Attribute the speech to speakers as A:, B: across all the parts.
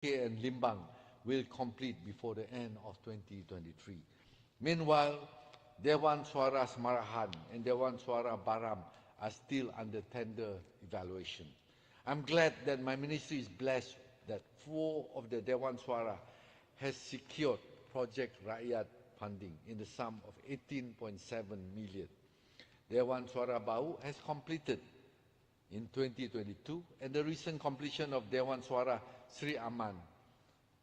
A: and Limbang will complete before the end of 2023. Meanwhile, Dewan Suara Semarahan and Dewan Suara Baram are still under tender evaluation. I'm glad that my ministry is blessed that 4 of the Dewan Suara has secured Project Rakyat funding in the sum of 18.7 million. Dewan Suara Bau has completed in 2022, and the recent completion of Dewan Suara Sri Aman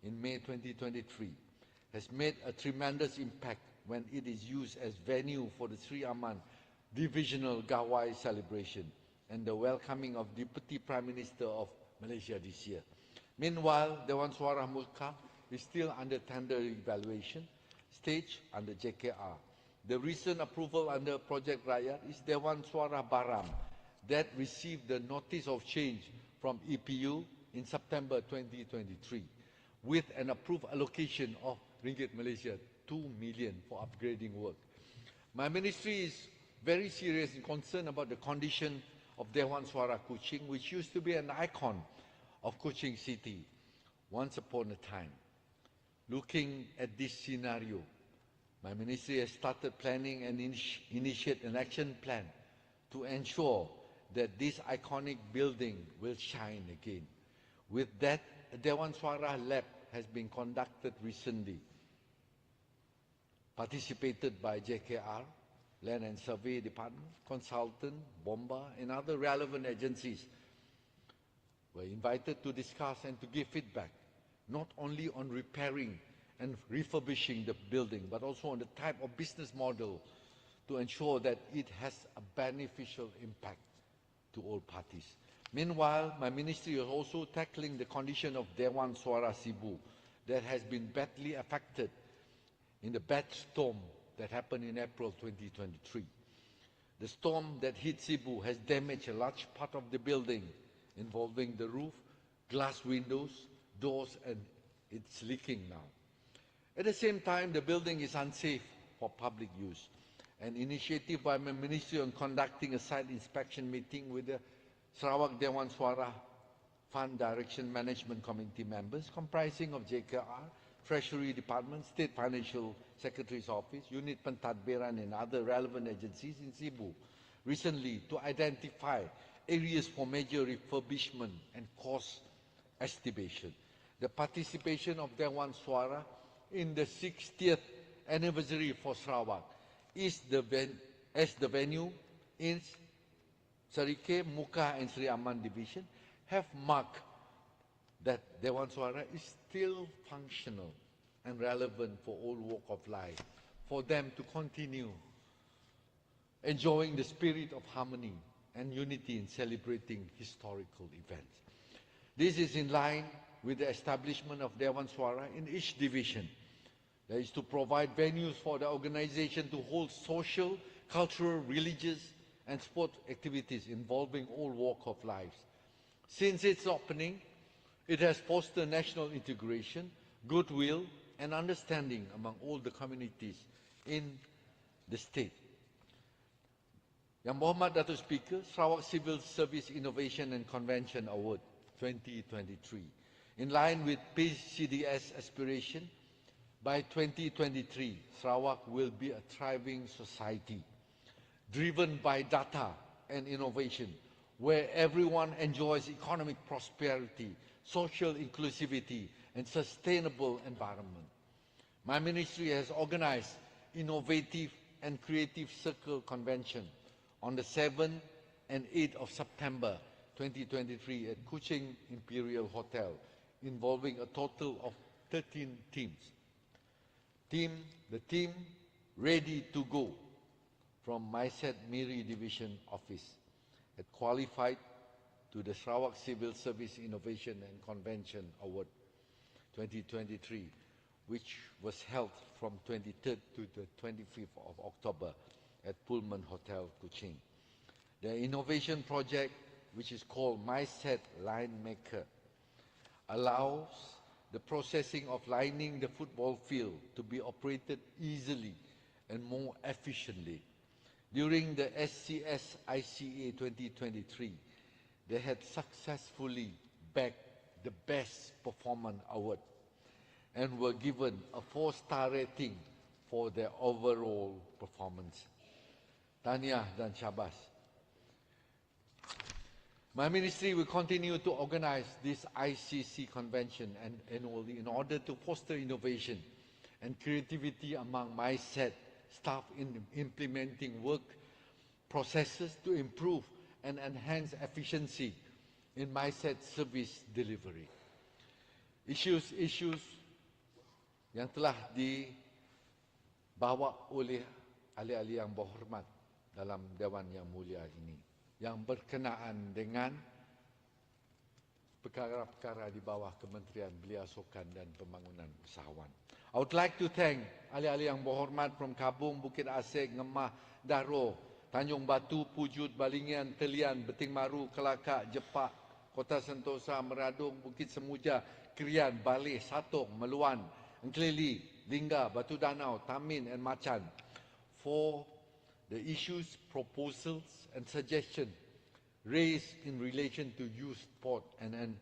A: in May 2023 has made a tremendous impact when it is used as venue for the Sri Aman Divisional Gawai celebration and the welcoming of Deputy Prime Minister of Malaysia this year. Meanwhile, Dewan Suara Mulka is still under tender evaluation stage under JKR. The recent approval under Project Rakyat is Dewan Suara Baram that received the notice of change from EPU in September 2023 with an approved allocation of Ringgit Malaysia 2 million for upgrading work. My ministry is very serious and concerned about the condition of Dewan Suara Kuching, which used to be an icon of Kuching City once upon a time. Looking at this scenario, my ministry has started planning and initiate an action plan to ensure that this iconic building will shine again. With that, a Dewan Suara Lab has been conducted recently, participated by JKR, Land and Survey Department, Consultant, Bomba, and other relevant agencies were invited to discuss and to give feedback, not only on repairing and refurbishing the building, but also on the type of business model to ensure that it has a beneficial impact to all parties. Meanwhile, my ministry is also tackling the condition of Dewan Suara Sibu that has been badly affected in the bad storm that happened in April 2023. The storm that hit Sibu has damaged a large part of the building, involving the roof, glass windows, doors, and it's leaking now. At the same time, the building is unsafe for public use. An initiative by my ministry on conducting a site inspection meeting with the Sarawak Dewan Suara Fund Direction Management Committee members comprising of JKR, Treasury Department, State Financial Secretary's Office, Unit Pentadbiran and other relevant agencies in Cebu recently to identify areas for major refurbishment and cost estimation. The participation of Dewan Suara in the 60th anniversary for Sarawak is as the venue in Sarike, Muka and Sri Aman Division have marked that Dewan Suara is still functional and relevant for all walks of life, for them to continue enjoying the spirit of harmony and unity in celebrating historical events. This is in line with the establishment of Dewan Suara in each division. That is to provide venues for the organization to hold social, cultural, religious and sport activities involving all walks of life. Since its opening, it has fostered national integration, goodwill and understanding among all the communities in the state. Yang Berhormat Datuk Speaker, Sarawak Civil Service Innovation and Convention Award 2023. In line with PCDS aspiration, by 2023, Sarawak will be a thriving society, driven by data and innovation, where everyone enjoys economic prosperity, social inclusivity, and sustainable environment. My ministry has organized Innovative and Creative Circle Convention on the 7th and 8th of September 2023 at Kuching Imperial Hotel, involving a total of 13 teams. The team ready to go from MySet Miri Division Office had qualified to the Sarawak Civil Service Innovation and Convention Award 2023, which was held from 23rd to the 25th of October at Pullman Hotel, Kuching. The innovation project, which is called MySet Line Maker, allows the processing of lining the football field to be operated easily and more efficiently. During the SCS ICA 2023, they had successfully bagged the Best Performance Award and were given a 4-star rating for their overall performance. Tahniah dan syabas. My ministry will continue to organize this ICC convention and annually in order to foster innovation and creativity among my staff in implementing work processes to improve and enhance efficiency in my service delivery. Issues yang telah dibawa oleh ahli-ahli yang berhormat dalam Dewan yang mulia ini, yang berkenaan dengan perkara-perkara di bawah Kementerian Belia Sukan dan Pembangunan Usahawan. I would like to thank ahli-ahli yang berhormat from Kabung, Bukit Asik, Ngemah, Daro, Tanjung Batu, Pujut, Balingian, Telian, Beting Maru, Kelakar, Jepak, Kota Sentosa, Meradung, Bukit Semuja, Krian, Baleh, Satong, Meluan, Engkelili, Lingga, Batu Danau, Tamin and Macan for the issues, proposals and suggestions raised in relation to youth sport and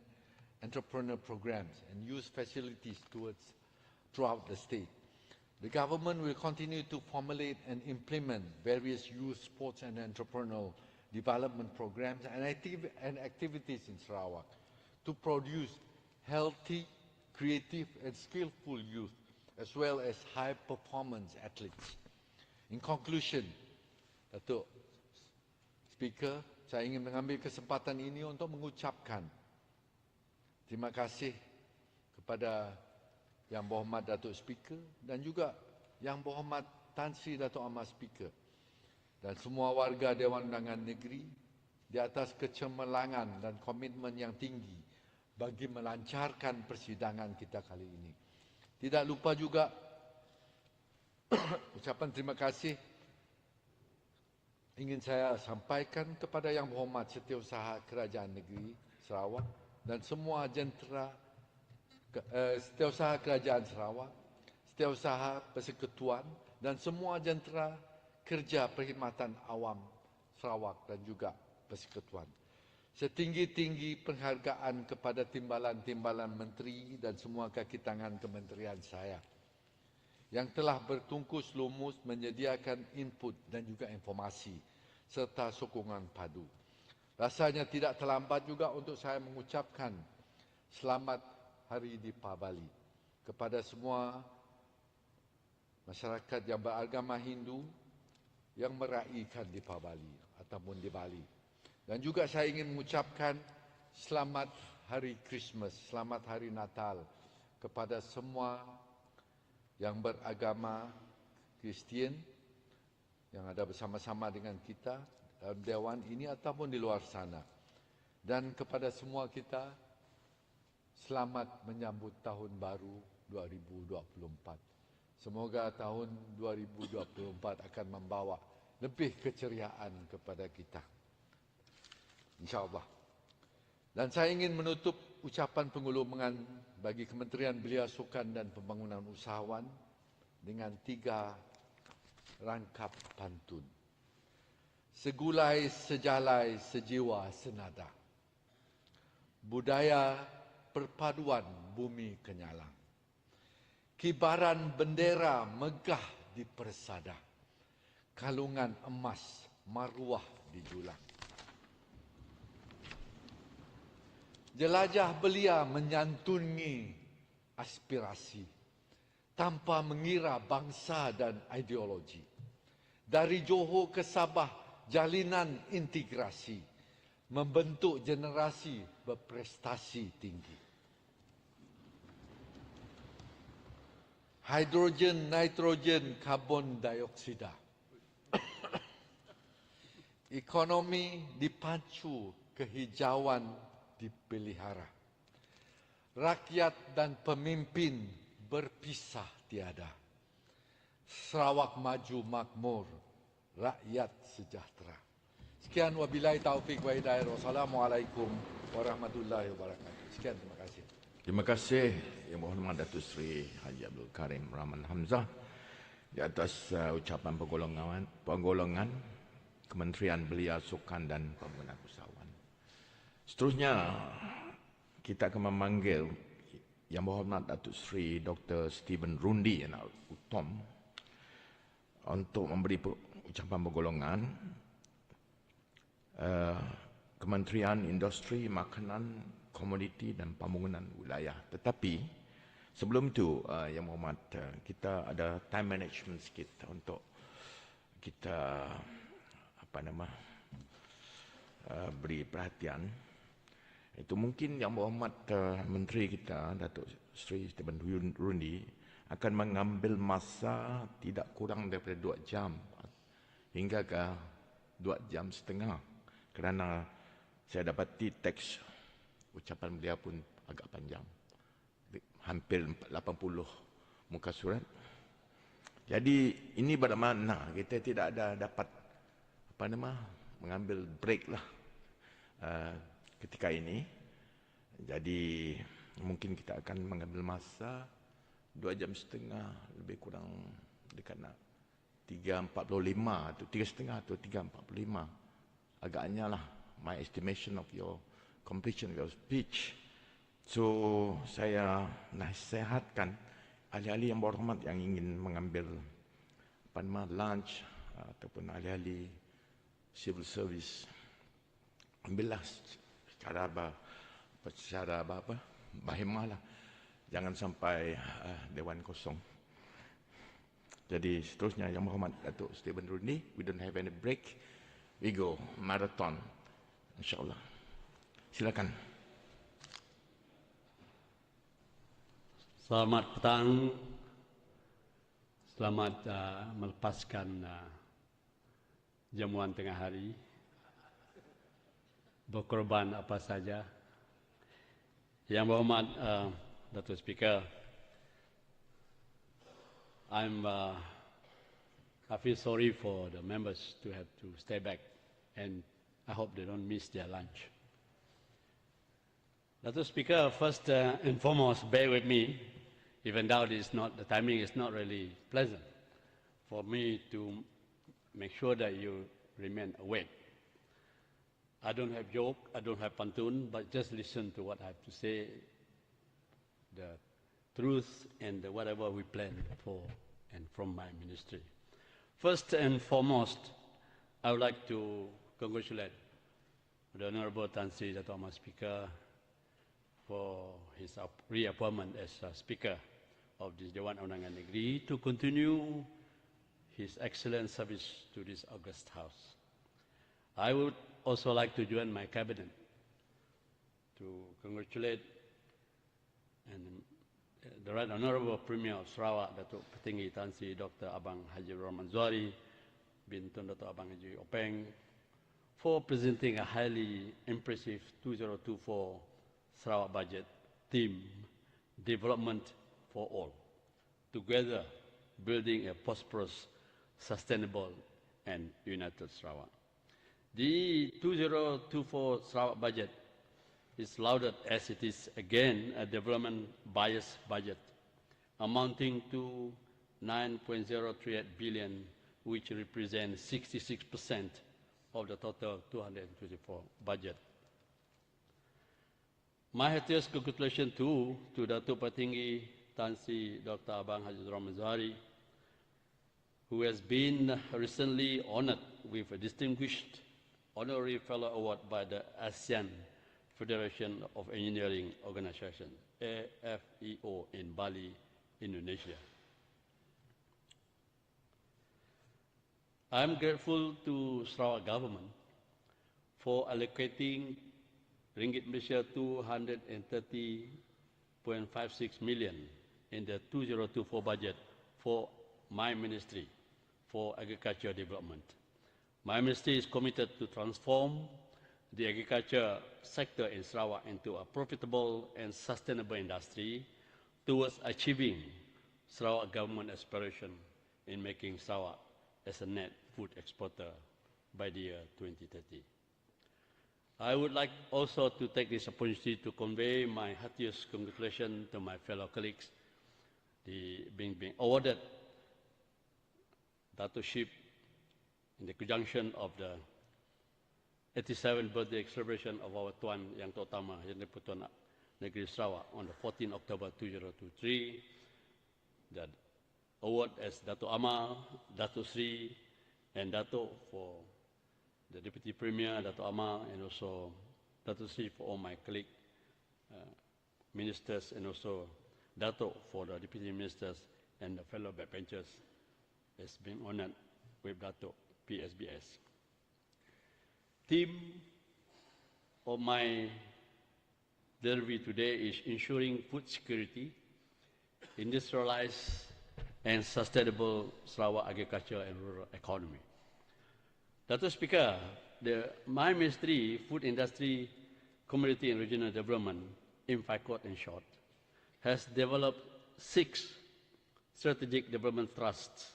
A: entrepreneur programs and youth facilities throughout the state. The government will continue to formulate and implement various youth sports and entrepreneurial development programs and activities in Sarawak to produce healthy, creative and skillful youth as well as high-performance athletes. In conclusion, Datuk Speaker, saya ingin mengambil kesempatan ini untuk mengucapkan terima kasih kepada Yang Berhormat Datuk Speaker dan juga Yang Berhormat Tan Sri Datuk Amar Speaker dan semua warga Dewan Undangan Negeri di atas kecemerlangan dan komitmen yang tinggi bagi melancarkan persidangan kita kali ini. Tidak lupa juga ucapan terima kasih ingin saya sampaikan kepada Yang Berhormat Setiausaha Kerajaan Negeri Sarawak dan semua jentera Setiausaha Kerajaan Sarawak, Setiausaha Persekutuan dan semua jentera kerja perkhidmatan awam Sarawak dan juga Persekutuan. Setinggi-tinggi penghargaan kepada timbalan-timbalan menteri dan semua kaki tangan kementerian saya yang telah bertungkus lumus menyediakan input dan juga informasi serta sokongan padu. Rasanya tidak terlambat juga untuk saya mengucapkan selamat Hari Deepavali kepada semua masyarakat yang beragama Hindu yang meraihkan Deepavali ataupun Diwali. Dan juga saya ingin mengucapkan selamat Hari Christmas, selamat Hari Natal kepada semua yang beragama Kristian yang ada bersama-sama dengan kita dalam Dewan ini ataupun di luar sana. Dan kepada semua kita, selamat menyambut Tahun Baru 2024. Semoga tahun 2024 akan membawa lebih keceriaan kepada kita. InsyaAllah. Dan saya ingin menutup ucapan penguluman bagi Kementerian Belia Sukan dan Pembangunan Usahawan dengan 3 rangkap pantun. Segulai, sejalai, sejiwa, senada. Budaya perpaduan bumi kenyalang. Kibaran bendera megah di persada. Kalungan emas maruah di julang. Jelajah belia menyantuni aspirasi tanpa mengira bangsa dan ideologi. Dari Johor ke Sabah, jalinan integrasi membentuk generasi berprestasi tinggi. Hidrogen, nitrogen, karbon dioksida. Ekonomi dipacu, kehijauan dipelihara. Rakyat dan pemimpin berpisah tiada. Sarawak maju makmur, rakyat sejahtera. Sekian wabillahi taufik wa hidayah. Wassalamualaikum warahmatullahi wabarakatuh. Sekian, terima kasih.
B: Terima kasih Yang Berhormat Datuk Seri Haji Abdul Karim Rahman Hamzah di atas ucapan penggolongan Kementerian Belia Sukan dan Pembangunan Usahawan. Seterusnya kita akan memanggil Yang Berhormat Datuk Seri Dr. Stephen Rundi Utom untuk memberi ucapan pergolongan. Kementerian Industri, Makanan, Komoditi dan Pembangunan Wilayah. Tetapi sebelum itu, Yang Berhormat, kita ada time management sikit untuk kita beri perhatian. Itu mungkin Yang Berhormat Menteri kita, Datuk Seri Stephen Rundi, akan mengambil masa tidak kurang daripada 2 jam hingga ke 2 jam setengah. Kerana saya dapati teks ucapan beliau pun agak panjang. Hampir 80 muka surat. Jadi ini bermakna kita tidak ada dapat mengambil break lah ketika ini. Jadi mungkin kita akan mengambil masa 2 jam setengah, lebih kurang dekat 3.45 atau 3.30 atau 3.45. Agaknya lah, my estimation of your completion of your speech. So saya nasihatkan ahli-ahli yang berhormat yang ingin mengambil lunch ataupun ahli-ahli civil service, ambillah secara berhemah lah. Jangan sampai Dewan kosong. Jadi seterusnya Yang Berhormat Datuk Stephen Rundi, we don't have any break. We go marathon, insyaAllah. Silakan.
C: Selamat petang. Selamat melepaskan jamuan tengah hari. Berkorban apa saja. Yang Berhormat Datuk Speaker, I feel sorry for the members to have to stay back, and I hope they don't miss their lunch. Datuk Speaker, first and foremost, bear with me, even though the timing is not really pleasant, for me to make sure that you remain awake. I don't have joke, I don't have pantun, but just listen to what I have to say, the truth and whatever we plan for and from my ministry. First and foremost, I would like to congratulate the Honorable Tan Sri Dato' Ahmad Speaker for his reappointment as Speaker of this Dewan Undangan Negeri to continue his excellent service to this august House. I would also like to join my cabinet to congratulate the Right Honorable Premier of Sarawak, Datuk Petinggi Tan Sri Dr. Abang Haji Rahman Zuari, bin Tun Dato' Abang Haji Openg, for presenting a highly impressive 2024 Sarawak budget theme, Development for All, together building a prosperous, sustainable and united Sarawak. The 2024 Sarawak budget is lauded as it is again a development bias budget amounting to 9.038 billion, which represents 66% of the total 224 budget. My heartiest congratulations to Datuk Petinggi Tan Sri Dr. Abang Haji Rahman Zuari, who has been recently honored with a distinguished honorary fellow award by the ASEAN Federation of Engineering Organization, AFEO, in Bali, Indonesia. I am grateful to Sarawak government for allocating Ringgit Malaysia 230.56 million in the 2024 budget for my ministry for agriculture development. My ministry is committed to transform the agriculture sector in Sarawak into a profitable and sustainable industry towards achieving Sarawak government aspiration in making Sarawak as a net food exporter by the year 2030. I would like also to take this opportunity to convey my heartiest congratulations to my fellow colleagues being awarded Dato-ship in the conjunction of the 87th birthday celebration of our Tuan Yang Terutama, Yang di-Pertuan Negeri Sarawak on the 14th October 2023. The award as Dato' Amar, Dato' Sri, and Dato' for the Deputy Premier, Dato' Amar, and also Dato' Sri for all my colleague ministers, and also Dato' for the Deputy Ministers and the fellow backbenchers has been honored with Dato' PSBS. Theme of my delivery today is ensuring food security, industrialized and sustainable Sarawak agriculture and rural economy. Dato' Speaker, my ministry, Food Industry, Community and Regional Development, INFICOT in short, has developed 6 strategic development trusts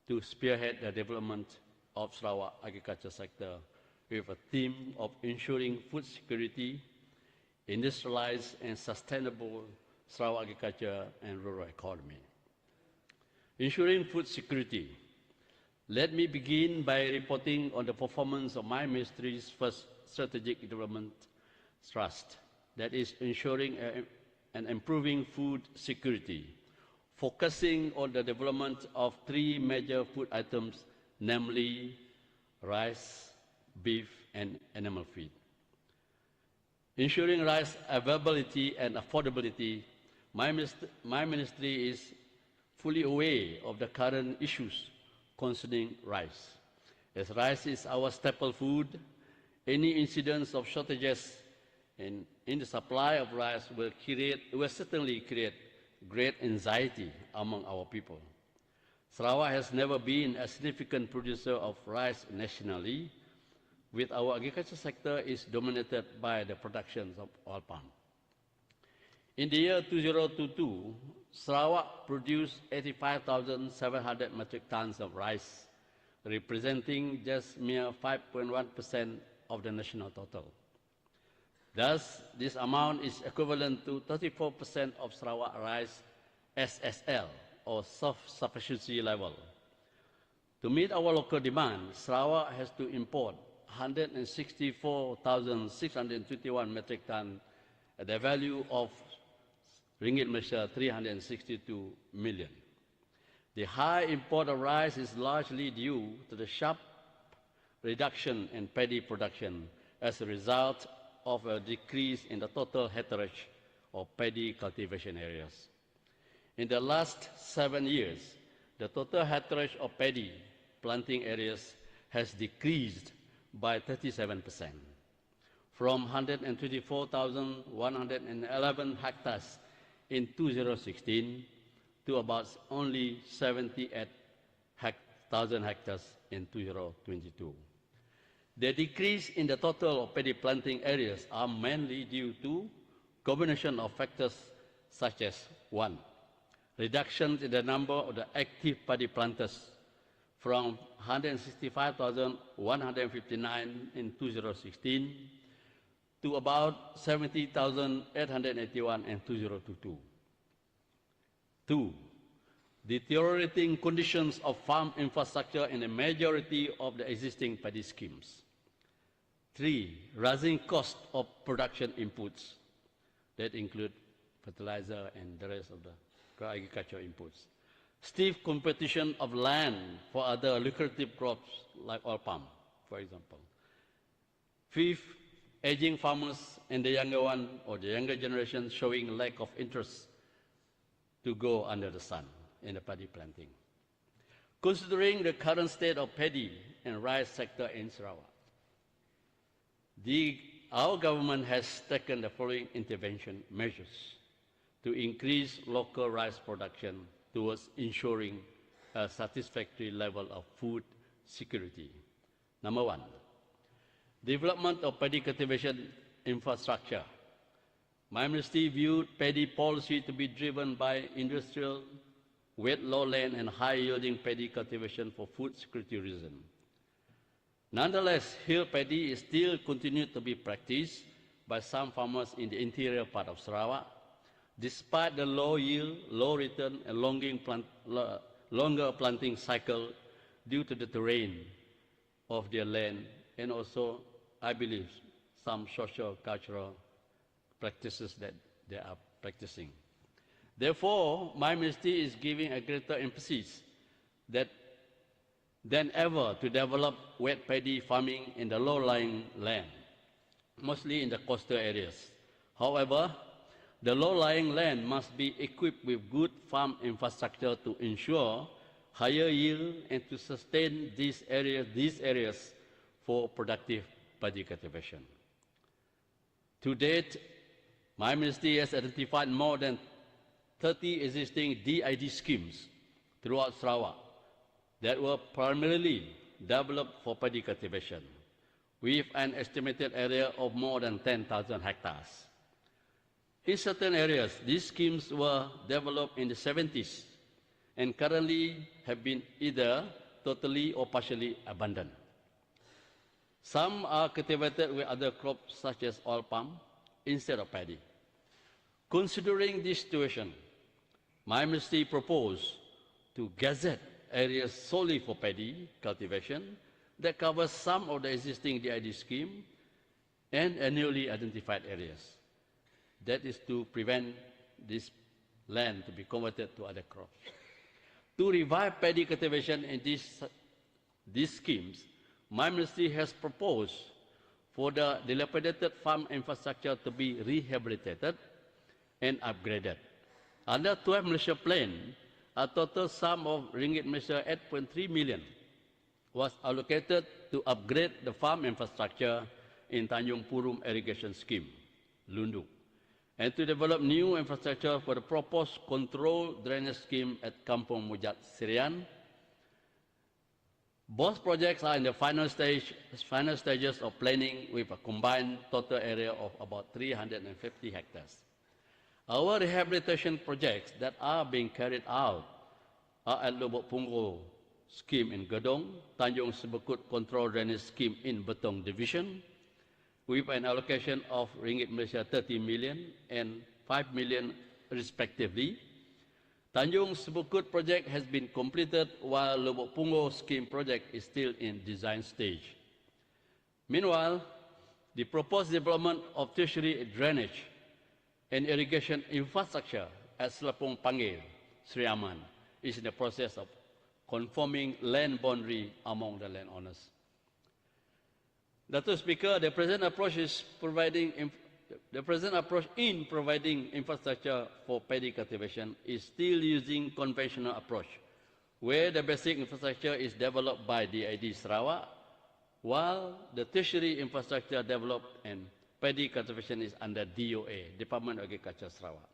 C: to spearhead the development of Sarawak agriculture sector with a theme of ensuring food security, industrialized and sustainable Sarawak agriculture and rural economy. Ensuring food security. Let me begin by reporting on the performance of my ministry's first strategic development thrust, that is ensuring and improving food security, focusing on the development of 3 major food items, namely rice, beef, and animal feed. Ensuring rice availability and affordability, my ministry is fully aware of the current issues concerning rice. As rice is our staple food, any incidents of shortages in the supply of rice will certainly create great anxiety among our people. Sarawak has never been a significant producer of rice nationally, with our agriculture sector is dominated by the production of oil palm. In the year 2022, Sarawak produced 85,700 metric tons of rice, representing just mere 5.1% of the national total. Thus, this amount is equivalent to 34% of Sarawak rice SSL, or self-sufficiency level. To meet our local demand, Sarawak has to import 164,621 metric tons at the value of ringgit Malaysia 362 million. The high import of rice is largely due to the sharp reduction in paddy production as a result of a decrease in the total hectarage of paddy cultivation areas. In the last 7 years, the total hectarage of paddy planting areas has decreased by 37%, from 124,111 hectares in 2016 to about only 78,000 hectares in 2022. The decrease in the total of paddy planting areas are mainly due to combination of factors such as 1. Reductions in the number of the active paddy planters from 165,159 in 2016 to about 70,881 in 2022. 2. Deteriorating conditions of farm infrastructure in the majority of the existing paddy schemes. 3. Rising cost of production inputs that include fertilizer and the rest of the agricultural inputs. Stiff competition of land for other lucrative crops like oil palm, for example. 5th, aging farmers and the younger one or the younger generation showing lack of interest to go under the sun in the paddy planting. Considering the current state of paddy and rice sector in Sarawak, our government has taken the following intervention measures to increase local rice production towards ensuring a satisfactory level of food security. Number 1, development of paddy cultivation infrastructure. My ministry viewed paddy policy to be driven by industrial, wet lowland and high-yielding paddy cultivation for food security reasons. Nonetheless, hill paddy is still continued to be practiced by some farmers in the interior part of Sarawak, despite the low yield, low return, and longer planting cycle due to the terrain of their land, and also, I believe, some social cultural practices that they are practicing. Therefore, my ministry is giving a greater emphasis than ever to develop wet paddy farming in the low-lying land, mostly in the coastal areas. However, the low-lying land must be equipped with good farm infrastructure to ensure higher yield and to sustain these areas for productive paddy cultivation. To date, my ministry has identified more than 30 existing DID schemes throughout Sarawak that were primarily developed for paddy cultivation, with an estimated area of more than 10,000 hectares. In certain areas, these schemes were developed in the 70s and currently have been either totally or partially abandoned. Some are cultivated with other crops such as oil palm instead of paddy. Considering this situation, my ministry proposed to gazette areas solely for paddy cultivation that covers some of the existing DID scheme and newly identified areas. That is to prevent this land to be converted to other crops. To revive paddy cultivation in these schemes, my ministry has proposed for the dilapidated farm infrastructure to be rehabilitated and upgraded. Under 12 Malaysia Plan, a total sum of ringgit Malaysia 8.3 million was allocated to upgrade the farm infrastructure in Tanjung Purum Irrigation Scheme, Lundu, and to develop new infrastructure for the proposed controlled drainage scheme at Kampung Mujat Sirian. Both projects are in the final stages of planning with a combined total area of about 350 hectares. Our rehabilitation projects that are being carried out are at Lubuk Punggol scheme in Gedong, Tanjung Sebekut Control Drainage Scheme in Betong Division, with an allocation of ringgit Malaysia 30 million and 5 million respectively. Tanjung Sebekut project has been completed while Lubuk Punggol scheme project is still in design stage. Meanwhile, the proposed development of tertiary drainage and irrigation infrastructure at Selapong Panggil, Sri Aman, is in the process of conforming land boundary among the landowners. Dr. Speaker, the present approach in providing infrastructure for paddy cultivation is still using conventional approach, where the basic infrastructure is developed by DID Sarawak, while the tertiary infrastructure developed and paddy cultivation is under DOA, Department of Agriculture Sarawak,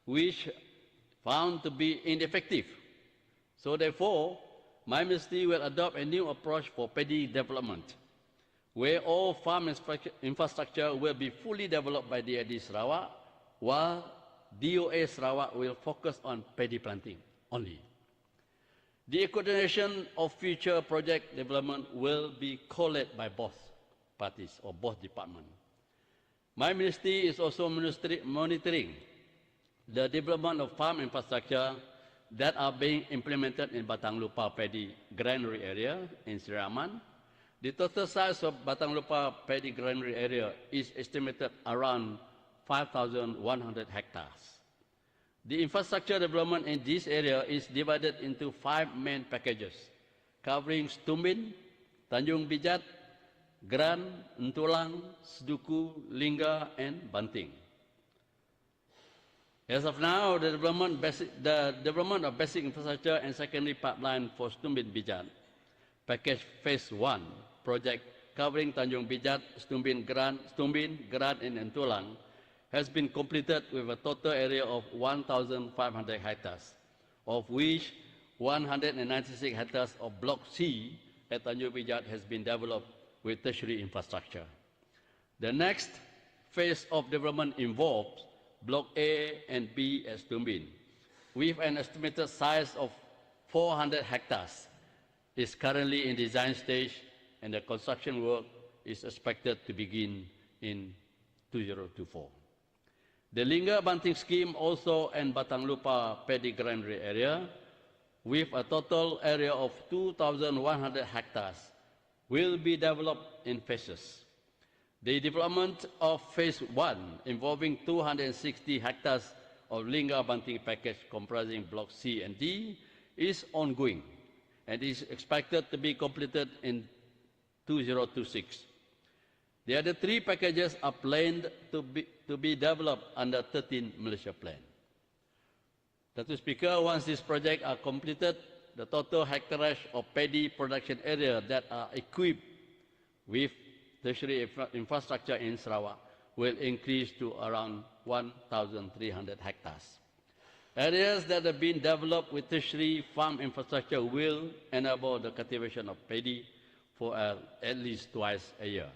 C: which found to be ineffective. So therefore, my ministry will adopt a new approach for paddy development, where all farm infrastructure will be fully developed by DID Sarawak, while DOA Sarawak will focus on paddy planting only. The coordination of future project development will be co-led by both parties or both departments. My ministry is also monitoring the development of farm infrastructure that are being implemented in Batang Lupa Paddy Granary area in Sri Aman. The total size of Batang Lupa Paddy Granary area is estimated around 5,100 hectares. The infrastructure development in this area is divided into 5 main packages, covering Stumbin, Tanjung Bijat, Gran, Ntulang, Seduku, Lingga, and Banting. As of now, the development of basic infrastructure and secondary pipeline for Stumbin Bijat, package phase 1, project covering Tanjung Bijat, Stumbin, Gran, and Ntulang, has been completed with a total area of 1,500 hectares, of which 196 hectares of Block C at Tanjung Bijat has been developed with tertiary infrastructure. The next phase of development involves Block A and B at Stumbin, with an estimated size of 400 hectares, is currently in design stage, and the construction work is expected to begin in 2024. The Lingga Banting scheme also in Batang Lupa Paddy Granary area, with a total area of 2,100 hectares, will be developed in phases. The development of Phase 1, involving 260 hectares of Lingga Banting package comprising Block C and D, is ongoing and is expected to be completed in 2026. The other 3 packages are planned to be developed under 13 Malaysia Plan. Dr. Speaker, once these projects are completed, the total hectareage of paddy production area that are equipped with tertiary infrastructure in Sarawak will increase to around 1,300 hectares. Areas that have been developed with tertiary farm infrastructure will enable the cultivation of paddy for at least twice a year,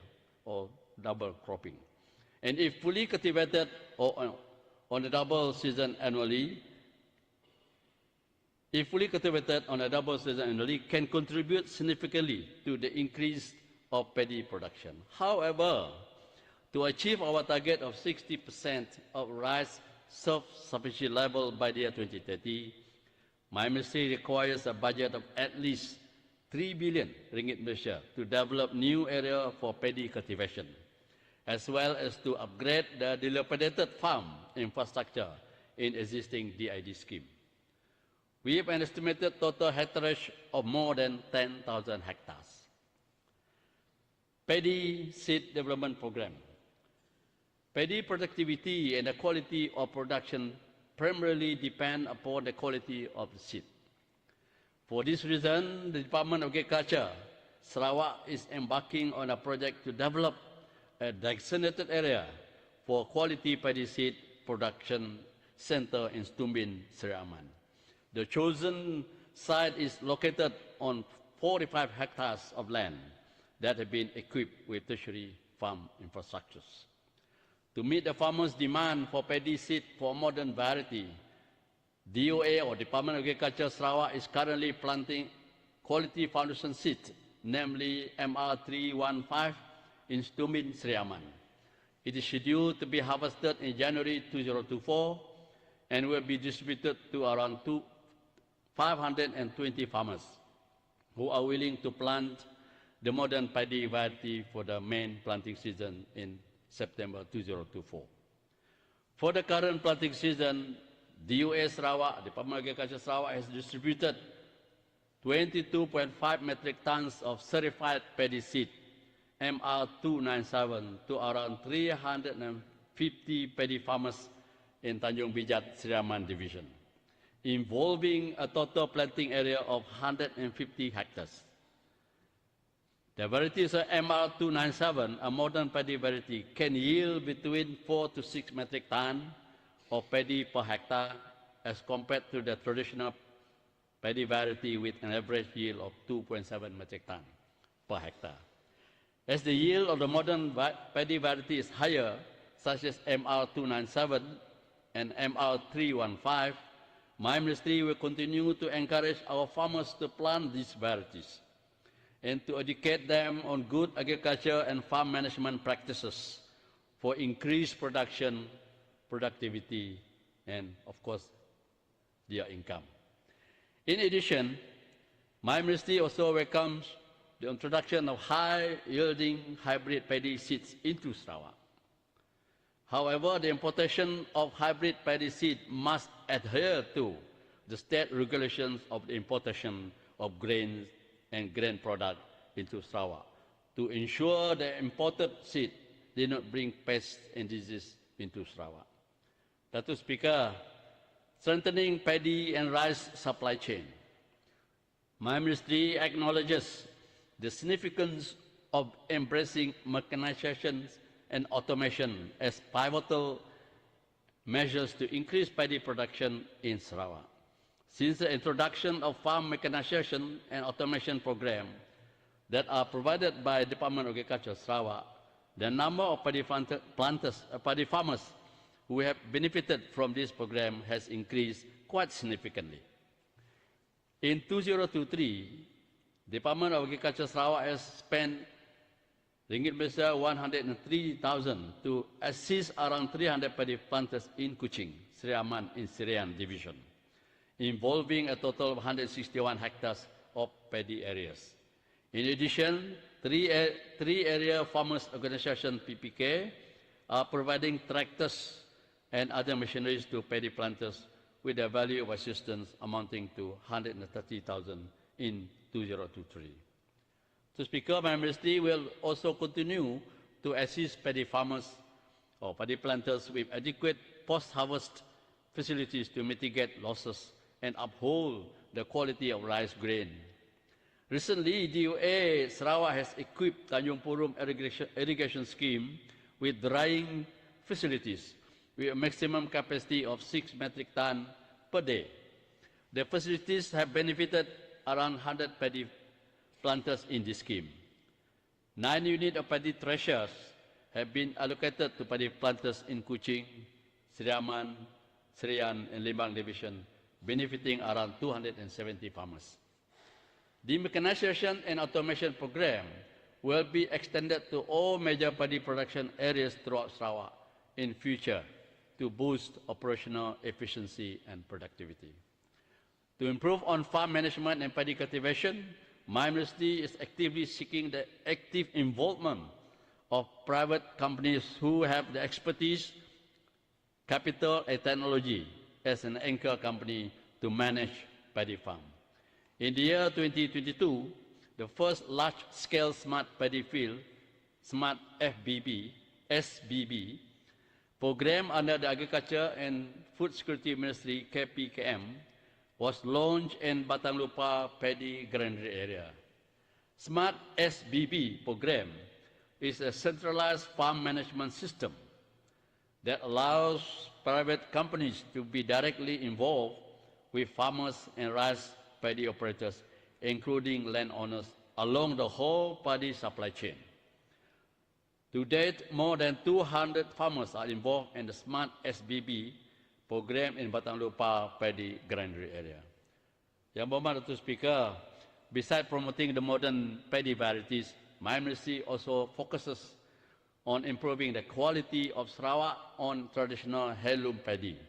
C: or double cropping. And if fully cultivated or on a double season annually, can contribute significantly to the increase of paddy production. However, to achieve our target of 60% of rice self-sufficiency level by the year 2030, my ministry requires a budget of at least 3 billion ringgit Malaysia to develop new area for paddy cultivation, as well as to upgrade the dilapidated farm infrastructure in existing DID scheme. We have an estimated total hectareage of more than 10,000 hectares. Paddy Seed Development Program. Paddy productivity and the quality of production primarily depend upon the quality of the seed. For this reason, the Department of Agriculture, Sarawak, is embarking on a project to develop a designated area for quality paddy seed production center in Stumbin, Seri Aman. The chosen site is located on 45 hectares of land that have been equipped with tertiary farm infrastructures. To meet the farmers' demand for paddy seed for modern variety, DOA, or Department of Agriculture Sarawak, is currently planting quality foundation seed, namely MR315, in Stumbin, Seri Aman. It is scheduled to be harvested in January 2024 and will be distributed to around 520 farmers who are willing to plant the modern paddy variety for the main planting season in September 2024. For the current planting season, DOA Sarawak, Department of Agriculture Sarawak, has distributed 22.5 metric tons of certified paddy seed, MR297, to around 350 paddy farmers in Tanjung Bijat, Seri Aman Division, involving a total planting area of 150 hectares. The varieties of MR297, a modern paddy variety, can yield between 4 to 6 metric tons of paddy per hectare as compared to the traditional paddy variety with an average yield of 2.7 metric tons per hectare. As the yield of the modern paddy variety is higher, such as MR297 and MR315, my ministry will continue to encourage our farmers to plant these varieties and to educate them on good agriculture and farm management practices for increased production, productivity, and, of course, their income. In addition, my ministry also welcomes the introduction of high-yielding hybrid paddy seeds into Sarawak. However, the importation of hybrid paddy seed must adhere to the state regulations of the importation of grains and grain products into Sarawak to ensure the imported seed did not bring pests and disease into Sarawak. Dr. Speaker, strengthening paddy and rice supply chain. My ministry acknowledges the significance of embracing mechanization and automation as pivotal measures to increase paddy production in Sarawak. Since the introduction of farm mechanization and automation programs that are provided by the Department of Agriculture Sarawak, the number of paddy farmers who have benefited from this program has increased quite significantly. In 2023, the Department of Agriculture Sarawak has spent ringgit 103,000 to assist around 300 paddy planters in Kuching, Seri Aman in Seri Aman Division, involving a total of 161 hectares of paddy areas. In addition, Three area farmers organization PPK are providing tractors and other machineries to paddy planters with a value of assistance amounting to 130,000 in 2023. So Speaker, my ministry will also continue to assist paddy farmers or paddy planters with adequate post-harvest facilities to mitigate losses and uphold the quality of rice grain. Recently, DUA Sarawak has equipped Tanjung Purum irrigation scheme with drying facilities with a maximum capacity of 6 metric ton per day. The facilities have benefited around 100 paddy planters in this scheme. 9 units of paddy threshers have been allocated to paddy planters in Kuching, Seriaman, Serian, and Limbang division, benefiting around 270 farmers. The mechanization and automation program will be extended to all major paddy production areas throughout Sarawak in future to boost operational efficiency and productivity. To improve on farm management and paddy cultivation, my ministry is actively seeking the active involvement of private companies who have the expertise, capital, and technology as an anchor company to manage paddy farm. In the year 2022, the first large-scale smart paddy field, Smart SBB, program under the Agriculture and Food Security Ministry KPKM was launched in Batang Lupa Paddy Granary area. Smart SBB program is a centralized farm management system that allows private companies to be directly involved with farmers and rice paddy operators, including landowners, along the whole paddy supply chain. To date, more than 200 farmers are involved in the Smart SBB program in Batang Lupa Paddy Granary area. Yang berhormat Datuk Speaker, besides promoting the modern paddy varieties, my ministry also focuses on improving the quality of Sarawak on traditional heirloom paddy.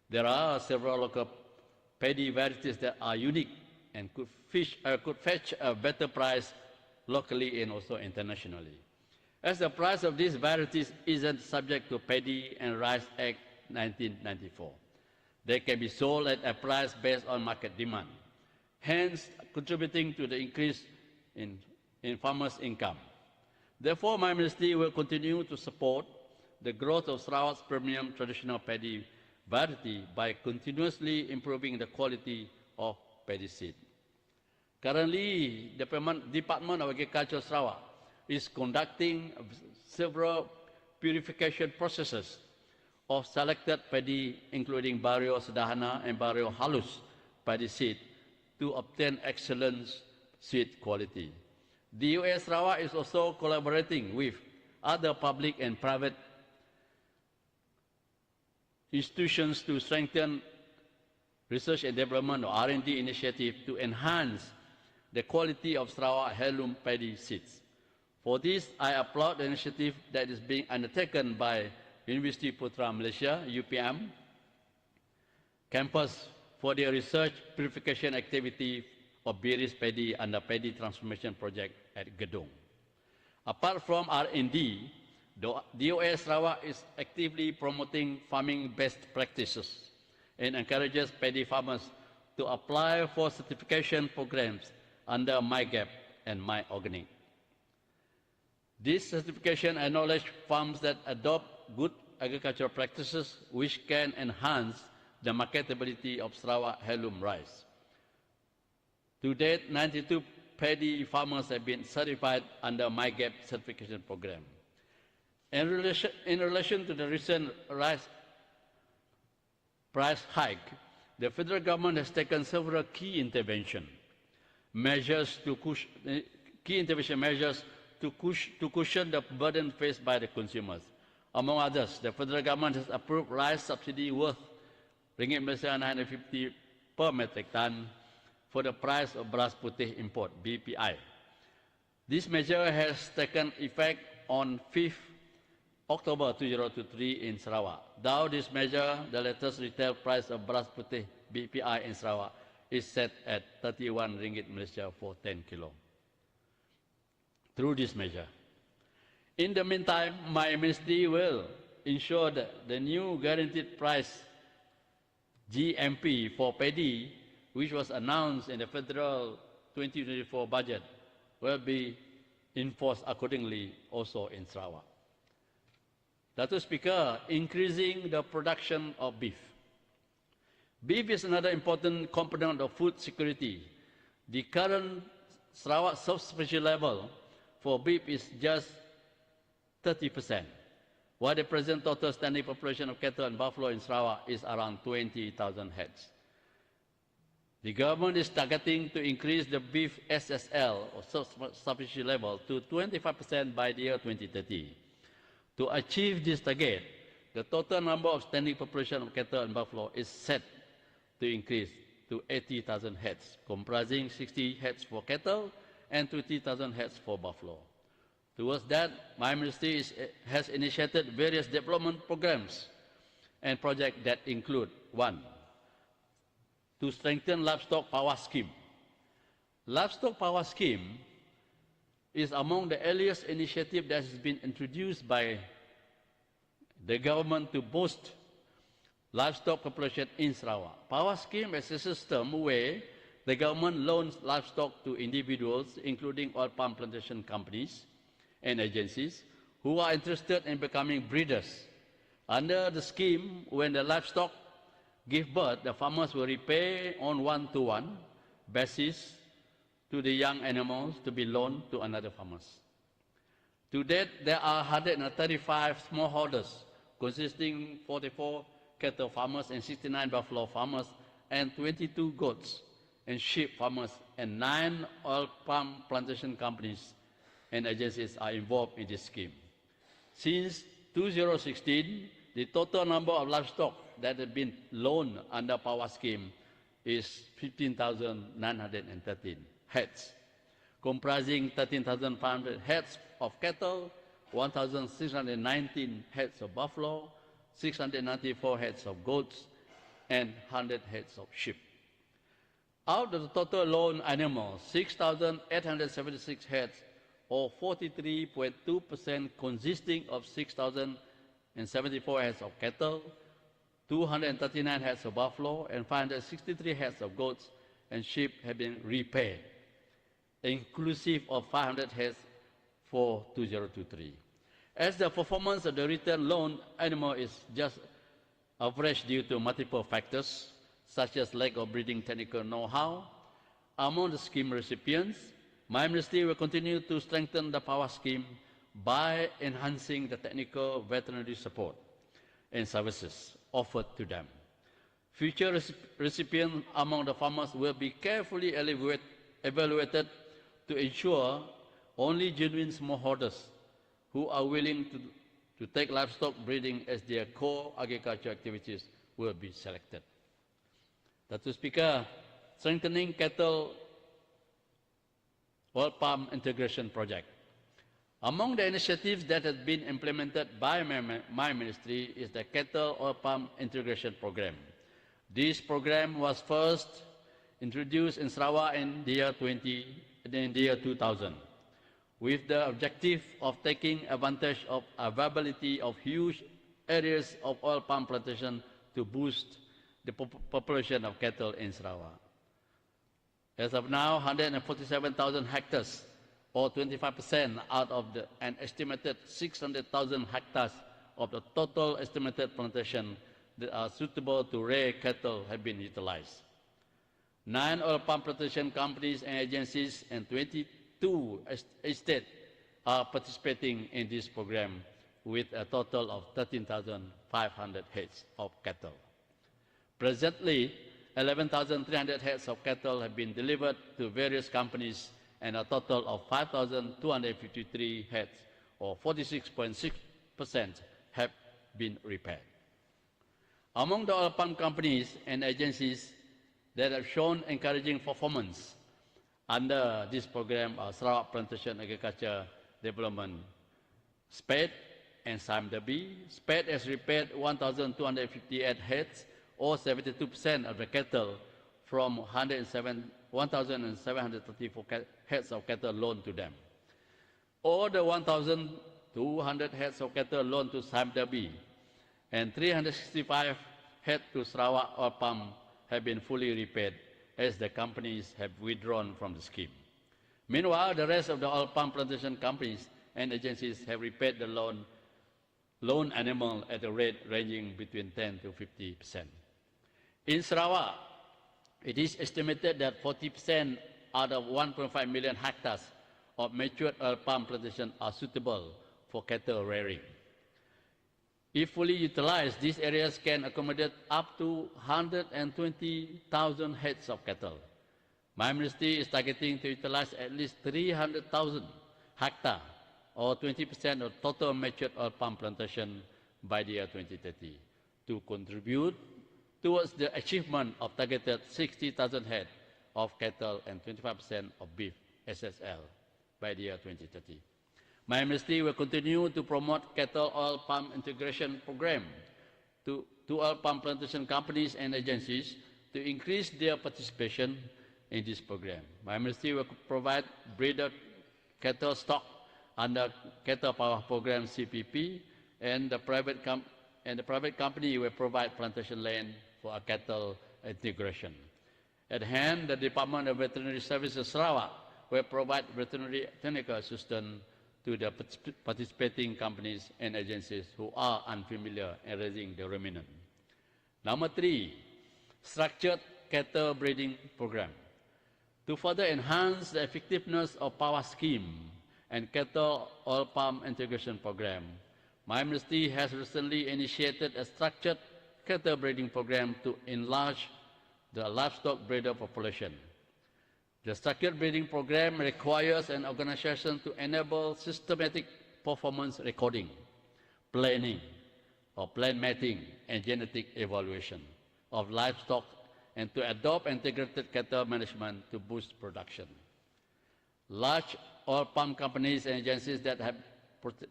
C: There are several local paddy varieties that are unique and could fetch a better price locally and also internationally. As the price of these varieties isn't subject to Paddy and Rice Act 1994, they can be sold at a price based on market demand, hence contributing to the increase in farmers' income. Therefore, my ministry will continue to support the growth of Sarawak's premium traditional paddy variety by continuously improving the quality of paddy seed. Currently, the Department of Agriculture Sarawak is conducting several purification processes of selected paddy, including Bario Sederhana and Bario Halus paddy seed, to obtain excellent seed quality. The US Sarawak is also collaborating with other public and private institutions to strengthen research and development or R&D initiative to enhance the quality of Sarawak heirloom paddy seeds. For this, I applaud the initiative that is being undertaken by University Putra Malaysia, UPM, campus for their research purification activity of berries paddy under Paddy Transformation Project at Gedong. Apart from R&D, the DOS Sarawak is actively promoting farming best practices and encourages paddy farmers to apply for certification programs under MyGap and MyOrganic. This certification acknowledges farms that adopt good agricultural practices which can enhance the marketability of Sarawak heirloom rice. To date, 92 paddy farmers have been certified under MyGap certification program. In relation to the recent rice price hike, the federal government has taken several key intervention measures to cushion the burden faced by the consumers. Among others, the federal government has approved rice subsidy worth Ringgit Malaysia 950 per metric ton for the price of beras putih import, BPI. This measure has taken effect on 5th October 2023 in Sarawak. Though this measure, the latest retail price of beras putih BPI in Sarawak is set at 31 ringgit Malaysia for 10 kilo. through this measure. In the meantime, my ministry will ensure that the new guaranteed price GMP for paddy, which was announced in the federal 2024 budget, will be enforced accordingly also in Sarawak. Dato' Speaker, increasing the production of beef. Beef is another important component of food security. The current Sarawak self-sufficiency level for beef is just 30%, while the present total standing population of cattle and buffalo in Sarawak is around 20,000 heads. The government is targeting to increase the beef SSL, or self-sufficiency level, to 25% by the year 2030. To achieve this target, the total number of standing population of cattle and buffalo is set to increase to 80,000 heads, comprising 60 heads for cattle and 20,000 heads for buffalo. Towards that, my ministry has initiated various development programs and projects that include: 1. To strengthen livestock power scheme. Livestock power scheme is among the earliest initiatives that has been introduced by the government to boost livestock population in Sarawak. Power scheme is a system where the government loans livestock to individuals, including oil palm plantation companies and agencies, who are interested in becoming breeders. Under the scheme, when the livestock give birth, the farmers will repay on one-to-one basis to the young animals to be loaned to another farmers. To date, there are 135 smallholders, consisting 44 cattle farmers and 69 buffalo farmers, and 22 goats and sheep farmers, and 9 oil palm plantation companies and agencies are involved in this scheme. Since 2016, the total number of livestock that have been loaned under power scheme is 15,913 heads, comprising 13,500 heads of cattle, 1,619 heads of buffalo, 694 heads of goats, and 100 heads of sheep. Out of the total loan animals, 6,876 heads, or 43.2%, consisting of 6,074 heads of cattle, 239 heads of buffalo, and 563 heads of goats and sheep have been repaid, inclusive of 500 heads for 2023. As the performance of the return loan animal is just average due to multiple factors, such as lack of breeding technical know-how, among the scheme recipients, my ministry will continue to strengthen the power scheme by enhancing the technical veterinary support and services offered to them. Future recipients among the farmers will be carefully evaluated to ensure only genuine smallholders who are willing to take livestock breeding as their core agriculture activities will be selected. Dato' Speaker, strengthening cattle oil palm integration project. Among the initiatives that have been implemented by my ministry is the Cattle Oil Palm Integration Program. This program was first introduced in Sarawak in the year 2000, with the objective of taking advantage of availability of huge areas of oil palm plantation to boost the population of cattle in Sarawak. As of now, 147,000 hectares, or 25% out of an estimated 600,000 hectares of the total estimated plantation that are suitable to rear cattle have been utilized. 9 oil palm plantation companies and agencies and 22 estates are participating in this program with a total of 13,500 heads of cattle. Presently, 11,300 heads of cattle have been delivered to various companies and a total of 5,253 heads, or 46.6%, have been repaired. Among the oil palm companies and agencies that have shown encouraging performance under this program are Sarawak Plantation Agriculture Development, SPADE, and SAMDB. SPADE has repaired 1,258 heads, or 72% of the cattle from 1,734 heads of cattle loaned to them. All the 1,200 heads of cattle loaned to Samdabi and 365 head to Sarawak oil palm have been fully repaid as the companies have withdrawn from the scheme. Meanwhile, the rest of the oil palm plantation companies and agencies have repaid the loan animal at a rate ranging between 10 to 50%. In Sarawak, it is estimated that 40% out of 1.5 million hectares of matured oil palm plantation are suitable for cattle rearing. If fully utilized, these areas can accommodate up to 120,000 heads of cattle. My ministry is targeting to utilize at least 300,000 hectares or 20% of total matured oil palm plantation by the year 2030 to contribute towards the achievement of targeted 60,000 head of cattle and 25% of beef SSL by the year 2030. My ministry will continue to promote cattle oil palm integration program to oil palm plantation companies and agencies to increase their participation in this program. My ministry will provide breeder cattle stock under Cattle Power Program CPP, and the private company will provide plantation land for a cattle integration. At hand, the Department of Veterinary Services Sarawak will provide veterinary technical assistance to the participating companies and agencies who are unfamiliar in raising the ruminant. Number 3, structured cattle breeding program. To further enhance the effectiveness of power scheme and cattle oil palm integration program, my ministry has recently initiated a structured cattle breeding program to enlarge the livestock breeder population. The structured breeding program requires an organization to enable systematic performance recording, planning or plan mating and genetic evaluation of livestock, and to adopt integrated cattle management to boost production. Large oil palm companies and agencies that have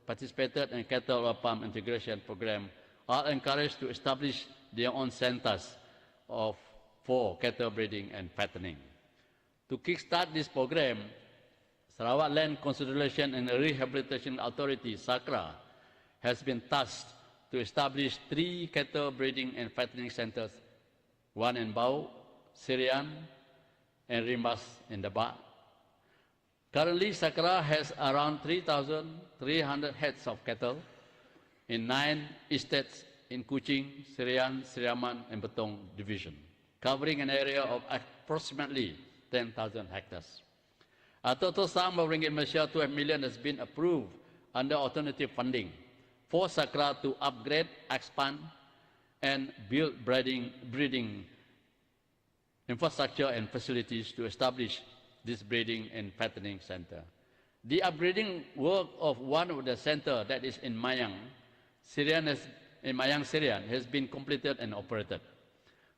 C: participated in cattle oil palm integration program are encouraged to establish their own centers for cattle breeding and fattening. To kickstart this program, Sarawak Land Consolidation and Rehabilitation Authority, SACRA, has been tasked to establish 3 cattle breeding and fattening centers, one in Bau, Sirian, and Rimbas in Debak. Currently, SACRA has around 3,300 heads of cattle in 9 estates in Kuching, Sirian, Siriaman, and Betong division, covering an area of approximately 10,000 hectares. A total sum of Malaysia 12 million has been approved under alternative funding for SACRA to upgrade, expand, and build breeding infrastructure and facilities to establish this breeding and fattening center. The upgrading work of one of the centers that is in Mayang, Sirian, has been completed and operated.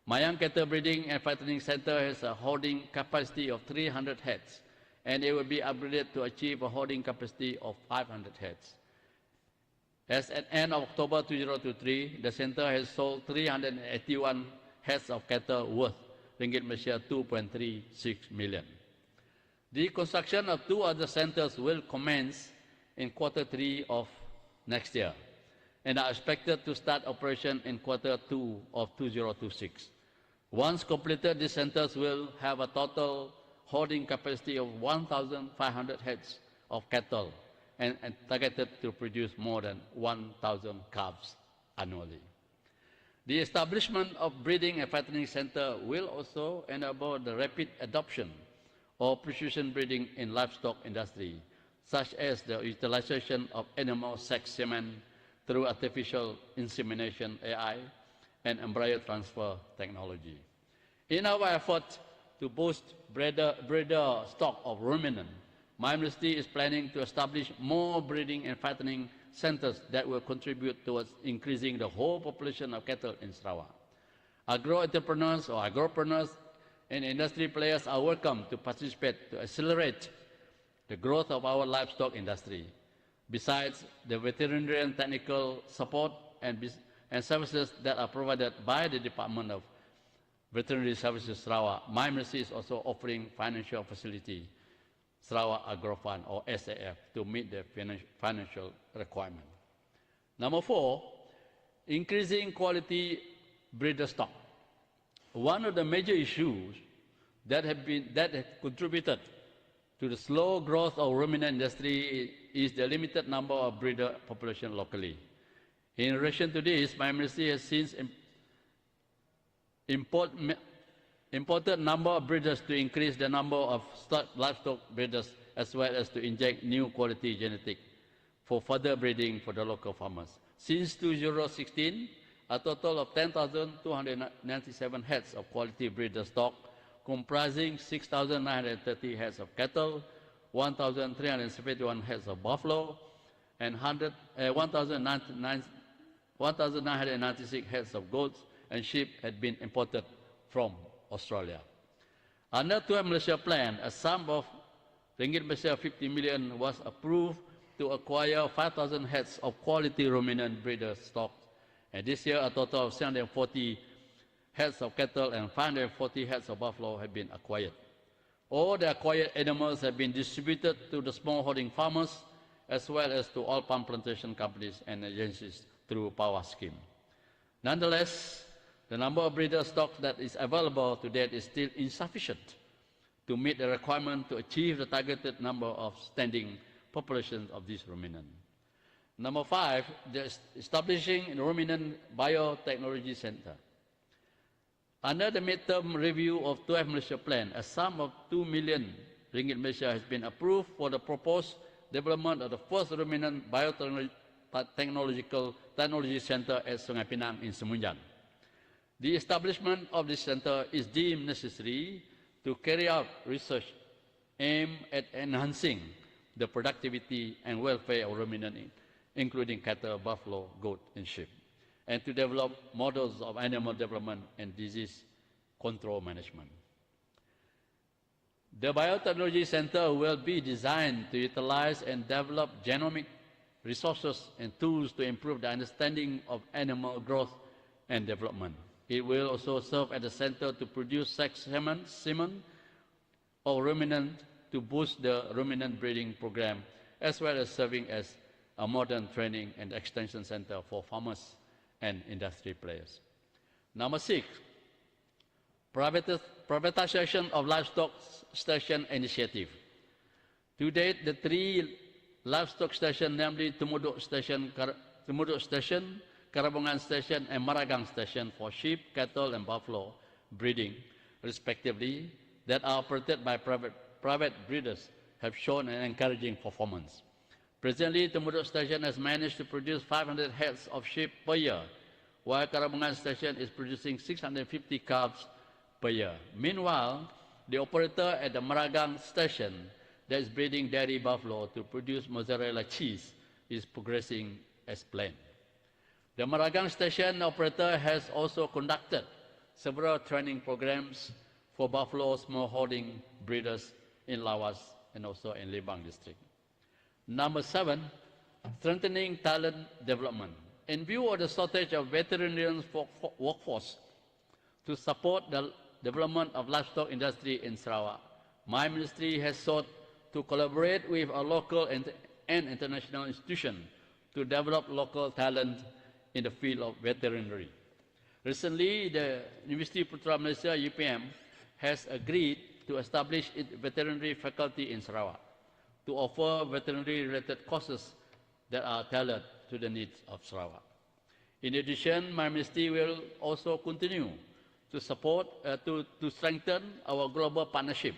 C: Mayang Cattle Breeding and Fattening Center has a holding capacity of 300 heads, and it will be upgraded to achieve a holding capacity of 500 heads. As at end of October 2023, the center has sold 381 heads of cattle worth Malaysia 2.36 million. The construction of 2 other centers will commence in Q3 of next year and are expected to start operation in Q2 of 2026. Once completed, these centers will have a total holding capacity of 1,500 heads of cattle and targeted to produce more than 1,000 calves annually. The establishment of breeding and fattening center will also enable the rapid adoption of precision breeding in livestock industry, such as the utilization of animal sex semen through artificial insemination AI and embryo transfer technology. In our effort to boost breeder stock of ruminant, my ministry is planning to establish more breeding and fattening centers that will contribute towards increasing the whole population of cattle in Sarawak. Agro-entrepreneurs or agropreneurs and industry players are welcome to participate to accelerate the growth of our livestock industry. Besides the veterinarian technical support and services that are provided by the Department of Veterinary Services Sarawak, my ministry is also offering financial facility Sarawak Agro Fund or SAF to meet the financial requirement. Number 4, increasing quality breeder stock. One of the major issues that have contributed to the slow growth of ruminant industry is the limited number of breeder population locally. In relation to this, my ministry has since imported number of breeders to increase the number of livestock breeders as well as to inject new quality genetic for further breeding for the local farmers. Since 2016, a total of 10,297 heads of quality breeder stock comprising 6,930 heads of cattle, 1,371 heads of buffalo, and 1,996 heads of goats and sheep had been imported from Australia. Under TVS Malaysia plan, a sum of ringgit Malaysia 50 million was approved to acquire 5,000 heads of quality ruminant breeder stock. And this year, a total of 740 heads of cattle and 540 heads of buffalo have been acquired. All the acquired animals have been distributed to the smallholding farmers as well as to all palm plantation companies and agencies through power scheme. Nonetheless, the number of breeder stock that is available to date is still insufficient to meet the requirement to achieve the targeted number of standing populations of these ruminant. Number 5, establishing a ruminant biotechnology center. Under the midterm review of TVS Malaysia plan, a sum of 2 million ringgit Malaysia has been approved for the proposed development of the first ruminant technology center at Sungai Pinang in Semunjan. The establishment of this center is deemed necessary to carry out research aimed at enhancing the productivity and welfare of ruminant, including cattle, buffalo, goat, and sheep, and to develop models of animal development and disease control management. The Biotechnology Center will be designed to utilize and develop genomic resources and tools to improve the understanding of animal growth and development. It will also serve as a center to produce sex semen or ruminant to boost the ruminant breeding program, as well as serving as a modern training and extension center for farmers and industry players. Number 6, privatization of livestock station initiative. To date, the 3 livestock stations, namely Tumuduk Station, Karabungan Station, and Maragang Station for sheep, cattle, and buffalo breeding, respectively, that are operated by private breeders, have shown an encouraging performance. Presently, Tumuduk Station has managed to produce 500 heads of sheep per year, while Karabungan Station is producing 650 calves per year. Meanwhile, the operator at the Maragang Station that is breeding dairy buffalo to produce mozzarella cheese is progressing as planned. The Maragang Station operator has also conducted several training programs for buffalo smallholding breeders in Lawas and also in Libang district. Number 7, strengthening talent development. In view of the shortage of veterinarian workforce to support the development of livestock industry in Sarawak, my ministry has sought to collaborate with a local and international institution to develop local talent in the field of veterinary. Recently, the University Putra Malaysia, UPM, has agreed to establish its veterinary faculty in Sarawak to offer veterinary-related courses that are tailored to the needs of Sarawak. In addition, my ministry will also continue to support, to strengthen our global partnership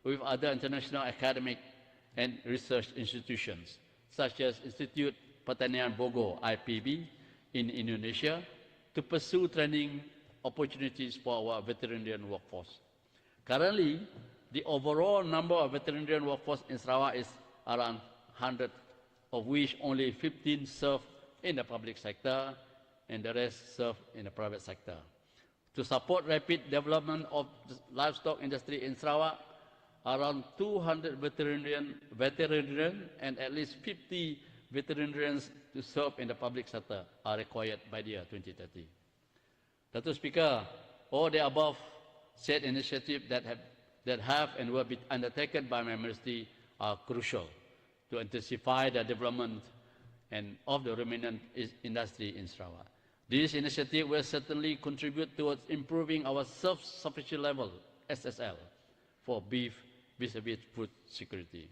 C: with other international academic and research institutions, such as Institute Pertanian Bogor, IPB, in Indonesia, to pursue training opportunities for our veterinarian workforce. Currently, the overall number of veterinarian workforce in Sarawak is around 100, of which only 15 serve in the public sector and the rest serve in the private sector. To support rapid development of the livestock industry in Sarawak, around 200 veterinarian and at least 50 veterinarians to serve in the public sector are required by the year 2030. Dato' Speaker, all the above said initiatives that have that have and will be undertaken by my ministry are crucial to intensify the development and of the ruminant industry in Sarawak. This initiative will certainly contribute towards improving our self-sufficiency level, SSL, for beef vis-à-vis food security.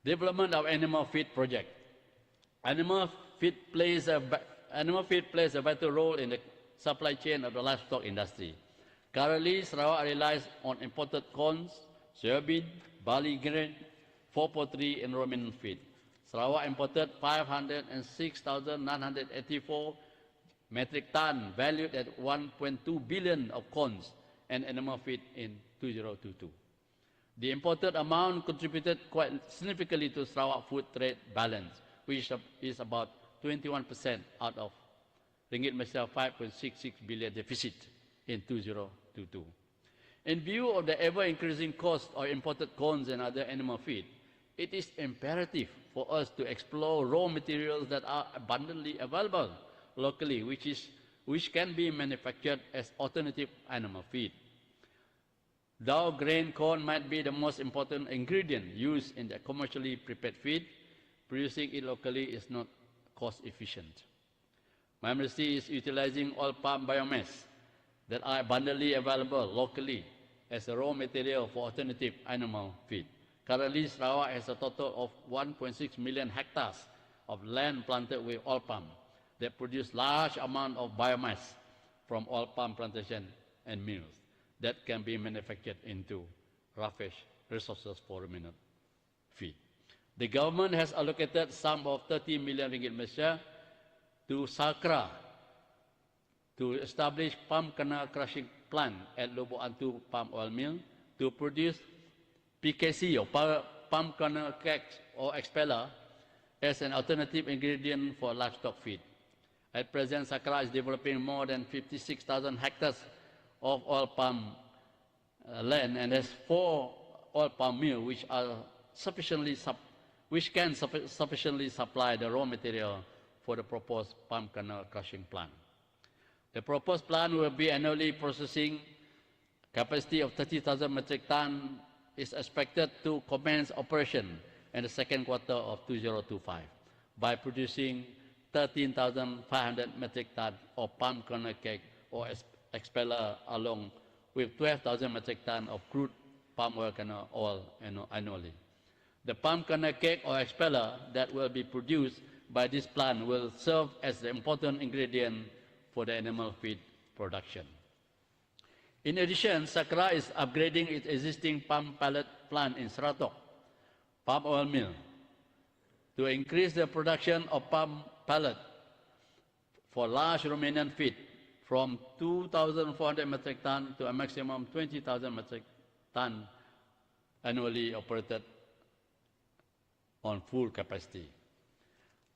C: Development of animal feed project. Animal feed plays a vital role in the supply chain of the livestock industry. Currently, Sarawak relies on imported corn, soybean, barley grain, 4.3 and ruminant feed. Sarawak imported 506,984 metric ton valued at 1.2 billion of corns and animal feed in 2022. The imported amount contributed quite significantly to Sarawak food trade balance, which is about 21% out of ringgit Malaysia 5.66 billion deficit in 2022. In view of the ever-increasing cost of imported corns and other animal feed, it is imperative for us to explore raw materials that are abundantly available locally, which can be manufactured as alternative animal feed. Though grain corn might be the most important ingredient used in the commercially prepared feed, producing it locally is not cost efficient. My ministry is utilizing oil palm biomass that are abundantly available locally as a raw material for alternative animal feed. Currently, Sarawak has a total of 1.6 million hectares of land planted with oil palm that produce large amount of biomass from oil palm plantation and mills that can be manufactured into roughage resources for ruminant feed. The government has allocated sum of 30 million ringgit Malaysia to Sakra to establish palm kernel crushing plant at Lubuk Antu Palm Oil Mill to produce PKC or palm kernel cake or expeller as an alternative ingredient for livestock feed. At present, Sakra is developing more than 56,000 hectares of oil palm land and has 4 oil palm mills which can sufficiently supply the raw material for the proposed palm kernel crushing plant. The proposed plant will be annually processing capacity of 30,000 metric ton is expected to commence operation in the second quarter of 2025 by producing 13,500 metric ton of palm kernel cake or expeller along with 12,000 metric ton of crude palm oil kernel oil annually. The palm kernel cake or expeller that will be produced by this plant will serve as the important ingredient for the animal feed production. In addition, Sakra is upgrading its existing palm pellet plant in Seratok palm oil mill to increase the production of palm pellet for large ruminant feed from 2,400 metric ton to a maximum 20,000 metric ton annually operated on full capacity.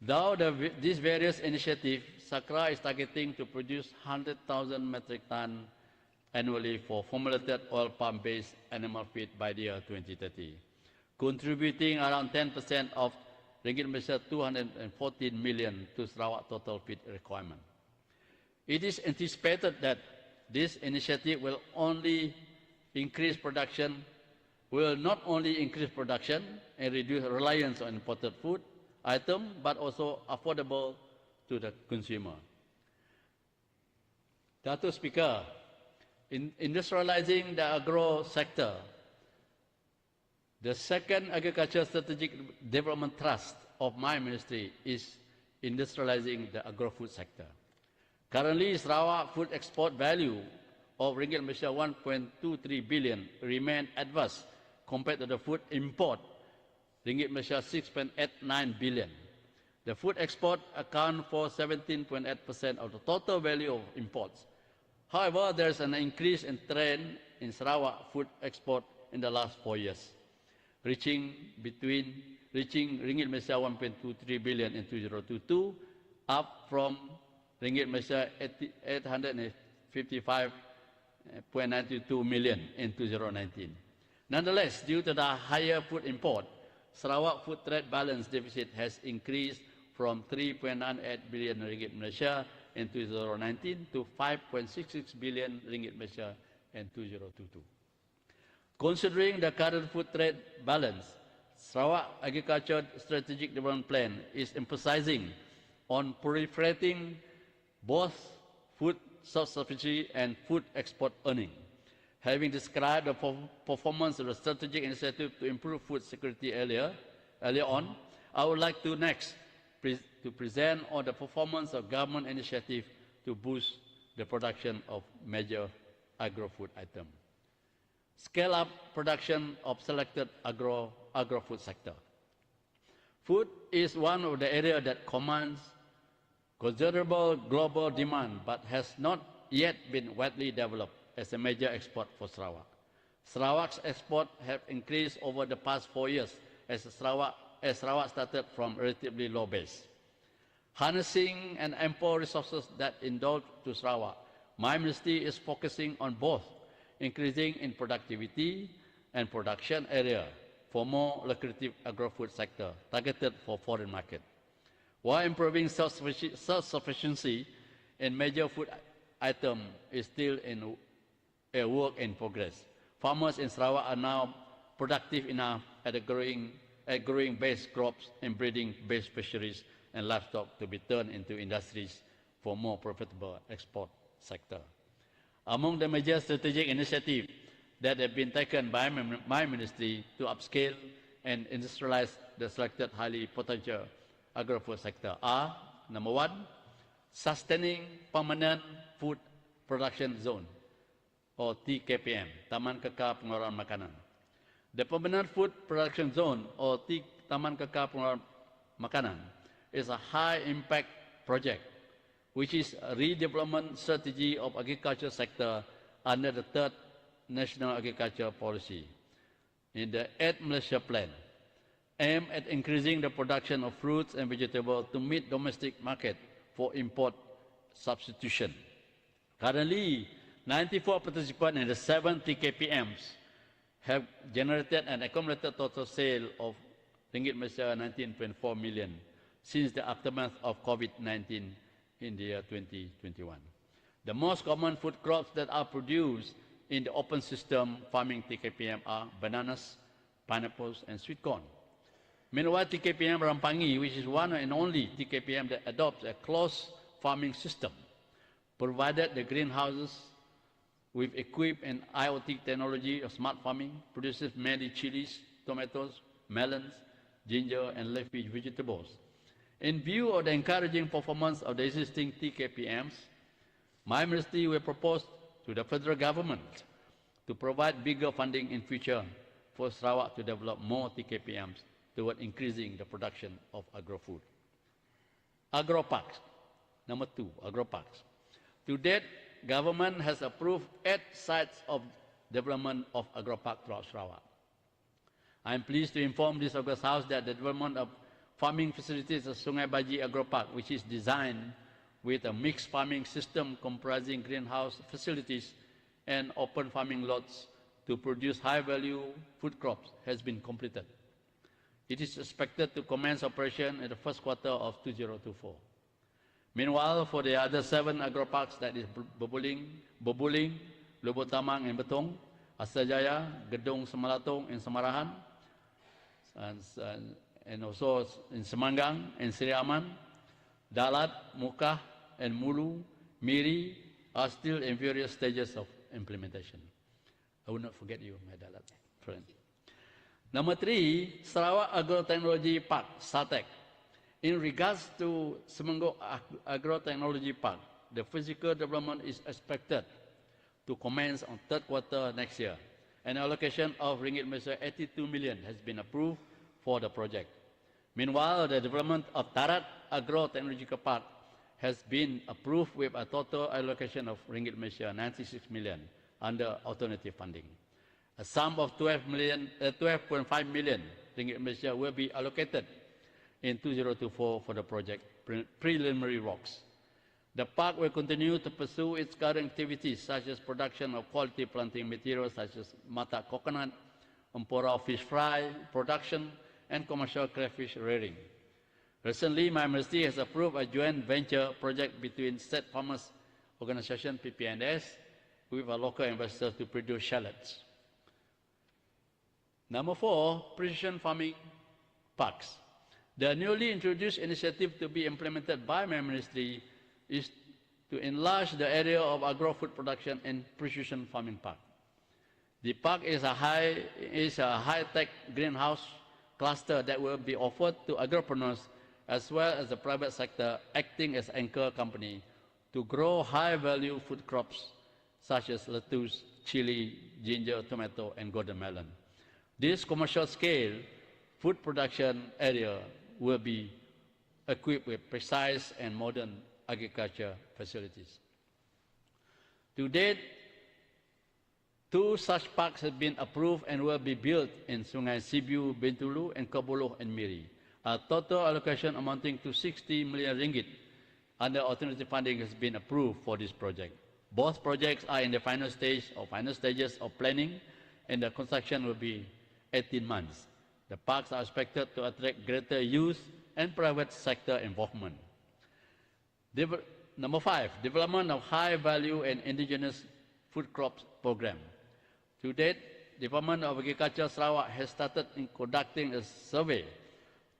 C: Though these various initiatives, Sakra is targeting to produce 100,000 metric ton annually for formulated oil palm-based animal feed by the year 2030, contributing around 10% of ringgit Malaysia 214 million to Sarawak total feed requirement. It is anticipated that this initiative will not only increase production and reduce reliance on imported food items, but also affordable to the consumer. Dato' Speaker, in industrializing the agro sector, the second agriculture strategic development thrust of my ministry is industrializing the agro-food sector. Currently, Sarawak food export value of ringgit Malaysia 1.23 billion remain adverse compared to the food import ringgit Malaysia 6.89 billion. The food export account for 17.8% of the total value of imports. However, there is an increase in trend in Sarawak food export in the last 4 years, reaching ringgit Malaysia 1.23 billion in 2022, up from ringgit Malaysia 855.92 million in 2019. Nonetheless, due to the higher food import, Sarawak food trade balance deficit has increased from 3.98 billion ringgit Malaysia in 2019 to 5.66 billion ringgit Malaysia in 2022. Considering the current food trade balance, Sarawak Agriculture Strategic Development Plan is emphasizing on proliferating both food self-sufficiency and food export earning. Having described the performance of the strategic initiative to improve food security earlier on, I would like to next present on the performance of government initiative to boost the production of major agro-food items. Scale up production of selected agro-food sector. Food is one of the areas that commands considerable global demand but has not yet been widely developed as a major export for Sarawak. Sarawak's export have increased over the past 4 years as Sarawak started from a relatively low base. Harnessing and ample resources that indulge to Sarawak, my ministry is focusing on both increasing in productivity and production area for more lucrative agro-food sector targeted for foreign market, while improving self-sufficiency in major food item is still in a work in progress. Farmers in Sarawak are now productive enough at growing base crops and breeding base fisheries and livestock to be turned into industries for more profitable export sector. Among the major strategic initiatives that have been taken by my ministry to upscale and industrialize the selected highly potential agro-food sector are, number one, sustaining permanent food production zone, or TKPM, Taman Kekal Pengeluaran Makanan. The permanent food production zone, or Taman Kekal Pengeluaran Makanan, is a high-impact project, which is a redevelopment strategy of agriculture sector under the third National Agriculture Policy in the 8th Malaysia Plan, aimed at increasing the production of fruits and vegetables to meet domestic market for import substitution. Currently, 94 participants in the 7 TKPMs have generated an accumulated total sale of ringgit Malaysia 19.4 million since the aftermath of COVID-19 in the year 2021. The most common food crops that are produced in the open system farming TKPM are bananas, pineapples, and sweet corn. Meanwhile, TKPM Rampangi, which is one and only TKPM that adopts a closed farming system, provided the greenhouses with equipped and IoT technology of smart farming, produces mainly chilies, tomatoes, melons, ginger, and leafy vegetables. In view of the encouraging performance of the existing TKPMs, my ministry will propose to the federal government to provide bigger funding in future for Sarawak to develop more TKPMs toward increasing the production of agro-food. Agro-parks. Number 2, agro-parks. To date, government has approved 8 sites of development of agro-park throughout Sarawak. I am pleased to inform this August House that the development of farming facilities at Sungai Baji Agro Park, which is designed with a mixed farming system comprising greenhouse facilities and open farming lots to produce high-value food crops, has been completed. It is expected to commence operation in the first quarter of 2024. Meanwhile, for the other 7 agro-parks, that is Bebuling, Lubuk Tamang and Betong, Astajaya, Gedong Semalatong and Samarahan, and also in Semanggang and Seri Aman, Dalat, Mukah, and Mulu, Miri are still in various stages of implementation. I will not forget you, my Dalat friend. Number 3, Sarawak Agro-Technology Park, SATEC. In regards to Semenggok Agro-Technology Park, the physical development is expected to commence on 3rd quarter next year. An allocation of ringgit Malaysia 82 million has been approved for the project. Meanwhile, the development of Tarat Agro-Technological Park has been approved with a total allocation of ringgit Malaysia 96 million under alternative funding. A sum of 12.5 million ringgit Malaysia will be allocated in 2024 for the project preliminary works. The park will continue to pursue its current activities such as production of quality planting materials such as mata coconut, Ampora fish fry production, and commercial crayfish rearing. Recently, my ministry has approved a joint venture project between State Farmers Organization, PPNS, with a local investor to produce shallots. Number 4, precision farming parks. The newly introduced initiative to be implemented by my ministry is to enlarge the area of agro-food production and precision farming park. The park is a high-tech greenhouse cluster that will be offered to agripreneurs as well as the private sector, acting as anchor company to grow high-value food crops such as lettuce, chili, ginger, tomato, and golden melon. This commercial-scale food production area will be equipped with precise and modern agriculture facilities. To date, 2 such parks have been approved and will be built in Sungai Sibiu, Bintulu, and Kebuluh and Miri. A total allocation amounting to 60 million ringgit under alternative funding has been approved for this project. Both projects are in the final stages of planning, and the construction will be 18 months. The parks are expected to attract greater youth and private sector involvement. Number 5, development of high-value and indigenous food crops program. To date, Department of Agriculture Sarawak has started in conducting a survey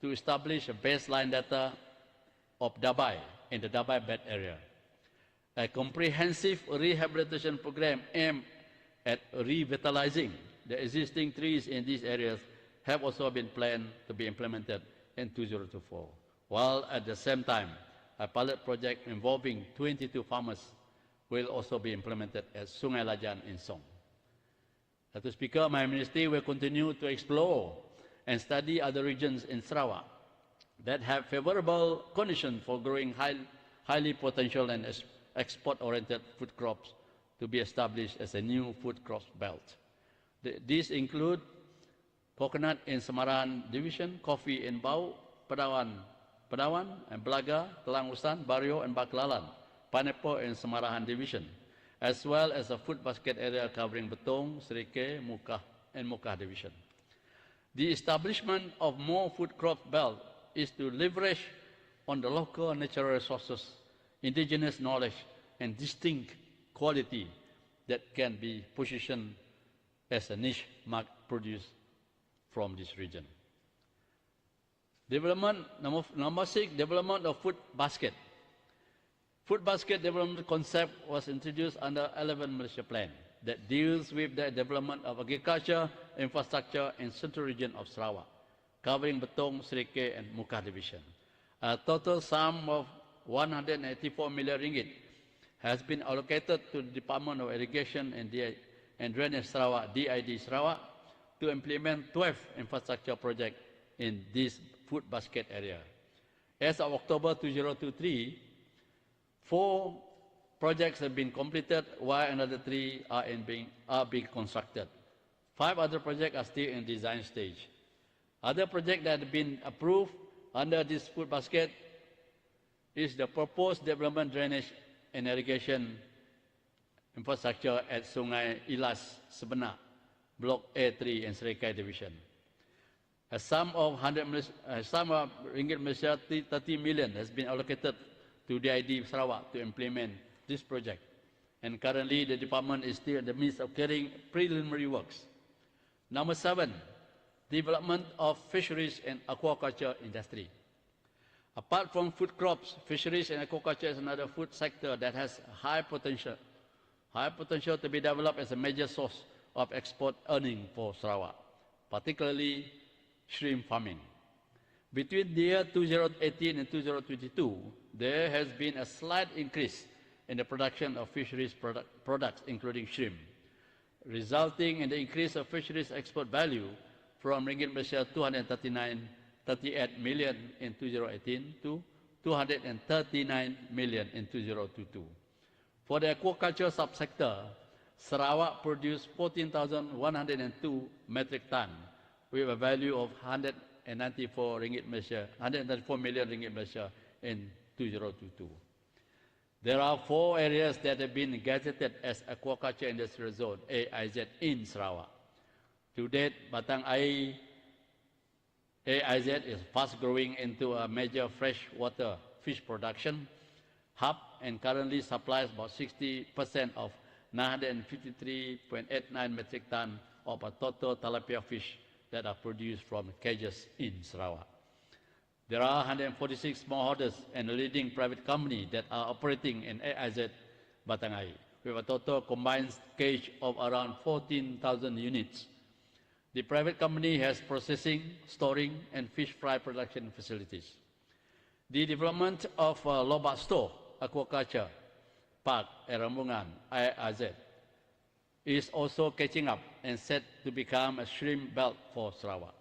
C: to establish a baseline data of Dabai in the Dabai bed area. A comprehensive rehabilitation program aimed at revitalizing the existing trees in these areas have also been planned to be implemented in 2024, while at the same time, a pilot project involving 22 farmers will also be implemented at Sungai Lajan in Song. Mr. Speaker, my ministry will continue to explore and study other regions in Sarawak that have favorable conditions for growing highly potential and export-oriented food crops to be established as a new food crops belt. These include coconut in Semaran Division, coffee in Bau, Pedawan and Belaga, Kelangusan, Bario and Baklalan, pineapple in Semarahan Division, as well as a food basket area covering Betong, Serike, Mukah and Mukah Division. The establishment of more food crop belt is to leverage on the local natural resources, indigenous knowledge and distinct quality that can be positioned as a niche market produce from this region. Number 6, development of food basket. Food basket development concept was introduced under 11 Malaysia Plan that deals with the development of agriculture, infrastructure in central region of Sarawak, covering Betong, Serike and Mukah Division. A total sum of 184 million ringgit has been allocated to the Department of Irrigation and Drainage Sarawak, DID Sarawak, to implement 12 infrastructure projects in this food basket area. As of October 2023, 4 projects have been completed, while another 3 are being constructed. 5 other projects are still in design stage. Other projects that have been approved under this food basket is the proposed development drainage and irrigation infrastructure at Sungai Ilas Sebenak, Block A3 and Serikai Division. A sum of ringgit Malaysia 30 million has been allocated to DID Sarawak to implement this project. And currently, the department is still in the midst of carrying preliminary works. Number 7, development of fisheries and aquaculture industry. Apart from food crops, fisheries and aquaculture is another food sector that has high potential to be developed as a major source of export earning for Sarawak, particularly shrimp farming. Between the year 2018 and 2022, there has been a slight increase in the production of fisheries products, including shrimp, resulting in the increase of fisheries export value from ringgit Malaysia 238 million in 2018 to 239 million in 2022. For the aquaculture subsector, Sarawak produced 14,102 metric ton with a value of 194 million ringgit Malaysia in 2022. There are 4 areas that have been gazetted as aquaculture industrial zone (AIZ) in Sarawak. To date, Batang Air AIZ is fast growing into a major freshwater fish production hub and currently supplies about 60% of 953.89 metric ton of a total tilapia fish that are produced from cages in Sarawak. There are 146 smallholders and a leading private company that are operating in AIZ Batangai, with a total combined cage of around 14,000 units. The private company has processing, storing, and fish fry production facilities. The development of Lobak Store Aquaculture Park at Rambungan, AIZ, is also catching up and set to become a shrimp belt for Sarawak.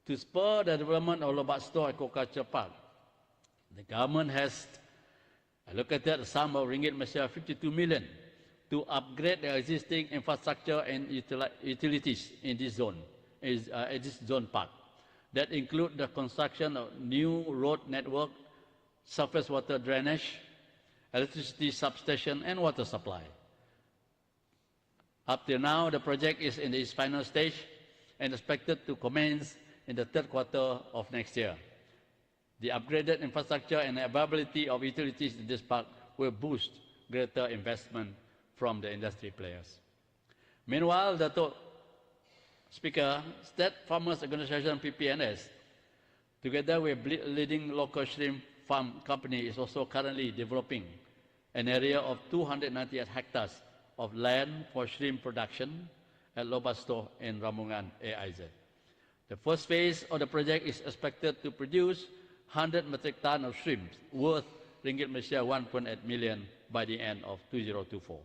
C: To spur the development of Lobak Store Aquaculture Park, the government has allocated a sum of Malaysia 52 million to upgrade the existing infrastructure and utilities in this zone park. That include the construction of new road network, surface water drainage, electricity substation, and water supply. Up till now, the project is in its final stage and expected to commence in the third quarter of next year. The upgraded infrastructure and availability of utilities in this park will boost greater investment from the industry players. Meanwhile, Dato' Speaker, State Farmers Organization PPNS, together with leading local shrimp farm company, is also currently developing an area of 298 hectares of land for shrimp production at Lobak Store in Rambungan, AIZ. The first phase of the project is expected to produce 100 metric tons of shrimp worth Malaysia 1.8 million by the end of 2024.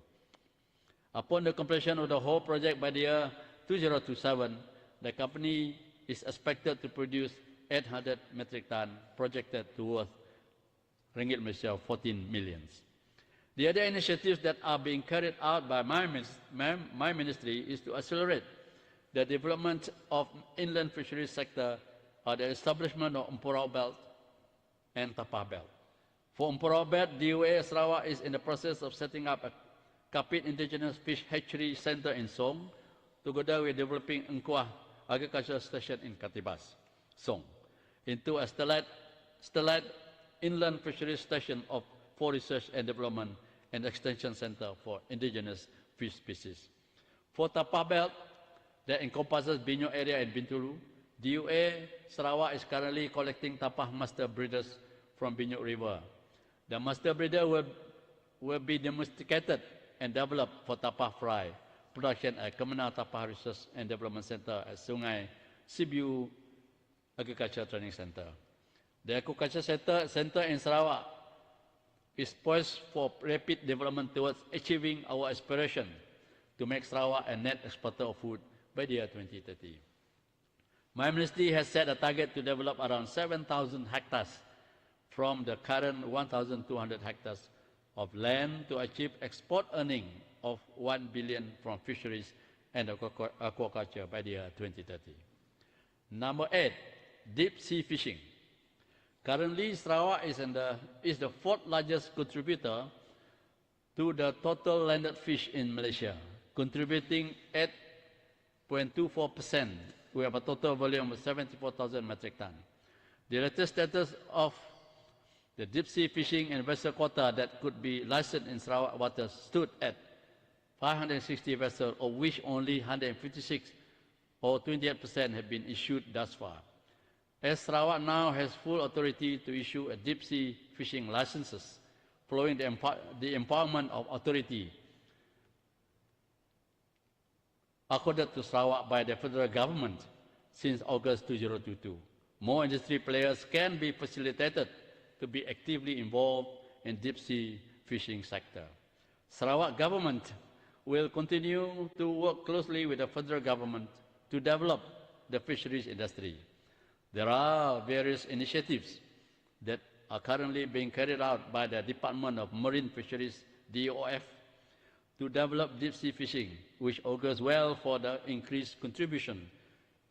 C: Upon the completion of the whole project by the year 2027, the company is expected to produce 800 metric tons, projected to worth Malaysia 14 million. The other initiatives that are being carried out by my ministry is to accelerate the development of inland fisheries sector or the establishment of Umpurau Belt and Tapah Belt. For Umpurau Belt, DOA Sarawak is in the process of setting up a Kapit Indigenous Fish Hatchery Center in Song, together with developing Engkuah Agricultural Station in Katibas, Song, into a satellite inland fisheries station for research and development and extension center for indigenous fish species. For Tapah Belt, that encompasses Binyo area and Bintulu, DOA Sarawak is currently collecting Tapah master breeders from Binyo River. The master breeder will be domesticated and developed for Tapah fry production at Kemenang Tapah Research and Development Center at Sungai Sibiu Agriculture Training Center. The Aquaculture Center in Sarawak is poised for rapid development towards achieving our aspiration to make Sarawak a net exporter of food by the year 2030. My ministry has set a target to develop around 7,000 hectares from the current 1,200 hectares of land to achieve export earning of 1 billion from fisheries and aquaculture by the year 2030. Number 8, deep sea fishing. Currently, Sarawak is the fourth largest contributor to the total landed fish in Malaysia, contributing 8.24%. We have a total volume of 74,000 metric tons. The latest status of the deep sea fishing and vessel quota that could be licensed in Sarawak waters stood at 560 vessels, of which only 156 or 28% have been issued thus far. As Sarawak now has full authority to issue a deep sea fishing licenses, following the empowerment of authority accorded to Sarawak by the federal government since August 2022. More industry players can be facilitated to be actively involved in deep sea fishing sector. Sarawak government will continue to work closely with the federal government to develop the fisheries industry. There are various initiatives that are currently being carried out by the Department of Marine Fisheries, DOF, to develop deep sea fishing, which augurs well for the increased contribution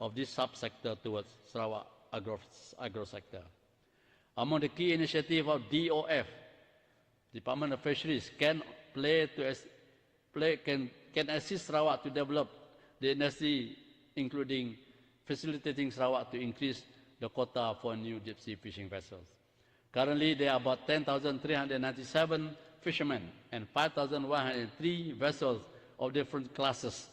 C: of this subsector towards Sarawak agro sector. Among the key initiatives of DOF, Department of Fisheries can assist Sarawak to develop the industry, including facilitating Sarawak to increase the quota for new deep sea fishing vessels. Currently, there are about 10,397 fishermen and 5,103 vessels of different classes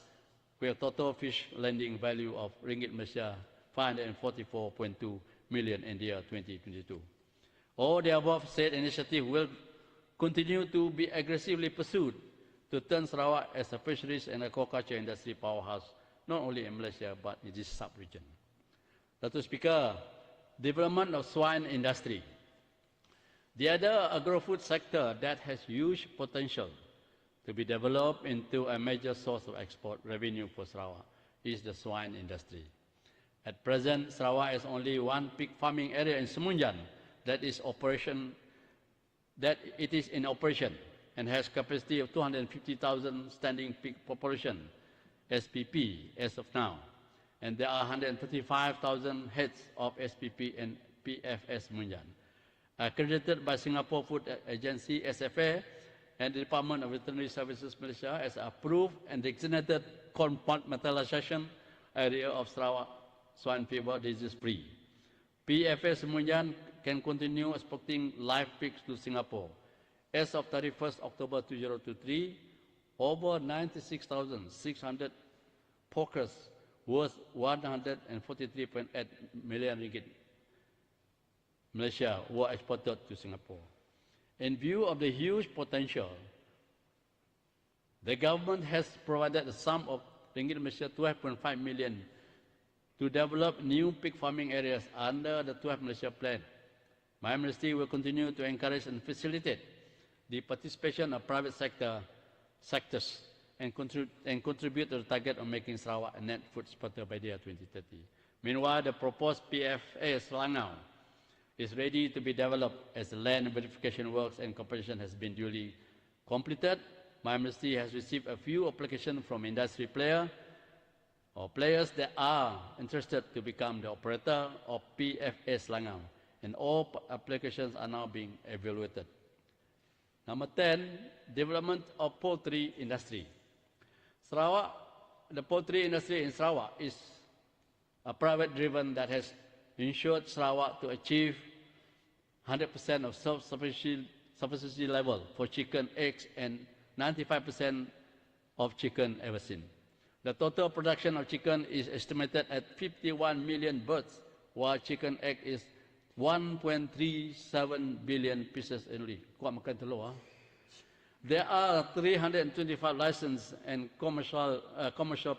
C: with a total fish landing value of ringgit Malaysia 544.2 million in the year 2022. All the above said initiative will continue to be aggressively pursued to turn Sarawak as a fisheries and aquaculture industry powerhouse, not only in Malaysia but in this sub-region. Dato' Speaker, development of swine industry. The other agro-food sector that has huge potential to be developed into a major source of export revenue for Sarawak is the swine industry. At present, Sarawak has only one pig farming area in Semunjan that is in operation and has capacity of 250,000 standing pig population, SPP, as of now. And there are 135,000 heads of SPP and PFS Munjan. Accredited by Singapore Food Agency, SFA, and the Department of Veterinary Services Malaysia as approved and designated compartmentalization area of Sarawak swine fever disease free. PFS Munjan can continue exporting live pigs to Singapore. As of 31st October 2023, over 96,600 porkers worth 143.8 million ringgit Malaysia were exported to Singapore. In view of the huge potential, the government has provided a sum of ringgit Malaysia 12.5 million to develop new pig farming areas under the 12 Malaysia plan. My ministry will continue to encourage and facilitate the participation of private sectors and contribute to the target of making Sarawak a net food exporter by the year 2030. Meanwhile, the proposed PFA Selangau is ready to be developed as the land verification works and competition has been duly completed. My ministry has received a few applications from industry players that are interested to become the operator of PFA Selangau, and all applications are now being evaluated. Number 10, development of poultry industry. The poultry industry in Sarawak is a private driven that has ensured Sarawak to achieve 100% of self-sufficiency level for chicken, eggs, and 95% of chicken ever seen. The total production of chicken is estimated at 51 million birds, while chicken egg is 1.37 billion pieces annually. Kuat makan telur, ah. There are 325 licensed and commercial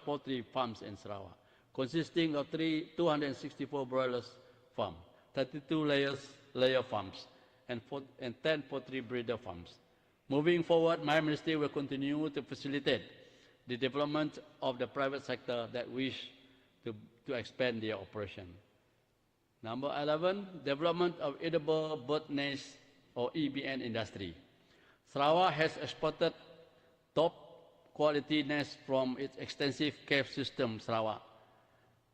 C: poultry farms in Sarawak, consisting of 264 broilers farms, 32 layer farms, and 10 poultry breeder farms. Moving forward, my ministry will continue to facilitate the development of the private sector that wish to expand their operation. Number 11, development of edible bird nest or EBN industry. Sarawak has exported top quality nests from its extensive cave system, Sarawak.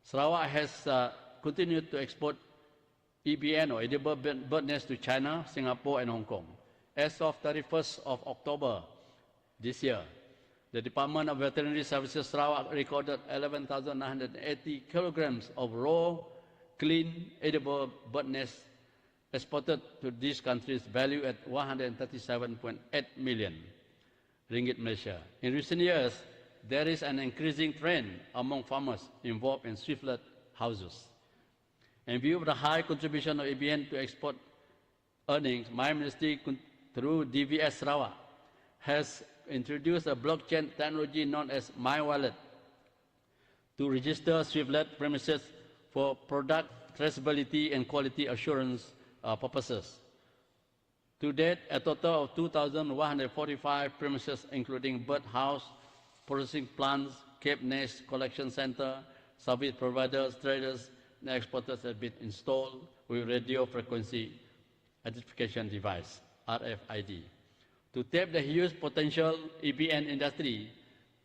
C: Sarawak has continued to export EBN or edible bird nest to China, Singapore, and Hong Kong. As of 31st of October this year, the Department of Veterinary Services Sarawak recorded 11,980 kilograms of raw, clean, edible bird nests exported to these countries valued at 137.8 million ringgit Malaysia. In recent years, there is an increasing trend among farmers involved in swiftlet houses. In view of the high contribution of ABN to export earnings, my ministry, through TVS Sarawak, has introduced a blockchain technology known as My Wallet to register swiftlet premises for product traceability and quality assurance purposes. To date, a total of 2,145 premises, including bird house, processing plants, cave nest, collection center, service providers, traders, and exporters have been installed with radio frequency identification device, RFID. To tap the huge potential EBN industry,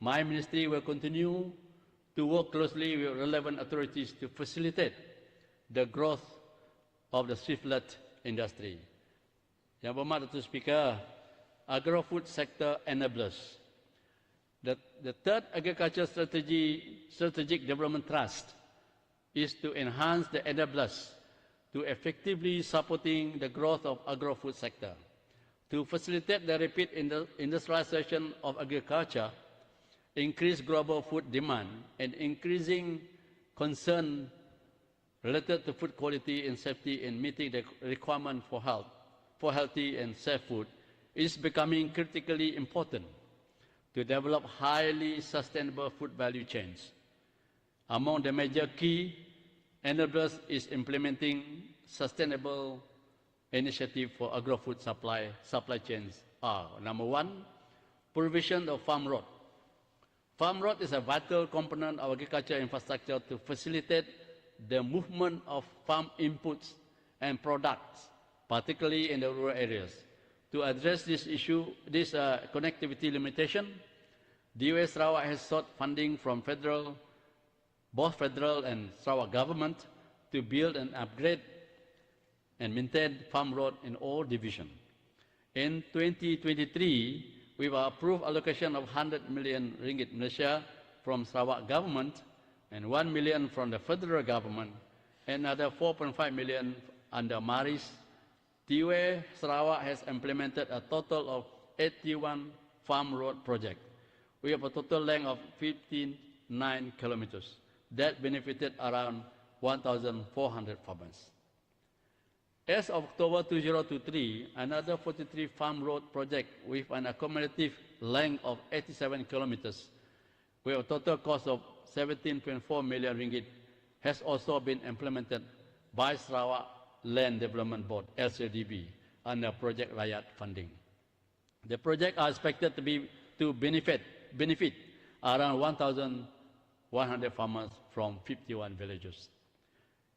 C: my ministry will continue to work closely with relevant authorities to facilitate the growth of the swiftlet industry. Yang berhormat Dato' Speaker, agro-food sector enablers. The third agriculture strategic development thrust is to enhance the enablers to effectively supporting the growth of agro-food sector. To facilitate the rapid industrialization of agriculture increased global food demand, and increasing concern related to food quality and safety in meeting the requirement for healthy and safe food is becoming critically important to develop highly sustainable food value chains. Among the major key enablers is implementing sustainable initiative for agro-food supply chains are: number one, provision of farm road. Farm road is a vital component of agriculture infrastructure to facilitate the movement of farm inputs and products, particularly in the rural areas. To address this issue, this connectivity limitation, TVS Sarawak has sought funding from both federal and Sarawak government to build and upgrade and maintain farm road in all divisions. In 2023, we will approve allocation of 100 million ringgit Malaysia from Sarawak government and 1 million from the federal government, and another 4.5 million under MARIS. TVS Sarawak has implemented a total of 81 farm road projects. We have a total length of 59 kilometers that benefited around 1,400 farmers. As of October 2023, another 43 farm road projects with an accumulative length of 87 kilometers with a total cost of 17.4 million ringgit has also been implemented by Sarawak Land Development Board, LCDB, under Project Layari funding. The projects are expected to benefit around 1,100 farmers from 51 villages.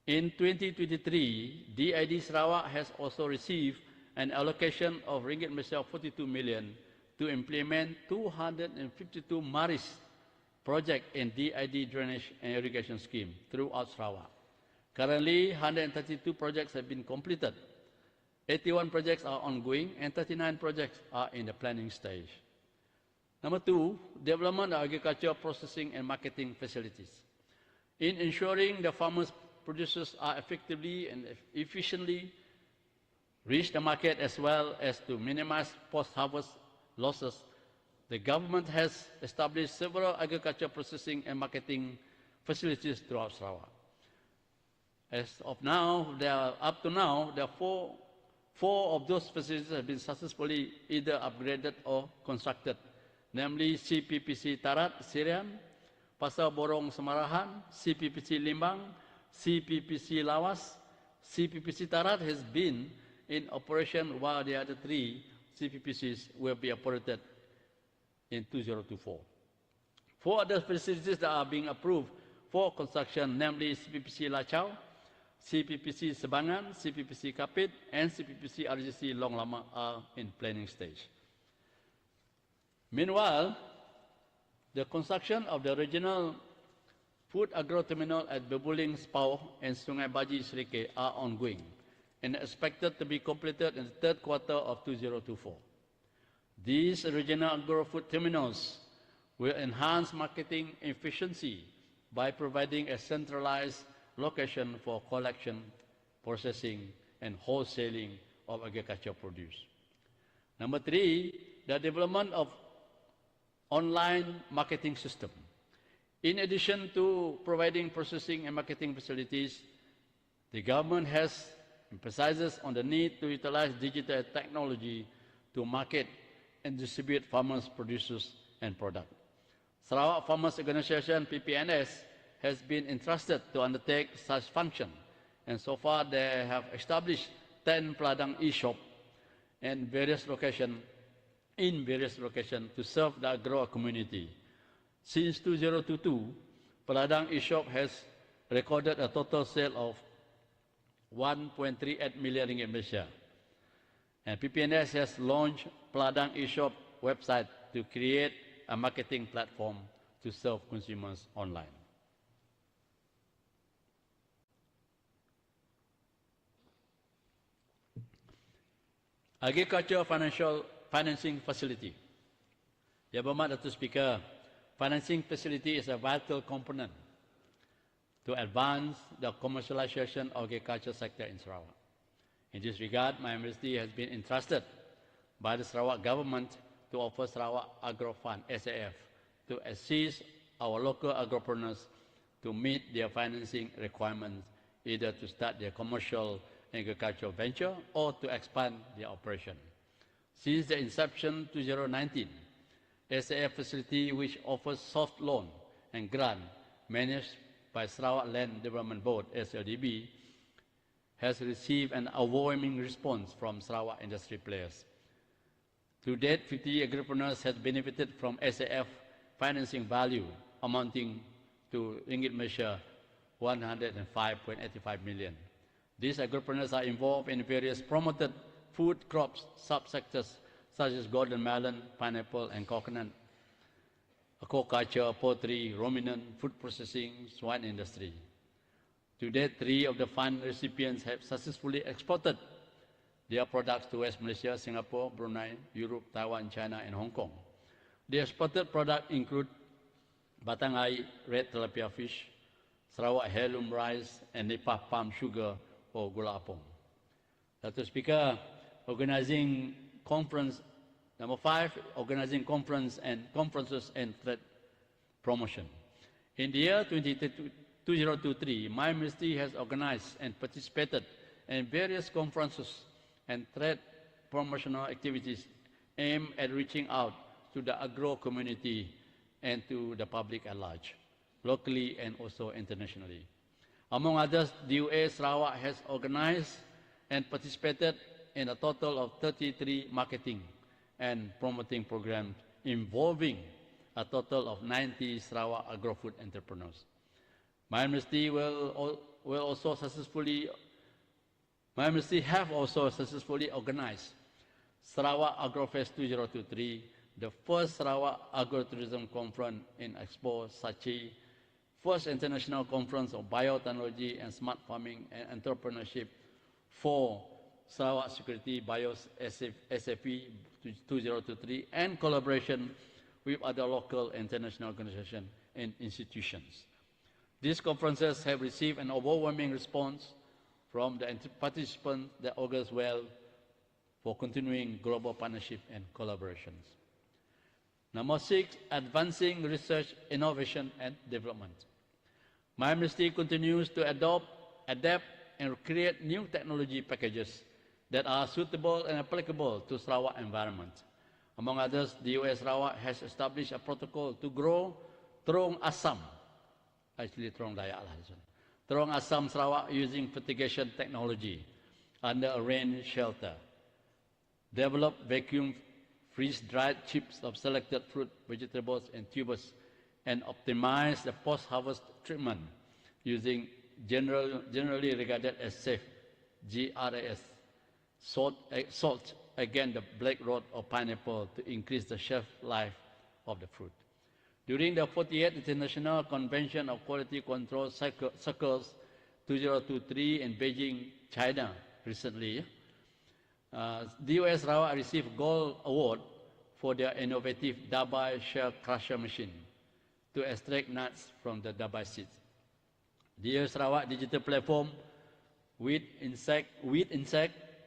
C: In 2023, DID Sarawak has also received an allocation of ringgit Malaysia 42 million to implement 252 MARIS projects in DID drainage and irrigation scheme throughout Sarawak. Currently, 132 projects have been completed. 81 projects are ongoing and 39 projects are in the planning stage. Number two, development of agriculture processing and marketing facilities. In ensuring the farmers producers are effectively and efficiently reach the market as well as to minimize post-harvest losses, the government has established several agriculture processing and marketing facilities throughout Sarawak. Up to now, there are four of those facilities have been successfully either upgraded or constructed, namely CPPC Tarat, Sirian, Pasar Borong Semarahan, CPPC Limbang, CPPC Lawas. CPPC Tarat has been in operation while the other three CPPCs will be operated in 2024. Four other facilities that are being approved for construction, namely CPPC Lachau, CPPC Sebangan, CPPC Kapit, and CPPC RGC Long Lama are in planning stage. Meanwhile, the construction of the regional food agro terminal at Bebuling Spau and Sungai Baji Serike are ongoing and expected to be completed in the third quarter of 2024. These regional agro food terminals will enhance marketing efficiency by providing a centralized location for collection, processing, and wholesaling of agricultural produce. Number three, the development of online marketing system. In addition to providing processing and marketing facilities, the government has emphasizes on the need to utilize digital technology to market and distribute farmers' produces and products. Sarawak Farmers Organisation, PPNS, has been entrusted to undertake such function, and so far they have established 10 Peladang e-shop in various locations to serve the agro community. Since 2022, Peladang e-shop has recorded a total sale of 1.38 million ringgit Malaysia. And PPNS has launched Peladang e-shop website to create a marketing platform to serve consumers online. Agriculture financing facility. Ya Berhormat Datuk Speaker, financing facility is a vital component to advance the commercialization of agriculture sector in Sarawak. In this regard, my Ministry has been entrusted by the Sarawak government to offer Sarawak Agro Fund, SAF, to assist our local agropreneurs to meet their financing requirements, either to start their commercial agricultural venture or to expand their operation. Since the inception 2019, SAF facility, which offers soft loan and grant managed by Sarawak Land Development Board, SLDB, has received an overwhelming response from Sarawak industry players. To date, 50 agripreneurs have benefited from SAF financing value amounting to Ringgit Malaysia 105.85 million. These agripreneurs are involved in various promoted food crops subsectors such as golden melon, pineapple, and coconut, aquaculture, poultry, ruminant, food processing, swine industry. To date, 3 of the fund recipients have successfully exported their products to West Malaysia, Singapore, Brunei, Europe, Taiwan, China, and Hong Kong. The exported products include batang air red tilapia fish, Sarawak heirloom rice, and Nepah palm sugar or gula apong. Dr. Speaker, organizing conference, number 5, organizing conferences and trade promotion. In the year 2023, my ministry has organized and participated in various conferences and trade promotional activities aimed at reaching out to the agro community and to the public at large, locally and also internationally. Among others, DUA Sarawak has organized and participated in a total of 33 marketing and promoting programs involving a total of 90 Sarawak agro-food entrepreneurs. My ministry have also successfully organized Sarawak AgroFest 2023, the first Sarawak Agro-Tourism Conference in Expo Sachi, first international conference of biotechnology and smart farming and entrepreneurship for Sarawak Security Bios SAP 2023, and collaboration with other local and international organizations and institutions. These conferences have received an overwhelming response from the participants that augurs well for continuing global partnership and collaborations. Number 6, advancing research, innovation, and development. My ministry continues to adapt, and create new technology packages that are suitable and applicable to Sarawak environment. Among others, the US Sarawak has established a protocol to grow terung asam, actually terung Dayak lah this one, terung asam Sarawak using fertigation technology under a rain shelter, develop vacuum freeze-dried chips of selected fruit, vegetables, and tubers, and optimize the post-harvest treatment using generally regarded as safe, GRAS, salt against the black rot or pineapple to increase the shelf life of the fruit. During the 48th International Convention of Quality Control Circles 2023 in Beijing, China recently, the US Sarawak received Gold Award for their innovative Dabai shell crusher machine to extract nuts from the Dabai seeds. The US Sarawak digital platform with insect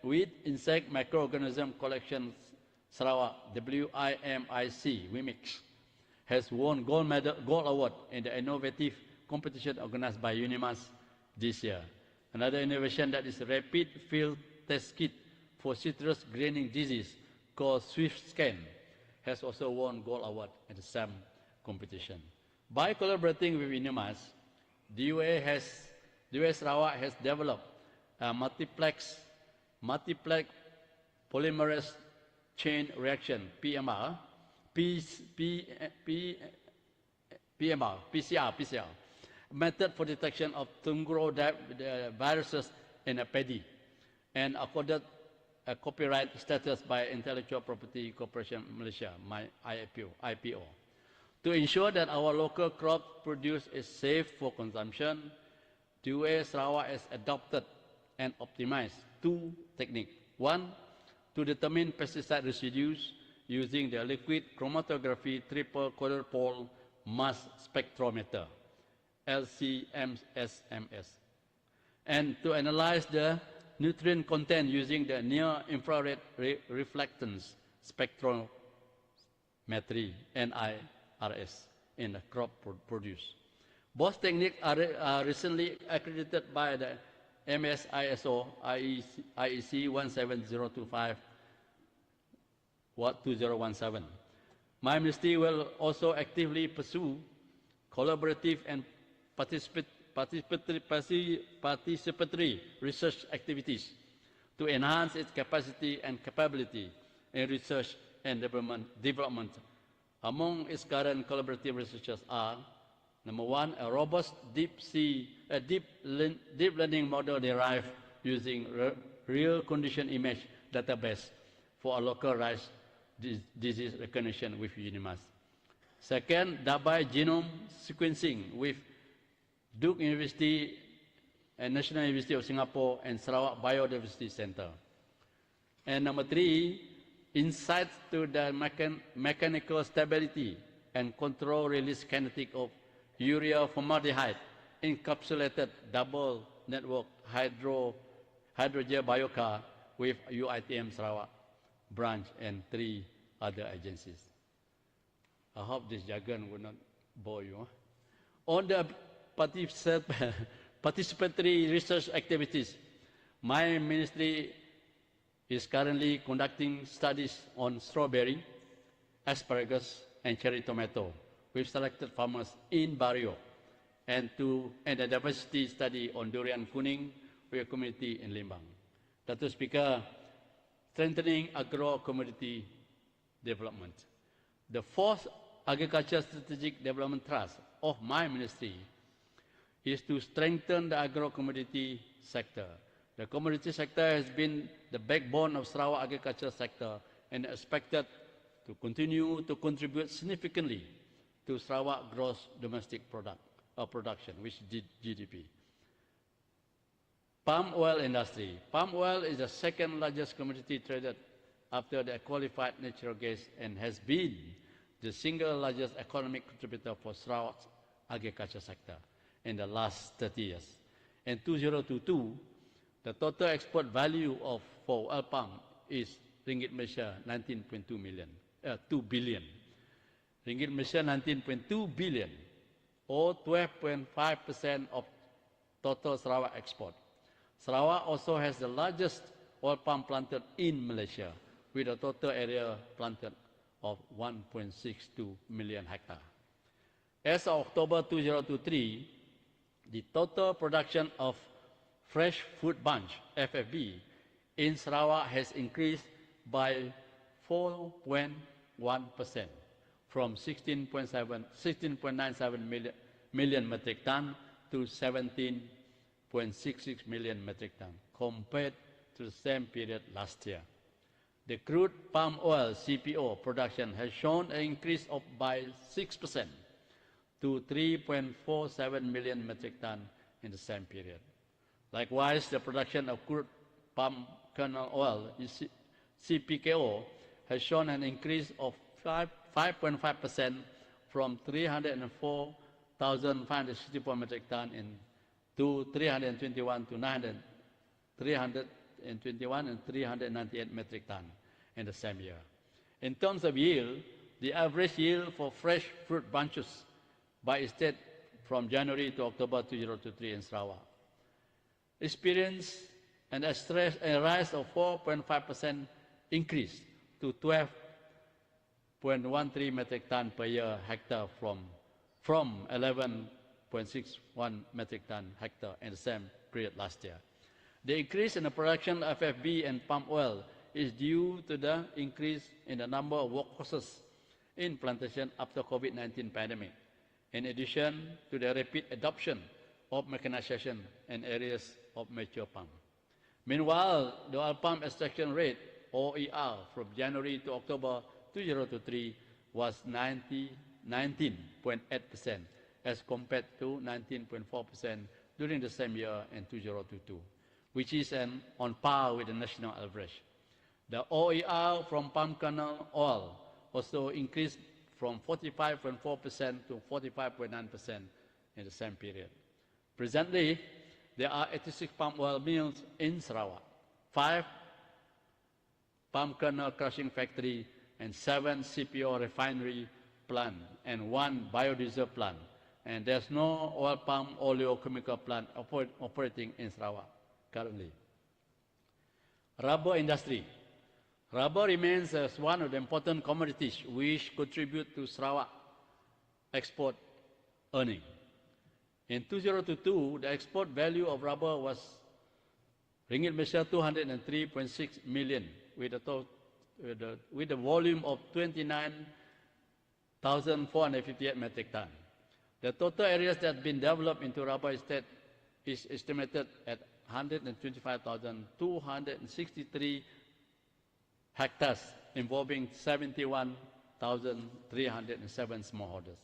C: microorganism collections Sarawak WIMIC has won gold award in the innovative competition organized by UNIMAS this year. Another innovation that is a rapid field test kit for citrus graining disease called Swift Scan has also won gold award at the same competition. By collaborating with UNIMAS, the US Sarawak has developed a multiplex polymerase chain reaction (PCR) method for detection of Tungro viruses in a paddy, and accorded a copyright status by Intellectual Property Corporation Malaysia, my IPO. To ensure that our local crop produce is safe for consumption, the US Sarawak has adopted and optimized 2 techniques. 1, to determine pesticide residues using the liquid chromatography triple quadrupole mass spectrometer, LCMSMS, and to analyze the nutrient content using the near-infrared reflectance spectrometry, NIRS. in the crop produce. Both techniques are recently accredited by the MSISO IEC 17025/2017. My ministry will also actively pursue collaborative and participatory research activities to enhance its capacity and capability in research and development. Among its current collaborative researchers are: number one, a robust deep learning model derived using real condition image database for a localized disease recognition with UNIMAS. Second, double genome sequencing with Duke University and National University of Singapore and Sarawak Biodiversity Center. And number three, insights to the mechanical stability and control release kinetic of urea formaldehyde encapsulated double network hydrogen biocar with UITM Sarawak branch and 3 other agencies. I hope this jargon will not bore you. On the participatory research activities, my ministry is currently conducting studies on strawberry, asparagus, and cherry tomato with selected farmers in Bario, and a diversity study on durian kuning with a community in Limbang. Dato' Speaker, strengthening agro-commodity development. The fourth Agriculture Strategic Development Trust of my ministry is to strengthen the agro-commodity sector. The commodity sector has been the backbone of Sarawak agriculture sector and expected to continue to contribute significantly to Sarawak gross domestic production, which is GDP. Palm oil industry. Palm oil is the second largest commodity traded after the qualified natural gas and has been the single largest economic contributor for Sarawak's agriculture sector in the last 30 years. In 2022, the total export value for oil palm is ringgit Malaysia 19.2 million, 2 billion. Ringgit Malaysia 19.2 billion, or 12.5% of total Sarawak export. Sarawak also has the largest oil palm planted in Malaysia, with a total area planted of 1.62 million hectares. As of October 2023, the total production of fresh fruit bunch, FFB, in Sarawak has increased by 4.1% from 16.97 million metric ton to 17.66 million metric ton compared to the same period last year. The crude palm oil CPO production has shown an increase by 6% to 3.47 million metric ton in the same period. Likewise, the production of crude palm kernel oil, CPKO, has shown an increase of 5.5% from 304,564 metric ton to 321 and 398 metric ton in the same year. In terms of yield, the average yield for fresh fruit bunches by state from January to October 2023 in Sarawak experienced a rise of 4.5% increase to 12.13 metric ton per year hectare from 11.61 metric ton hectare in the same period last year. The increase in the production of FFB and palm oil is due to the increase in the number of workforces in plantation after COVID-19 pandemic, in addition to the rapid adoption of mechanization in areas of mature palm. Meanwhile, the oil palm extraction rate, OER, from January to October 2023 was 19.8% as compared to 19.4% during the same year in 2022, which is on par with the national average. The OER from palm kernel oil also increased from 45.4% to 45.9% in the same period. Presently, there are 86 palm oil mills in Sarawak, 5 palm kernel crushing factory, and 7 CPO refinery plant and 1 biodiesel plant. And there's no oil palm oleochemical plant operating in Sarawak currently. Rubber industry. Rubber remains as one of the important commodities which contribute to Sarawak export earning. In 2022, the export value of rubber was ringgit Malaysia 203.6 million with a volume of 29,458 metric tons. The total areas that have been developed into rubber estate is estimated at 125,263 hectares, involving 71,307 smallholders.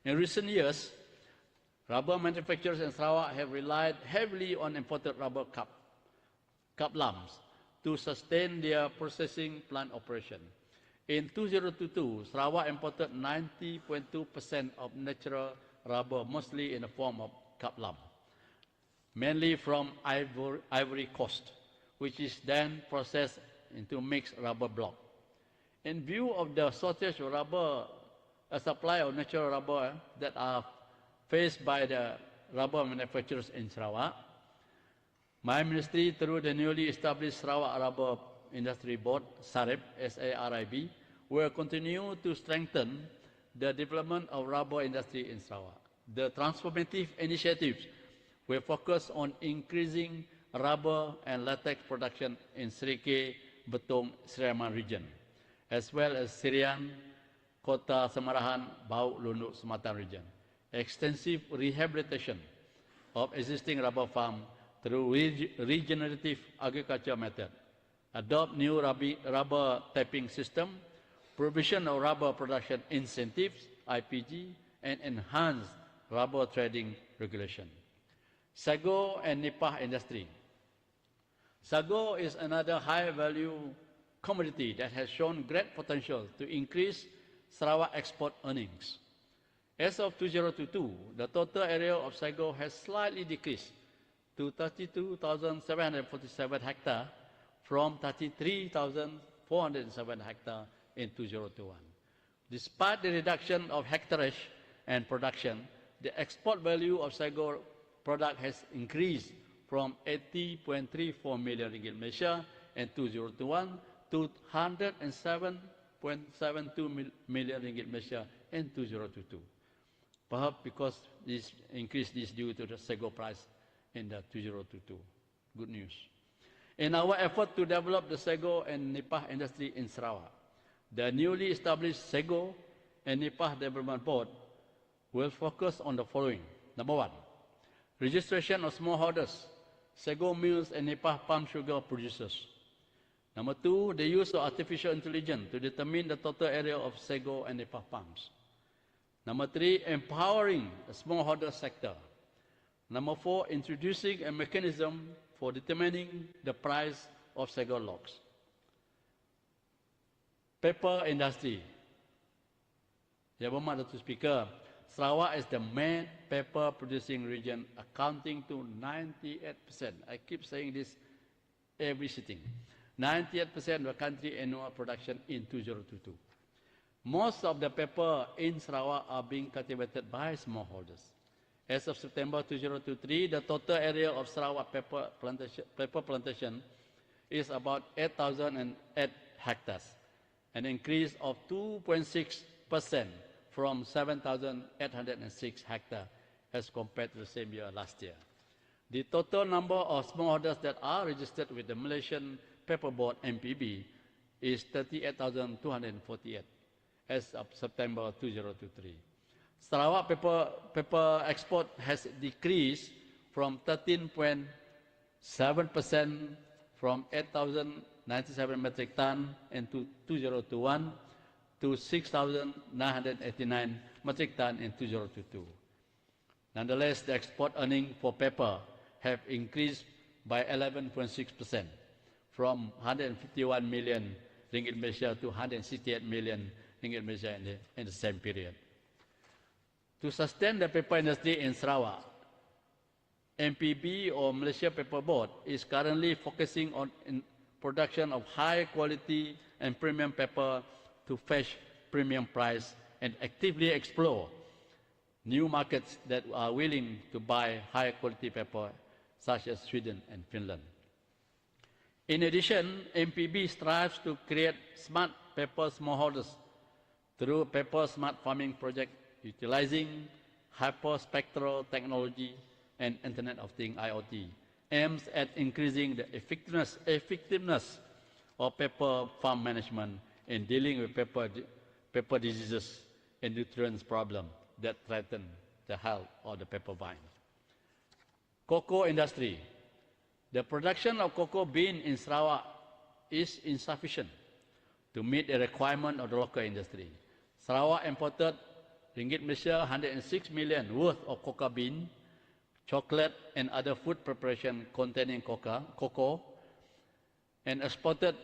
C: In recent years, rubber manufacturers in Sarawak have relied heavily on imported rubber cap lumps to sustain their processing plant operation. In 2022, Sarawak imported 90.2% of natural rubber, mostly in the form of cap lump, mainly from Ivory Coast, which is then processed into mixed rubber block. In view of the shortage of rubber, a supply of natural rubber that are faced by the rubber manufacturers in Sarawak, my ministry, through the newly established Sarawak Rubber Industry Board, SARIB, SARIB, will continue to strengthen the development of rubber industry in Sarawak. The transformative initiatives will focus on increasing rubber and latex production in Serikei, Betong, Seriaman region, as well as Serian, Kota Semarahan, Bau, Lunduk, Sematan region. Extensive rehabilitation of existing rubber farm through regenerative agriculture method, adopt new rubber tapping system, provision of rubber production incentives, IPG, and enhance rubber trading regulation. Sago and Nipah industry. Sago is another high-value commodity that has shown great potential to increase Sarawak export earnings. As of 2022, the total area of sago has slightly decreased to 32,747 hectares from 33,407 hectares in 2021. Despite the reduction of hectareage and production, the export value of sago product has increased from 80.34 million ringgit Malaysia in 2021 to 107.72 million ringgit Malaysia in 2022. Perhaps because this increase is due to the sago price in the 2022. Good news. In our effort to develop the sago and Nipah industry in Sarawak, the newly established Sago and Nipah Development Board will focus on the following. Number 1, registration of smallholders, sago mills and Nipah palm sugar producers. Number 2, the use of artificial intelligence to determine the total area of sago and Nipah palms. Number 3, empowering the smallholder sector. Number 4, introducing a mechanism for determining the price of sago logs. Paper industry. Yang berhormat Datuk Speaker, Sarawak is the main paper producing region, accounting to 98%. I keep saying this every sitting. 98% of the country annual production in 2022. Most of the paper in Sarawak are being cultivated by smallholders. As of September 2023, the total area of Sarawak paper plantation is about 8,008 hectares, an increase of 2.6% from 7,806 hectares as compared to the same year last year. The total number of smallholders that are registered with the Malaysian Paper Board MPB is 38,248 as of September 2023. Sarawak paper export has decreased from 13.7% from 8,097 metric ton in 2021 to 6,989 metric ton in 2022. Nonetheless, the export earnings for paper have increased by 11.6% from 151 million ringgit Malaysia to 168 million ringgit Malaysia in the same period. To sustain the paper industry in Sarawak, MPB or Malaysia Paper Board is currently focusing on production of high quality and premium paper to fetch premium price and actively explore new markets that are willing to buy higher quality paper, such as Sweden and Finland. In addition, MPB strives to create smart paper smallholders through Paper Smart Farming project utilizing hyperspectral technology and Internet of Things (IoT), aims at increasing the effectiveness of paper farm management in dealing with paper diseases and nutrients problems that threaten the health of the paper vine. Cocoa industry. The production of cocoa bean in Sarawak is insufficient to meet the requirement of the local industry. Sarawak imported ringgit Malaysia 106 million worth of cocoa bean, chocolate and other food preparation containing cocoa, and exported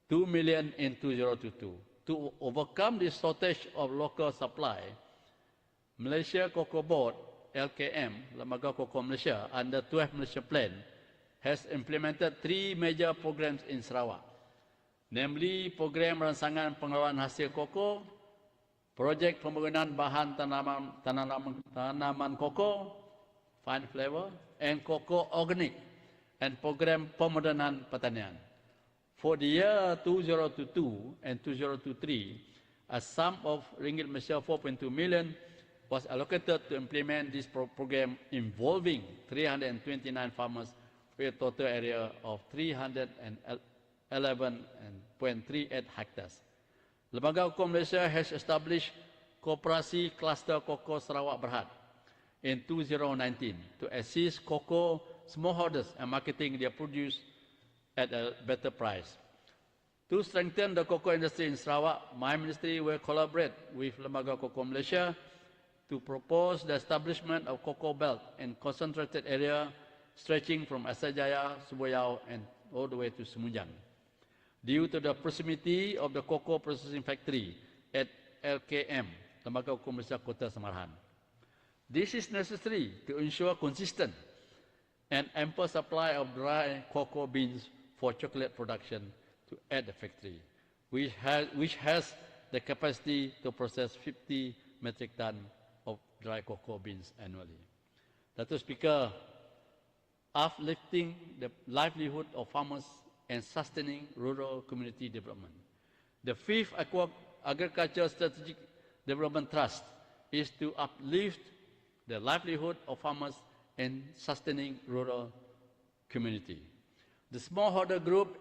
C: 2 million in 2022. To overcome this shortage of local supply, Malaysia Cocoa Board, LKM, Lembaga Cocoa Malaysia, under 12 Malaysia Plan, has implemented 3 major programs in Sarawak, namely Program Ransangan Pengeluaran Hasil Koko, Projek Pembangunan Bahan Tanaman Koko, Fine Flavor, and Koko Organic, and Program Pemodenan Pertanian. For the year 2022 and 2023, a sum of ringgit Malaysia 4.2 million was allocated to implement this program involving 329 farmers with a total area of 311.38 hectares. Lembaga Hukum Malaysia has established Koperasi Cluster Cocoa Sarawak Berhad in 2019 to assist cocoa smallholders and marketing their produce at a better price. To strengthen the cocoa industry in Sarawak, my ministry will collaborate with Lembaga Cocoa Malaysia to propose the establishment of cocoa belt and concentrated area stretching from Asajaya, Suboyau, and all the way to Semunjang. Due to the proximity of the cocoa processing factory at LKM, Lembaga Hukum Malaysia Kota Samarahan. This is necessary to ensure consistent and ample supply of dry cocoa beans for chocolate production at the factory, which has the capacity to process 50 metric tons of dry cocoa beans annually. Dato' Speaker, uplifting the livelihood of farmers and sustaining rural community development. The 5th Agriculture Strategic Development Trust is to uplift the livelihood of farmers and sustaining rural community. The smallholder group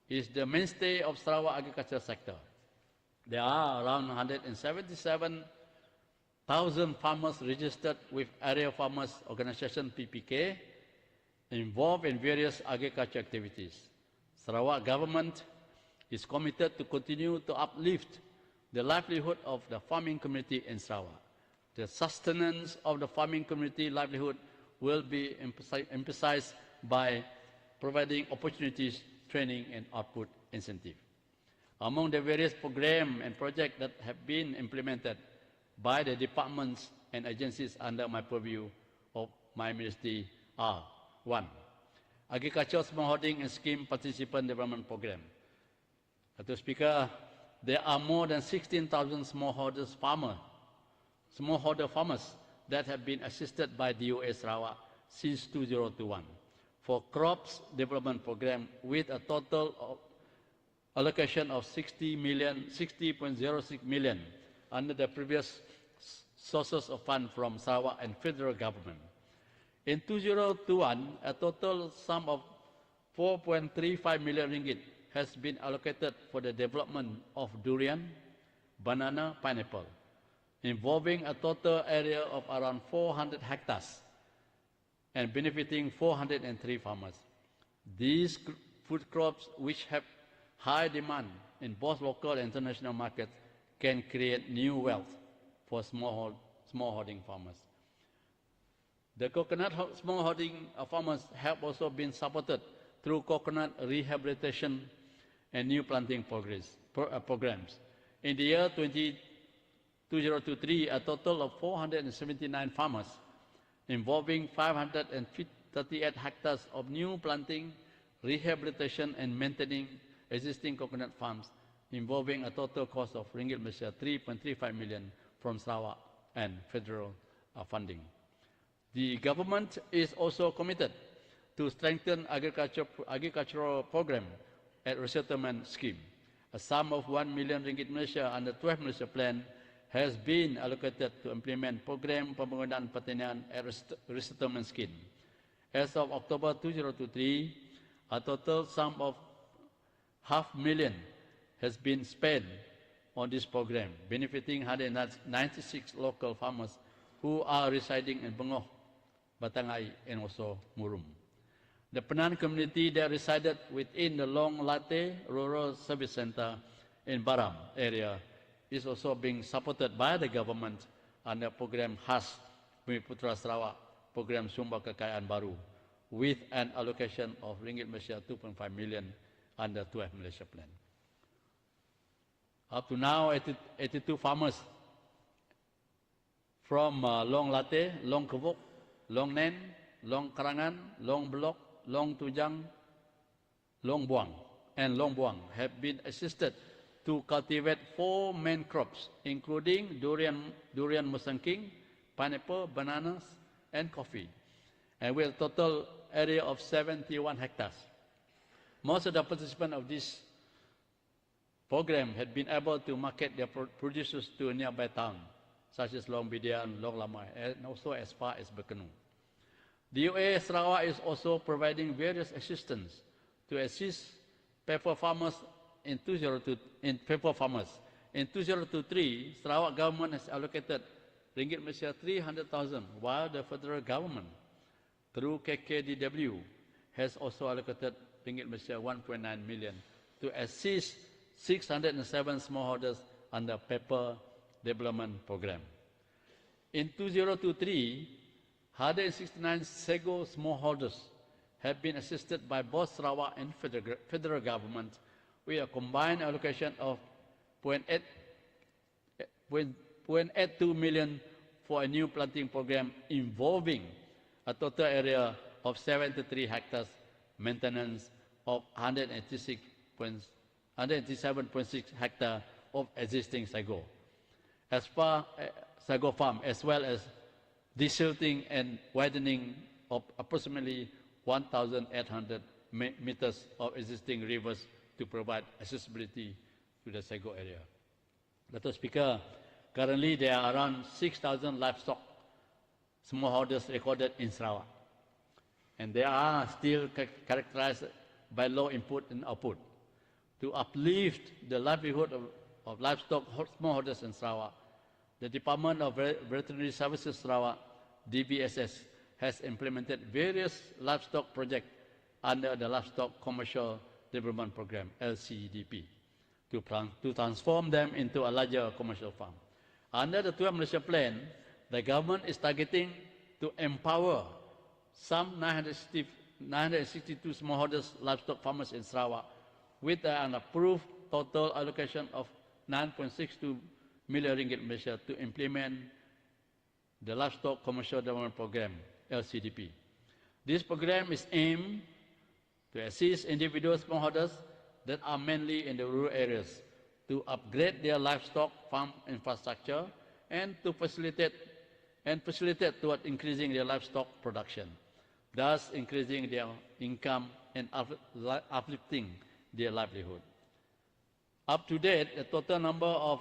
C: is the mainstay of Sarawak agriculture sector. There are around 177,000 farmers registered with Area Farmers Organisation (PPK) involved in various agriculture activities. Sarawak government is committed to continue to uplift the livelihood of the farming community in Sarawak. The sustenance of the farming community livelihood will be emphasized by providing opportunities, training, and output incentive. Among the various programs and projects that have been implemented by the departments and agencies under my purview of my ministry are: 1. Agricultural Smallholding and Scheme Participant Development Program. Mr. Speaker, there are more than 16,000 smallholder farmers that have been assisted by DOA Sarawak since 2021 for crops development program with a total of allocation of 60.06 million under the previous sources of funds from Sarawak and federal government. In 2021, a total sum of 4.35 million ringgit has been allocated for the development of durian, banana, pineapple, involving a total area of around 400 hectares and benefiting 403 farmers. These food crops, which have high demand in both local and international markets, can create new wealth for smallholding farmers. The coconut smallholding farmers have also been supported through coconut rehabilitation and new planting programs. In the year 2023, a total of 479 farmers involving 538 hectares of new planting, rehabilitation, and maintaining existing coconut farms involving a total cost of ringgit Malaysia 3.35 million from Sarawak and federal funding. The government is also committed to strengthen agricultural program at resettlement scheme. A sum of 1 million ringgit Malaysia under 12 Malaysia plan has been allocated to implement program pembangunan pertanian at resettlement scheme. As of October 2023, a total sum of $500,000 has been spent on this program, benefiting 196 local farmers who are residing in Bengoh, Batangai, and also Murum. The Penan community that resided within the Long Latte Rural Service Center in Baram area is also being supported by the government under program khas Bumiputra Sarawak, program Sumber Kekayaan Baru, with an allocation of ringgit Malaysia 2.5 million under 12 Malaysia plan. Up to now, 82 farmers from Long Latte, Long Kevok, Long Nen, Long Karangan, Long Blok, Long Tujang, Long Buang, and Long Buang have been assisted to cultivate 4 main crops, including durian musangking, pineapple, bananas, and coffee, and with a total area of 71 hectares. Most of the participants of this program had been able to market their produces to a nearby town, such as Long Bidian, Long Lamai, and also as far as Berkenu. The UA Sarawak is also providing various assistance to assist pepper farmers in 2023, Sarawak government has allocated ringgit Malaysia 300,000, while the federal government, through KKDW, has also allocated ringgit Malaysia 1.9 million to assist 607 smallholders under pepper development program. In 2023, 169 Sego smallholders have been assisted by both Sarawak and federal government with a combined allocation of 0.82 million for a new planting program involving a total area of 73 hectares, maintenance of 187.6 hectares of existing sago, sago farm, as well as desilting and widening of approximately 1,800 meters of existing rivers to provide accessibility to the sago area. Dr. Speaker, currently there are around 6,000 livestock smallholders recorded in Sarawak, and they are still characterized by low input and output. To uplift the livelihood of livestock smallholders in Sarawak, the Department of Veterinary Services Sarawak, DVSS, has implemented various livestock projects under the Livestock Commercial Development Program, LCDP, to transform them into a larger commercial farm. Under the 12 Malaysia plan, the government is targeting to empower some 962 smallholders livestock farmers in Sarawak with an approved total allocation of 9.62 million ringgit Malaysia to implement the Livestock Commercial Development Program, LCDP. This program is aimed to assist individual smallholders that are mainly in the rural areas to upgrade their livestock farm infrastructure and to facilitate toward increasing their livestock production, thus increasing their income and uplifting their livelihood. Up to date, the total number of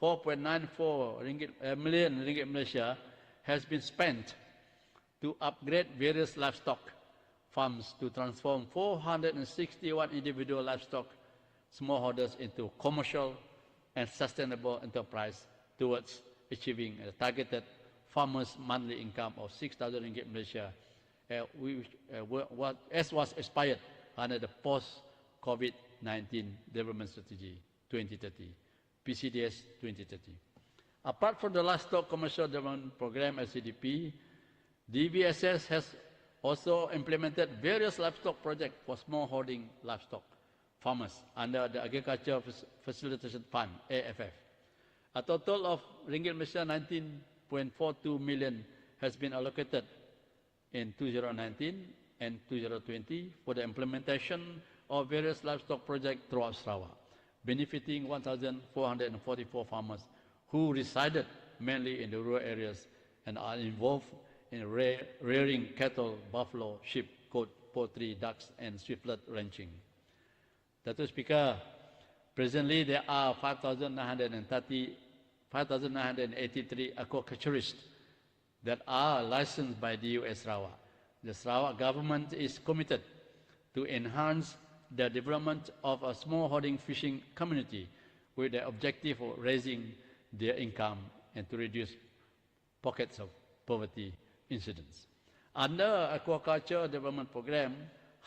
C: 4.94 million ringgit Malaysia has been spent to upgrade various livestock farms to transform 461 individual livestock smallholders into commercial and sustainable enterprise towards achieving a targeted farmers' monthly income of 6,000 ringgit Malaysia, as was aspired under the post-COVID-19 Development Strategy 2030, PCDS 2030. Apart from the Livestock Commercial Development Program, LCDP, DVSS has also implemented various livestock projects for smallholding livestock farmers under the Agriculture Facilitation Fund, AFF. A total of ringgit Malaysia 19.42 million has been allocated in 2019 and 2020 for the implementation of various livestock projects throughout Sarawak. benefiting 1,444 farmers who resided mainly in the rural areas and are involved in rearing cattle, buffalo, sheep, goat, poultry, ducks, and swiftlet ranching. Dato' Speaker, presently there are 5,983 aquaculturists that are licensed by the US Sarawak. The Sarawak government is committed to enhance the development of a smallholding fishing community with the objective of raising their income and to reduce pockets of poverty incidents. Under Aquaculture Development Program,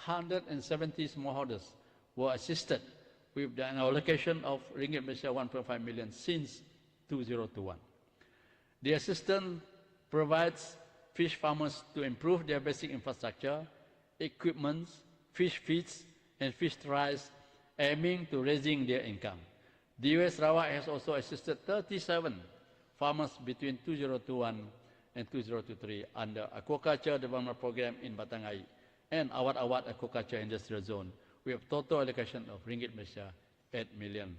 C: 170 smallholders were assisted with an allocation of ringgit Malaysia 1.5 million since 2021. The assistance provides fish farmers to improve their basic infrastructure, equipment, fish feeds, and fish trials, aiming to raising their income. The US Sarawak has also assisted 37 farmers between 2021 and 2023 under Aquaculture Development Program in Batangai and Awat-Awat Aquaculture Industrial Zone with total allocation of ringgit Malaysia 8 million.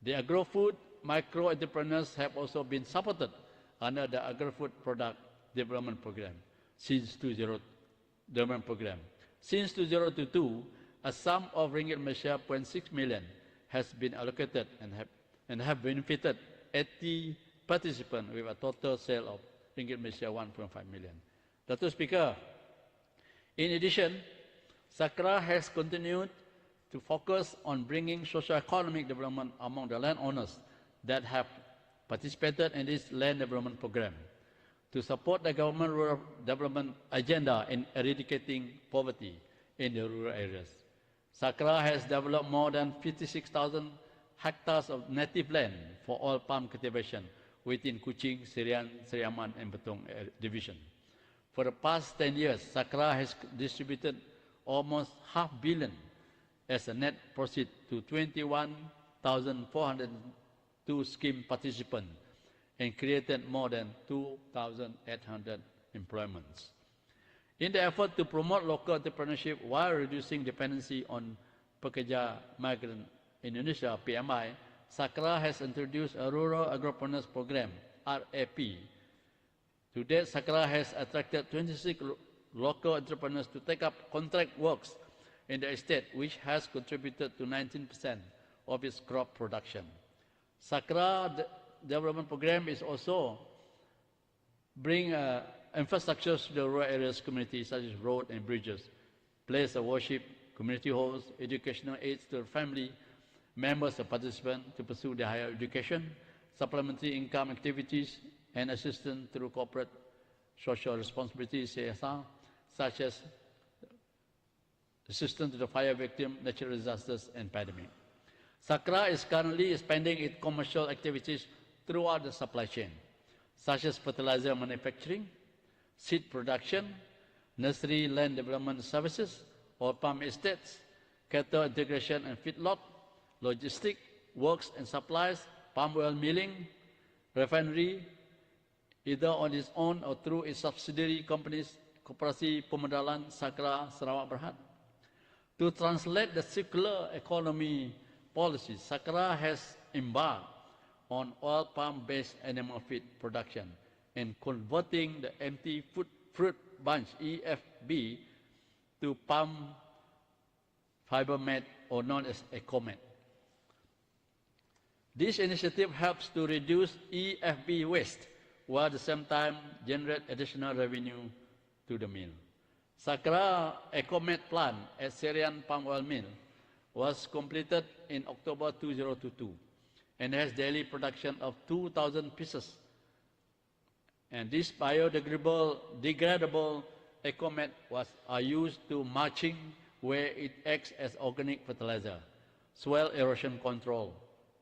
C: The agro-food micro-entrepreneurs have also been supported under the Agri-Food Product Development Program since 2022, a sum of ringgit Malaysia 0.6 million has been allocated and have benefited 80 participants with a total sale of ringgit Malaysia 1.5 million. Dato' Speaker, in addition, SACRA has continued to focus on bringing socio-economic development among the landowners that have participated in this land development program to support the government rural development agenda in eradicating poverty in the rural areas. SACRA has developed more than 56,000 hectares of native land for oil palm cultivation within Kuching, Serian, Seriaman, and Betong division. For the past 10 years, SACRA has distributed almost $500 million as a net proceed to 21,402 scheme participants and created more than 2,800 employments. In the effort to promote local entrepreneurship while reducing dependency on pekerja migrant Indonesia, PMI, SACRA has introduced a Rural Agropreneurs Program, RAP. To date, SACRA has attracted 26 local entrepreneurs to take up contract works in the estate, which has contributed to 19% of its crop production. SACRA development program is also bring infrastructure to the rural areas community, such as road and bridges, place of worship, community halls, educational aids to family members of participants to pursue their higher education, supplementary income activities, and assistance through corporate social responsibility, CSR, such as assistance to the fire victim, natural disasters, and pandemic. SACRA is currently expanding its commercial activities throughout the supply chain, such as fertilizer manufacturing, seed production, nursery land development services, oil palm estates, cattle integration and feedlot, logistic, works and supplies, palm oil milling, refinery, either on its own or through its subsidiary companies, Koperasi Pemodalan SACRA Sarawak Berhad. To translate the circular economy policies, SACRA has embarked on oil palm-based animal feed production and converting the empty fruit bunch, EFB, to palm fiber mat, or known as eco-mat. This initiative helps to reduce EFB waste, while at the same time generate additional revenue to the mill. SACRA eco-mat plant at Serian Palm Oil Mill was completed in October 2022 and has daily production of 2,000 pieces. And this biodegradable eco-mat are used to mulching, where it acts as organic fertilizer, soil erosion control,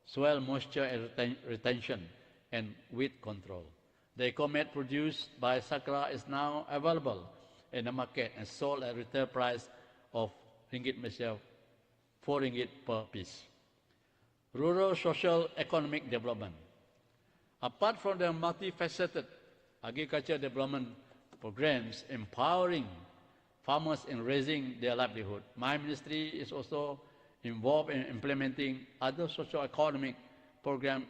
C: soil moisture retention, and weed control. The eco-mat produced by SACRA is now available in the market and sold at retail price of ringgit Malaysia 4 ringgit per piece. Rural social economic development. Apart from the multifaceted agriculture development programs empowering farmers in raising their livelihood, my ministry is also involved in implementing other socio-economic programs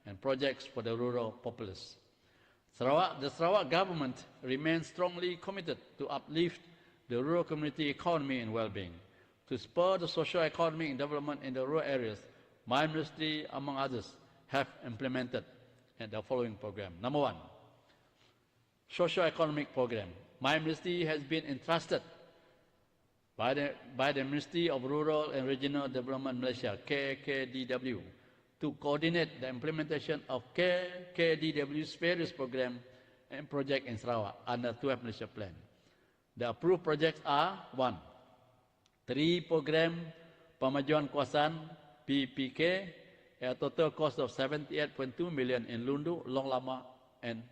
C: and projects for the rural populace. The Sarawak government remains strongly committed to uplift the rural community economy and well-being. To spur the socio-economic development in the rural areas, my ministry, among others, have implemented the following program. Number one, socio-economic program. My ministry has been entrusted by the Ministry of Rural and Regional Development Malaysia, KKDW, to coordinate the implementation of KKDW's various programs and projects in Sarawak under 12 Malaysia Plan. The approved projects are 1. 3 program pemajuan kawasan PPK at a total cost of 78.2 million in Lundu, Long Lama and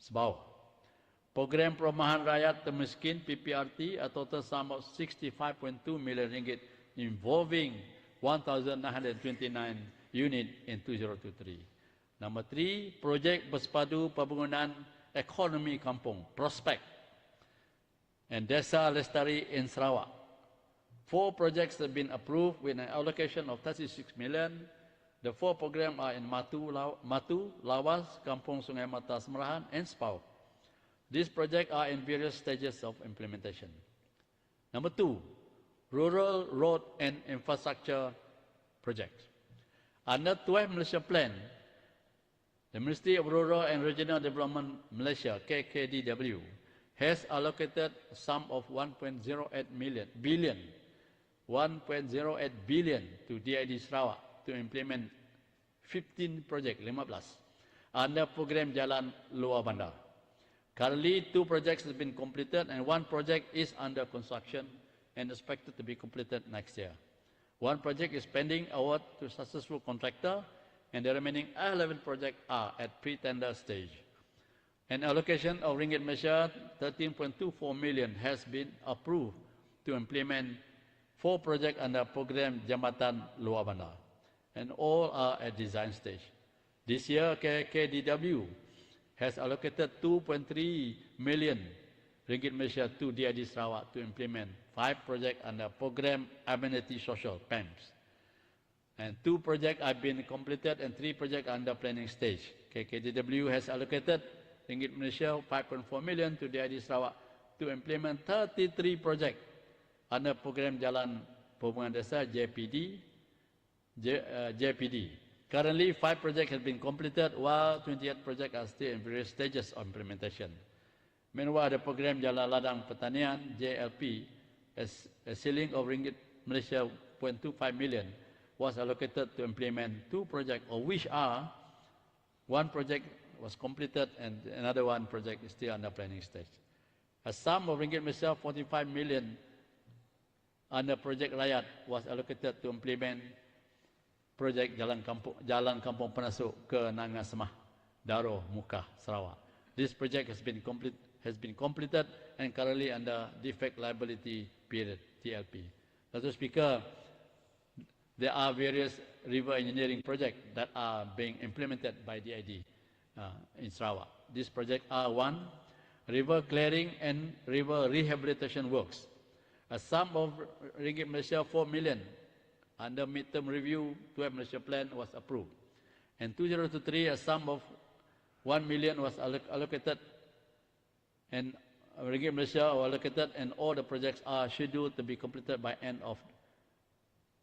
C: Sabau. Program Perumahan Rakyat Termiskin PPRT a total sum of 65.2 million ringgit involving 1,929 units in 2023. Number 3, projek bersepadu pembangunan ekonomi kampung, Prospect and Desa Lestari in Sarawak. 4 projects have been approved with an allocation of 36 million. The 4 programs are in Matu, Lawas, Kampung Sungai Mata Semerahan, and Spau. These projects are in various stages of implementation. Number 2, rural road and infrastructure projects. Under 12 Malaysia Plan, the Ministry of Rural and Regional Development Malaysia, KKDW, has allocated a sum of 1.08 billion to DID Sarawak to implement 15 projects, 15, under program Jalan Luar Bandar. Currently, 2 projects have been completed and 1 project is under construction and expected to be completed next year. 1 project is pending award to a successful contractor and the remaining 11 projects are at pre-tender stage. An allocation of ringgit Malaysia 13.24 million has been approved to implement 4 projects under program Jambatan Luar Bandar, and all are at design stage. This year, KKDW has allocated 2.3 million ringgit Malaysia to DID Sarawak to implement 5 projects under program Amenity Social, PAMS. And 2 projects have been completed and 3 projects under planning stage. KKDW has allocated ringgit Malaysia 5.4 million to DID Sarawak to implement 33 projects under program Jalan Perhubungan Desa JPD. Currently, 5 projects have been completed while 28 projects are still in various stages of implementation. Meanwhile, the program Jalan Ladang Pertanian JLP, a ceiling of ringgit Malaysia 0.25 million, was allocated to implement 2 projects, of which are 1 project was completed and another 1 project is still under planning stage. A sum of ringgit Malaysia 45 million under Project Rakyat was allocated to implement projek Jalan Kampung Penasuk ke Nangan Semah, Daro, Mukah, Sarawak. This project has been completed and currently under defect liability period, TLP. Mr. Speaker, there are various river engineering projects that are being implemented by DID in Sarawak. These projects are 1, river clearing and river rehabilitation works. A sum of ringgit Malaysia 4 million under midterm review 12 Malaysia Plan was approved. And 2023, a sum of 1 million was allocated and ringgit Malaysia was allocated and all the projects are scheduled to be completed by end of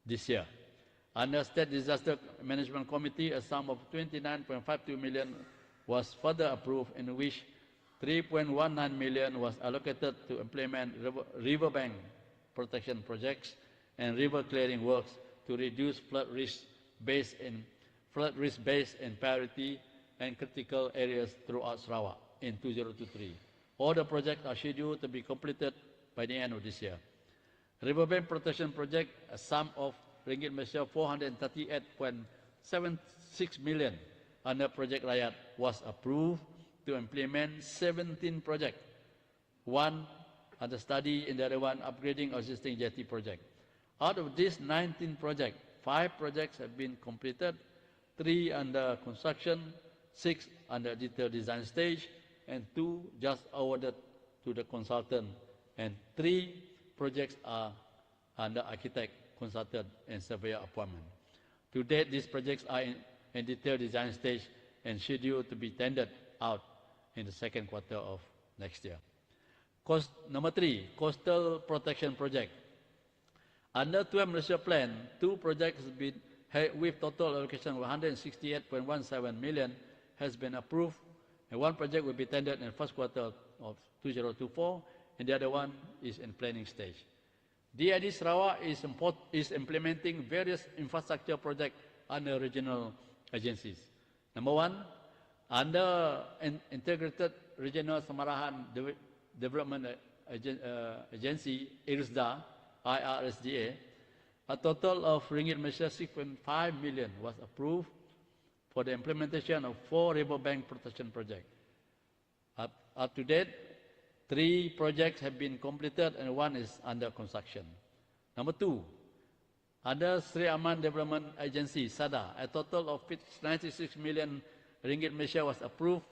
C: this year. Under State Disaster Management Committee, a sum of 29.52 million was further approved, in which 3.19 million was allocated to implement riverbank protection projects and river clearing works to reduce flood risk based in priority and critical areas throughout Sarawak in 2023. All the projects are scheduled to be completed by the end of this year. Riverbank protection project, a sum of ringgit Malaysia 438.76 million under Project Rakyat was approved to implement 17 projects. 1 under study and the other 1 upgrading existing jetty project. Out of these 19 projects, 5 projects have been completed, 3 under construction, 6 under detailed design stage, and 2 just awarded to the consultant, and 3 projects are under architect consultant and surveyor appointment. To date, these projects are in detailed design stage and scheduled to be tendered out in the second quarter of next year. Number 3, Coastal Protection Project. Under 12 Malaysia Plan, 2 projects with total allocation of 168.17 million has been approved, and 1 project will be tendered in the first quarter of 2024, and the other one is in planning stage. DID Sarawak is implementing various infrastructure projects under regional agencies. Number 1, under Integrated Regional Samarahan Development Agency, IRSDA, IRSDA, a total of ringgit Malaysia 6.5 million was approved for the implementation of 4 riverbank protection projects. Up to date, 3 projects have been completed and 1 is under construction. Number 2, under Sri Aman Development Agency, SADA, a total of 96 million ringgit Malaysia was approved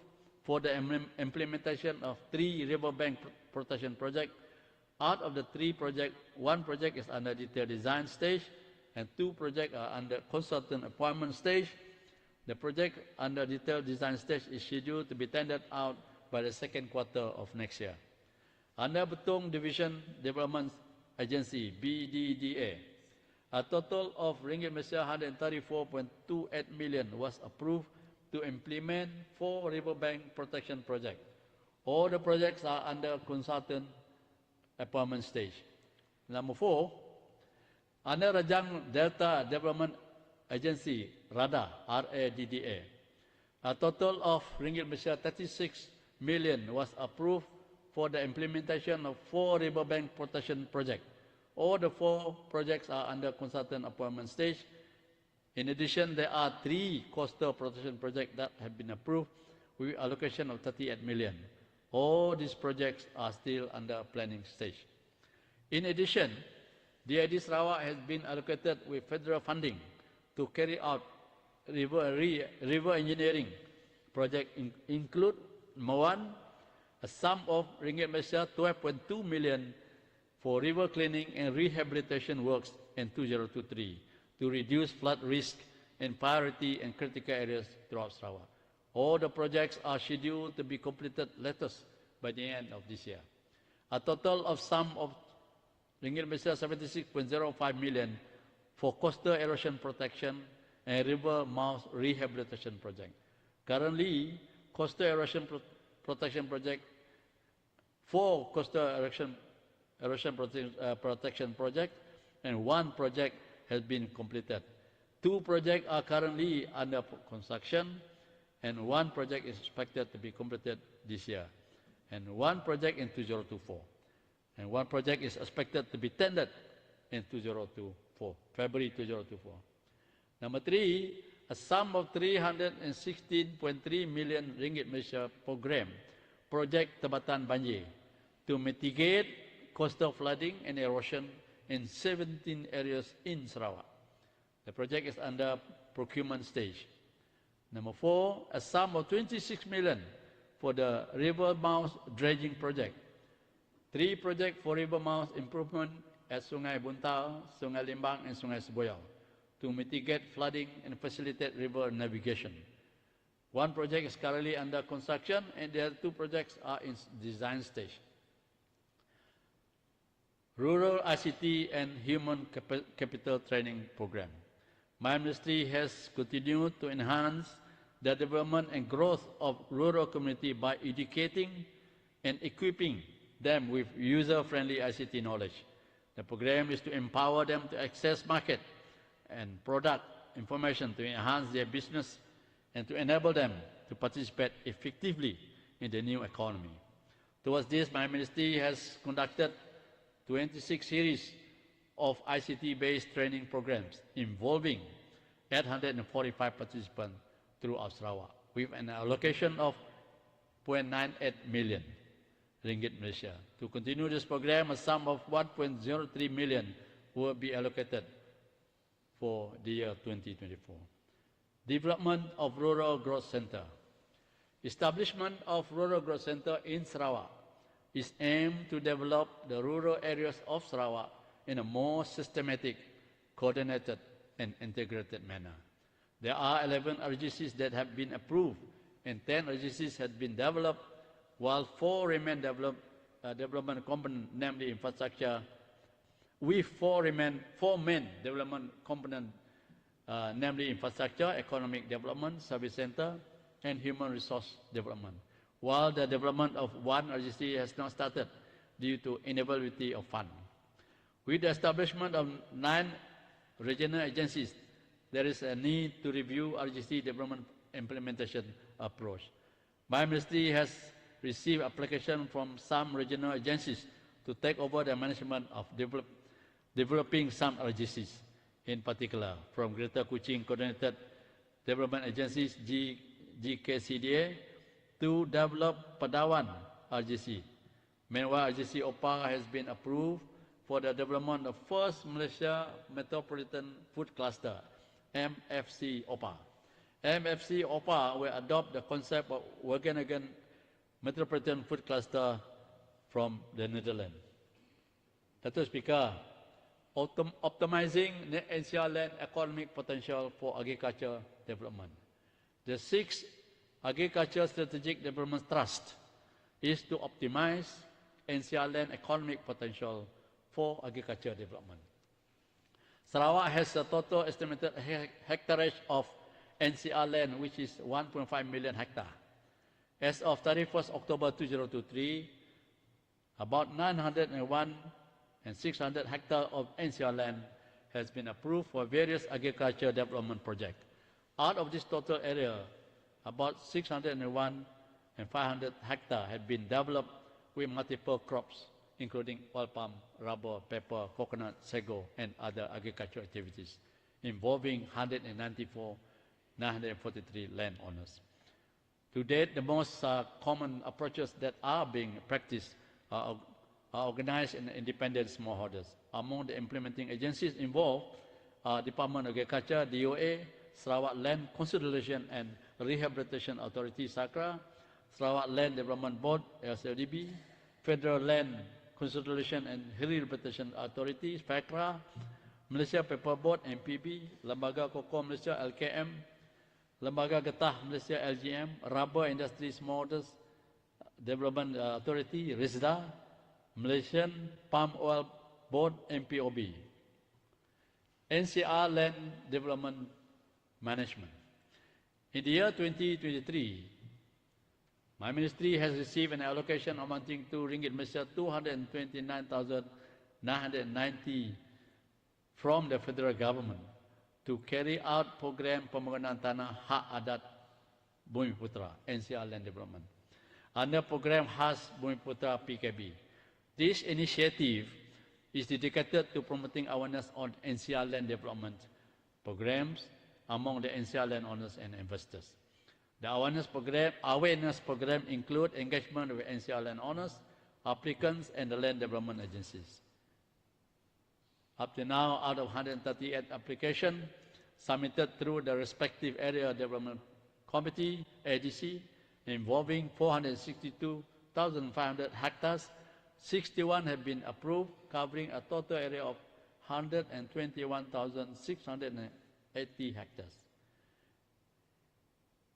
C: for the implementation of 3 riverbank protection projects. Out of the 3 projects, 1 project is under detailed design stage and 2 projects are under consultant appointment stage. The project under detailed design stage is scheduled to be tendered out by the second quarter of next year. Under Betong Division Development Agency, BDDA, a total of ringgit Malaysia 134.28 million was approved to implement 4 riverbank protection projects. All the projects are under consultant appointment stage. Number 4, under Rajang Delta Development Agency, RADA, RADDA, a total of ringgit Malaysia 36 million was approved for the implementation of 4 riverbank protection projects. All the 4 projects are under consultant appointment stage. In addition, there are 3 coastal protection projects that have been approved with allocation of 38 million. All these projects are still under planning stage. In addition, DID Sarawak has been allocated with federal funding to carry out river engineering project include number 1, a sum of ringgit Malaysia 12.2 million for river cleaning and rehabilitation works in 2023 to reduce flood risk in priority and critical areas throughout Sarawak. All the projects are scheduled to be completed latest by the end of this year. A total of sum of ringgit Malaysia 76.05 million for coastal erosion protection and river mouth rehabilitation project. Currently, coastal erosion protection project, 4 coastal erosion protection project, and 1 project has been completed. 2 projects are currently under construction, and 1 project is expected to be completed this year, and 1 project in 2024. And 1 project is expected to be tendered in 2024, February 2024. Number 3, a sum of 316.3 million ringgit Malaysia program, Project Tebatan Banjir, to mitigate coastal flooding and erosion in 17 areas in Sarawak. The project is under procurement stage. Number 4, a sum of 26 million for the river mouth dredging project. 3 projects for river mouth improvement at Sungai Buntau, Sungai Limbang, and Sungai Seboyau to mitigate flooding and facilitate river navigation. 1 project is currently under construction, and the other 2 projects are in design stage. Rural ICT and Human Capital Training Program. My ministry has continued to enhance the development and growth of rural community by educating and equipping them with user-friendly ICT knowledge. The program is to empower them to access market and product information to enhance their business and to enable them to participate effectively in the new economy. Towards this, my ministry has conducted 26 series of ICT-based training programs involving 845 participants throughout Sarawak, with an allocation of 0.98 million ringgit Malaysia. To continue this program, a sum of 1.03 million will be allocated for the year 2024. Development of Rural Growth Center. Establishment of Rural Growth Center in Sarawak is aimed to develop the rural areas of Sarawak in a more systematic coordinated and integrated manner. There are 11 RGCs that have been approved and 10 RGCs have been developed, while 4 remain development component, namely infrastructure, with 4 main development component, namely infrastructure, economic development, service center, and human resource development, while the development of 1 RGC has not started due to inavailability of funds. With the establishment of 9 regional agencies, there is a need to review RGC development implementation approach. My ministry has received application from some regional agencies to take over the management of developing some RGCs, in particular from Greater Kuching Coordinated Development Agencies GKCDA to develop Padawan RGC. Meanwhile, RGC OPA has been approved for the development of first Malaysia Metropolitan Food Cluster, MFC OPA. MFC OPA will adopt the concept of Wageningen Metropolitan Food Cluster from the Netherlands. Dato' Speaker, optimizing the NCR land economic potential for agriculture development. The 6th Agriculture Strategic Development Trust is to optimize NCR land economic potential for agriculture development. Sarawak has a total estimated hectareage of NCR land, which is 1.5 million hectares. As of 31st October 2023, about 901 and 600 hectares of NCR land has been approved for various agriculture development projects. Out of this total area, about 601 and 500 hectares have been developed with multiple crops, including oil palm, rubber, pepper, coconut, sago, and other agricultural activities, involving 943 landowners. To date, the most common approaches that are being practiced are organized in independent smallholders. Among the implementing agencies involved are Department of Agriculture, DOA, Sarawak Land Consolidation and Rehabilitation Authority, SACRA, Sarawak Land Development Board, SLDB, Federal Land Consolidation and Rehabilitation Authority, FACRA, Malaysia Paper Board, MPB, Lembaga Cocoa Malaysia, LKM, Lembaga Getah Malaysia, LGM, Rubber Industry Smallholders Development Authority, RISDA, Malaysian Palm Oil Board, MPOB. NCR Land Development Management. In the year 2023, my ministry has received an allocation amounting to Malaysia 229,990 from the federal government to carry out program pembangunan tanah hak adat Bumiputra, NCR Land Development, under program khas Bumiputra PKB. This initiative is dedicated to promoting awareness on NCR land development programs among the NCR landowners and investors. The awareness program include engagement with NCR landowners, applicants, and the land development agencies. Up to now, out of 138 applications submitted through the respective Area Development Committee, ADC, involving 462,500 hectares, 61 have been approved, covering a total area of 121,680 hectares.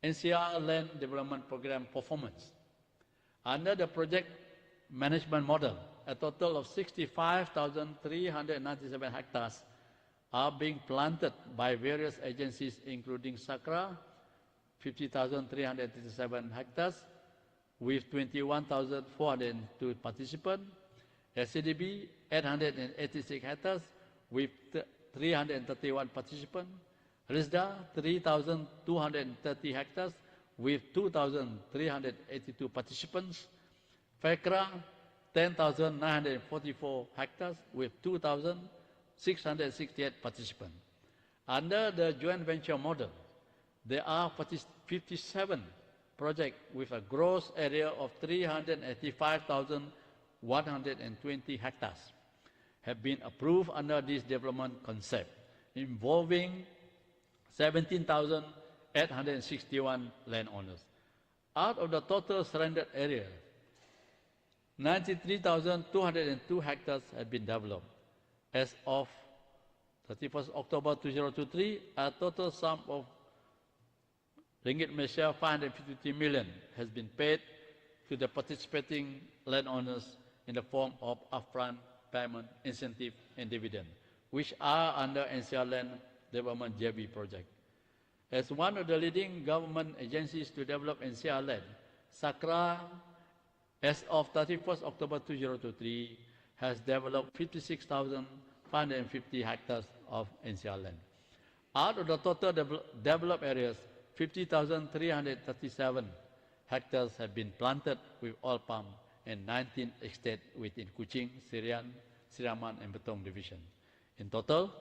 C: NCR Land Development Program performance. Under the project management model, a total of 65,397 hectares are being planted by various agencies, including SACRA, 50,337 hectares, with 21,402 participants, SCDB, 886 hectares, with 331 participants, RISDA, 3,230 hectares, with 2,382 participants, FACRA, 10,944 hectares, with 2,668 participants. Under the joint venture model, there are 57 projects with a gross area of 385,120 hectares have been approved under this development concept, involving 17,861 landowners. Out of the total surrendered area, 93,202 hectares have been developed. As of
D: 31st October 2023, a total sum of Ringgit Malaysia 553 million has been paid to the participating landowners in the form of upfront payment, incentive and dividend, which are under NCR Land Development JV project. As one of the leading government agencies to develop NCR Land, SACRA, as of 31st October 2023, has developed 56,550 hectares of NCR land. Out of the total developed areas, 50,337 hectares have been planted with oil palm and 19 estates within Kuching, Sirian, Siraman and Betong division. In total,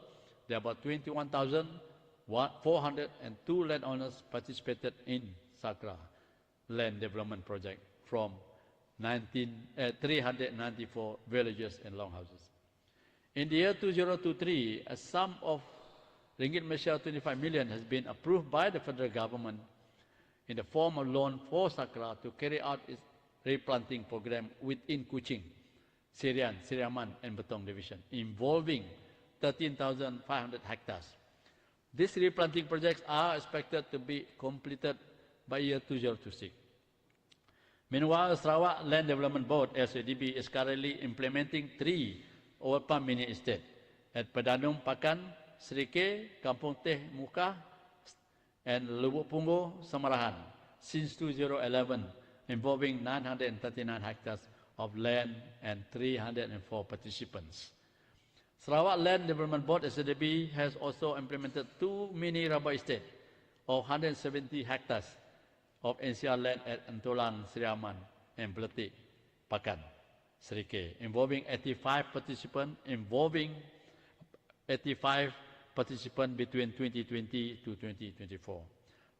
D: there are about 21,402 landowners participated in SACRA land development project from 394 villages and longhouses. In the year 2023, a sum of Ringgit Malaysia 25 million has been approved by the federal government in the form of loan for SACRA to carry out its replanting program within Kuching, Sirian, Siriaman and Betong division, involving 13,500 hectares. These replanting projects are expected to be completed by year 2026. Meanwhile, Sarawak Land Development Board, SADB, is currently implementing 3 oil palm mini estates at Pedanung Pakan, Serike, Kampung Teh Muka, and Lubuk Punggol, Samarahan since 2011, involving 939 hectares of land and 304 participants. Sarawak Land Development Board, SADB, has also implemented 2 mini rubber estates of 170 hectares of NCR land at Antolang, Siriaman, and Beletik, Pakan, Serike, involving 85 participants between 2020 to 2024.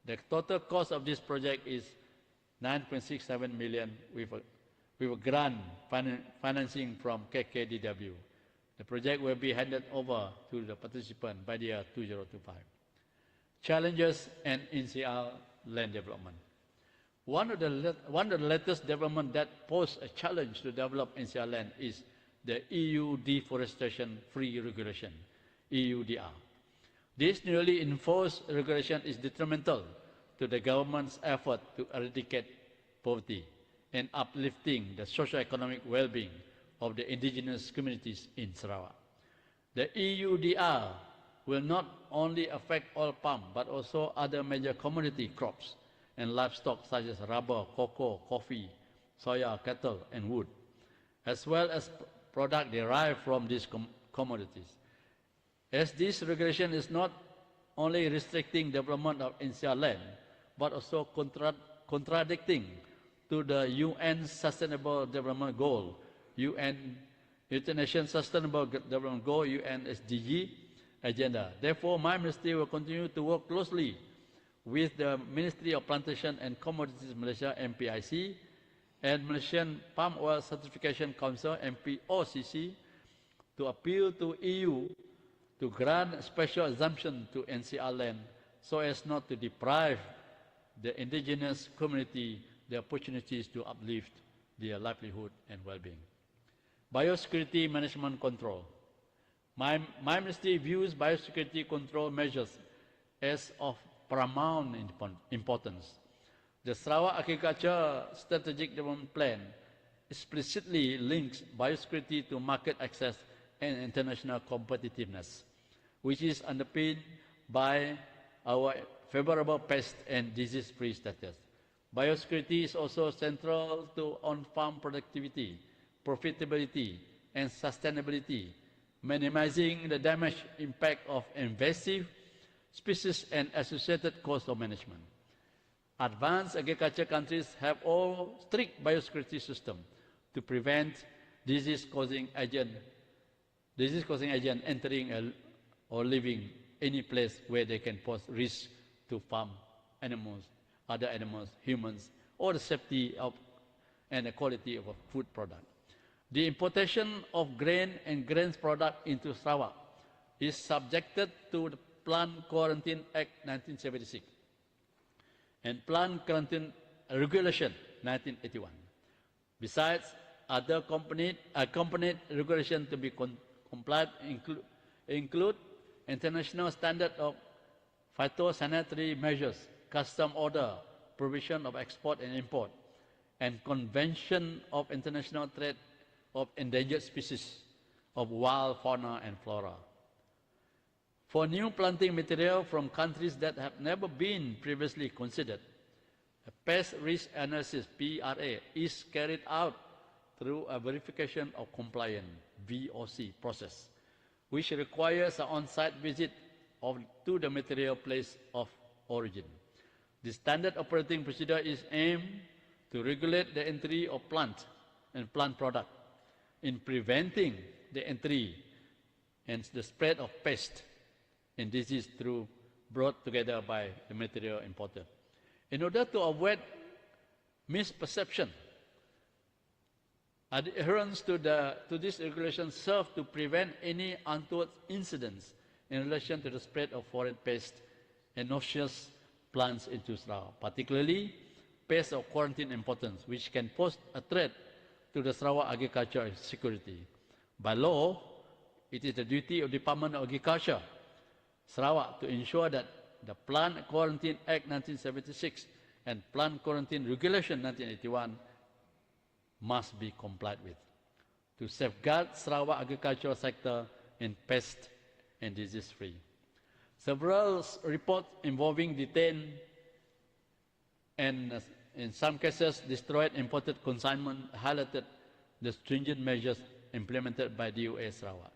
D: The total cost of this project is 9.67 million with a grant financing from KKDW. The project will be handed over to the participant by the year 2025. Challenges and NCR land development. One of the latest developments that pose a challenge to develop NCR land is the EU Deforestation Free Regulation, EUDR. This newly enforced regulation is detrimental to the government's effort to eradicate poverty and uplifting the socio-economic well-being of the indigenous communities in Sarawak. The EUDR will not only affect oil palm but also other major commodity crops and livestock such as rubber, cocoa, coffee, soya, cattle and wood, as well as products derived from these commodities. As this regulation is not only restricting development of NCR land but also contradicting to the UN Sustainable Development Goal, United Nations Sustainable Development Goal, UN SDG agenda. Therefore, my ministry will continue to work closely with the Ministry of Plantation and Commodities Malaysia, MPIC, and Malaysian Palm Oil Certification Council, MPOCC, to appeal to EU to grant special exemption to NCR land so as not to deprive the indigenous community the opportunities to uplift their livelihood and well-being. Biosecurity management control. My ministry views biosecurity control measures as of paramount importance. The Sarawak Agriculture Strategic Development Plan explicitly links biosecurity to market access and international competitiveness, which is underpinned by our favorable pest and disease-free status. Biosecurity is also central to on-farm productivity, profitability, and sustainability, minimizing the damage impact of invasive species and associated cost of management. Advanced agriculture countries have all strict biosecurity systems to prevent disease-causing agent entering or living any place where they can pose risk to farm animals, other animals, humans, or the safety of and the quality of a food product. The importation of grain and grains product into Sarawak is subjected to the Plant Quarantine Act 1976 and Plant Quarantine Regulation 1981. Besides, other accompanied regulation to be complied include international standard of phytosanitary measures, custom order, provision of export and import, and Convention of International Trade of Endangered Species of Wild Fauna and Flora. For new planting material from countries that have never been previously considered, a pest risk analysis (PRA) is carried out through a verification of compliance (VOC) process, which requires an on-site visit to the material place of origin. The standard operating procedure is aimed to regulate the entry of plant and plant product in preventing the entry and the spread of pest and disease through brought together by the material imported. In order to avoid misperception, adherence to this regulation serves to prevent any untoward incidents in relation to the spread of foreign pests and noxious plants into Sarawak, particularly pests of quarantine importance, which can pose a threat to the Sarawak agriculture security. By law, it is the duty of the Department of Agriculture, Sarawak, to ensure that the Plant Quarantine Act 1976 and Plant Quarantine Regulation 1981 must be complied with to safeguard Sarawak agricultural sector in pest and disease free. Several reports involving detained and in some cases destroyed imported consignment highlighted the stringent measures implemented by DOA Sarawak.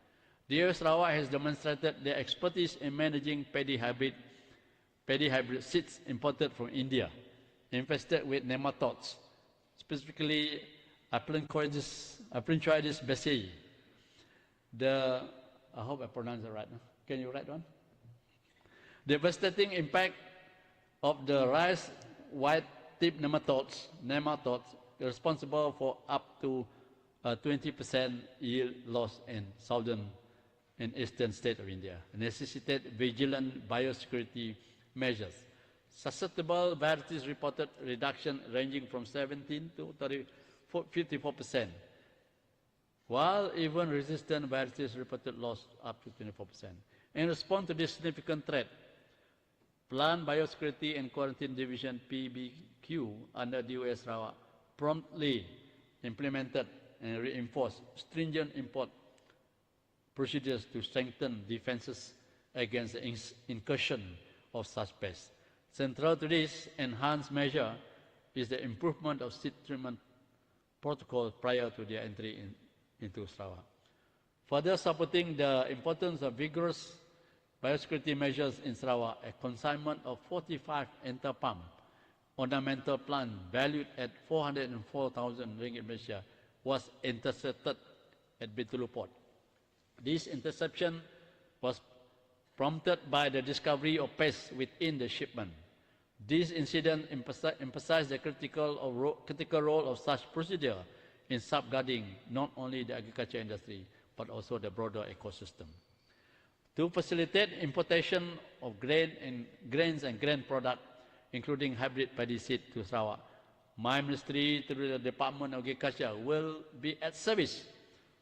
D: DOA Sarawak has demonstrated their expertise in managing paddy hybrid seeds imported from India, infested with nematodes, specifically Aplenchoides baceae. I hope I pronounced it right. Can you write one? The devastating impact of the rice white-tip nematodes responsible for up to 20% yield loss in southern and eastern states of India necessitate vigilant biosecurity measures. Susceptible varieties reported reduction ranging from 17 to 54%, while even resistant varieties reported loss up to 24%. In response to this significant threat, Plant Biosecurity and Quarantine Division (PBQ) under DOA Sarawak promptly implemented and reinforced stringent import procedures to strengthen defenses against the incursion of such pests. Central to this enhanced measure is the improvement of seed treatment protocols prior to their entry into Sarawak. Further supporting the importance of vigorous biosecurity measures in Sarawak, a consignment of 45 interpalm ornamental plants valued at 404,000 ringgit Malaysia was intercepted at Bintulu Port. This interception was prompted by the discovery of pests within the shipment. This incident emphasized the critical role of such procedure in safeguarding not only the agriculture industry but also the broader ecosystem. To facilitate importation of grains and grain products, including hybrid paddy seed to Sarawak, my ministry through the Department of Agriculture will be at service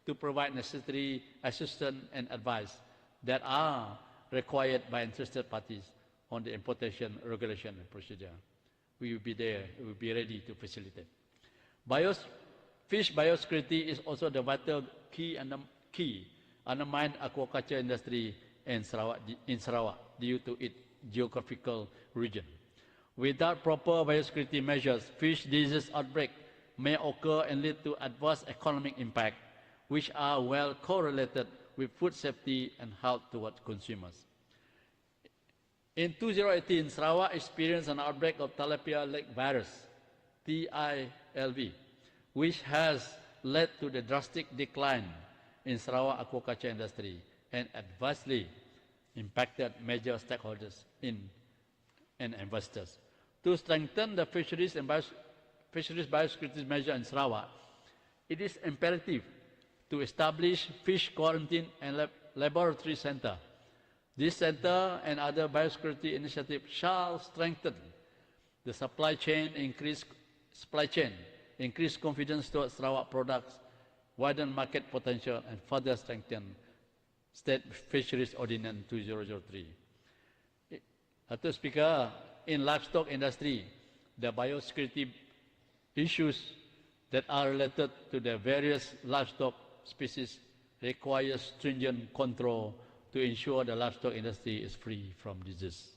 D: to provide necessary assistance and advice that are required by interested parties on the importation regulation and procedure. We will be there, we will be ready to facilitate. Fish biosecurity is also the vital key undermined aquaculture industry in Sarawak due to its geographical region. Without proper biosecurity measures, fish disease outbreak may occur and lead to adverse economic impact, which are well correlated with food safety and health towards consumers. In 2018, Sarawak experienced an outbreak of tilapia lake virus, TILV, which has led to the drastic decline in Sarawak aquaculture industry and adversely impacted major stakeholders and investors. To strengthen the fisheries biosecurity measure in Sarawak, it is imperative to establish fish quarantine and laboratory center. This center and other biosecurity initiatives shall strengthen the supply chain, increase confidence towards Sarawak products, widen market potential, and further strengthen State Fisheries Ordinance 2003. Mr. Speaker, in livestock industry, the biosecurity issues that are related to the various livestock species require stringent control to ensure the livestock industry is free from disease.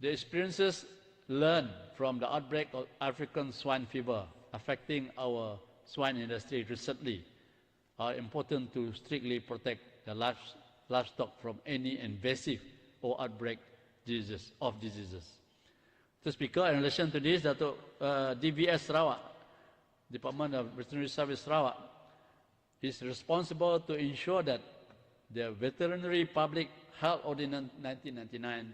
D: The experiences learned from the outbreak of African swine fever affecting our swine industry recently are important to strictly protect the livestock from any invasive or outbreak of diseases. Mr. Speaker, in relation to this, TVS Sarawak, Department of Veterinary Service Sarawak, is responsible to ensure that the Veterinary Public Health Ordinance 1999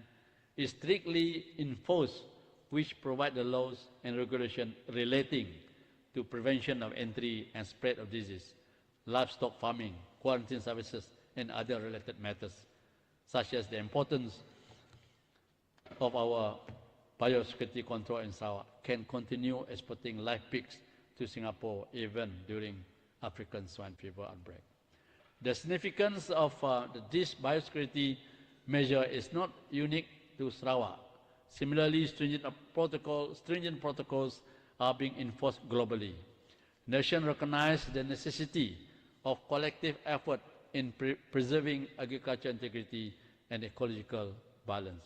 D: is strictly enforced, which provide the laws and regulations relating to prevention of entry and spread of disease, livestock farming, quarantine services, and other related matters, such as the importance of our biosecurity control in Sarawak can continue exporting live pigs to Singapore even during African swine fever outbreak. The significance of this biosecurity measure is not unique to Sarawak. Similarly, stringent protocols are being enforced globally. The nation recognizes the necessity of collective effort in preserving agricultural integrity and ecological balance.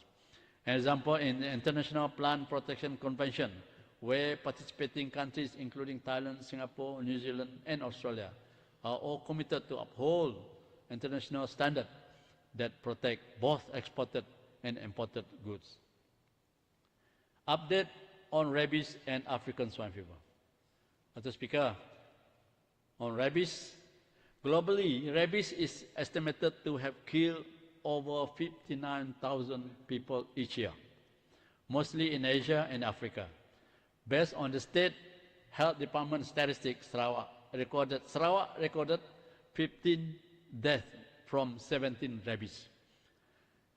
D: An example in the International Plant Protection Convention, where participating countries including Thailand, Singapore, New Zealand, and Australia are all committed to uphold international standards that protect both exported and imported goods. Update on rabies and African swine fever. Mr. Speaker, on rabies, globally, rabies is estimated to have killed over 59,000 people each year, mostly in Asia and Africa. Based on the State Health Department statistics, Sarawak recorded 15 deaths from 17 rabies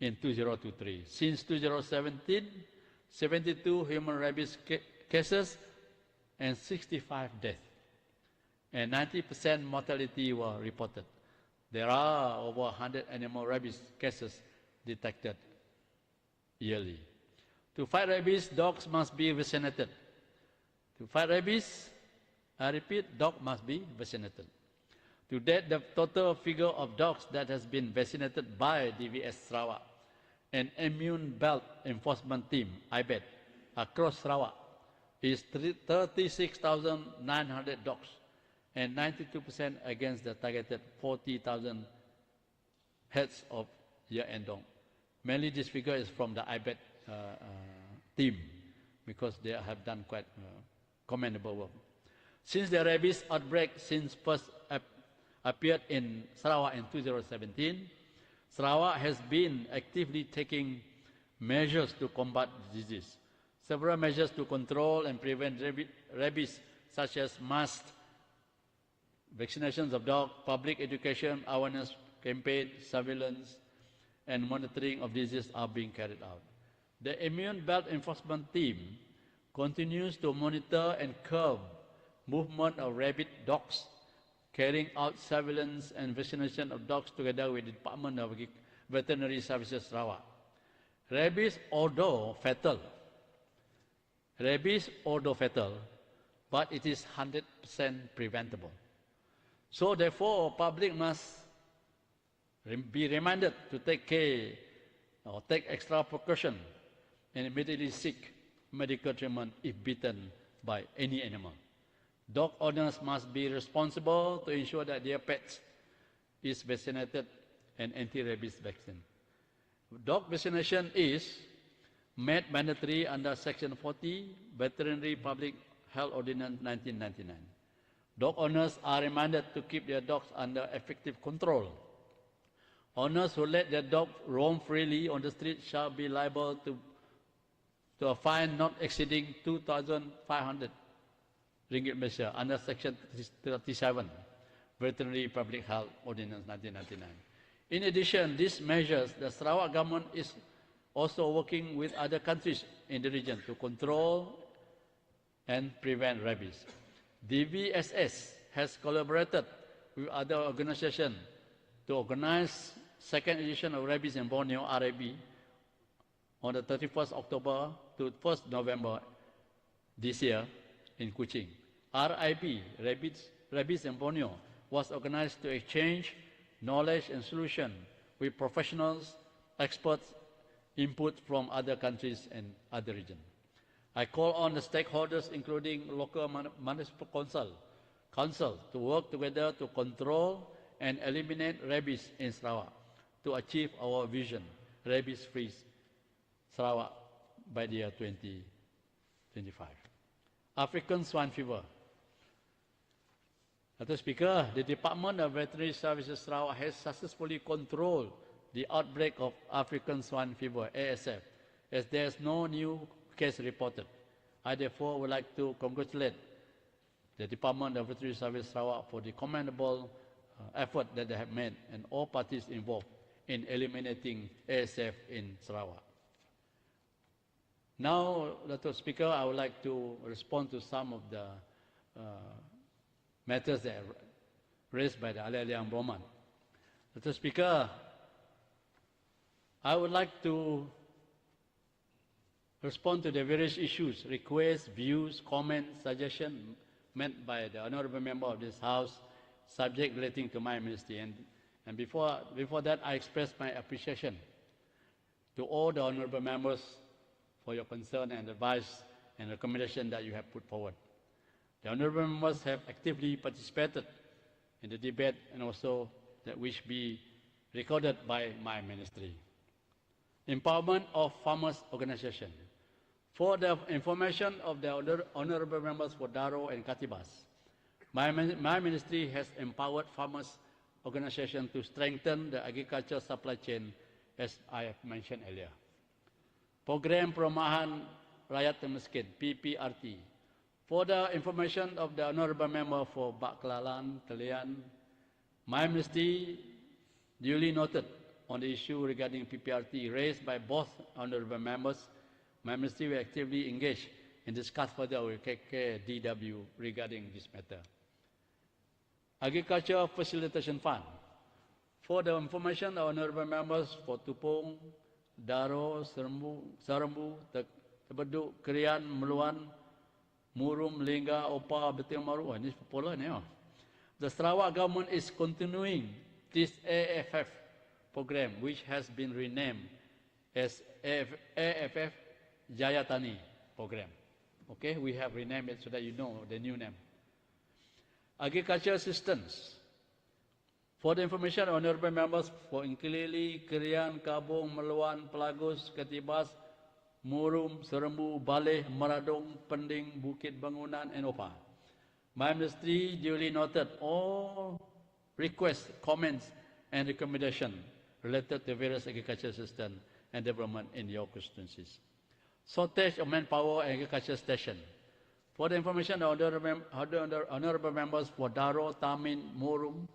D: in 2023. Since 2017, 72 human rabies cases and 65 deaths, and 90% mortality were reported. There are over 100 animal rabies cases detected yearly. To fight rabies, dogs must be vaccinated. To fight rabies, I repeat, dogs must be vaccinated. To date, the total figure of dogs that has been vaccinated by TVS Sarawak and Immune Belt Enforcement Team, IBET, across Sarawak is 36,900 dogs, and 92% against the targeted 40,000 heads of year-end dog. Mainly this figure is from the IBET team, because they have done quite commendable work. Since the rabies outbreak first appeared in Sarawak in 2017, Sarawak has been actively taking measures to combat the disease. Several measures to control and prevent rabies, such as mass vaccinations of dogs, public education, awareness campaign, surveillance, and monitoring of disease are being carried out. The Immune Belt Enforcement Team continues to monitor and curb movement of rabid dogs, carrying out surveillance and vaccination of dogs together with the Department of Veterinary Services Sarawak. Rabies, although fatal, but it is 100% preventable. So therefore, public must be reminded to take care or take extra precaution and immediately seek medical treatment if bitten by any animal. Dog owners must be responsible to ensure that their pets is vaccinated and anti-rabies vaccine. Dog vaccination is made mandatory under Section 40 Veterinary Public Health Ordinance 1999. Dog owners are reminded to keep their dogs under effective control. Owners who let their dog roam freely on the street shall be liable to a fine not exceeding 2,500 ringgit Malaysia under Section 37 Veterinary Public Health Ordinance 1999. In addition, these measures, the Sarawak government is also working with other countries in the region to control and prevent rabies. The VSS has collaborated with other organizations to organize second edition of Rabies in Borneo, RAB, on the 31st October to 1st November this year in Kuching. RIB, Rabies in Borneo, was organized to exchange knowledge and solution with professionals, experts, input from other countries and other regions. I call on the stakeholders, including local municipal council, to work together to control and eliminate rabies in Sarawak to achieve our vision, rabies-free Sarawak by the year 2025. African swine fever. Mr. Speaker, the Department of Veterinary Services Sarawak has successfully controlled the outbreak of African swine fever, ASF, as there is no new case reported. I therefore would like to congratulate the Department of Veterinary Services Sarawak for the commendable effort that they have made and all parties involved in eliminating ASF in Sarawak. Now, Mr. Speaker, I would like to respond to some of the matters that are raised by the Layari and Broman. Mr. Speaker, I would like to respond to the various issues, requests, views, comments, suggestions made by the Honourable Member of this House, subject relating to my ministry. And before that, I express my appreciation to all the Honourable Members for your concern and advice and recommendation that you have put forward. The Honourable Members have actively participated in the debate and also that which be recorded by my ministry. Empowerment of farmers' organization. For the information of the Honourable Members for Daro and Katibas, my ministry has empowered farmers' organization to strengthen the agriculture supply chain, as I have mentioned earlier. Program Perumahan Rakyat Miskin, PPRT. For the information of the Honourable Member for Baklalan, Talian, my ministry duly noted on the issue regarding PPRT raised by both Honourable Members. My ministry will actively engage and discuss further with KKDW regarding this matter. Agriculture Facilitation Fund. For the information of Honourable Members for Tupong, Daro, Serembu, Tebeduk, Krian, Meluan, Murum, Lingga, Opa, Betul Maru. This is popular now. The Sarawak government is continuing this AFF program, which has been renamed as AFF Jayatani program. Okay, we have renamed it so that you know the new name. Agriculture assistance. For the information of Honourable Members for Inkilili, Krian, Kabung, Meluan, Pelagus, Katibas, Murum, Serembu, Baleh, Meradong, Pending, Bukit Bangunan, and Opa. My ministry duly noted all requests, comments, and recommendations related to various agriculture assistance and development in your constituencies. Shortage of manpower and agriculture station. For the information of Honourable Members for Daro, Tamin, Murum,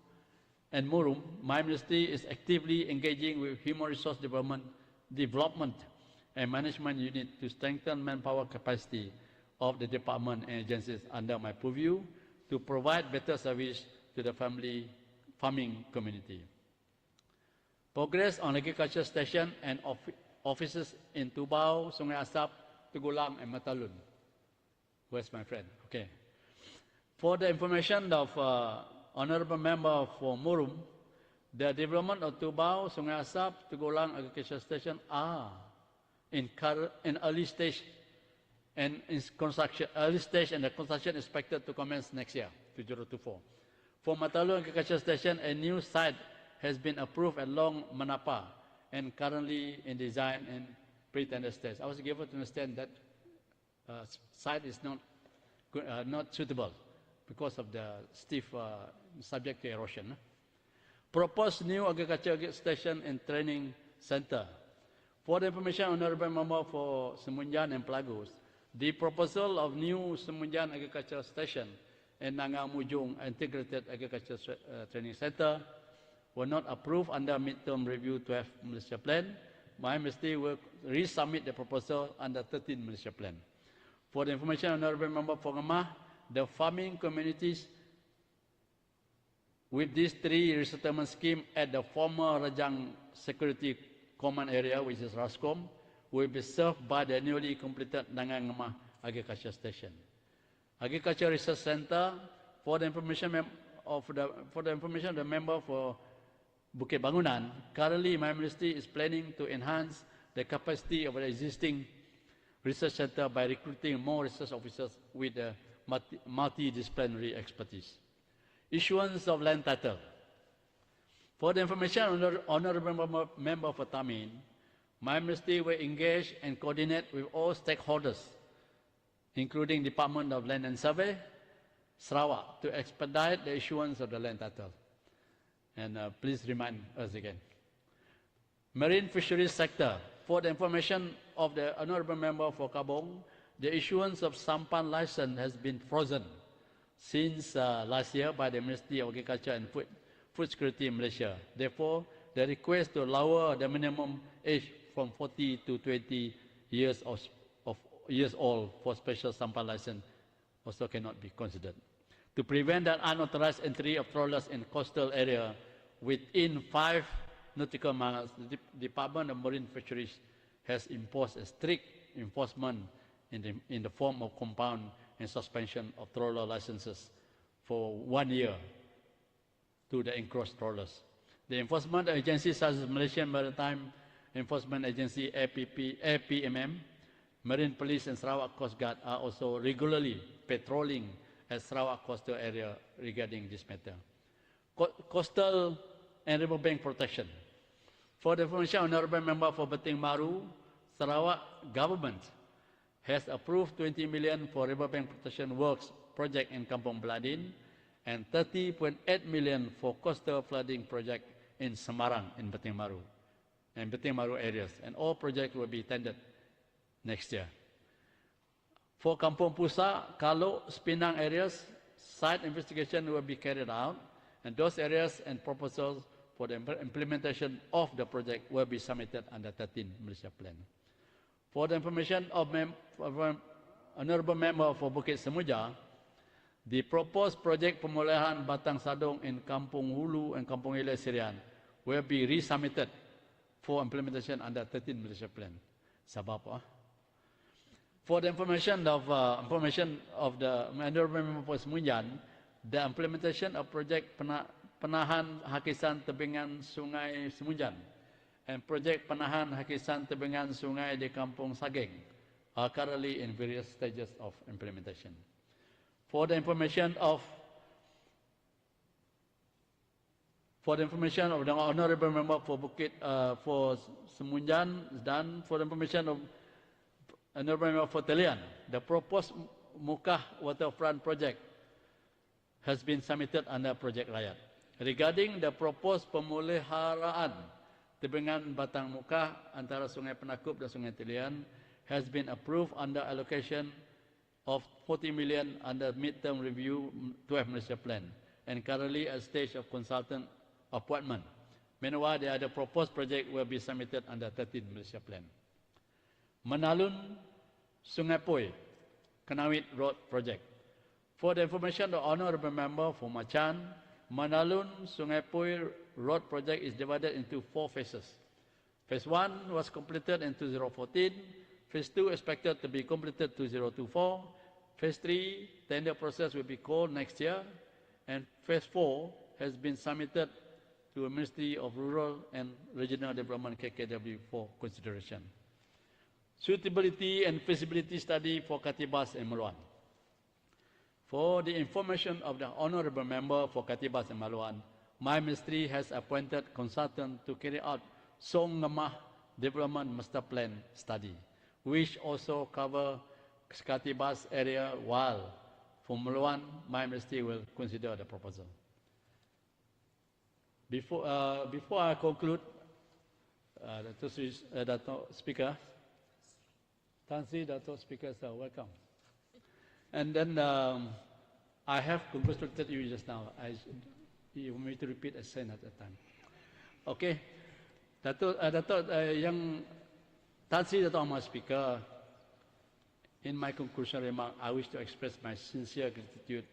D: my ministry is actively engaging with Human Resource Development and Management Unit to strengthen manpower capacity of the department and agencies under my purview to provide better service to the farming community. Progress on agriculture station and offices in Tubau, Sungai Asap, Tugulang, and Matalun. Where's my friend? Okay. For the information of Honourable Member for Murum, the development of Tubau, Sungai Asap, Tugulang agriculture station are in early stage and the construction is expected to commence next year, 2024. For Matalun agriculture station, a new site has been approved at Long Manapa and currently in design and pre-tender stage. I was given to understand that site is not suitable because of the stiff subject to erosion. Proposed new agriculture station and training center. For the information, Honourable Member for Semunjan and Pelagus, the proposal of new Semunjan agriculture station and Nanga Mujung Integrated Agriculture Training Center were not approved under midterm review 12 Malaysia Plan. My ministry will resubmit the proposal under 13 Malaysia Plan. For the information, Honourable Member for Gemah, the farming communities with these 3 resettlement schemes at the former Rajang Security Command Area, which is RASCOM, will be served by the newly completed Nangan Ngemah Agriculture Station. Agriculture Research Center, for the information of the member for Bukit Bangunan, currently my ministry is planning to enhance the capacity of the existing research center by recruiting more research officers with multidisciplinary expertise. Issuance of land title. For the information of honorable member for Tamin, my ministry will engage and coordinate with all stakeholders, including Department of Land and Survey, Sarawak, to expedite the issuance of the land title. And please remind us again. Marine fisheries sector. For the information of the honorable member for Kabong, the issuance of sampan license has been frozen since last year by the Ministry of Agriculture and Food Security in Malaysia. Therefore, the request to lower the minimum age from 40 to 20 years old for special sampan license also cannot be considered. To prevent the unauthorized entry of trawlers in coastal area within 5 nautical miles, the Department of Marine Fisheries has imposed a strict enforcement in the form of compound and suspension of trawler licenses for 1 year to the encroached trawlers. The enforcement agencies such as Malaysian Maritime Enforcement Agency, APMM, Marine Police and Sarawak Coast Guard are also regularly patrolling at Sarawak coastal area regarding this matter. Coastal and riverbank protection. For the information, honorable member for Beting Maru, Sarawak government has approved 20 million for riverbank protection works project in Kampung Beladin and 30.8 million for coastal flooding project in Semarang in Beting Maru and Beting Maru areas, and all projects will be tendered next year. For Kampung Pusa, Kalo, Spinang areas, site investigation will be carried out, and those areas and proposals for the implementation of the project will be submitted under 13 Malaysia Plan. For the information of honorable member for Bukit Semuja, the proposed project pemulihan Batang Sadong in Kampung Hulu and Kampung Hilir Sirian will be resubmitted for implementation under 13 Malaysia Plan. Sebab apa? For the information of the honorable member for Semunjan, the implementation of project penahan hakisan tebingan Sungai Semunjan and project penahan hakisan tebingan sungai di Kampung Sageng are currently in various stages of implementation. For the information of the honorable member for for Semunjan, dan for the information of honorable member for Telian, the proposed Mukah waterfront project has been submitted under Project Rakyat. Regarding the proposed pemuliharaan tebingan Batang Mukah antara Sungai Penakup dan Sungai Telian has been approved under allocation of 40 million under midterm review 12 Malaysia Plan and currently at stage of consultant appointment. Meanwhile, the other proposed project will be submitted under 13 Malaysia Plan. Menalun Sungai Poi Kenawit Road Project. For the information of the honorable member for Machan, Menalun Sungai Poi Road Project is divided into 4 phases. Phase 1 was completed in 2014. Phase 2 expected to be completed 2024. Phase 3 tender process will be called next year. And Phase 4 has been submitted to the Ministry of Rural and Regional Development KKW for consideration. Suitability and feasibility study for Katibas and Meluan. For the information of the honorable member for Katibas and Meluan, my ministry has appointed consultant to carry out Song Ngemah Development Master Plan study, which also cover Katibas area, while for Meluan, my ministry will consider the proposal. Before I conclude, Dato' Speaker, Tansi, Dato' Speaker, sir, welcome. And then I have congratulated you just now. You want me to repeat a sentence at that time. Okay. Dato' yang Tansi, Dato' Ahmad Speaker, in my conclusion remark, I wish to express my sincere gratitude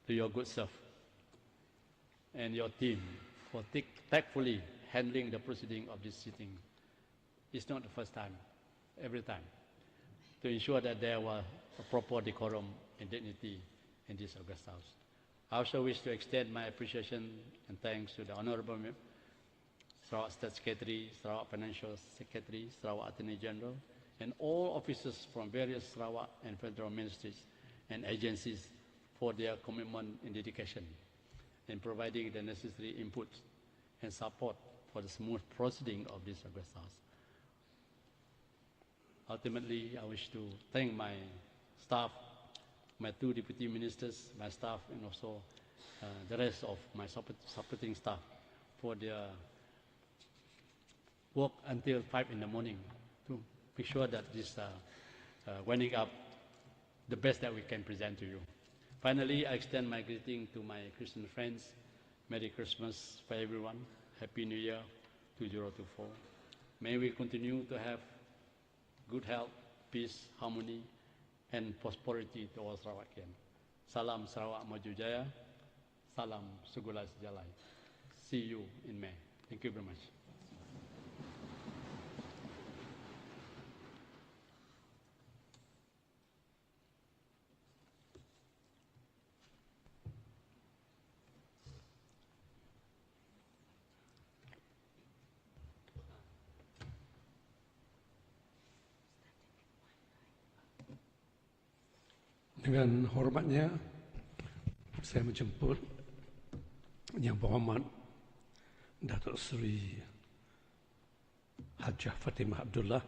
D: to your good self.
C: and your team for tactfully handling the proceeding of this sitting. It's not the first time, every time, to ensure that there was a proper decorum and dignity in this August House. I also wish to extend my appreciation and thanks to the Honorable Sarawak State Secretary, Sarawak Financial Secretary, Sarawak Attorney General, and all officers from various Sarawak and federal ministries and agencies for their commitment and dedication in providing the necessary input and support for the smooth proceeding of this August House. Ultimately, I wish to thank my staff, my two deputy ministers, my staff, and also the rest of my supporting staff for their work until 5 in the morning to make sure that this winding up the best that we can present to you. Finally, I extend my greeting to my Christian friends. Merry Christmas for everyone. Happy New Year 2024. May we continue to have good health, peace, harmony, and prosperity to all Sarawakian. Salam Sarawak Maju Jaya. Salam Sugulai Sejalai. See you in May. Thank you very much.
E: Dengan hormatnya, saya menjemput Yang Berhormat Datuk Seri Hajah Fatimah Abdullah,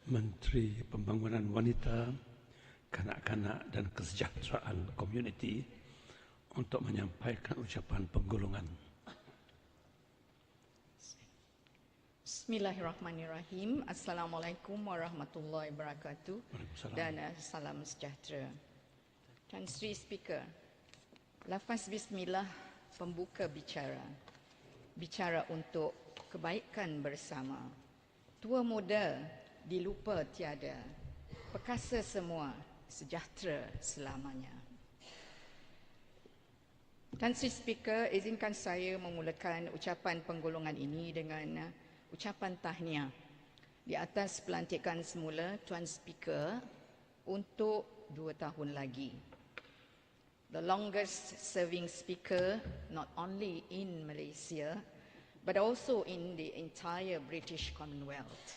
E: Menteri Pembangunan Wanita, Kanak-kanak dan Kesejahteraan Komuniti, untuk menyampaikan ucapan penggulungan.
F: Bismillahirrahmanirrahim. Assalamualaikum warahmatullahi wabarakatuh dan salam sejahtera. Tan Sri Speaker, lafaz bismillah pembuka bicara. Bicara untuk kebaikan bersama. Tua muda dilupa tiada. Perkasa semua sejahtera selamanya. Tan Sri Speaker, izinkan saya memulakan ucapan penggulungan ini dengan ucapan tahniah di atas pelantikan semula Tuan Speaker untuk 2 tahun lagi. The longest serving speaker not only in Malaysia but also in the entire British Commonwealth.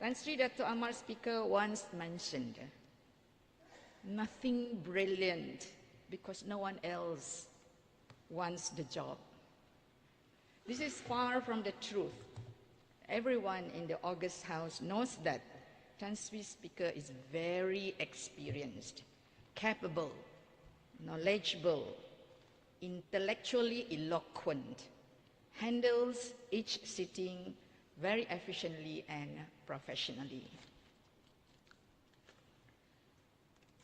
F: Tan Sri Dato' Amar Speaker once mentioned, nothing brilliant because no one else wants the job. This is far from the truth. Everyone in the August House knows that Tan Sri Speaker is very experienced, capable, knowledgeable, intellectually eloquent, handles each sitting very efficiently and professionally.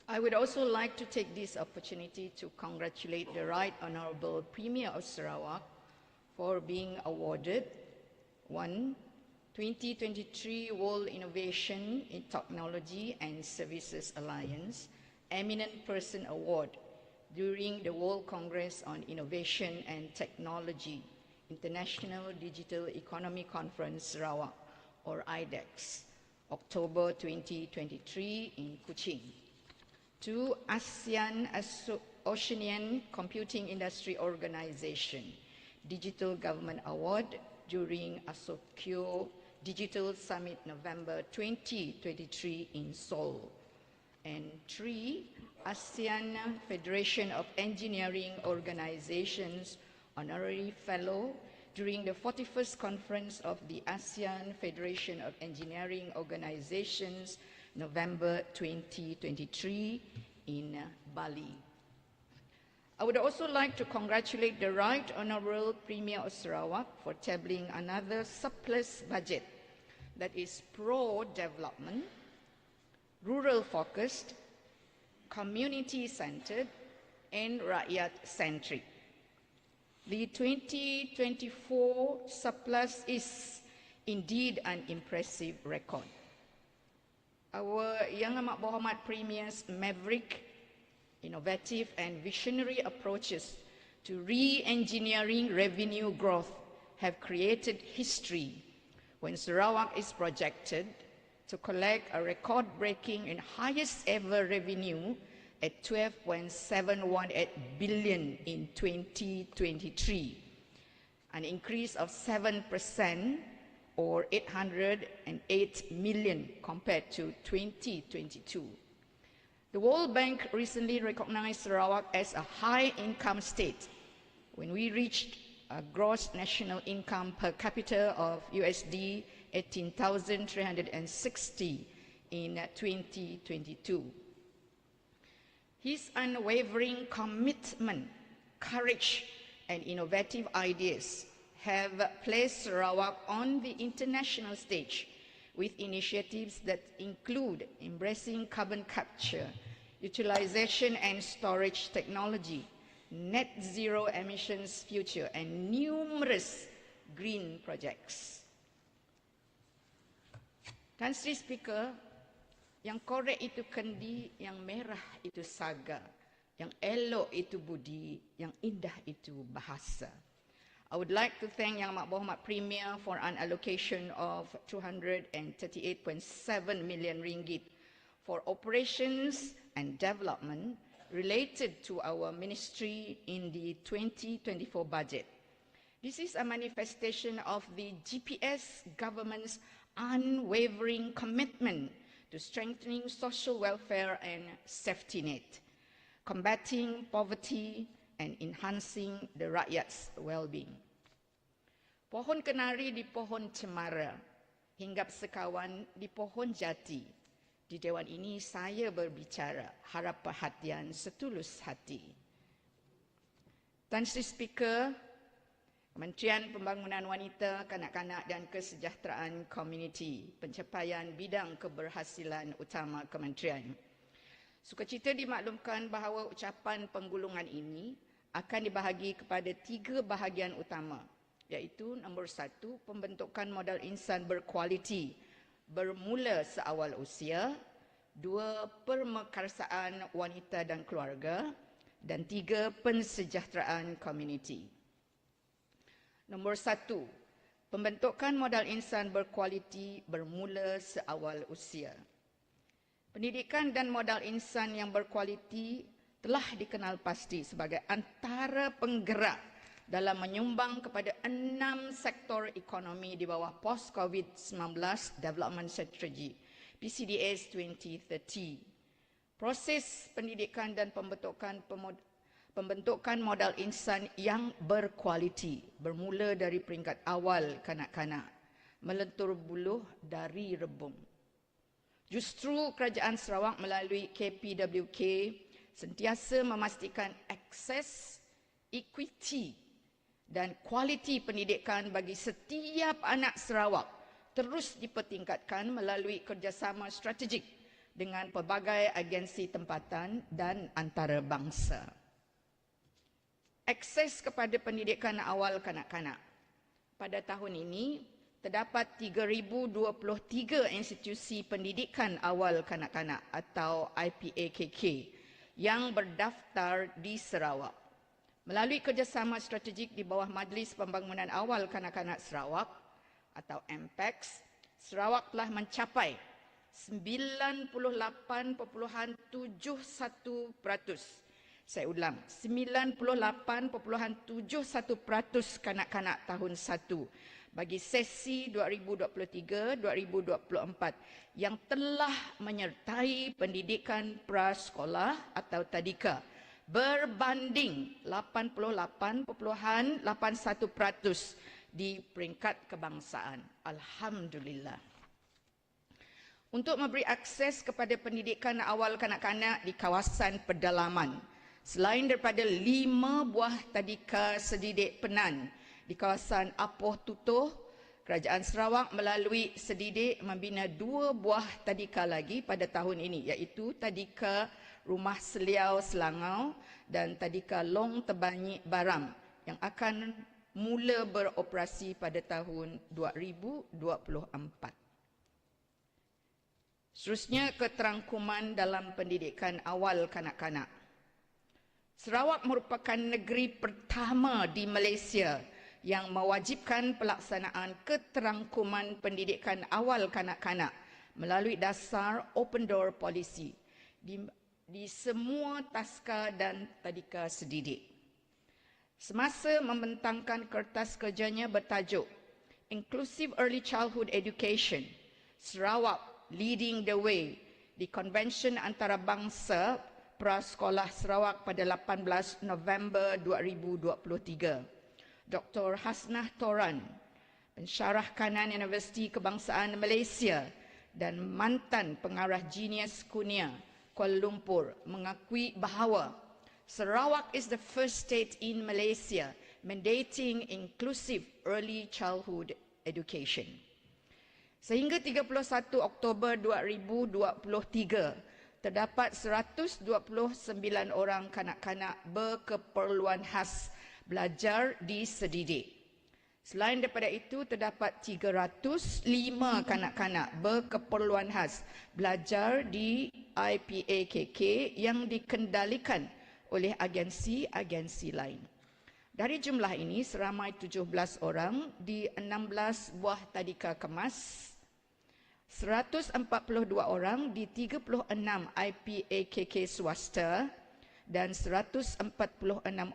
F: I would also like to take this opportunity to congratulate the Right Honourable Premier of Sarawak for being awarded 2023 World Innovation in Technology and Services Alliance Eminent Person Award during the World Congress on Innovation and Technology International Digital Economy Conference Sarawak, or IDEX, October 2023 in Kuching. To ASEAN Oceanian Computing Industry Organization Digital Government Award during ASOCIO Digital Summit November 2023 in Seoul. And 3, ASEAN Federation of Engineering Organizations Honorary Fellow during the 41st Conference of the ASEAN Federation of Engineering Organizations November 2023 in Bali. I would also like to congratulate the Right Honourable Premier of Sarawak for tabling another surplus budget that is pro-development, rural-focused, community-centred and rakyat-centric. The 2024 surplus is indeed an impressive record. Our Yang Amat Berhormat Premier's maverick innovative and visionary approaches to re-engineering revenue growth have created history when Sarawak is projected to collect a record-breaking and highest ever revenue at 12.718 billion in 2023, an increase of 7% or 808 million compared to 2022. The World Bank recently recognized Sarawak as a high-income state when we reached a gross national income per capita of USD 18,360 in 2022. His unwavering commitment, courage, and innovative ideas have placed Sarawak on the international stage with initiatives that include embracing carbon capture, utilization and storage technology, net zero emissions future, and numerous green projects. Tan Sri Speaker, yang korek itu kendi, yang merah itu saga, yang elok itu budi, yang indah itu bahasa. I would like to thank Yang Amat Berhormat Premier for an allocation of 238.7 million ringgit for operations and development related to our ministry in the 2024 budget. This is a manifestation of the GPS government's unwavering commitment to strengthening social welfare and safety net, combating poverty, and enhancing the rakyat's well-being. Pohon kenari di pohon cemara, hinggap sekawan di pohon jati. Di Dewan ini saya berbicara, harap perhatian setulus hati. Tan Sri Speaker, Kementerian Pembangunan Wanita, Kanak-kanak dan Kesejahteraan Komuniti, pencapaian bidang keberhasilan utama Kementerian. Sukacita dimaklumkan bahawa ucapan penggulungan ini akan dibahagi kepada 3 bahagian utama, iaitu nombor 1, pembentukan modal insan berkualiti bermula seawal usia, 2, permekarsaan wanita dan keluarga, dan 3, pensejahteraan komuniti. Nombor 1, pembentukan modal insan berkualiti bermula seawal usia. Pendidikan dan modal insan yang berkualiti telah dikenal pasti sebagai antara penggerak dalam menyumbang kepada 6 sektor ekonomi di bawah Post-COVID-19 Development Strategy PCDS 2030. Proses pendidikan dan pembentukan modal insan yang berkualiti bermula dari peringkat awal kanak-kanak, melentur buluh dari rebung. Justru Kerajaan Sarawak melalui KPWK sentiasa memastikan akses, equity dan kualiti pendidikan bagi setiap anak Sarawak terus dipertingkatkan melalui kerjasama strategik dengan pelbagai agensi tempatan dan antarabangsa. Akses kepada pendidikan awal kanak-kanak. Pada tahun ini, terdapat 3,023 institusi pendidikan awal kanak-kanak atau IPAKK yang berdaftar di Sarawak. Melalui kerjasama strategik di bawah Majlis Pembangunan Awal Kanak-kanak Sarawak atau MPAX, Sarawak telah mencapai 98.71%. Saya ulang, 98.71% kanak-kanak tahun 1 bagi sesi 2023-2024 yang telah menyertai pendidikan prasekolah atau tadika berbanding 88.81% di peringkat kebangsaan. Alhamdulillah. Untuk memberi akses kepada pendidikan awal kanak-kanak di kawasan pedalaman, selain daripada 5 buah tadika sedidik penan di kawasan Apoh Tutuh, Kerajaan Sarawak melalui sedidik membina 2 buah tadika lagi pada tahun ini, iaitu tadika Rumah Seliau Selangau dan tadika Long Tebanyi Baram yang akan mula beroperasi pada tahun 2024. Seterusnya, keterangkuman dalam pendidikan awal kanak-kanak. Sarawak merupakan negeri pertama di Malaysia yang mewajibkan pelaksanaan keterangkuman pendidikan awal kanak-kanak melalui dasar open door policy di semua taska dan tadika sedidik. Semasa membentangkan kertas kerjanya bertajuk Inclusive Early Childhood Education, Sarawak Leading the Way di Konvensyen Antarabangsa Prasekolah Sarawak pada 18 November 2023. Dr. Hasnah Toran, pensyarah kanan Universiti Kebangsaan Malaysia dan mantan pengarah Genius Kunia Kuala Lumpur mengakui bahawa Sarawak is the first state in Malaysia mandating inclusive early childhood education. Sehingga 31 Oktober 2023, terdapat 129 orang kanak-kanak berkeperluan khas belajar di sedidik. Selain daripada itu, terdapat 305 kanak-kanak berkeperluan khas belajar di IPAKK yang dikendalikan oleh agensi-agensi lain. Dari jumlah ini, seramai 17 orang di 16 buah tadika kemas, 142 orang di 36 IPAKK swasta dan 146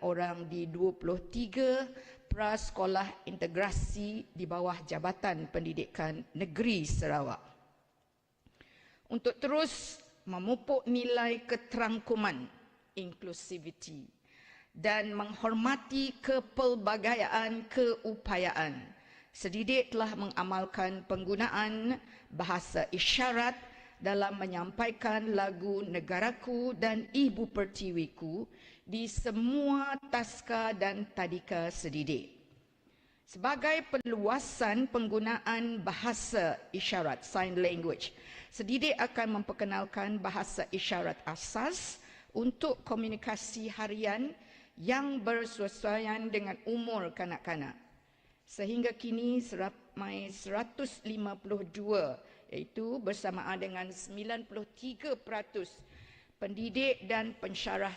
F: orang di 23 prasekolah integrasi di bawah Jabatan Pendidikan Negeri Sarawak. Untuk terus memupuk nilai keterangkuman, inclusivity dan menghormati kepelbagaian keupayaan, sedidik telah mengamalkan penggunaan bahasa isyarat dalam menyampaikan lagu Negaraku dan Ibu Pertiwiku di semua taska dan tadika sedidik. Sebagai perluasan penggunaan bahasa isyarat, sign language, sedidik akan memperkenalkan bahasa isyarat asas untuk komunikasi harian yang bersesuaian dengan umur kanak-kanak. Sehingga kini seramai 152, iaitu bersamaan dengan 93% pendidik dan pensyarah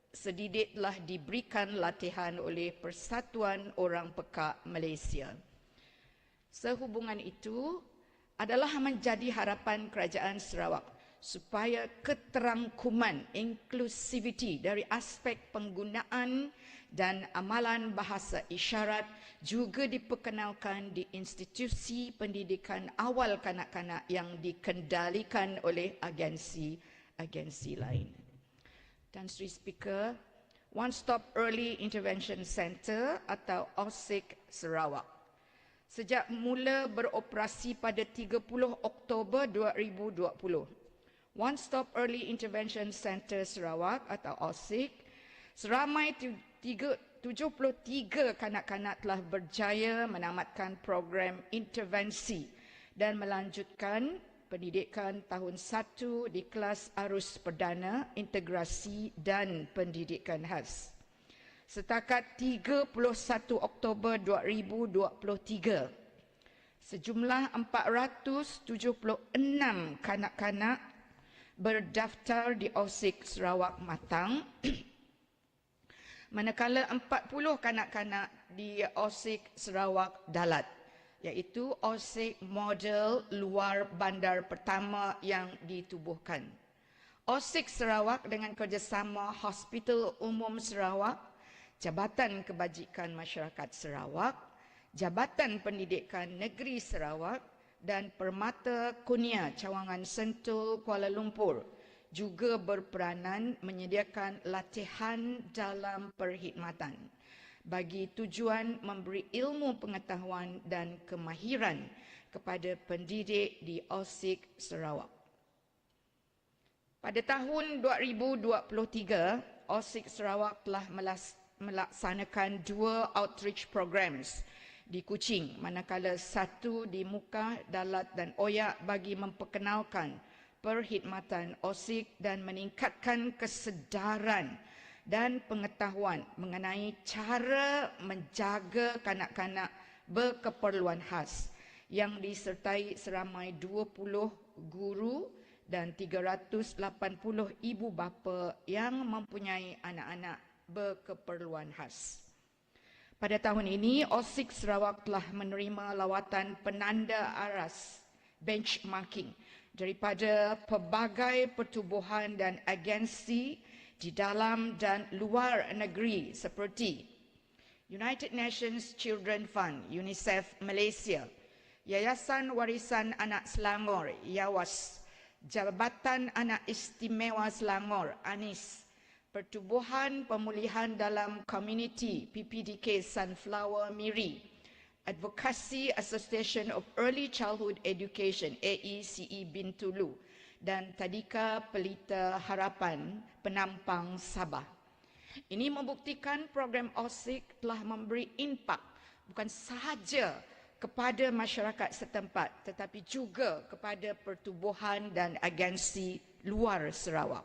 F: sedidik telah diberikan latihan oleh Persatuan Orang Pekak Malaysia. Sehubungan itu adalah menjadi harapan Kerajaan Sarawak supaya keterangkuman inklusiviti dari aspek penggunaan dan amalan bahasa isyarat juga diperkenalkan di institusi pendidikan awal kanak-kanak yang dikendalikan oleh agensi-agensi lain. Dan Sri Speaker, One Stop Early Intervention Center atau OSIC Sarawak sejak mula beroperasi pada 30 Oktober 2020. One Stop Early Intervention Center Sarawak atau OSIC, seramai 73 kanak-kanak telah berjaya menamatkan program intervensi dan melanjutkan pendidikan tahun 1 di kelas arus perdana, integrasi dan pendidikan khas. Setakat 31 Oktober 2023, sejumlah 476 kanak-kanak berdaftar di OSIC Sarawak Matang, manakala 40 kanak-kanak di OSIC Sarawak Dalat, iaitu OSIC model luar bandar pertama yang ditubuhkan. OSIC Sarawak dengan kerjasama Hospital Umum Sarawak, Jabatan Kebajikan Masyarakat Sarawak, Jabatan Pendidikan Negeri Sarawak dan Permata Kunia Cawangan Sentul Kuala Lumpur juga berperanan menyediakan latihan dalam perkhidmatan bagi tujuan memberi ilmu pengetahuan dan kemahiran kepada pendidik di OSIC Sarawak. Pada tahun 2023, OSIC Sarawak telah melaksanakan 2 outreach programs di Kuching, manakala 1 di Muka, Dalat dan Oyak bagi memperkenalkan perkhidmatan OSIC dan meningkatkan kesedaran dan pengetahuan mengenai cara menjaga kanak-kanak berkeperluan khas yang disertai seramai 20 guru dan 380 ibu bapa yang mempunyai anak-anak berkeperluan khas. Pada tahun ini, OSIK Sarawak telah menerima lawatan penanda aras benchmarking daripada pelbagai pertubuhan dan agensi di dalam dan luar negeri seperti United Nations Children Fund, UNICEF Malaysia, Yayasan Warisan Anak Selangor, YAWAS, Jabatan Anak Istimewa Selangor, ANIS, Pertubuhan Pemulihan dalam Komuniti, PPDK Sunflower Miri, Advocacy Association of Early Childhood Education, AECE Bintulu, dan Tadika Pelita Harapan Penampang Sabah. Ini membuktikan program OSIK telah memberi impak bukan sahaja kepada masyarakat setempat tetapi juga kepada pertubuhan dan agensi luar Sarawak.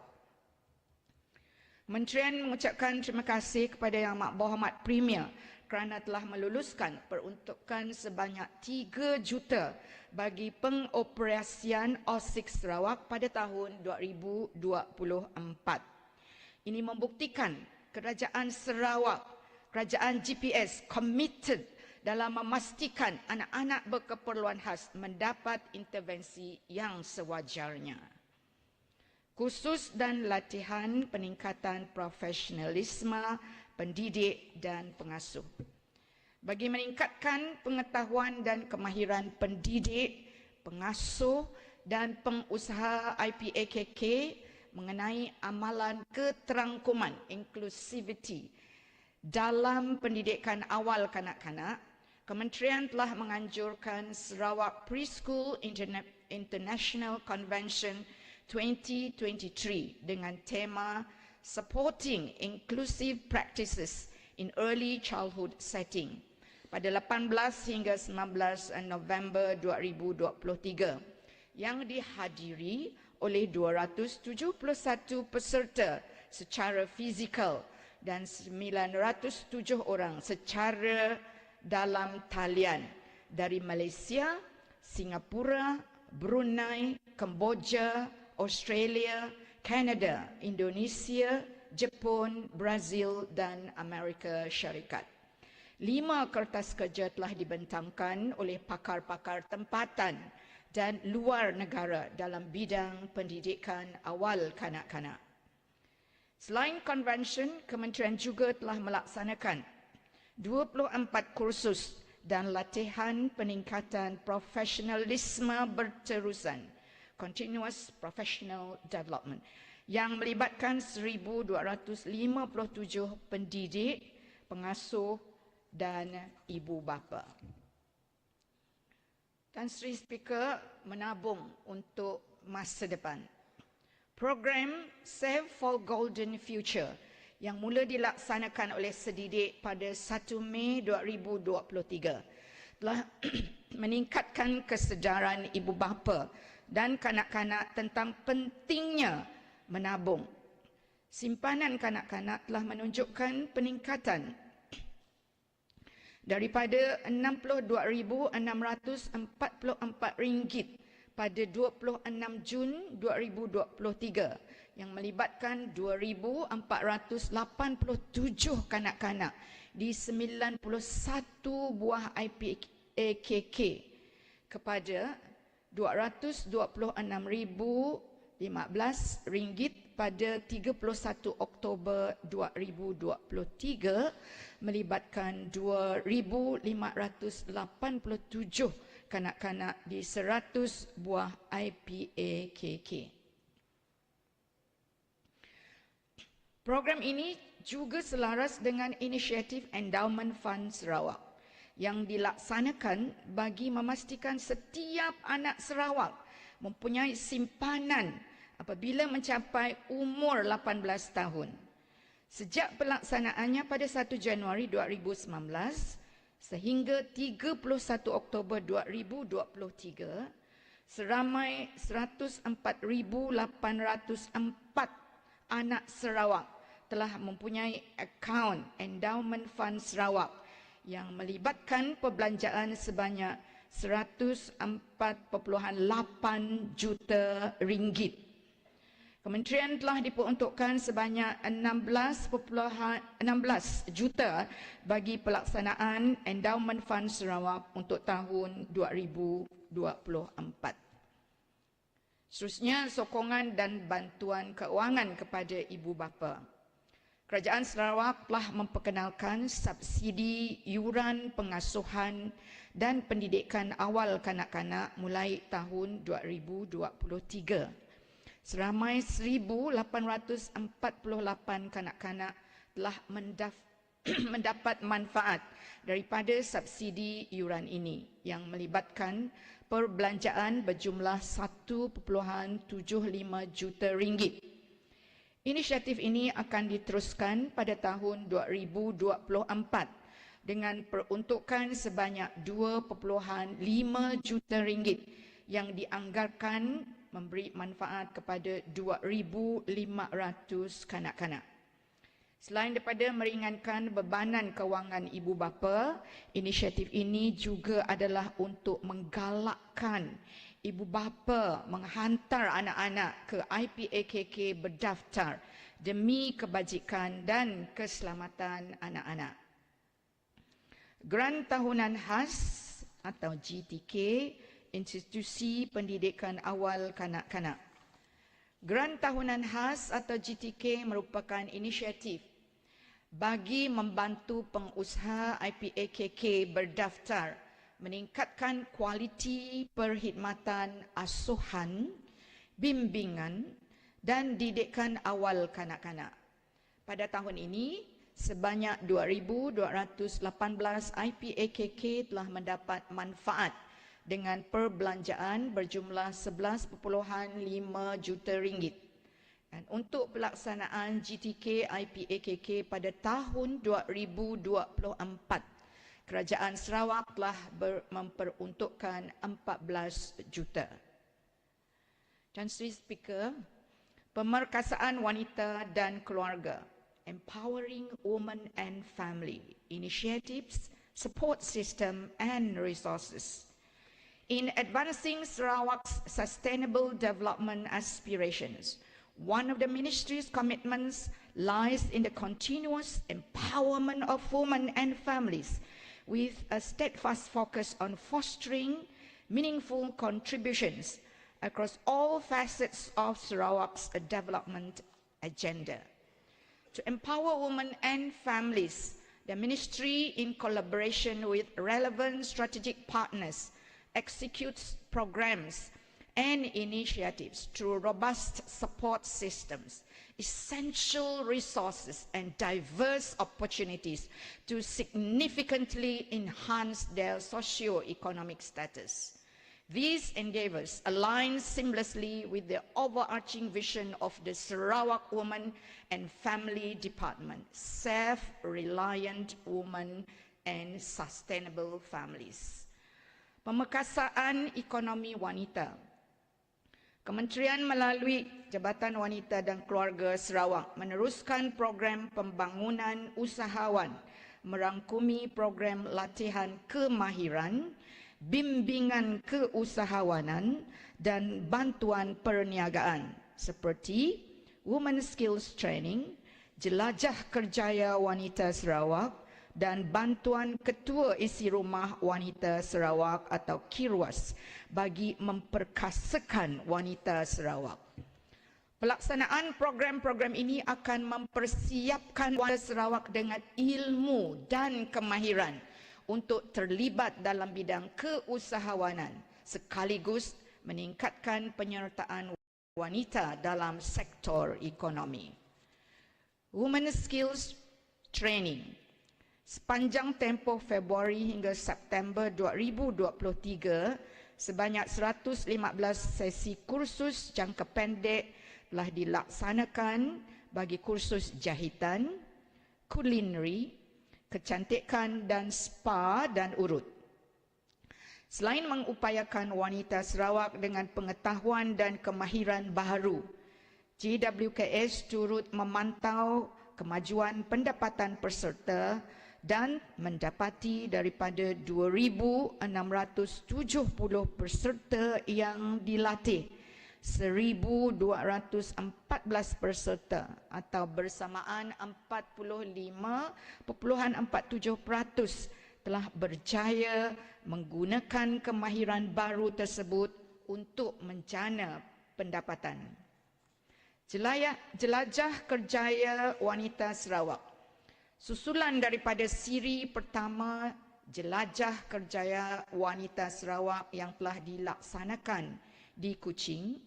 F: Kementerian mengucapkan terima kasih kepada Yang Berhormat Premier kerana telah meluluskan peruntukan sebanyak 3 juta bagi pengoperasian OSIK Sarawak pada tahun 2024. Ini membuktikan Kerajaan Sarawak, Kerajaan GPS committed dalam memastikan anak-anak berkeperluan khas mendapat intervensi yang sewajarnya. Kursus dan latihan peningkatan profesionalisme pendidik dan pengasuh. Bagi meningkatkan pengetahuan dan kemahiran pendidik, pengasuh dan pengusaha IPAKK mengenai amalan keterangkuman inclusivity dalam pendidikan awal kanak-kanak, Kementerian telah menganjurkan Sarawak Preschool International Convention 2023 dengan tema Supporting Inclusive Practices in Early Childhood Setting pada 18 hingga 19 November 2023 yang dihadiri oleh 271 peserta secara fizikal dan 907 orang secara dalam talian dari Malaysia, Singapura, Brunei, Kemboja, Australia, Kanada, Indonesia, Jepun, Brazil dan Amerika Syarikat. 5 kertas kerja telah dibentangkan oleh pakar-pakar tempatan dan luar negara dalam bidang pendidikan awal kanak-kanak. Selain konvensyen, Kementerian juga telah melaksanakan 24 kursus dan latihan peningkatan profesionalisme berterusan, continuous professional development, yang melibatkan 1,257 pendidik, pengasuh dan ibu bapa. Tan Sri Speaker menabung untuk masa depan. Program Save for Golden Future yang mula dilaksanakan oleh Sedidik pada 1 Mei 2023 telah meningkatkan kesedaran ibu bapa dan kanak-kanak tentang pentingnya menabung. Simpanan kanak-kanak telah menunjukkan peningkatan daripada RM62,644 pada 26 Jun 2023 yang melibatkan 2,487 kanak-kanak di 91 buah IPAKK kepada RM226,015 pada 31 Oktober 2023 melibatkan 2,587 kanak-kanak di 100 buah IPAKK. Program ini juga selaras dengan inisiatif Endowment Fund Sarawak yang dilaksanakan bagi memastikan setiap anak Sarawak mempunyai simpanan apabila mencapai umur 18 tahun. Sejak pelaksanaannya pada 1 Januari 2019 sehingga 31 Oktober 2023, seramai 104,804 anak Sarawak telah mempunyai akaun Endowment Fund Sarawak yang melibatkan perbelanjaan sebanyak 104.8 juta ringgit. Kementerian telah diperuntukkan sebanyak 16 juta bagi pelaksanaan Endowment Fund Sarawak untuk tahun 2024. Seterusnya, sokongan dan bantuan keuangan kepada ibu bapa. Kerajaan Sarawak telah memperkenalkan subsidi yuran pengasuhan dan pendidikan awal kanak-kanak mulai tahun 2023. Seramai 1,848 kanak-kanak telah mendapat manfaat daripada subsidi yuran ini yang melibatkan perbelanjaan berjumlah 1.75 juta ringgit. Inisiatif ini akan diteruskan pada tahun 2024 dengan peruntukan sebanyak 2.5 juta ringgit yang dianggarkan memberi manfaat kepada 2,500 kanak-kanak. Selain daripada meringankan bebanan kewangan ibu bapa, inisiatif ini juga adalah untuk menggalakkan ibu bapa menghantar anak-anak ke IPAKK berdaftar demi kebajikan dan keselamatan anak-anak. Grant tahunan khas atau GTK Institusi Pendidikan Awal Kanak-kanak. Grant tahunan khas atau GTK merupakan inisiatif bagi membantu pengusaha IPAKK berdaftar meningkatkan kualiti perkhidmatan asuhan, bimbingan dan didikan awal kanak-kanak. Pada tahun ini, sebanyak 2,218 IPAKK telah mendapat manfaat dengan perbelanjaan berjumlah 11.5 juta ringgit. Dan untuk pelaksanaan GTK IPAKK pada tahun 2024, Kerajaan Sarawak telah memperuntukkan 14 juta. Dan Sri Speaker, pemerkasaan wanita dan keluarga, empowering women and family, initiatives, support system and resources. In advancing Sarawak's sustainable development aspirations, one of the ministry's commitments lies in the continuous empowerment of women and families with a steadfast focus on fostering meaningful contributions across all facets of Sarawak's development agenda. To empower women and families, the ministry, in collaboration with relevant strategic partners, executes programs and initiatives through robust support systems, essential resources and diverse opportunities to significantly enhance their socio-economic status. These endeavors align seamlessly with the overarching vision of the Sarawak Women and Family Department, self-reliant women and sustainable families. Pemerkasaan ekonomi wanita. Kementerian melalui Jabatan Wanita dan Keluarga Sarawak meneruskan program pembangunan usahawan, merangkumi program latihan kemahiran, bimbingan keusahawanan dan bantuan perniagaan seperti Women Skills Training, Jelajah Kerjaya Wanita Sarawak dan bantuan Ketua Isi Rumah Wanita Sarawak atau KIRWAS bagi memperkasakan wanita Sarawak. Pelaksanaan program-program ini akan mempersiapkan wanita Sarawak dengan ilmu dan kemahiran untuk terlibat dalam bidang keusahawanan sekaligus meningkatkan penyertaan wanita dalam sektor ekonomi. Women Skills Training. Sepanjang tempoh Februari hingga September 2023, sebanyak 115 sesi kursus jangka pendek telah dilaksanakan bagi kursus jahitan, kulineri, kecantikan dan spa dan urut. Selain mengupayakan wanita Sarawak dengan pengetahuan dan kemahiran baharu, JWKS turut memantau kemajuan pendapatan peserta dan mendapati daripada 2,670 peserta yang dilatih, 1,214 peserta atau bersamaan 45.47% telah berjaya menggunakan kemahiran baru tersebut untuk menjana pendapatan. Jelajah kerjaya wanita Sarawak. Susulan daripada siri pertama Jelajah Kerjaya Wanita Sarawak yang telah dilaksanakan di Kuching,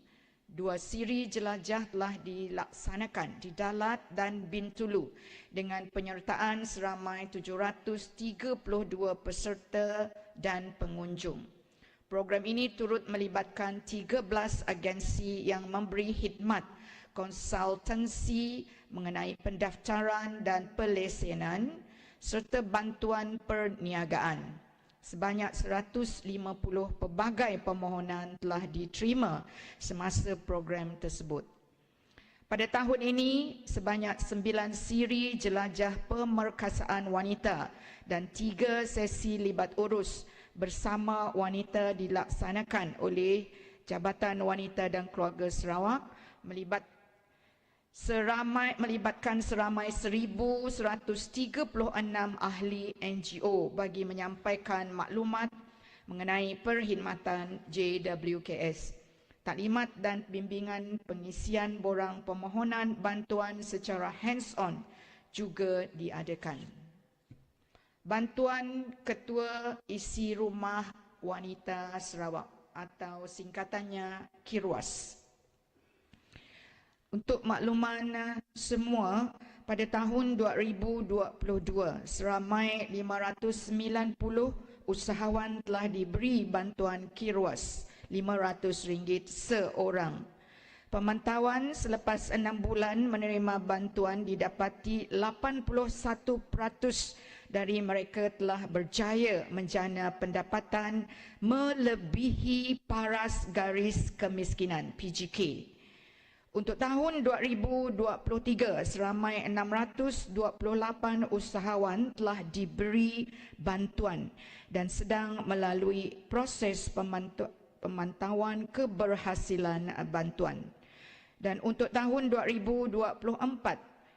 F: 2 siri jelajah telah dilaksanakan di Dalat dan Bintulu dengan penyertaan seramai 732 peserta dan pengunjung. Program ini turut melibatkan 13 agensi yang memberi khidmat konsultansi mengenai pendaftaran dan pelesenan serta bantuan perniagaan. Sebanyak 150 pelbagai permohonan telah diterima semasa program tersebut. Pada tahun ini, sebanyak 9 siri jelajah pemerkasaan wanita dan 3 sesi libat urus bersama wanita dilaksanakan oleh Jabatan Wanita dan Keluarga Sarawak, melibatkan seramai 1,136 ahli NGO bagi menyampaikan maklumat mengenai perkhidmatan JWKS. Taklimat dan bimbingan pengisian borang permohonan bantuan secara hands-on juga diadakan. Bantuan Ketua Isi Rumah Wanita Sarawak atau singkatannya KIRWAS. Untuk makluman semua, pada tahun 2022, seramai 590 usahawan telah diberi bantuan KIRWAS RM500 seorang. Pemantauan selepas 6 bulan menerima bantuan didapati 81% dari mereka telah berjaya menjana pendapatan melebihi paras garis kemiskinan (PGK). Untuk tahun 2023, seramai 628 usahawan telah diberi bantuan dan sedang melalui proses pemantauan keberhasilan bantuan. Dan untuk tahun 2024,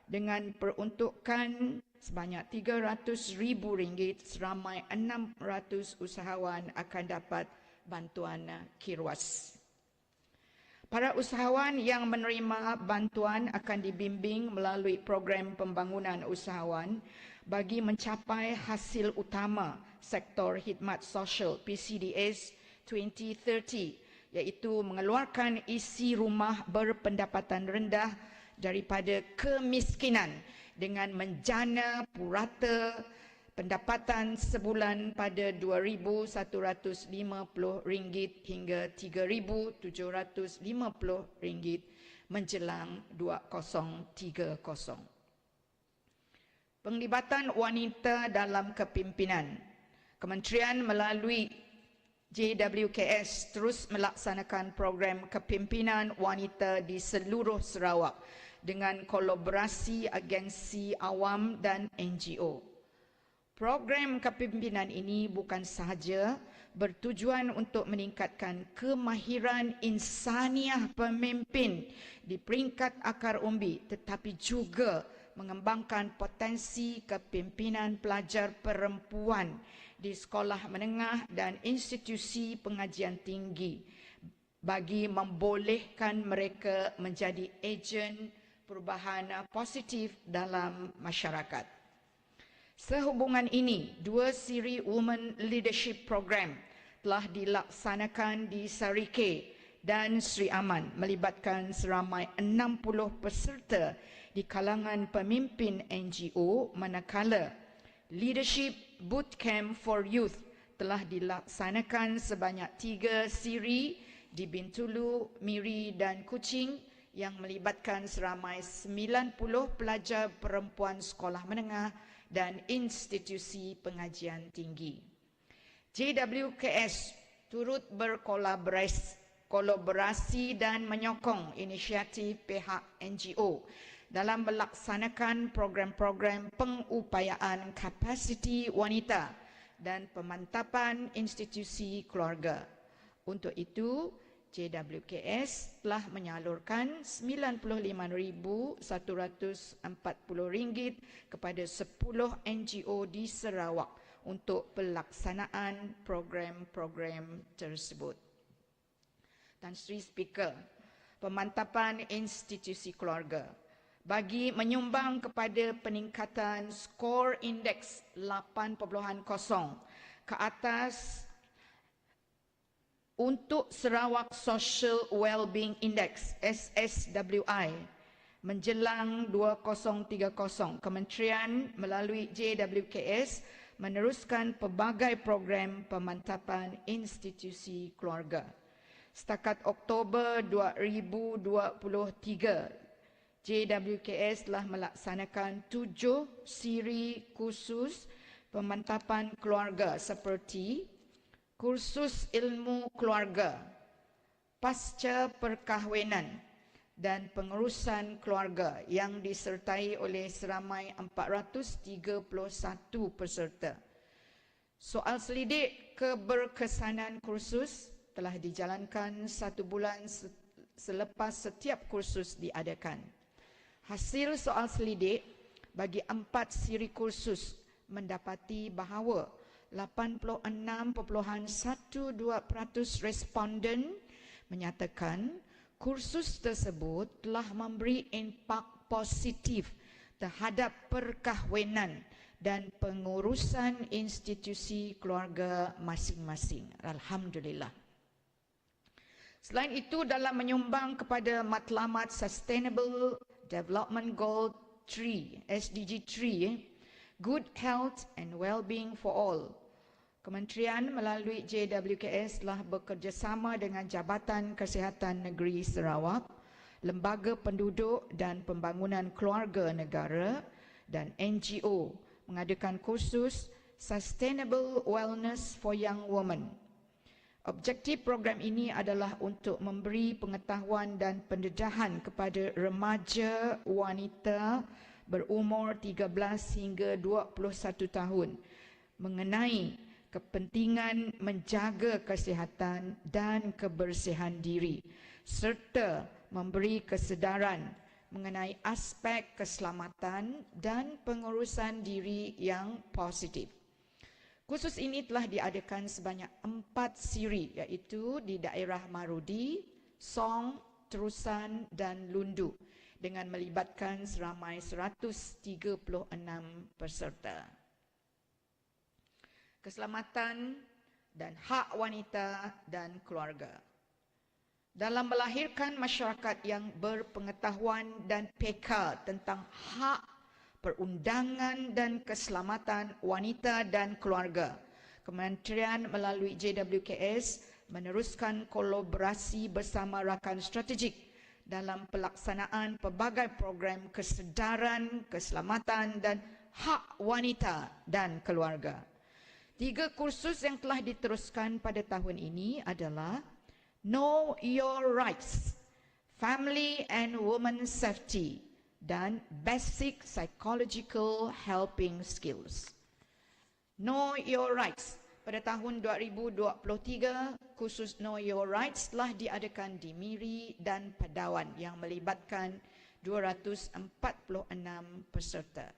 F: dengan peruntukan sebanyak RM300,000, seramai 600 usahawan akan dapat bantuan KIRWAS. Para usahawan yang menerima bantuan akan dibimbing melalui program pembangunan usahawan bagi mencapai hasil utama sektor khidmat sosial PCDS 2030, iaitu mengeluarkan isi rumah berpendapatan rendah daripada kemiskinan dengan menjana purata pendapatan sebulan pada RM2,150 hingga RM3,750 menjelang 2030. Penglibatan wanita dalam kepimpinan. Kementerian melalui JWKS terus melaksanakan program kepimpinan wanita di seluruh Sarawak dengan kolaborasi agensi awam dan NGO. Program kepimpinan ini bukan sahaja bertujuan untuk meningkatkan kemahiran insaniah pemimpin di peringkat akar umbi, tetapi juga mengembangkan potensi kepimpinan pelajar perempuan di sekolah menengah dan institusi pengajian tinggi bagi membolehkan mereka menjadi ejen perubahan positif dalam masyarakat. Sehubungan ini, 2 siri Women Leadership Program telah dilaksanakan di Sarike dan Sri Aman, melibatkan seramai 60 peserta di kalangan pemimpin NGO, manakala Leadership Bootcamp for Youth telah dilaksanakan sebanyak 3 siri di Bintulu, Miri dan Kuching yang melibatkan seramai 90 pelajar perempuan sekolah menengah dan institusi pengajian tinggi. JWKS turut berkolaborasi dan menyokong inisiatif pihak NGO dalam melaksanakan program-program pengupayaan kapasiti wanita dan pemantapan institusi keluarga. Untuk itu, JWKS telah menyalurkan RM95,140 kepada 10 NGO di Sarawak untuk pelaksanaan program-program tersebut. Tan Sri Speaker, pemantapan institusi keluarga bagi menyumbang kepada peningkatan skor indeks 8.0 ke atas untuk Sarawak Social Wellbeing Index SSWI menjelang 2030. Kementerian melalui JWKS meneruskan pelbagai program pemantapan institusi keluarga. Setakat Oktober 2023, JWKS telah melaksanakan 7 siri kursus pemantapan keluarga seperti kursus ilmu keluarga, pasca perkahwinan dan pengurusan keluarga yang disertai oleh seramai 431 peserta. Soal selidik keberkesanan kursus telah dijalankan 1 bulan selepas setiap kursus diadakan. Hasil soal selidik bagi 4 siri kursus mendapati bahawa 86.12% responden menyatakan kursus tersebut telah memberi impak positif terhadap perkahwinan dan pengurusan institusi keluarga masing-masing. Alhamdulillah. Selain itu, dalam menyumbang kepada matlamat Sustainable Development Goal 3, SDG 3, Good Health and Wellbeing for All, Kementerian melalui JWKS telah bekerjasama dengan Jabatan Kesihatan Negeri Sarawak, Lembaga Penduduk dan Pembangunan Keluarga Negara dan NGO mengadakan kursus Sustainable Wellness for Young Women. Objektif program ini adalah untuk memberi pengetahuan dan pendedahan kepada remaja wanita berumur 13 hingga 21 tahun mengenai kepentingan menjaga kesihatan dan kebersihan diri serta memberi kesedaran mengenai aspek keselamatan dan pengurusan diri yang positif. Kursus ini telah diadakan sebanyak 4 siri, iaitu di daerah Marudi, Song, Terusan dan Lundu dengan melibatkan seramai 136 peserta. Keselamatan dan hak wanita dan keluarga. Dalam melahirkan masyarakat yang berpengetahuan dan peka tentang hak perundangan dan keselamatan wanita dan keluarga, Kementerian melalui JWKS meneruskan kolaborasi bersama rakan strategik dalam pelaksanaan pelbagai program kesedaran, keselamatan dan hak wanita dan keluarga. 3 kursus yang telah diteruskan pada tahun ini adalah Know Your Rights, Family and Women Safety, dan Basic Psychological Helping Skills. Know Your Rights. Pada tahun 2023, kursus Know Your Rights telah diadakan di Miri dan Padawan yang melibatkan 246 peserta.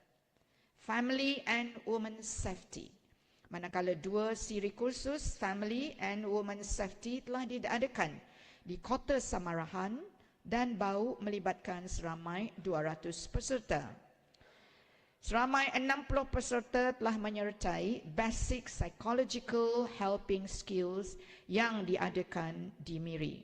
F: Family and Women Safety. Manakala 2 siri kursus Family and Women Safety telah diadakan di Kota Samarahan dan Bau melibatkan seramai 200 peserta. Seramai 60 peserta telah menyertai Basic Psychological Helping Skills yang diadakan di Miri.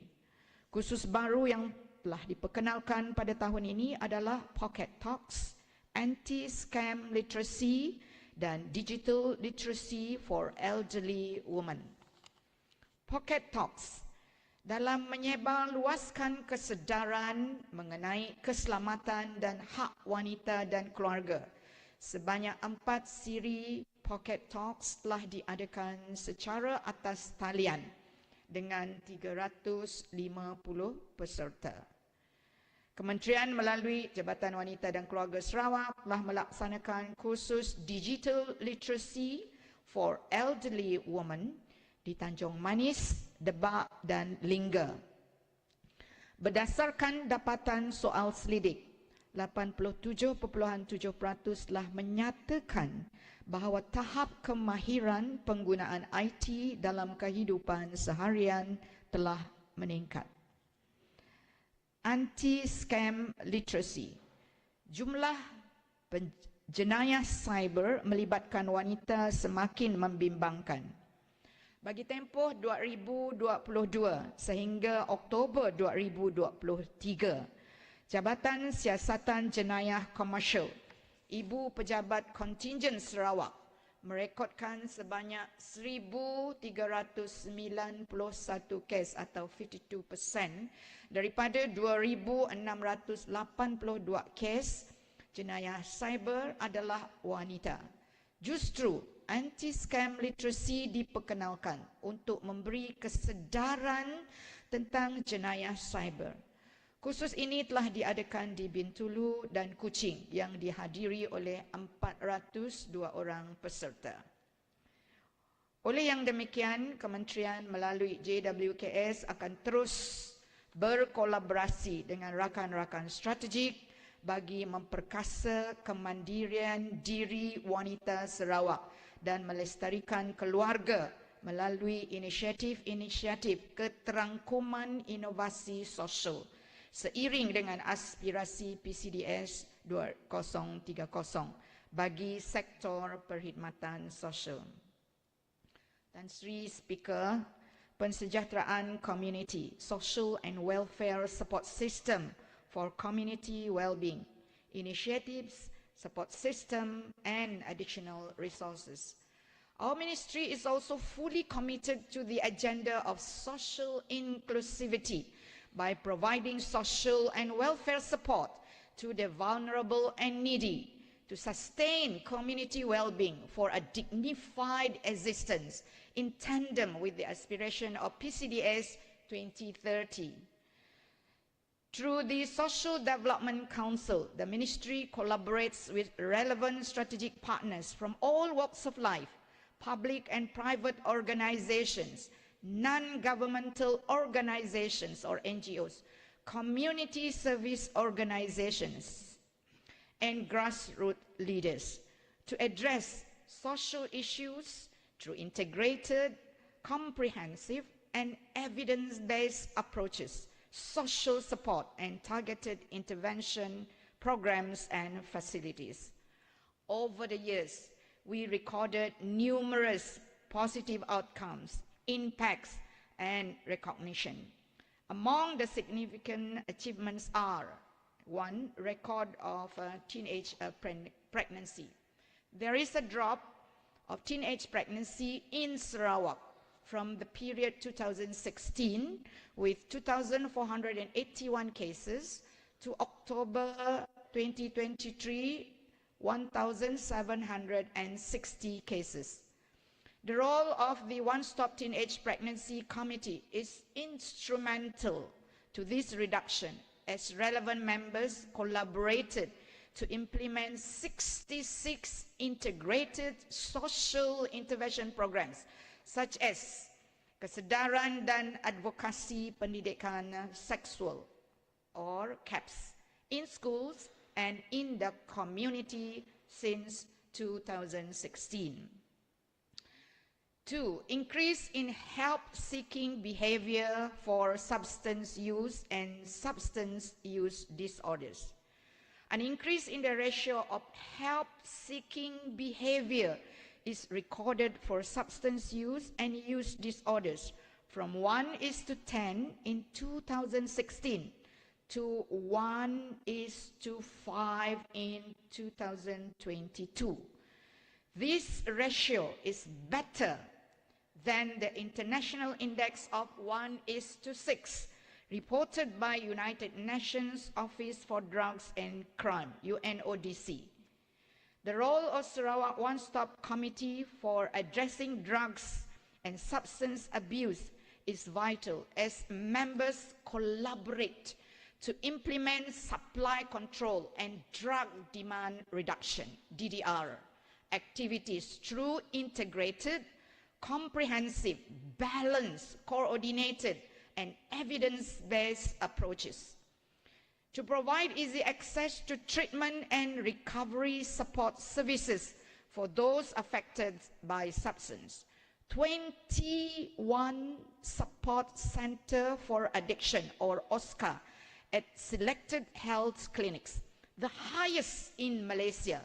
F: Kursus baru yang telah diperkenalkan pada tahun ini adalah Pocket Talks, Anti-Scam Literacy dan Digital Literacy for Elderly Women. Pocket Talks dalam menyebarluaskan kesedaran mengenai keselamatan dan hak wanita dan keluarga. Sebanyak 4 siri Pocket Talks telah diadakan secara atas talian dengan 350 peserta. Kementerian melalui Jabatan Wanita dan Keluarga Sarawak telah melaksanakan kursus Digital Literacy for Elderly Women di Tanjung Manis, Debak dan Lingga. Berdasarkan dapatan soal selidik, 87.7% telah menyatakan bahawa tahap kemahiran penggunaan IT dalam kehidupan seharian telah meningkat. Anti-scam literacy. Jumlah jenayah cyber melibatkan wanita semakin membimbangkan. Bagi tempoh 2022 sehingga Oktober 2023, Jabatan Siasatan Jenayah Komersial, Ibu Pejabat Kontingen Sarawak merekodkan sebanyak 1,391 kes atau 52% daripada 2,682 kes jenayah cyber adalah wanita. Justru anti-scam literacy diperkenalkan untuk memberi kesedaran tentang jenayah cyber. Kursus ini telah diadakan di Bintulu dan Kuching yang dihadiri oleh 402 orang peserta. Oleh yang demikian, Kementerian melalui JWKS akan terus berkolaborasi dengan rakan-rakan strategik bagi memperkasa kemandirian diri wanita Sarawak dan melestarikan keluarga melalui inisiatif-inisiatif keterangkuman inovasi sosial seiring dengan aspirasi PCDS 2030 bagi sektor perkhidmatan sosial. Dan Sri Speaker, pensejahteraan community, social and welfare support system for community well-being, initiatives, support system and additional resources. Our ministry is also fully committed to the agenda of social inclusivity by providing social and welfare support to the vulnerable and needy to sustain community well-being for a dignified existence in tandem with the aspiration of PCDS 2030. Through the Social Development Council, the Ministry collaborates with relevant strategic partners from all walks of life, public and private organizations, non-governmental organizations or NGOs, community service organizations, and grassroots leaders to address social issues through integrated, comprehensive, and evidence-based approaches, social support, and targeted intervention programs and facilities. Over the years, we recorded numerous positive outcomes, impacts, and recognition. Among the significant achievements are: 1. Record of teenage pregnancy. There is a drop of teenage pregnancy in Sarawak from the period 2016 with 2,481 cases to October 2023, 1,760 cases. The role of the One-Stop Teenage Pregnancy Committee is instrumental to this reduction, as relevant members collaborated to implement 66 integrated social intervention programs, such as kesedaran dan advokasi pendidikan seksual or CAPS in schools and in the community since 2016. 2. Increase in help-seeking behavior for substance use and substance use disorders. An increase in the ratio of help-seeking behavior is recorded for substance use and use disorders from 1:10 in 2016 to 1:5 in 2022. This ratio is better than the international index of 1:6 reported by United Nations Office for Drugs and Crime, UNODC. The role of Sarawak One-Stop Committee for addressing drugs and substance abuse is vital as members collaborate to implement supply control and drug demand reduction, DDR, activities through integrated, comprehensive, balanced, coordinated, and evidence-based approaches. To provide easy access to treatment and recovery support services for those affected by substance, 21 support center for addiction, or OSCA, at selected health clinics, the highest in Malaysia,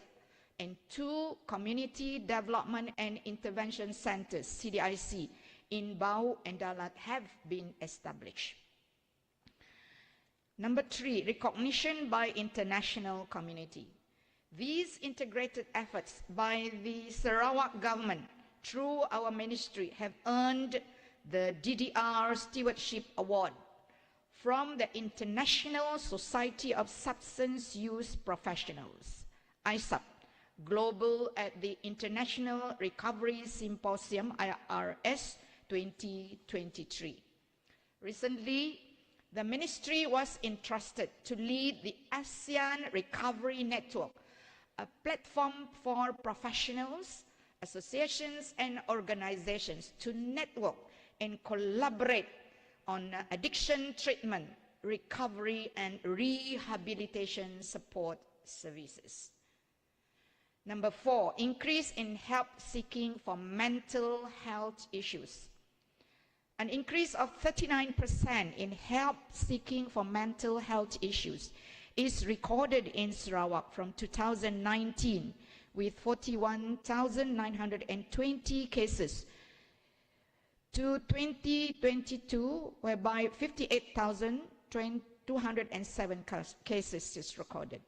F: and 2 community development and intervention centers, CDIC, in Bau and Dalat have been established. Number 3, recognition by international community. These integrated efforts by the Sarawak government through our ministry have earned the DDR Stewardship Award from the International Society of Substance Use Professionals, ISUP, Global at the International Recovery Symposium, IRS 2023. Recently, the ministry was entrusted to lead the ASEAN Recovery Network, a platform for professionals, associations, and organizations to network and collaborate on addiction treatment, recovery, and rehabilitation support services. Number 4, increase in help seeking for mental health issues. An increase of 39% in help seeking for mental health issues is recorded in Sarawak from 2019, with 41,920 cases, to 2022, whereby 58,207 cases is recorded.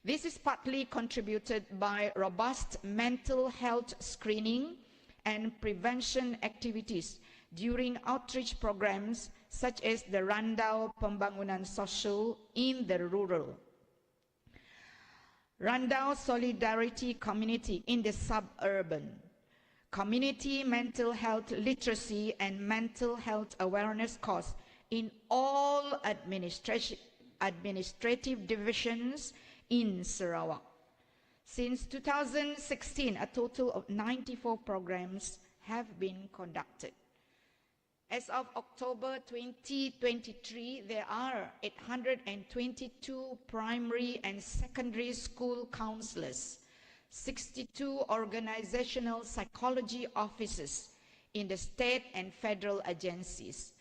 F: This is partly contributed by robust mental health screening and prevention activities during outreach programs such as the Randau Pembangunan Sosial in the rural, Randau Solidarity Community in the suburban, community mental health literacy and mental health awareness course in all administrative divisions in Sarawak. Since 2016, a total of 94 programs have been conducted. As of October 2023, there are 822 primary and secondary school counselors, 62 organizational psychology officers in the state and federal agencies,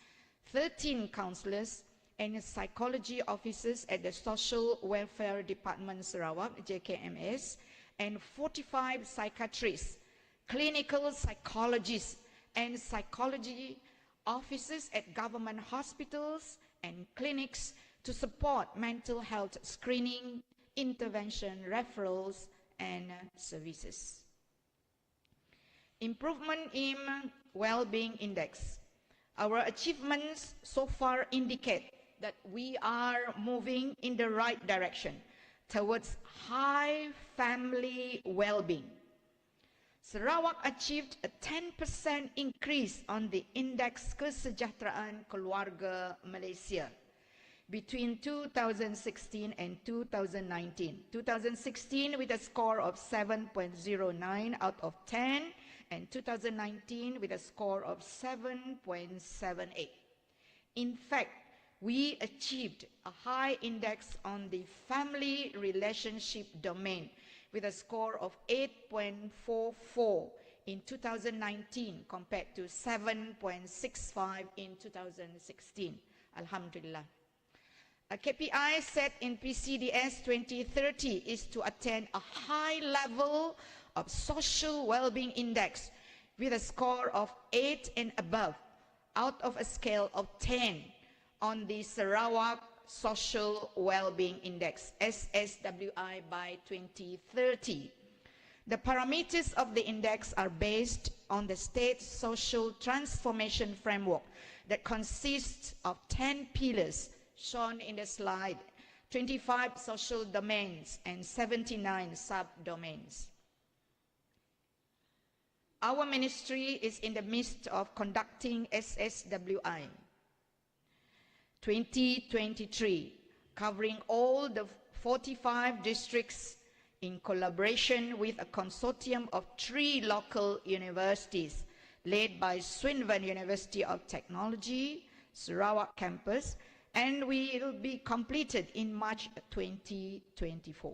F: 13 counselors and psychology officers at the Social Welfare Department Sarawak, JKMS, and 45 psychiatrists, clinical psychologists, and psychology officers at government hospitals and clinics to support mental health screening, intervention, referrals, and services. Improvement in well-being index. Our achievements so far indicate that we are moving in the right direction towards high family well-being. Sarawak achieved a 10% increase on the Index Kesejahteraan Keluarga Malaysia between 2016 and 2019. 2016 with a score of 7.09 out of 10, and 2019 with a score of 7.78. In fact, we achieved a high index on the family relationship domain with a score of 8.44 in 2019 compared to 7.65 in 2016. Alhamdulillah. A KPI set in PCDS 2030 is to attain a high level of social well-being index with a score of 8 and above out of a scale of 10 on the Sarawak Social Well-Being Index, SSWI, by 2030. The parameters of the index are based on the state social transformation framework that consists of 10 pillars shown in the slide, 25 social domains and 79 subdomains. Our ministry is in the midst of conducting SSWI 2023, covering all the 45 districts in collaboration with a consortium of 3 local universities led by Swinburne University of Technology, Sarawak campus, and will be completed in March 2024.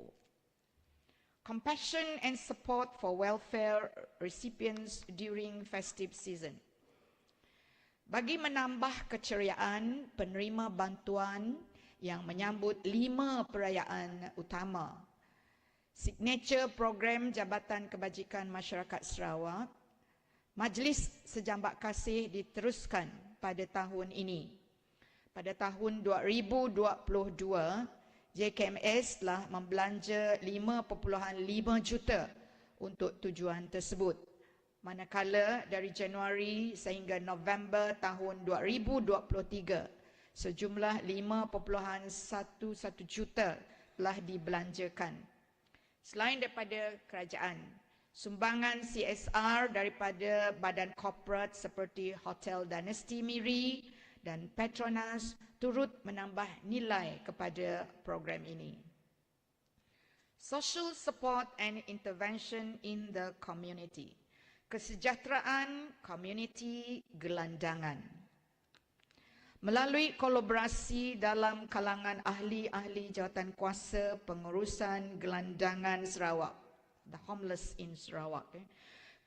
F: Compassion and support for welfare recipients during festive season. Bagi menambah keceriaan penerima bantuan yang menyambut 5 perayaan utama, signature program Jabatan Kebajikan Masyarakat Sarawak, Majlis Sejambak Kasih diteruskan pada tahun ini. Pada tahun 2022, JKMS telah membelanja 5.5 juta untuk tujuan tersebut. Manakala dari Januari sehingga November tahun 2023, sejumlah 5.11 juta telah dibelanjakan. Selain daripada kerajaan, sumbangan CSR daripada badan korporat seperti Hotel Dynasty Miri dan Petronas turut menambah nilai kepada program ini. Social support and intervention in the community. Kesejahteraan komuniti gelandangan. Melalui kolaborasi dalam kalangan ahli-ahli jawatankuasa pengurusan gelandangan Sarawak, the homeless in Sarawak,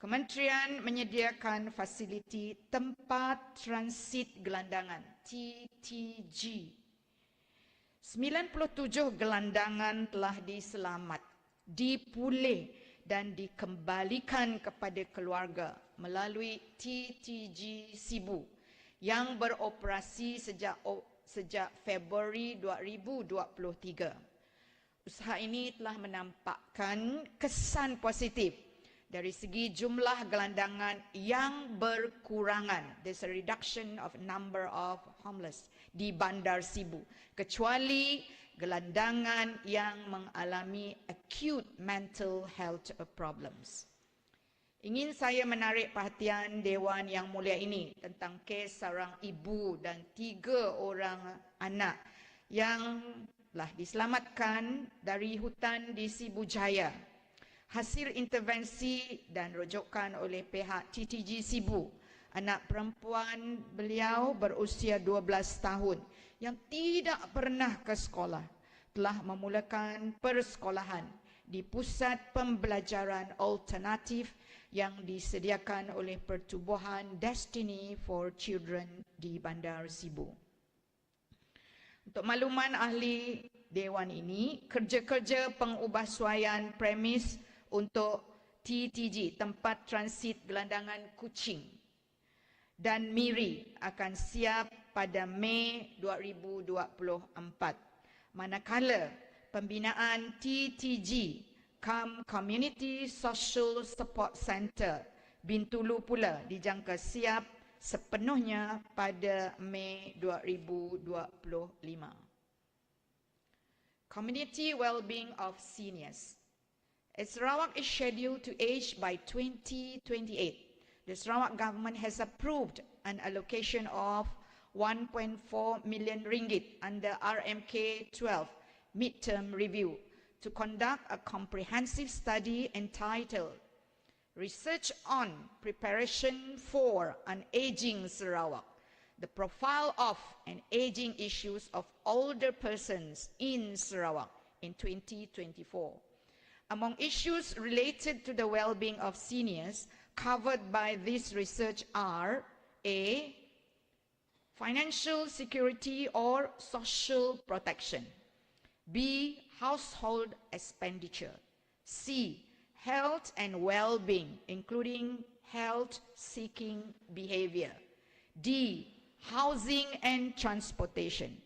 F: Kementerian menyediakan fasiliti tempat transit gelandangan, TTG. 97 gelandangan telah diselamat, dipulih dan dikembalikan kepada keluarga melalui TTG Sibu yang beroperasi sejak Februari 2023. Usaha ini telah menampakkan kesan positif dari segi jumlah gelandangan yang berkurangan. There's a reduction of number of homeless di Bandar Sibu, kecuali gelandangan yang mengalami acute mental health problems. Ingin saya menarik perhatian Dewan yang mulia ini tentang kes seorang ibu dan 3 orang anak yang telah diselamatkan dari hutan di Sibu Jaya. Hasil intervensi dan rujukan oleh pihak TTG Sibu, anak perempuan beliau berusia 12 tahun yang tidak pernah ke sekolah, telah memulakan persekolahan di pusat pembelajaran alternatif yang disediakan oleh Pertubuhan Destiny for Children di Bandar Sibu. Untuk makluman ahli Dewan ini, kerja-kerja pengubahsuaian premis untuk TTG, tempat transit gelandangan Kuching dan Miri, akan siap pada Mei 2024. Manakala pembinaan TTG Community Social Support Center Bintulu pula dijangka siap sepenuhnya pada Mei 2025. Community well-being of seniors. As Sarawak is scheduled to age by 2028, the Sarawak government has approved an allocation of 1.4 million ringgit under RMK 12 midterm review to conduct a comprehensive study entitled Research on Preparation for an Aging Sarawak, the Profile of and Aging Issues of Older Persons in Sarawak in 2024. Among issues related to the well-being of seniors covered by this research are A. Financial security or social protection. B. Household expenditure. C. Health and well-being, including health-seeking behavior. D. Housing and transportation.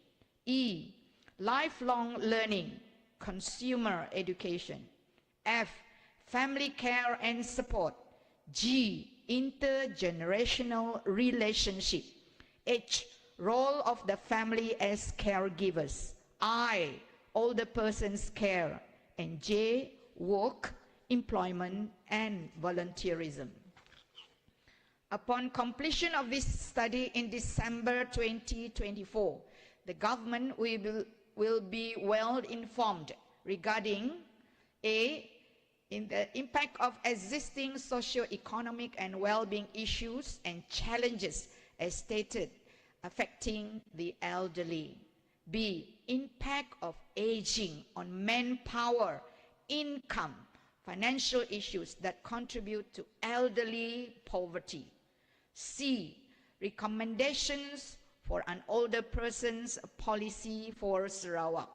F: E. Lifelong learning, consumer education. F. Family care and support. G. Intergenerational relationship. H. Role of the family as caregivers. I. Older persons care. And J. Work, employment and volunteerism. Upon completion of this study in December 2024, the government will be well informed regarding in the impact of existing socio-economic and well-being issues and challenges as stated affecting the elderly. B, impact of aging on manpower, income, financial issues that contribute to elderly poverty. C, recommendations for an older person's policy for Sarawak.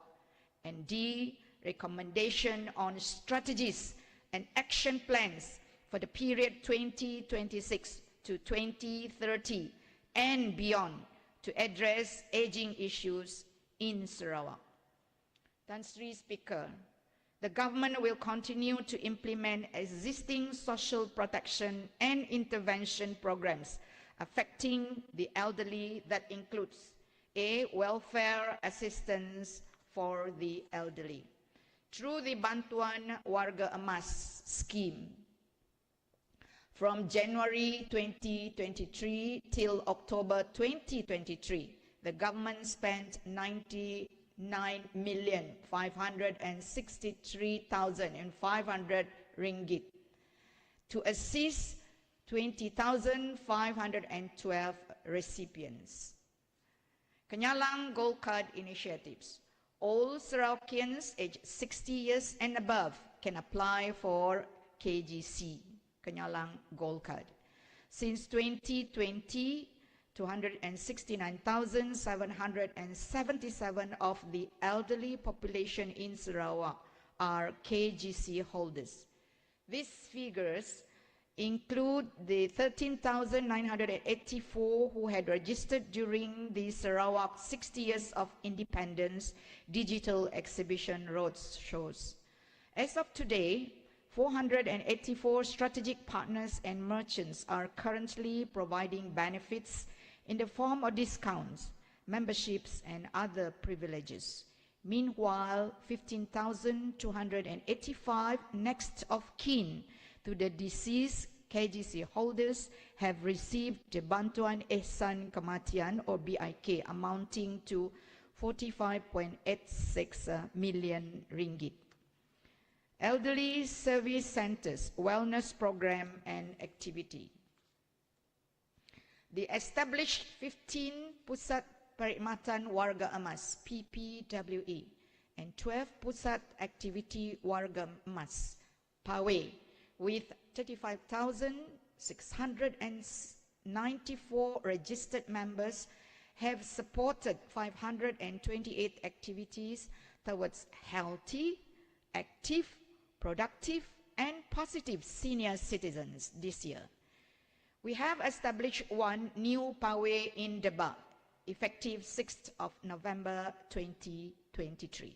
F: And D, recommendation on strategies and action plans for the period 2026 to 2030 and beyond to address aging issues in Sarawak. Tan Sri Speaker, the government will continue to implement existing social protection and intervention programs affecting the elderly that includes A, welfare assistance for the elderly. Through the Bantuan Warga Emas scheme, from January 2023 till October 2023, the government spent 99,563,500 ringgit to assist 20,512 recipients. Kenyalang Gold Card initiatives. All Sarawakians aged 60 years and above can apply for KGC, Kenyalang Gold Card. Since 2020, 269,777 of the elderly population in Sarawak are KGC holders. These figures include the 13,984 who had registered during the Sarawak 60 Years of Independence digital exhibition road shows. As of today, 484 strategic partners and merchants are currently providing benefits in the form of discounts, memberships, and other privileges. Meanwhile, 15,285 next of kin to the deceased KGC holders have received the Bantuan Ehsan Kematian or BIK amounting to 45.86 million ringgit. Elderly Service Centers, Wellness Program and Activity. The established 15 Pusat Perkhidmatan Warga Emas PPWE and 12 Pusat Aktiviti Warga Emas PAWE with 35,694 registered members have supported 528 activities towards healthy, active, productive, and positive senior citizens this year. We have established one new PAWE in Debak, effective 6th of November 2023.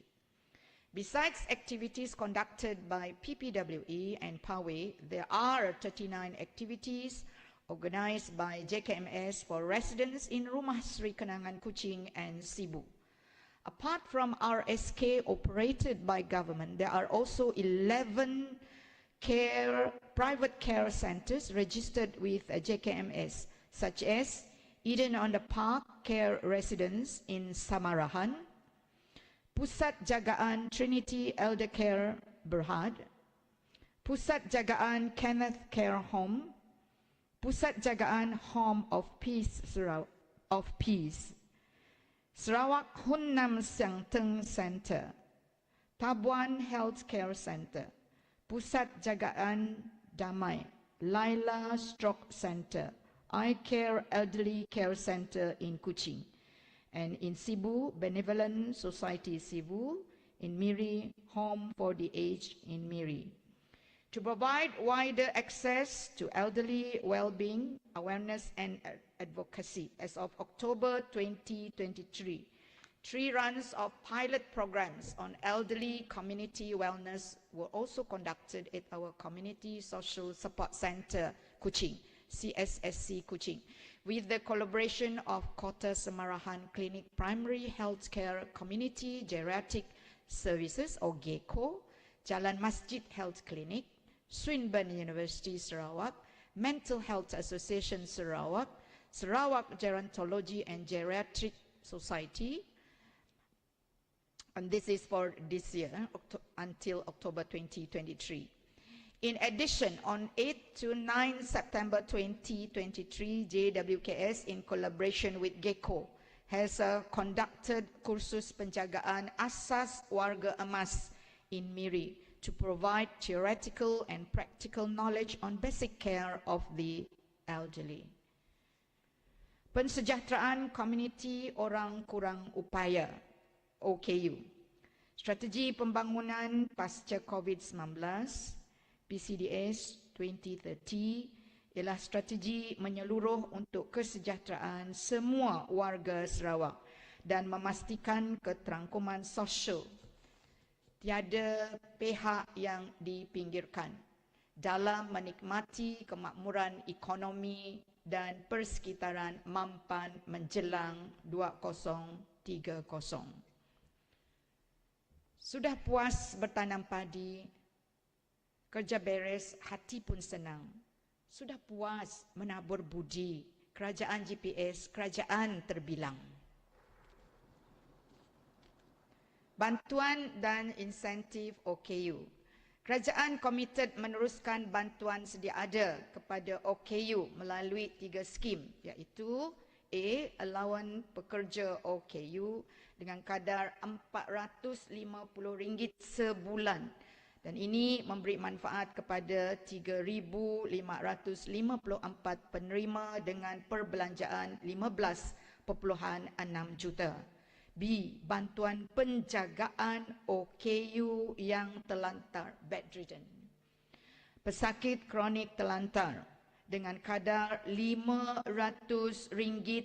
F: Besides activities conducted by PPWE and PAWE, there are 39 activities organized by JKMS for residents in Rumah Sri Kenangan Kuching and Sibu. Apart from RSK operated by government, there are also 11 private care centers registered with JKMS, such as Eden on the Park Care Residence in Samarahan, Pusat Jagaan Trinity Elder Care Berhad, Pusat Jagaan Kenneth Care Home, Pusat Jagaan Home of Peace, Sarawak Hunnam Siang Teng Center, Tabuan Health Care Center, Pusat Jagaan Damai, Laila Stroke Center, Eye Care Elderly Care Center in Kuching, and in Sibu, Benevolent Society Sibu, in Miri, Home for the Aged in Miri. To provide wider access to elderly well-being, awareness and advocacy, as of October 2023, 3 runs of pilot programs on elderly community wellness were also conducted at our Community Social Support Center, Kuching, CSSC Kuching, with the collaboration of Kota Samarahan Clinic Primary Healthcare Community Geriatric Services or GECO, Jalan Masjid Health Clinic, Swinburne University Sarawak, Mental Health Association Sarawak, Sarawak Gerontology and Geriatric Society, And this is for this year, until October 2023. In addition, on 8 to 9 September 2023, JWKS in collaboration with GECO has conducted kursus penjagaan asas warga emas in Miri to provide theoretical and practical knowledge on basic care of the elderly. Pensejahteraan komuniti orang kurang upaya, OKU. Strategi Pembangunan Pasca COVID-19, PCDS 2030, ialah strategi menyeluruh untuk kesejahteraan semua warga Sarawak dan memastikan keterangkuman sosial. Tiada pihak yang dipinggirkan dalam menikmati kemakmuran ekonomi dan persekitaran mampan menjelang 2030. Sudah puas bertanam padi, kerja beres, hati pun senang. Sudah puas menabur budi, kerajaan GPS, kerajaan terbilang. Bantuan dan insentif OKU. Kerajaan komited meneruskan bantuan sedia ada kepada OKU melalui 3 skim, iaitu A. Allowance pekerja OKU dengan kadar RM450 sebulan, dan ini memberi manfaat kepada 3,554 penerima dengan perbelanjaan 15.6 juta. B. Bantuan penjagaan OKU yang terlantar, bedridden. Pesakit kronik terlantar dengan kadar RM500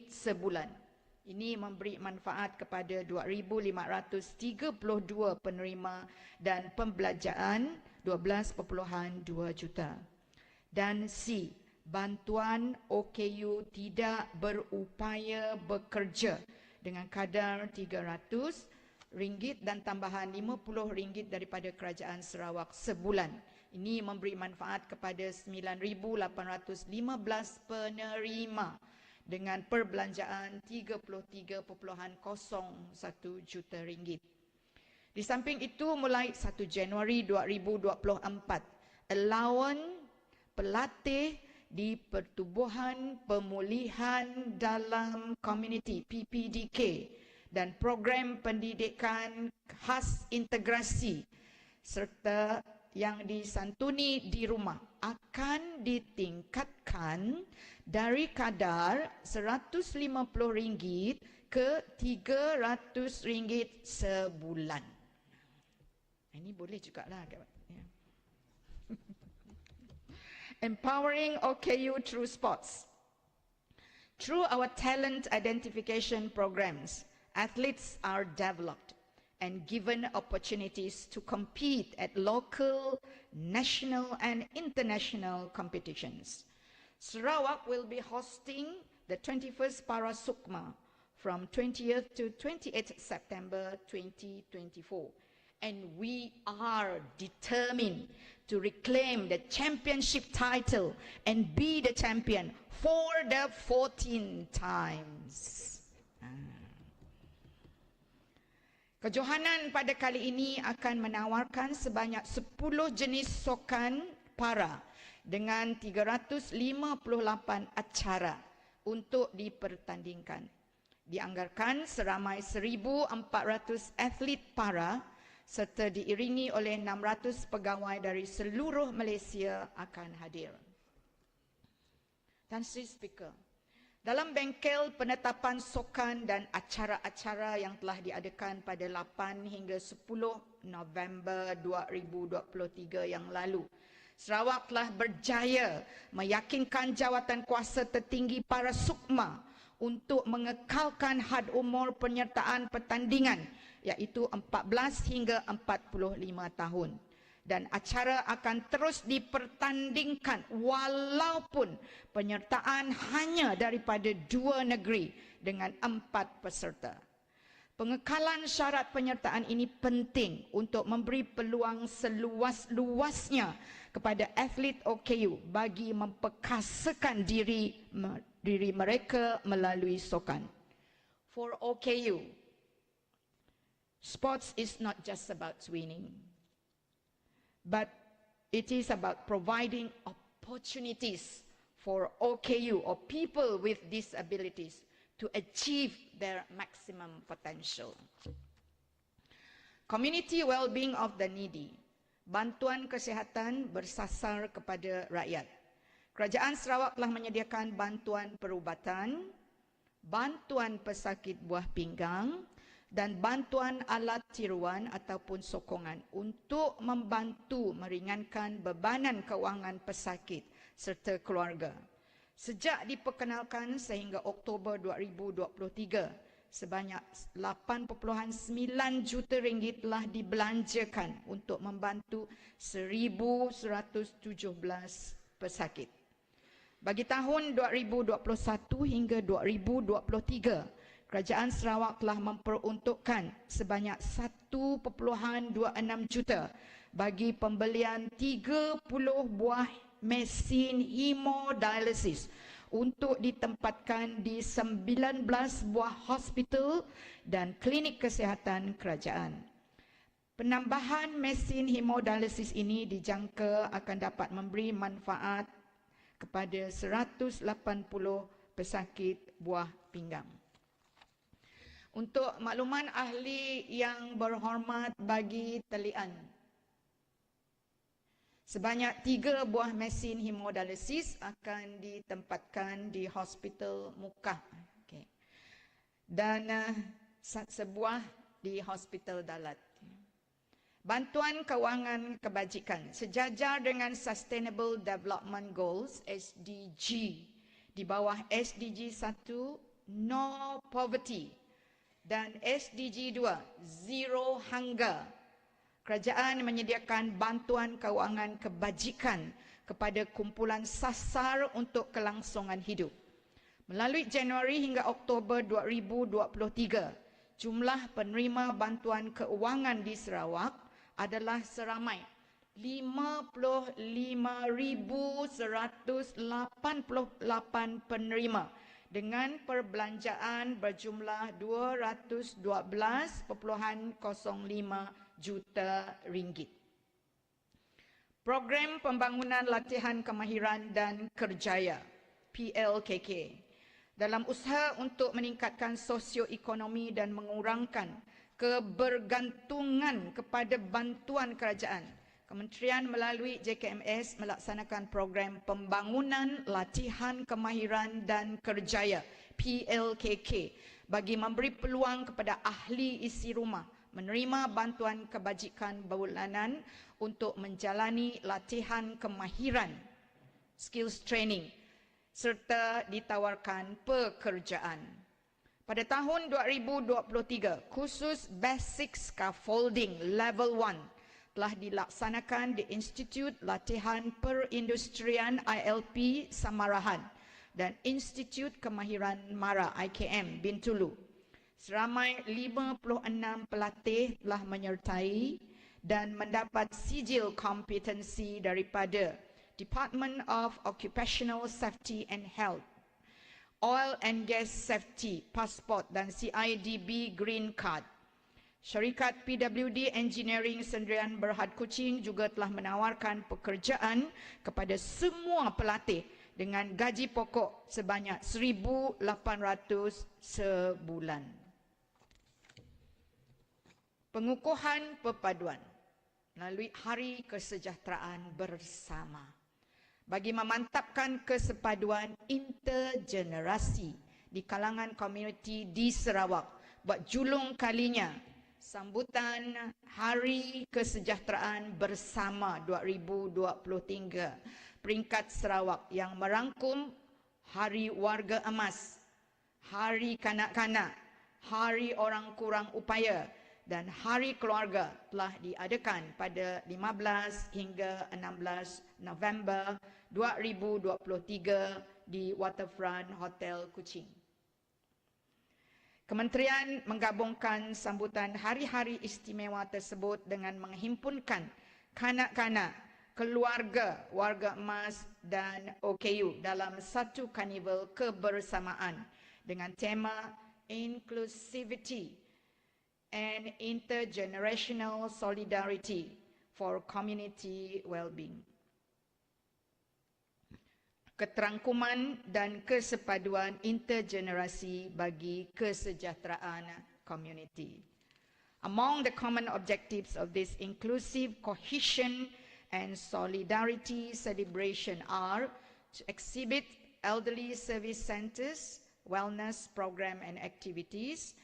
F: sebulan. Ini memberi manfaat kepada 2,532 penerima dan pembelanjaan 12.2 juta. Dan C. Bantuan OKU tidak berupaya bekerja dengan kadar RM300 dan tambahan RM50 daripada Kerajaan Sarawak sebulan. Ini memberi manfaat kepada 9,815 penerima dengan perbelanjaan RM33.01 juta. Di samping itu, mulai 1 Januari 2024, allowance pelatih di Pertubuhan Pemulihan dalam Komuniti PPDK dan program pendidikan khas integrasi serta yang disantuni di rumah akan ditingkatkan dari kadar RM150 ke RM300 sebulan. Ini boleh jugalah. Empowering OKU through sports. Through our talent identification programs, athletes are developed and given opportunities to compete at local, national and international competitions. Sarawak will be hosting the 21st Para Sukma from 20th to 28th September 2024. And we are determined to reclaim the championship title and be the champion for the 14th times. Kejohanan pada kali ini akan menawarkan sebanyak 10 jenis sokan para dengan 358 acara untuk dipertandingkan. Dianggarkan seramai 1,400 atlet para serta diiringi oleh 600 pegawai dari seluruh Malaysia akan hadir. Tan Sri Speaker, dalam bengkel penetapan sokan dan acara-acara yang telah diadakan pada 8 hingga 10 November 2023 yang lalu, Sarawak telah berjaya meyakinkan jawatan kuasa tertinggi Para Sukma untuk mengekalkan had umur penyertaan pertandingan, iaitu 14 hingga 45 tahun. Dan acara akan terus dipertandingkan walaupun penyertaan hanya daripada 2 negeri dengan 4 peserta. Pengekalan syarat penyertaan ini penting untuk memberi peluang seluas-luasnya kepada atlet OKU bagi memperkasakan diri mereka melalui sokan. For OKU, Sports is not just about winning, but it is about providing opportunities for OKU or people with disabilities to achieve their maximum potential. Community well-being of the needy. Bantuan kesihatan bersasar kepada rakyat. Kerajaan Sarawak telah menyediakan bantuan perubatan, bantuan pesakit buah pinggang dan bantuan alat tiruan ataupun sokongan untuk membantu meringankan bebanan kewangan pesakit serta keluarga. Sejak diperkenalkan sehingga Oktober 2023, sebanyak 8.9 juta ringgit telah dibelanjakan untuk membantu 1,117 pesakit. Bagi tahun 2021 hingga 2023, Kerajaan Sarawak telah memperuntukkan sebanyak 1.26 juta bagi pembelian 30 buah mesin hemodialisis untuk ditempatkan di 19 buah hospital dan klinik kesihatan kerajaan. Penambahan mesin hemodialisis ini dijangka akan dapat memberi manfaat kepada 180 pesakit buah pinggang. Untuk makluman ahli yang berhormat bagi talian, sebanyak 3 buah mesin hemodialisis akan ditempatkan di Hospital Mukah, dan sebuah di Hospital Dalat. Bantuan kewangan kebajikan sejajar dengan Sustainable Development Goals SDG di bawah SDG 1 No Poverty dan SDG 2 Zero Hunger. Kerajaan menyediakan bantuan kewangan kebajikan kepada kumpulan sasar untuk kelangsungan hidup. Melalui Januari hingga Oktober 2023, jumlah penerima bantuan keuangan di Sarawak adalah seramai 55,188 penerima dengan perbelanjaan berjumlah 212.05 juta ringgit. Program Pembangunan Latihan Kemahiran dan Kerjaya PLKK dalam usaha untuk meningkatkan sosioekonomi dan mengurangkan kebergantungan kepada bantuan kerajaan, Kementerian melalui JKMS melaksanakan program Pembangunan Latihan Kemahiran dan Kerjaya PLKK bagi memberi peluang kepada ahli isi rumah menerima bantuan kebajikan bulanan untuk menjalani latihan kemahiran, skills training, serta ditawarkan pekerjaan. Pada tahun 2023, khusus Basic Scaffolding Level 1 telah dilaksanakan di Institut Latihan Perindustrian ILP Samarahan dan Institut Kemahiran MARA IKM Bintulu. Seramai 56 pelatih telah menyertai dan mendapat sijil kompetensi daripada Department of Occupational Safety and Health, Oil and Gas Safety, Passport dan CIDB Green Card. Syarikat PWD Engineering Sendirian Berhad Kuching juga telah menawarkan pekerjaan kepada semua pelatih dengan gaji pokok sebanyak 1,800 sebulan. Pengukuhan perpaduan melalui Hari Kesejahteraan Bersama bagi memantapkan kesepaduan intergenerasi di kalangan komuniti di Sarawak. Buat julung kalinya, sambutan Hari Kesejahteraan Bersama 2023 peringkat Sarawak yang merangkum Hari Warga Emas, Hari Kanak-kanak, Hari Orang Kurang Upaya dan Hari Keluarga telah diadakan pada 15 hingga 16 November 2023 di Waterfront Hotel Kuching. Kementerian menggabungkan sambutan hari-hari istimewa tersebut dengan menghimpunkan kanak-kanak, keluarga, warga emas dan OKU dalam satu karnival kebersamaan dengan tema Inclusivity and intergenerational solidarity for community well-being. Keterangkuman dan kesepaduan intergenerasi bagi kesejahteraan community. Among the common objectives of this inclusive cohesion and solidarity celebration are to exhibit elderly service centers, wellness program and activities,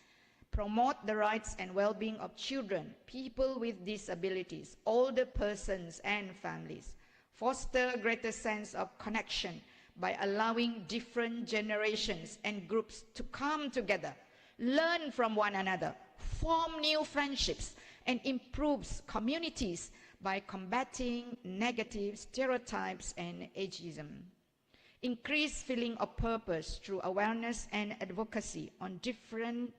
F: promote the rights and well-being of children, people with disabilities, older persons and families, foster a greater sense of connection by allowing different generations and groups to come together, learn from one another, form new friendships, and improves communities by combating negative stereotypes and ageism. Increase feeling of purpose through awareness and advocacy on different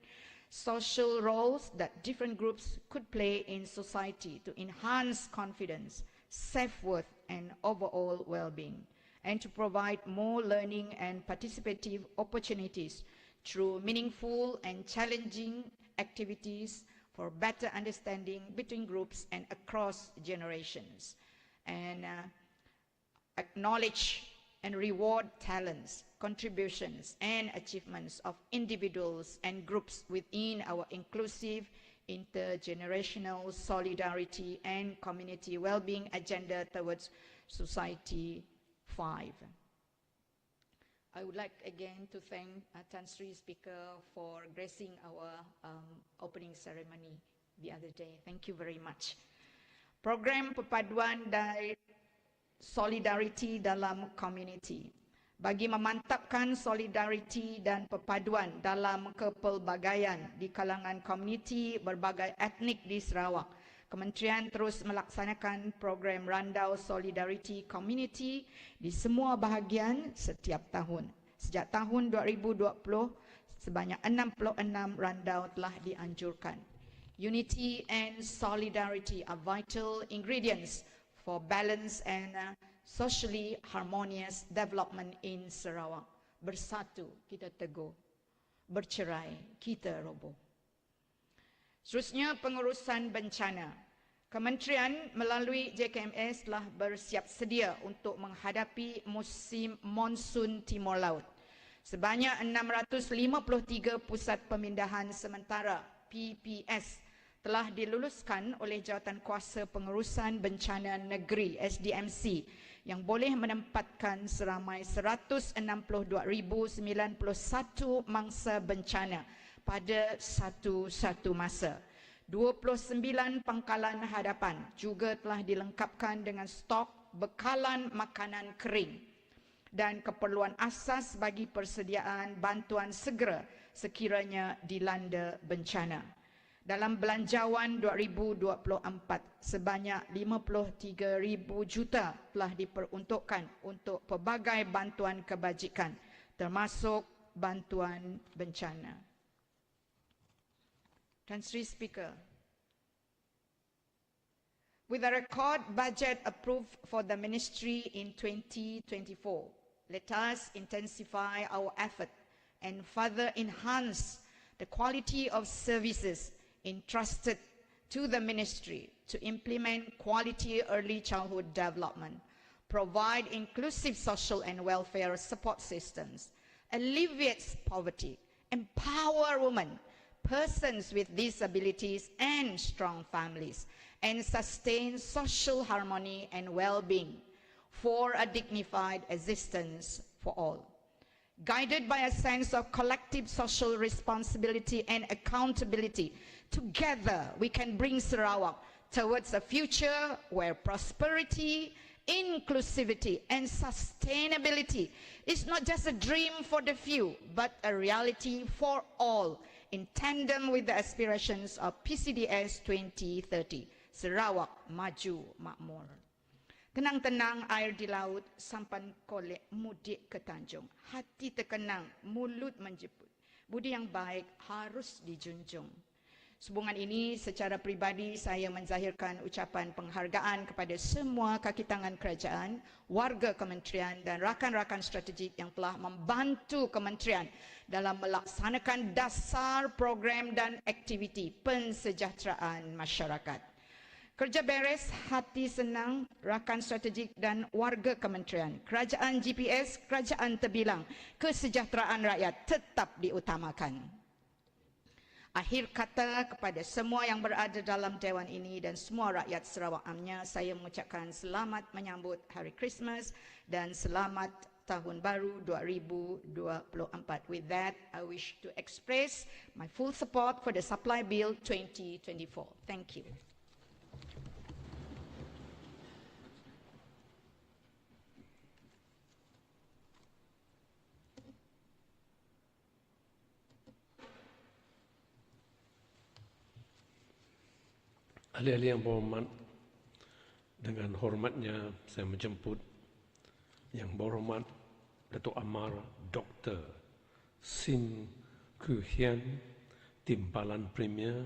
F: social roles that different groups could play in society to enhance confidence, self-worth, and overall well-being, and to provide more learning and participative opportunities through meaningful and challenging activities for better understanding between groups and across generations, and acknowledge and reward talents, contributions, and achievements of individuals and groups within our inclusive, intergenerational solidarity and community well-being agenda towards Society 5. I would like again to thank Tan Sri Speaker for gracing our opening ceremony the other day. Thank you very much. Program perpaduan dan solidariti dalam community bagi memantapkan solidariti dan perpaduan dalam kepelbagaian di kalangan komuniti berbagai etnik di Sarawak. Kementerian terus melaksanakan program Randau Solidarity Community di semua bahagian setiap tahun. Sejak tahun 2020, sebanyak 66 randau telah dianjurkan. Unity and solidarity are vital ingredients for balanced and socially harmonious development in Sarawak. Bersatu kita teguh, bercerai kita roboh. Seterusnya, pengurusan bencana. Kementerian melalui JKMS telah bersiap sedia untuk menghadapi musim monsun Timur Laut. Sebanyak 653 pusat pemindahan sementara PPS telah diluluskan oleh Jawatankuasa Pengurusan Bencana Negeri SDMC yang boleh menempatkan seramai 162,091 mangsa bencana pada satu masa. 29 pangkalan hadapan juga telah dilengkapkan dengan stok bekalan makanan kering dan keperluan asas bagi persediaan bantuan segera sekiranya dilanda bencana. Dalam belanjawan 2024, sebanyak 53,000 juta telah diperuntukkan untuk pelbagai bantuan kebajikan, termasuk bantuan bencana. Tan Sri Speaker, with a record budget approved for the ministry in 2024, let us intensify our effort and further enhance the quality of services entrusted to the ministry to implement quality early childhood development, provide inclusive social and welfare support systems, alleviate poverty, empower women, persons with disabilities and strong families, and sustain social harmony and well-being for a dignified existence for all. Guided by a sense of collective social responsibility and accountability, together we can bring Sarawak towards a future where prosperity, inclusivity, and sustainability is not just a dream for the few, but a reality for all, in tandem with the aspirations of PCDS 2030. Sarawak Maju Makmur. Tenang-tenang air di laut, sampan kolek mudik ke Tanjung. Hati terkenang, mulut menjemput. Budi yang baik harus dijunjung. Sehubungan ini, secara peribadi saya menzahirkan ucapan penghargaan kepada semua kaki tangan kerajaan, warga kementerian dan rakan-rakan strategik yang telah membantu kementerian dalam melaksanakan dasar program dan aktiviti pensejahteraan masyarakat. Kerja beres, hati senang, rakan strategik dan warga kementerian, kerajaan GPS, kerajaan terbilang, kesejahteraan rakyat tetap diutamakan. Akhir kata kepada semua yang berada dalam Dewan ini dan semua rakyat Sarawak amnya, saya mengucapkan selamat menyambut Hari Christmas dan selamat Tahun Baru 2024. With that, I wish to express my full support for the Supply Bill 2024. Thank you.
E: Ahli-ahli yang berhormat, dengan hormatnya saya menjemput Yang Berhormat Datuk Amar Dr. Sim Koo Hian, Timbalan Premier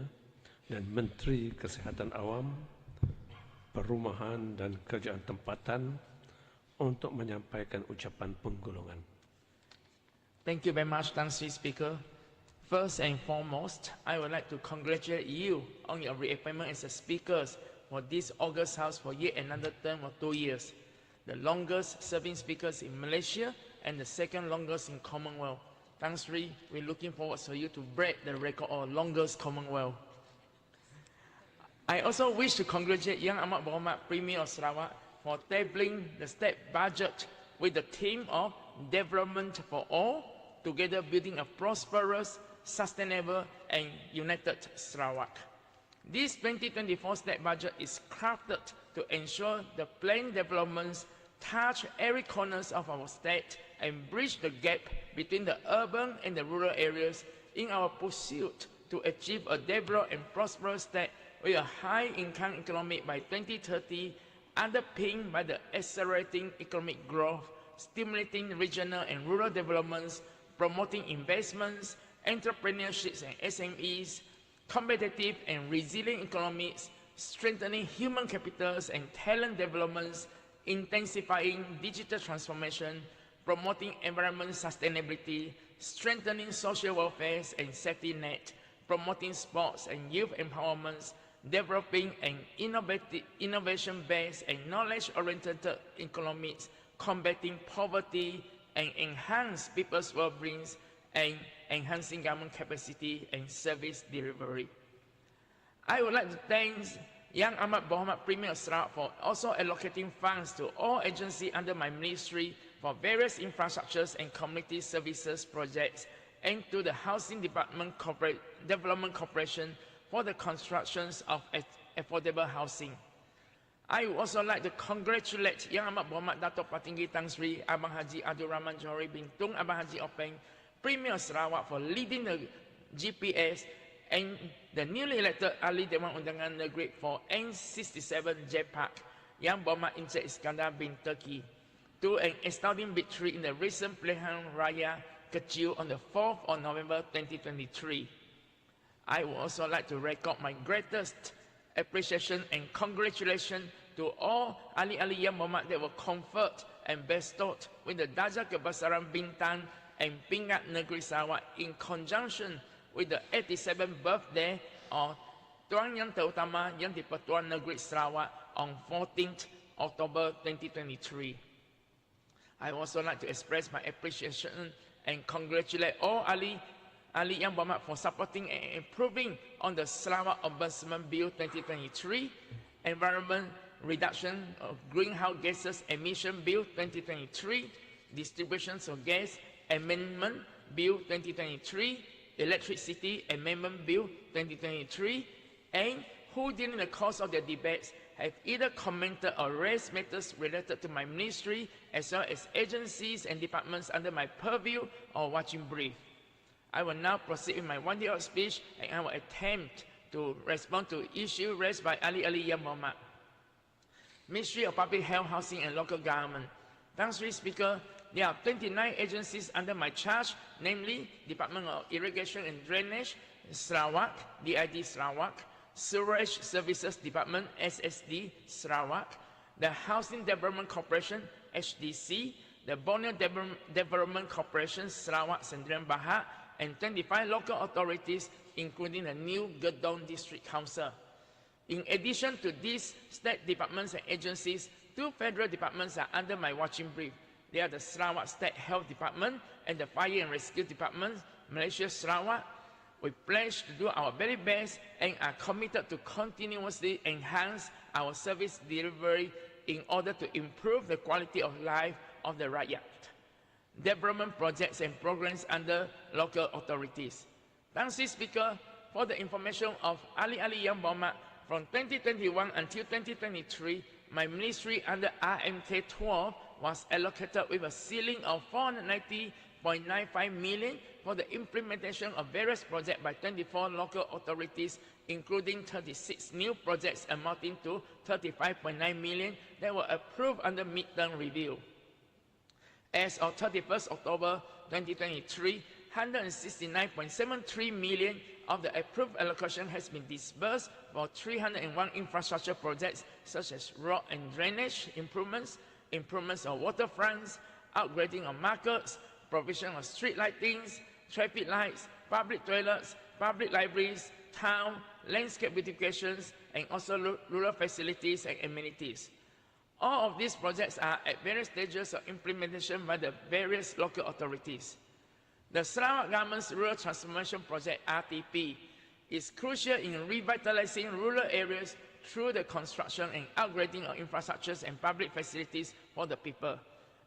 E: dan Menteri Kesihatan Awam, Perumahan dan Kerjaan Tempatan untuk menyampaikan ucapan penggulungan.
G: Thank you very much, Tan Sri Speaker. First and foremost, I would like to congratulate you on your reappointment as a Speaker for this August House for yet another term of 2 years, the longest serving Speakers in Malaysia and the second longest in Commonwealth. Tan Sri, we're looking forward for you to break the record of longest Commonwealth. I also wish to congratulate Yang Amat Berhormat Premier of Sarawak for tabling the state budget with the theme of Development for All, together building a prosperous, sustainable and united Sarawak. This 2024 state budget is crafted to ensure the planned developments touch every corner of our state and bridge the gap between the urban and the rural areas in our pursuit to achieve a developed and prosperous state with a high income economy by 2030, underpinned by the accelerating economic growth, stimulating regional and rural developments, promoting investments, entrepreneurships and SMEs, competitive and resilient economies, strengthening human capitals and talent developments, intensifying digital transformation, promoting environment sustainability, strengthening social welfare and safety net, promoting sports and youth empowerment, developing an innovation-based and knowledge-oriented economies, combating poverty, and enhance people's well-being and enhancing government capacity and service delivery. I would like to thank Yang Amat Berhormat Premier of Sarawak for also allocating funds to all agencies under my ministry for various infrastructures and community services projects, and to the Housing Development Corporation for the constructions of affordable housing. I would also like to congratulate Yang Amat Berhormat Datuk Patinggi Tan Sri Abang Haji Abdul Rahman Johari bin Tun Abang Haji Openg, Premier of Sarawak, for leading the GPS and the newly elected ahli Dewan Undangan Negeri for N67 JPAC, Yang Berhormat Encik Iskandar bin Turki, to an astounding victory in the recent Pilihan Raya Ketujuh on the 4th of November 2023. I would also like to record my greatest appreciation and congratulations to all ahli-ahli Yang Berhormat that were conferred and bestowed with the Darjah Kebesaran Bintang and Penggal Negeri Sarawak in conjunction with the 87th birthday of Tuan Yang Terutama Yang di-Pertuan Negeri Sarawak on 14th October 2023. I would also like to express my appreciation and congratulate all ahli Yang Berhormat for supporting and improving on the Sarawak Ombudsman Bill 2023, Environment Reduction of Greenhouse Gases Emission Bill 2023, Distributions of Gas Amendment Bill 2023, Electricity Amendment Bill 2023, and who during the course of the debates have either commented or raised matters related to my ministry as well as agencies and departments under my purview or watching brief. I will now proceed with my one-day speech, and I will attempt to respond to issues raised by ahli-ahli Yang Berhormat. Ministry of Public Health, Housing and Local Government. Tan Sri Speaker, there are 29 agencies under my charge, namely Department of Irrigation and Drainage, Sarawak, DID Sarawak, Sewerage Services Department, SSD Sarawak, the Housing Development Corporation, HDC, the Borneo Development Corporation, Sarawak Sendirian Bahad, and 25 local authorities, including the new Gedong District Council. In addition to these state departments and agencies, 2 federal departments are under my watching brief. They are the Sarawak State Health Department and the Fire and Rescue Department, Malaysia Sarawak. We pledge to do our very best and are committed to continuously enhance our service delivery in order to improve the quality of life of the rakyat. Development projects and programs under local authorities. Thanks, Speaker, for the information of Ali Yang Berhormat, from 2021 until 2023, my ministry under RMK 12 was allocated with a ceiling of 490.95 million for the implementation of various projects by 24 local authorities, including 36 new projects amounting to 35.9 million that were approved under midterm review. As of 31st October 2023, 169.73 million of the approved allocation has been disbursed for 301 infrastructure projects such as road and drainage improvements, improvements of waterfronts, upgrading of markets, provision of street lightings, traffic lights, public toilets, public libraries, town, landscape beautifications, and also rural facilities and amenities. All of these projects are at various stages of implementation by the various local authorities. The Sarawak Government's Rural Transformation Project, RTP, is crucial in revitalizing rural areas through the construction and upgrading of infrastructures and public facilities for the people.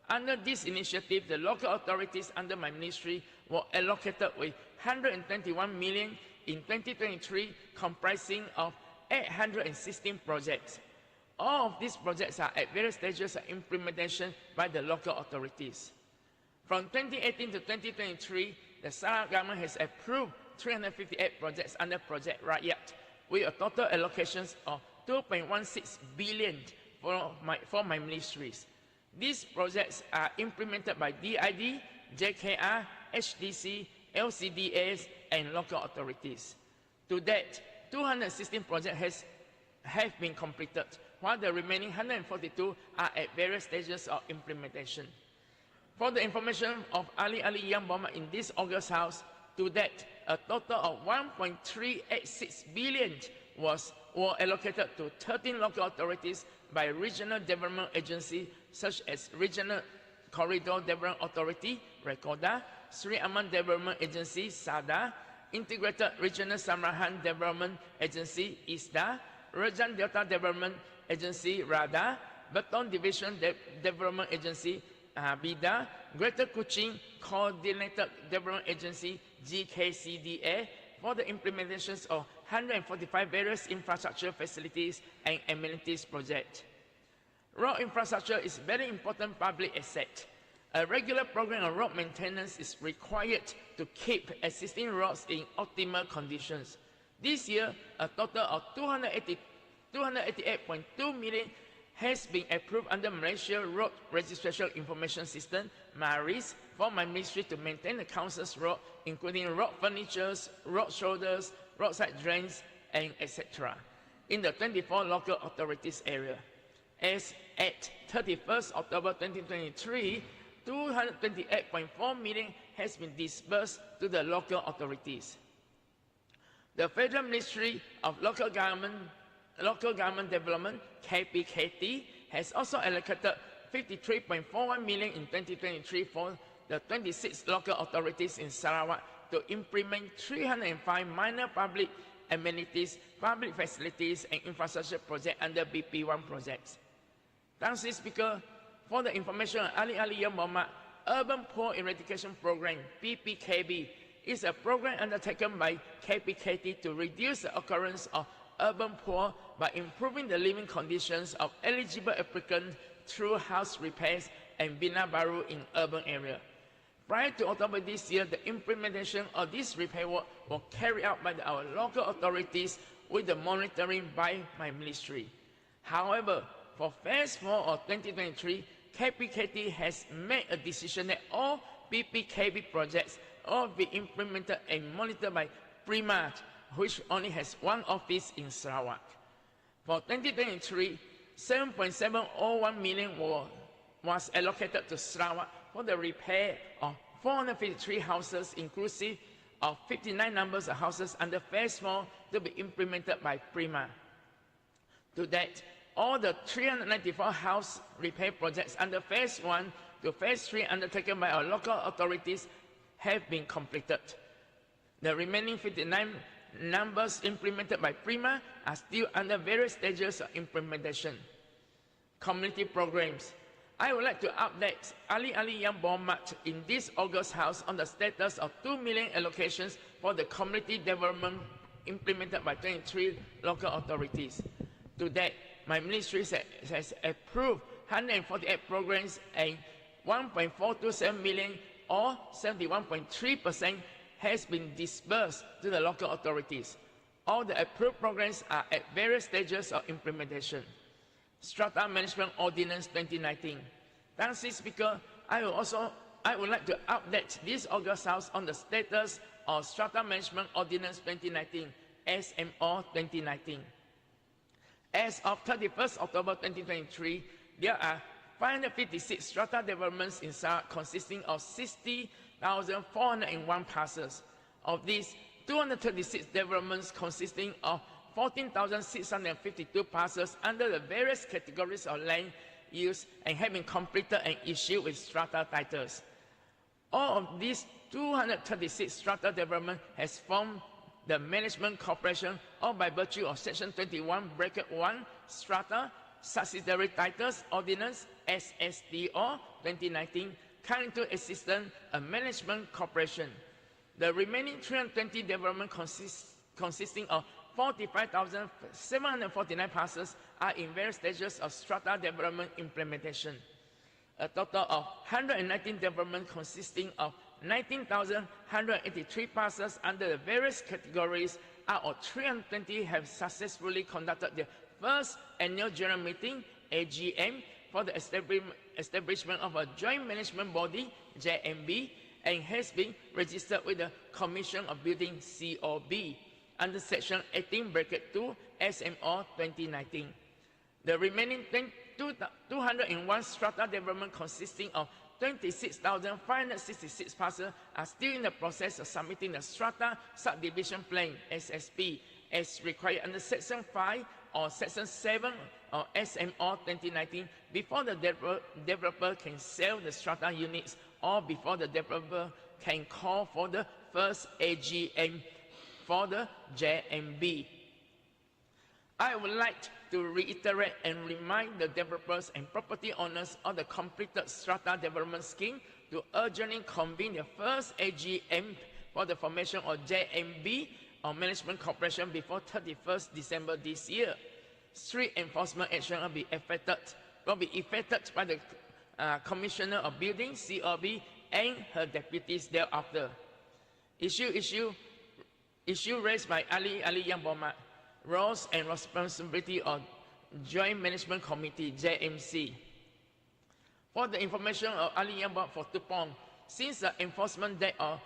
G: Under this initiative, the local authorities under my ministry were allocated with 121 million in 2023, comprising of 816 projects. All of these projects are at various stages of implementation by the local authorities. From 2018 to 2023, the Sarawak government has approved 358 projects under Project Rakyat, with a total allocations of 2.16 billion for my ministries. These projects are implemented by DID, JKR, HDC, LCDAs, and local authorities. To date, 216 projects have been completed, while the remaining 142 are at various stages of implementation. For the information of Ali Yang Berhormat in this August House, to date, a total of 1.386 billion were allocated to 13 local authorities by regional development agencies such as Regional Corridor Development Authority, RECODA, Sri Aman Development Agency, SADA, Integrated Regional Samarahan Development Agency, ISDA, Rajan Delta Development Agency, RADA, Beton Division Development Agency, BIDA, Greater Kuching Coordinated Development Agency, GKCDA, for the implementations of 145 various infrastructure facilities and amenities projects. Road infrastructure is a very important public asset. A regular program of road maintenance is required to keep existing roads in optimal conditions. This year, a total of 288.2 million has been approved under Malaysia Road Registration Information System, MARIS, for my ministry to maintain the council's road, including road furnitures, road shoulders, roadside drains, and etc. in the 24 local authorities area. As at 31st October 2023, 228.4 million has been disbursed to the local authorities. The Federal Ministry of Local Government Development, KPKT, has also allocated 53.41 million in 2023 for the 26 local authorities in Sarawak to implement 305 minor public amenities, public facilities, and infrastructure projects under BP1 projects. Thanks, Speaker, for the information on Ali Yang Berhormat Urban Poor Eradication Program, PPKB, is a program undertaken by KPKT to reduce the occurrence of urban poor by improving the living conditions of eligible applicants through house repairs and bina baru in urban area. Prior to October this year, the implementation of this repair work was carried out by our local authorities with the monitoring by my ministry. However, for Phase 4 of 2023, KPKT has made a decision that all PPKB projects will be implemented and monitored by Prima, which only has one office in Sarawak. For 2023, 7.701 million was allocated to Sarawak for the repair of 453 houses, inclusive of 59 numbers of houses under Phase 4 to be implemented by Prima. To date, all the 394 house repair projects under Phase 1 to Phase 3 undertaken by our local authorities have been completed. The remaining 59 numbers implemented by Prima are still under various stages of implementation. Community programs. I would like to update Ali Yang Berhormat in this August House on the status of 2 million allocations for the community development implemented by 23 local authorities. To date, my ministry has approved 148 programs and 1.427 million or 71.3% has been disbursed to the local authorities. All the approved programs are at various stages of implementation. Strata Management Ordinance 2019. Thanks, Speaker. I would like to update this August House on the status of Strata Management Ordinance 2019, SMO 2019. As of 31st October 2023, there are 556 strata developments in Sarawak consisting of 60,401 parcels. Of these, 236 developments consisting of 14,652 parcels under the various categories of land use and have been completed and issued with strata titles. All of these 236 strata development has formed the Management Corporation or by virtue of Section 21(1) Strata Subsidiary Titles Ordinance SSTO 2019 come into existence a Management Corporation. The remaining 320 development consisting of 45,749 parcels are in various stages of strata development implementation. A total of 119 developments consisting of 19,183 parcels under the various categories out of 320 have successfully conducted their first annual general meeting, AGM, for the establishment of a joint management body, JMB, and has been registered with the Commission of Building, COB, under Section 18(2) SMO 2019. The remaining 201 strata development consisting of 26,566 parcels are still in the process of submitting the Strata Subdivision Plan, SSP, as required under Section 5 or Section 7 of SMO 2019 before the developer can sell the strata units or before the developer can call for the first AGM for the JMB. I would like to reiterate and remind the developers and property owners of the completed strata development scheme to urgently convene the first AGM for the formation of JMB or Management Corporation before 31st December this year. Strict enforcement action will be effected by the Commissioner of Building, COB, and her deputies thereafter. Issue raised by Ali Yang Berhormat. Roles and responsibility of Joint Management Committee, JMC. For the information of Ali Yang Berhormat for Tupong, since the enforcement date of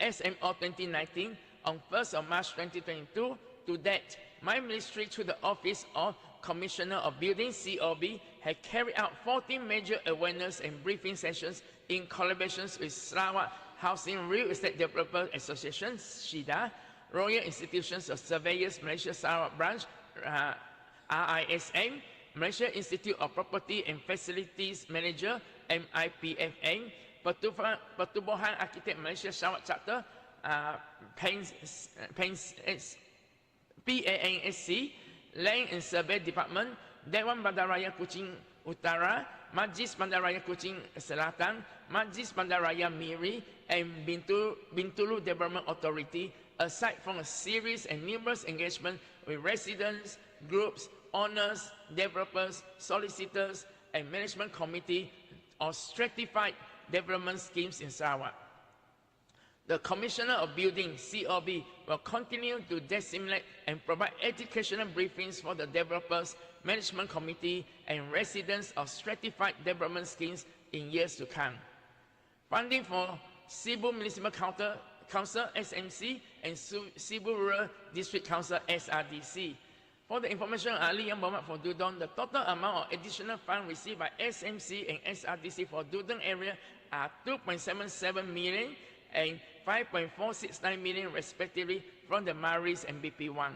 G: SMO 2019 on 1st of March 2022 to date, my ministry through the Office of Commissioner of Building, COB, has carried out 14 major awareness and briefing sessions in collaborations with Sarawak Housing Real Estate Developer Association, SHIDA, Royal Institutions of Surveyors Malaysia Sarawak Branch, RISM, Malaysia Institute of Property and Facilities Manager, MIPFM, Pertubuhan Arkitek Malaysia Sarawak Chapter, PANSC, Land and Survey Department, Dewan Bandaraya Kuching Utara, Majlis Bandaraya Kuching Selatan, Majlis Bandaraya Miri, and Bintulu Development Authority, aside from a series and numerous engagements with residents, groups, owners, developers, solicitors, and management committee of stratified development schemes in Sarawak. The Commissioner of Building, COB, will continue to disseminate and provide educational briefings for the developers, management committee, and residents of stratified development schemes in years to come. Funding for Cebu Municipal Council SMC and Sibu Rural District Council SRDC. For the information on Ali Yang Berhormat for Dudong, the total amount of additional funds received by SMC and SRDC for Dudong area are 2.77 million and 5.469 million respectively from the Maris and BP1.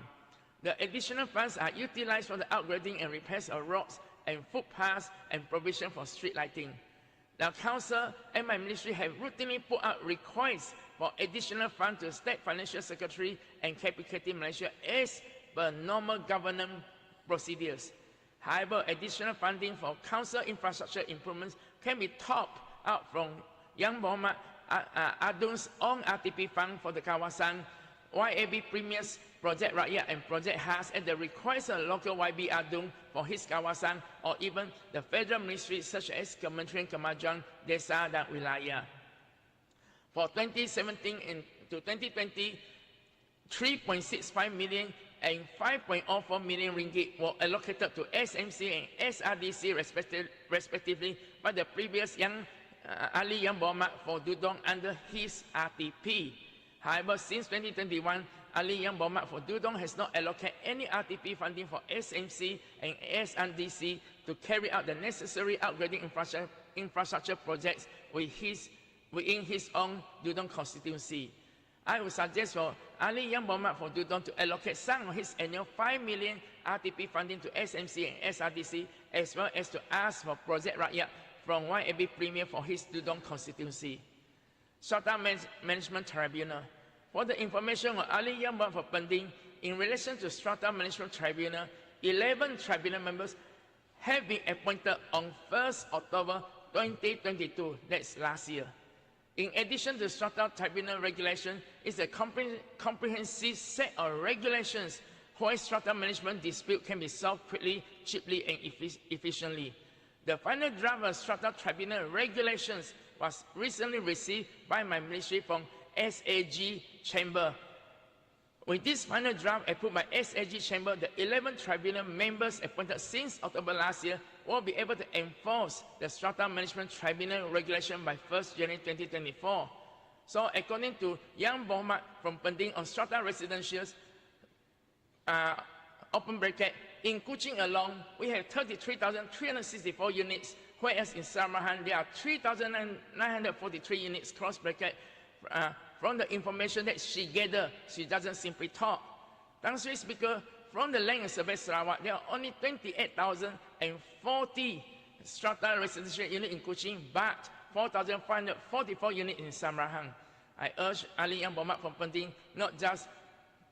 G: The additional funds are utilized for the upgrading and repairs of roads and footpaths and provision for street lighting. The Council and my ministry have routinely put out requests for additional funds to State Financial Secretary and KPKT Malaysia as per normal governance procedures. However, additional funding for Council infrastructure improvements can be topped up from Yang Berhormat Adung's own RTP fund for the kawasan YAB Premier's Project Rakyat and Project Khas at the request of local YB Adung for his kawasan, or even the federal ministries such as Kementerian Kemajuan Desa dan Wilayah. For 2017 to 2020, 3.65 million and 5.04 million ringgit were allocated to SMC and SRDC respectively by the previous Ali Yang Berhormat for Dudong under his RTP. However, since 2021, Ali Yang Berhormat for Dudong has not allocated any RTP funding for SMC and SRDC to carry out the necessary upgrading infrastructure projects within his own Dudong constituency. I would suggest for Ali Yang Berhormat for Dudong to allocate some of his annual 5 million RTP funding to SMC and SRDC, as well as to ask for Project Rakyat from YAB Premier for his Dudong constituency. Strata Management Tribunal. For the information on Ali Yang Berhormat for Pending, in relation to Strata Management Tribunal, 11 tribunal members have been appointed on 1st October 2022, that's last year. In addition to Strata Tribunal regulation, is a comprehensive set of regulations where strata management dispute can be solved quickly, cheaply, and efficiently. The final draft of Strata Tribunal regulations was recently received by my ministry from SAG Chamber. With this final draft approved by SAG Chamber, the 11 tribunal members appointed since October last year will be able to enforce the Strata Management Tribunal regulation by 1st January 2024. So according to Yang Berhormat from Pending on Strata Residentials, open bracket, in Kuching alone, we have 33,364 units, whereas in Samarhan, there are 3,943 units, cross bracket. From the information that she gathered, she doesn't simply talk. Tang Sri Speaker, from the Land and Survey Sarawak, there are only 28,040 strata residential units in Kuching, but 4,544 units in Samarhan. I urge Ali Yang Berhormat from Pending not just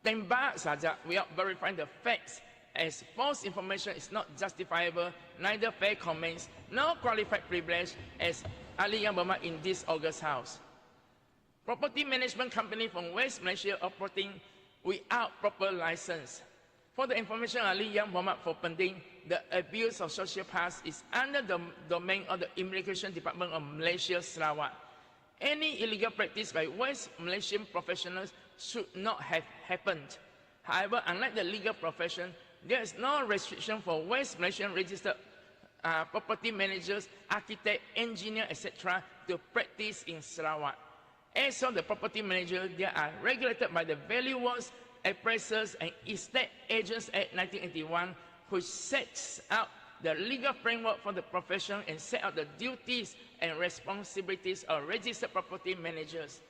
G: tembak saja without verifying the facts, as false information is not justifiable, neither fair comments, nor qualified privilege, as Ali Yang Berhormat in this August House. Property management company from West Malaysia operating without proper license. For the information on Ali Yang Berhormat for Pending, the abuse of social pass is under the domain of the Immigration Department of Malaysia, Sarawak. Any illegal practice by West Malaysian professionals should not have happened. However, unlike the legal profession, there is no restriction for West Malaysian registered property managers, architect, engineer, etc. to practice in Sarawak. As for the property manager, they are regulated by the Valuers, Appraisers and Estate Agents Act 1981, which sets out the legal framework for the profession and set out the duties and responsibilities of registered property managers.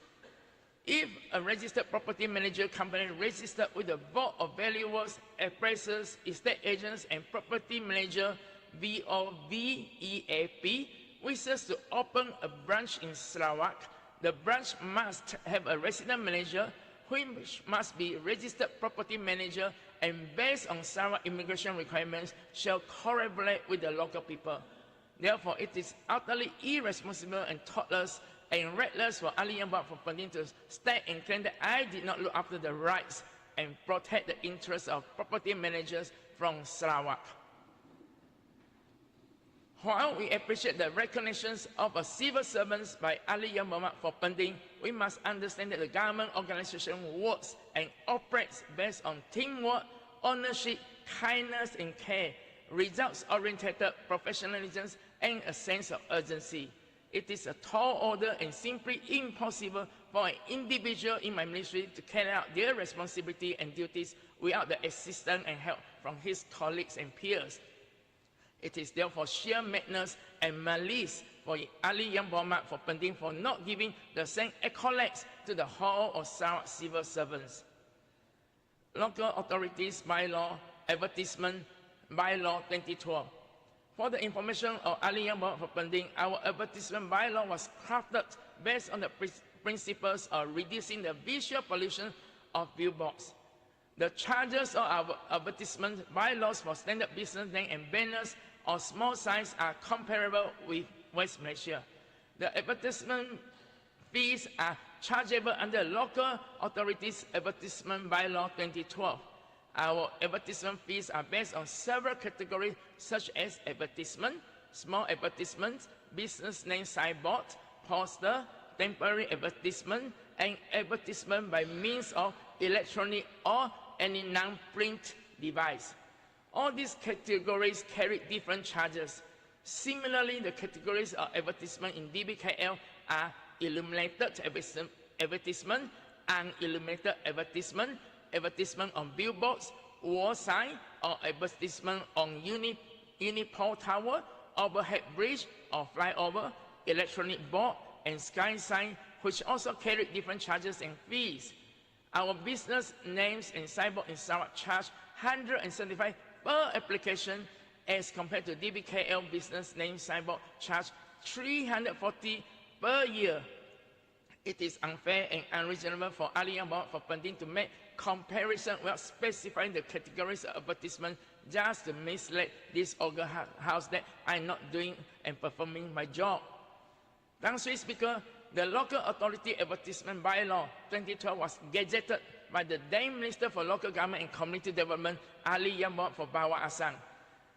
G: If a registered property manager company registered with the Board of Valuers, Appraisers, Estate Agents and Property Manager BOVEAP wishes to open a branch in Sarawak, the branch must have a resident manager, which must be registered property manager, and based on Sarawak immigration requirements, shall correlate with the local people. Therefore, it is utterly irresponsible and thoughtless and reckless for Ali Yang Berhormat for Pending to state and claim that I did not look after the rights and protect the interests of property managers from Sarawak. While we appreciate the recognitions of a civil servants by Ali Yang Berhormat for Pending, we must understand that the government organization works and operates based on teamwork, ownership, kindness and care, results-oriented professionalism and a sense of urgency. It is a tall order and simply impossible for an individual in my ministry to carry out their responsibility and duties without the assistance and help from his colleagues and peers. It is therefore sheer madness and malice for Ali Yang Berhormat for Penting for not giving the same accolades to the whole of Sarawak civil servants. Local Authorities Bylaw Advertisement Bylaw 2012. For the information of Ali Yang Berhormat for Penting, our advertisement bylaw was crafted based on the principles of reducing the visual pollution of billboards. The charges of our advertisement bylaws for standard business name and banners of small size are comparable with West Malaysia. The advertisement fees are chargeable under Local Authorities Advertisement Bylaw 2012. Our advertisement fees are based on several categories such as advertisement, small advertisements, business name signboard, poster, temporary advertisement, and advertisement by means of electronic or any non-print device. All these categories carry different charges. Similarly, the categories of advertisement in DBKL are illuminated advertisement, unilluminated advertisement, advertisement on billboards, wall sign, or advertisement on unipole tower, overhead bridge or flyover, electronic board, and sky sign, which also carry different charges and fees. Our business names and signboard in Sarawak charge 175 per application as compared to DBKL business name signboard charge 340 per year. It is unfair and unreasonable for Ali Yang Berhormat for Penting to make comparison without specifying the categories of advertisement just to mislead this August House that I'm not doing and performing my job. Tang Sri Speaker, the Local Authority Advertisement Bylaw 2012 was gazetted by the then Minister for Local Government and Community Development, Ali Yang Berhormat for Bawah Asang.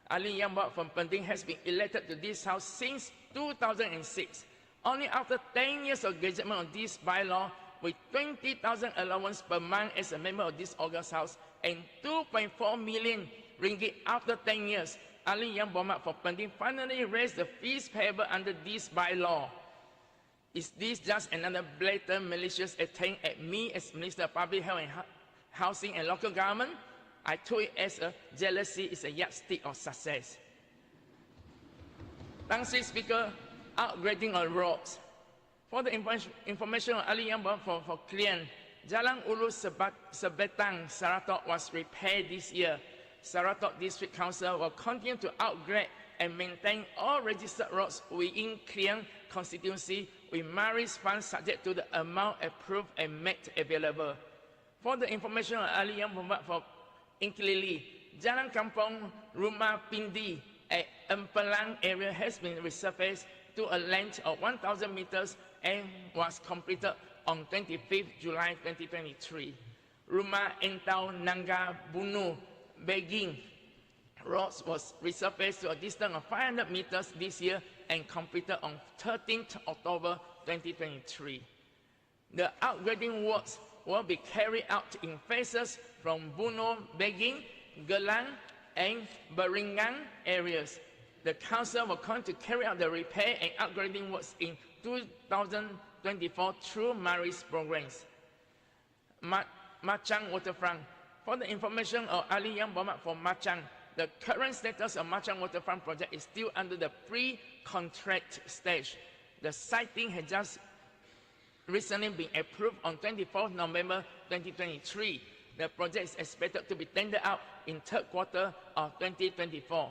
G: Ali Yang Berhormat for Penting has been elected to this House since 2006. Only after 10 years of gazettement of this bylaw, with 20,000 allowance per month as a member of this August House and 2.4 million ringgit after 10 years, Ali Yang Berhormat for Penting finally raised the fees payable under this bylaw. Is this just another blatant malicious attempt at me as Minister of Public Health and Housing and Local Government? I took it as a jealousy is a yardstick of success. Tang Sri Speaker, upgrading of roads. For the information of Ali Yang Berhormat for Klien, Jalan Ulu Sebetang, Saratok was repaired this year. Saratok District Council will continue to upgrade and maintain all registered roads within Klien constituency with Maris funds subject to the amount approved and made available. For the information of Ali Yang Berhormat for Inkilili, Jalan Kampung Rumah Pindi at Empelang area has been resurfaced to a length of 1,000 meters and was completed on 25th July 2023. Rumah Entau Nangga Bunu Beging roads was resurfaced to a distance of 500 meters this year and completed on 13th October 2023. The upgrading works will be carried out in phases from Buno Beging, Gelang, and Beringang areas. The Council will continue to carry out the repair and upgrading works in 2024 through Maris programs. Machang Waterfront. For the information of Ali Yang Berhormat for Machang, the current status of Machang Waterfront project is still under the pre-contract stage. The siting has just recently been approved on 24th November 2023. The project is expected to be tendered out in third quarter of 2024.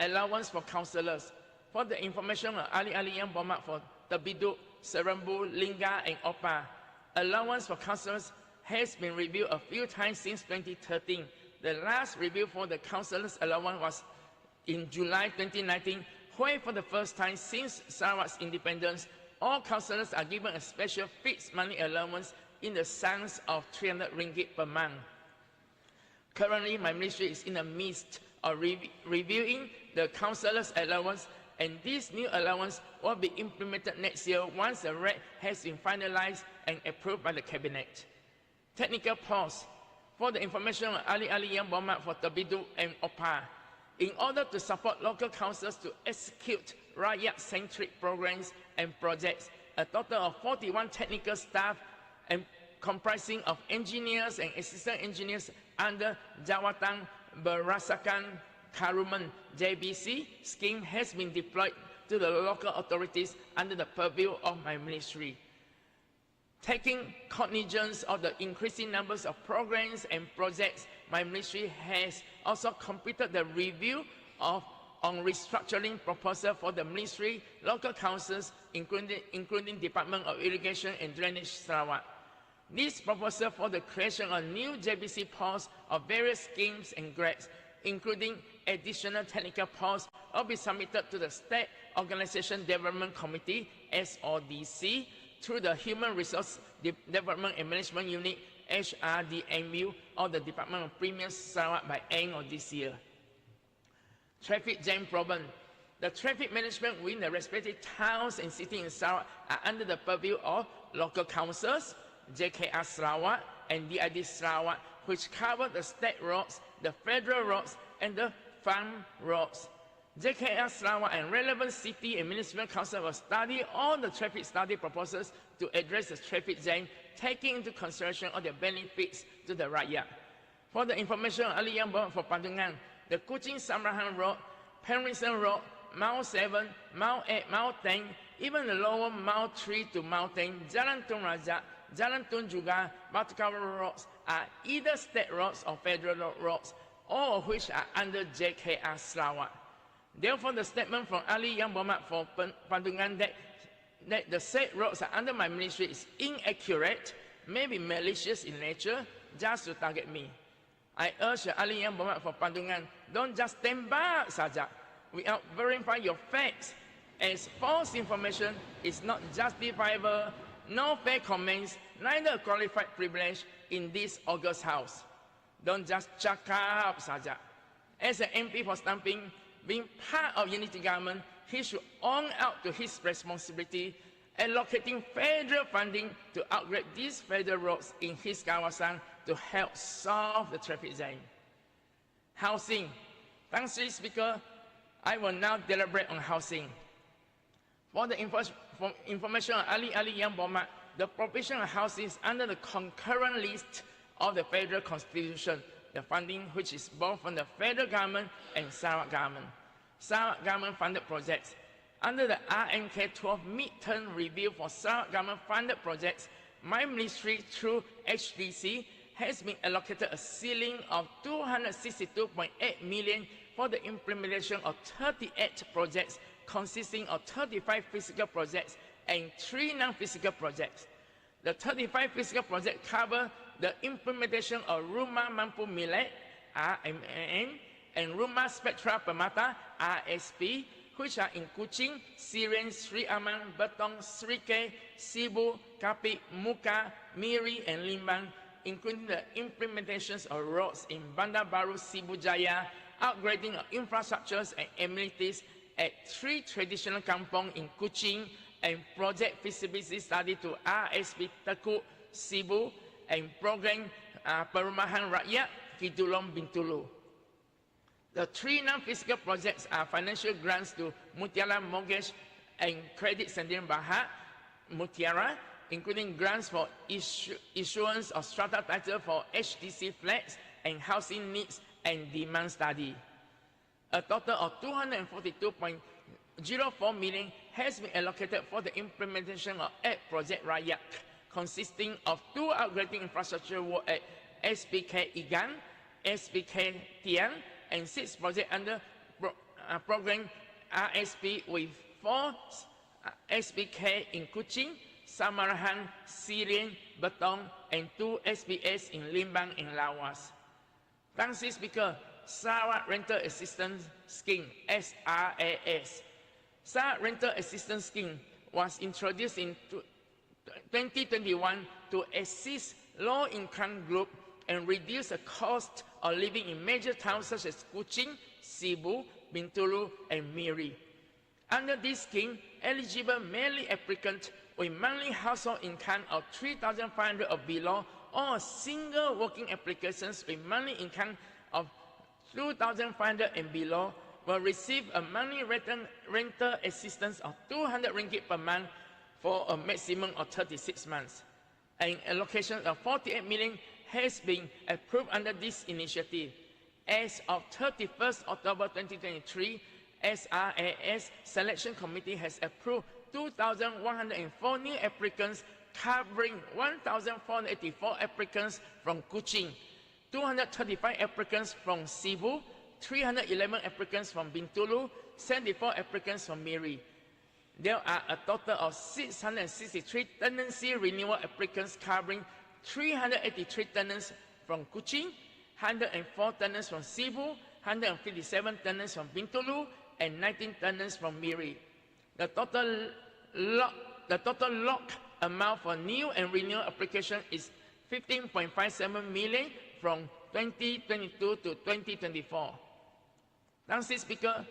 G: Allowance for councillors. For the information of Ali Yang Berhormat for Tebiduk, Serembu, Lingga, and Opah, allowance for councillors has been reviewed a few times since 2013. The last review for the councillors' allowance was in July 2019, where for the first time since Sarawak's independence, all councillors are given a special fixed money allowance in the sums of 300 ringgit per month. Currently, my ministry is in the midst of reviewing the councillors' allowance, and this new allowance will be implemented next year once the rate has been finalized and approved by the Cabinet. Technical pause. For the information of Ali Yang Berhormat for Tebiduk and Opah, in order to support local councils to execute rakyat-centric programs and projects. A total of 41 technical staff and comprising of engineers and assistant engineers under Jawatan Berasakan Karuman JBC scheme has been deployed to the local authorities under the purview of my ministry. Taking cognizance of the increasing numbers of programs and projects, my ministry has also completed the review on restructuring proposal for the ministry, local councils, including Department of Irrigation and Drainage Sarawak. This proposal for the creation of new JBC posts of various schemes and grades, including additional technical posts, will be submitted to the State Organization Development Committee, SODC, through the Human Resource Development and Management Unit, HRDMU, or the Department of Premiums Sarawak by end of this year. Traffic jam problem. The traffic management within the respective towns and cities in Sarawak are under the purview of local councils, JKR Sarawak and DID Sarawak, which cover the state roads, the federal roads, and the farm roads. JKR Sarawak and relevant city and municipal council will study all the traffic study proposals to address the traffic jam, taking into consideration all the benefits to the rakyat. For the information on Ali Yang Bomat for Pandungan, the Kuching Samrahan Road, Penrison Road, Mount 7, Mount 8, Mount 10, even the lower Mount 3 to Mount 10, Jalan Tun Razak, Jalan Tun Juga, Batu Kawal roads are either state roads or federal roads, all of which are under JKR Sarawak. Therefore, the statement from Ali Yang Bomat for Pandungan that the said roads are under my ministry is inaccurate, may be malicious in nature, just to target me. I urge Ali Yang Bomat for Pandungan, don't just stand back saja without verifying your facts, as false information is not justifiable, no fair comments, neither a qualified privilege in this august house. Don't just cakap saja. As an MP for Stamping, being part of unity government, he should own out to his responsibility, allocating federal funding to upgrade these federal roads in his kawasan to help solve the traffic jam. Housing. Thanks, Mr. Speaker. I will now deliberate on housing. For the information on Ali Yang Bomat, the provision of housing is under the concurrent list of the federal constitution, the funding which is both from the federal government and Sarawak government. Sarawak government funded projects. Under the RMK12 midterm review for Sarawak government funded projects, my ministry through HDC has been allocated a ceiling of 262.8 million for the implementation of 38 projects consisting of 35 physical projects and 3 non-physical projects. The 35 physical projects cover the implementation of Rumah Mampu Milik, RMN, and Rumah Spektra Permata, RSP, which are in Kuching, Sirian, Sri Aman, Betong, Sri K, Sibu, Kapit, Muka, Miri, and Limbang, including the implementations of roads in Bandar Baru, Sibu Jaya, upgrading of infrastructures and amenities at 3 traditional kampong in Kuching, and project feasibility study to RSP Tekuk, Sibu, and program Perumahan Rakyat, Kidulong Bintulu. The 3 non-physical projects are financial grants to Mutiara Mortgage and Credit Sendirian Berhad, Mutiara, including grants for issuance of strata title for HDC flats and housing needs and demand study. A total of 242.04 million has been allocated for the implementation of 8 Project Rakyat, consisting of 2 upgrading infrastructure work at SPK Igan, SPK Tian, and 6 projects under program RSP with 4 SPK in Kuching, Samarahan, Sirian, Betong, and 2 SPS in Limbang and Lawas. Thanks, Mr. Speaker. Sarawak Rental Assistance Scheme, SRAS. Sarawak Rental Assistance Scheme was introduced in 2021 to assist low-income group and reduce the cost of living in major towns such as Kuching, Sibu, Bintulu, and Miri. Under this scheme, eligible male applicants with monthly household income of 3,500 or below, or single working applications with monthly income of 2,500 and below will receive a monthly rental assistance of 200 ringgit per month for a maximum of 36 months. An allocation of 48 million has been approved under this initiative. As of 31st October 2023, SRAS Selection Committee has approved 2,104 new applicants, covering 1,484 applicants from Kuching, 235 applicants from Cebu, 311 applicants from Bintulu, 74 applicants from Miri. There are a total of 663 tenancy renewal applicants covering 383 tenants from Kuching, 104 tenants from Cebu, 157 tenants from Bintulu, and 19 tenants from Miri. The total lock amount for new and renewal application is 15.57 million from 2022 to 2024. Mr. Speaker,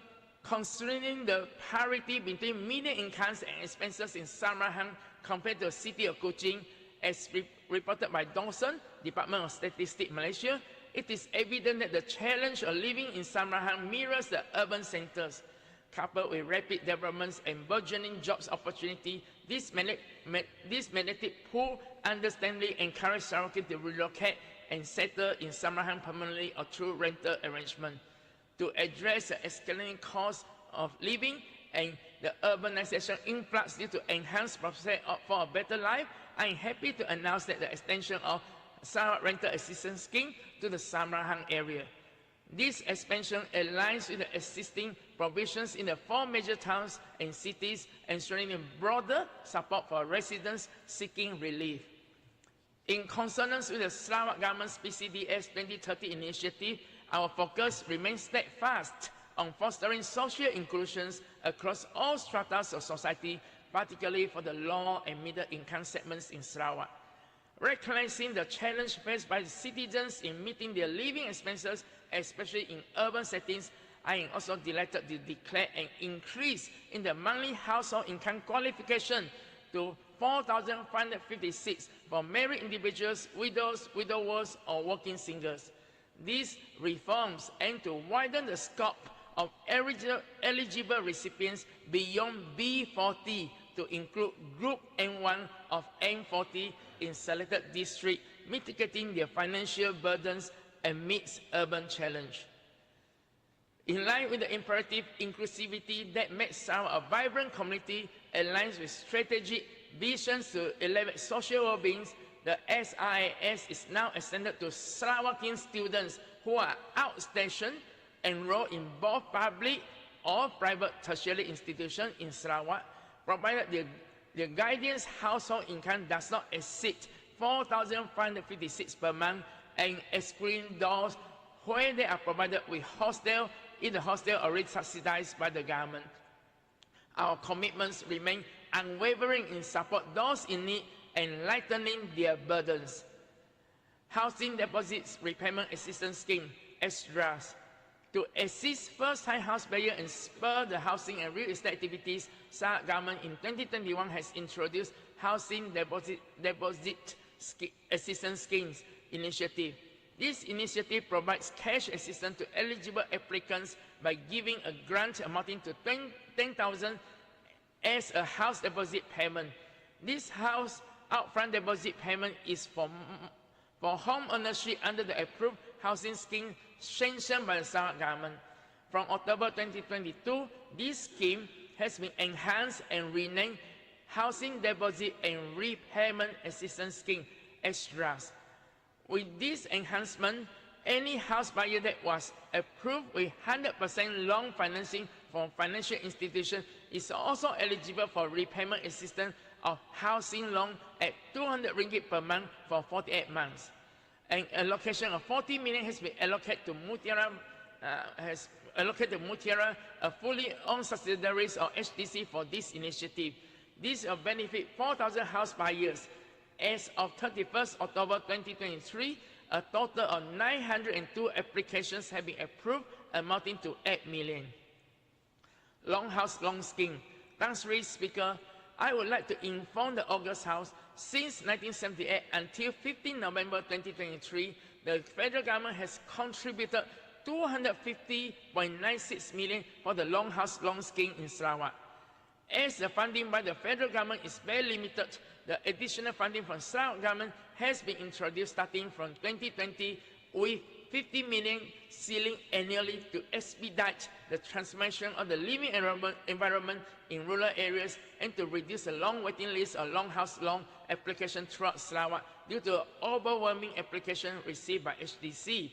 G: considering the parity between median incomes and expenses in Samarang compared to the city of Kuching, as reported by Dawson, Department of Statistics, Malaysia, it is evident that the challenge of living in Samarang mirrors the urban centers. Coupled with rapid developments and burgeoning jobs opportunity, this magnetic pull understandably encourages Sarawakians to relocate and settle in Samarang permanently or through rental arrangement. To address the escalating cost of living and the urbanization influx due to enhanced prospects for a better life, I am happy to announce that the extension of Sarawak Rental Assistance Scheme to the Samarang area. This expansion aligns with the existing provisions in the 4 major towns and cities, ensuring broader support for residents seeking relief. In consonance with the Sarawak government's PCDS 2030 initiative, our focus remains steadfast on fostering social inclusions across all stratas of society, particularly for the low and middle income segments in Sarawak. Recognizing the challenge faced by the citizens in meeting their living expenses, especially in urban settings, I am also delighted to declare an increase in the monthly household income qualification to 4,556 for married individuals, widows, widowers, or working singles. These reforms aim to widen the scope of eligible recipients beyond B40 to include Group N1 of N40 in selected districts, mitigating their financial burdens amidst urban challenge. In line with the imperative inclusivity that makes Sarawak a vibrant community, aligns with strategic visions to elevate social well-being, the SRAS is now extended to Sarawakian students who are outstationed, enrolled in both public or private tertiary institutions in Sarawak, provided their guardian's household income does not exceed 4,556 per month, and excluding those where they are provided with hostel in the hostel already subsidized by the government. Our commitments remain unwavering in support those in need and lightening their burdens. Housing Deposits Repayment Assistance Scheme, (ESDRAS), to assist first-time house buyers and spur the housing and real estate activities, Sarawak government in 2021 has introduced Housing Deposit Assistance Schemes initiative. This initiative provides cash assistance to eligible applicants by giving a grant amounting to 10,000 as a house deposit payment. This house upfront deposit payment is for home ownership under the approved housing scheme sanctioned by the Sarawak government. From October 2022, this scheme has been enhanced and renamed Housing Deposit and Repayment Assistance Scheme, (ESDRAS). With this enhancement, any house buyer that was approved with 100% loan financing from financial institution is also eligible for repayment assistance of housing loan at 200 ringgit per month for 48 months. An allocation of 40 million has been allocated to Mutiara, a fully owned subsidiaries of HDC for this initiative. This will benefit 4,000 house buyers. As of 31st October 2023, a total of 902 applications have been approved, amounting to 8 million. Long House Loan Scheme. Mr. Speaker, I would like to inform the August House, since 1978 until 15 November 2023, the federal government has contributed 250.96 million for the long house loan scheme in Sarawak. As the funding by the federal government is very limited, the additional funding from Sarawak government has been introduced starting from 2020 with 50 million ceiling annually to expedite the transformation of the living environment in rural areas and to reduce the long waiting list of long house loan application throughout Sarawak due to overwhelming application received by HDC.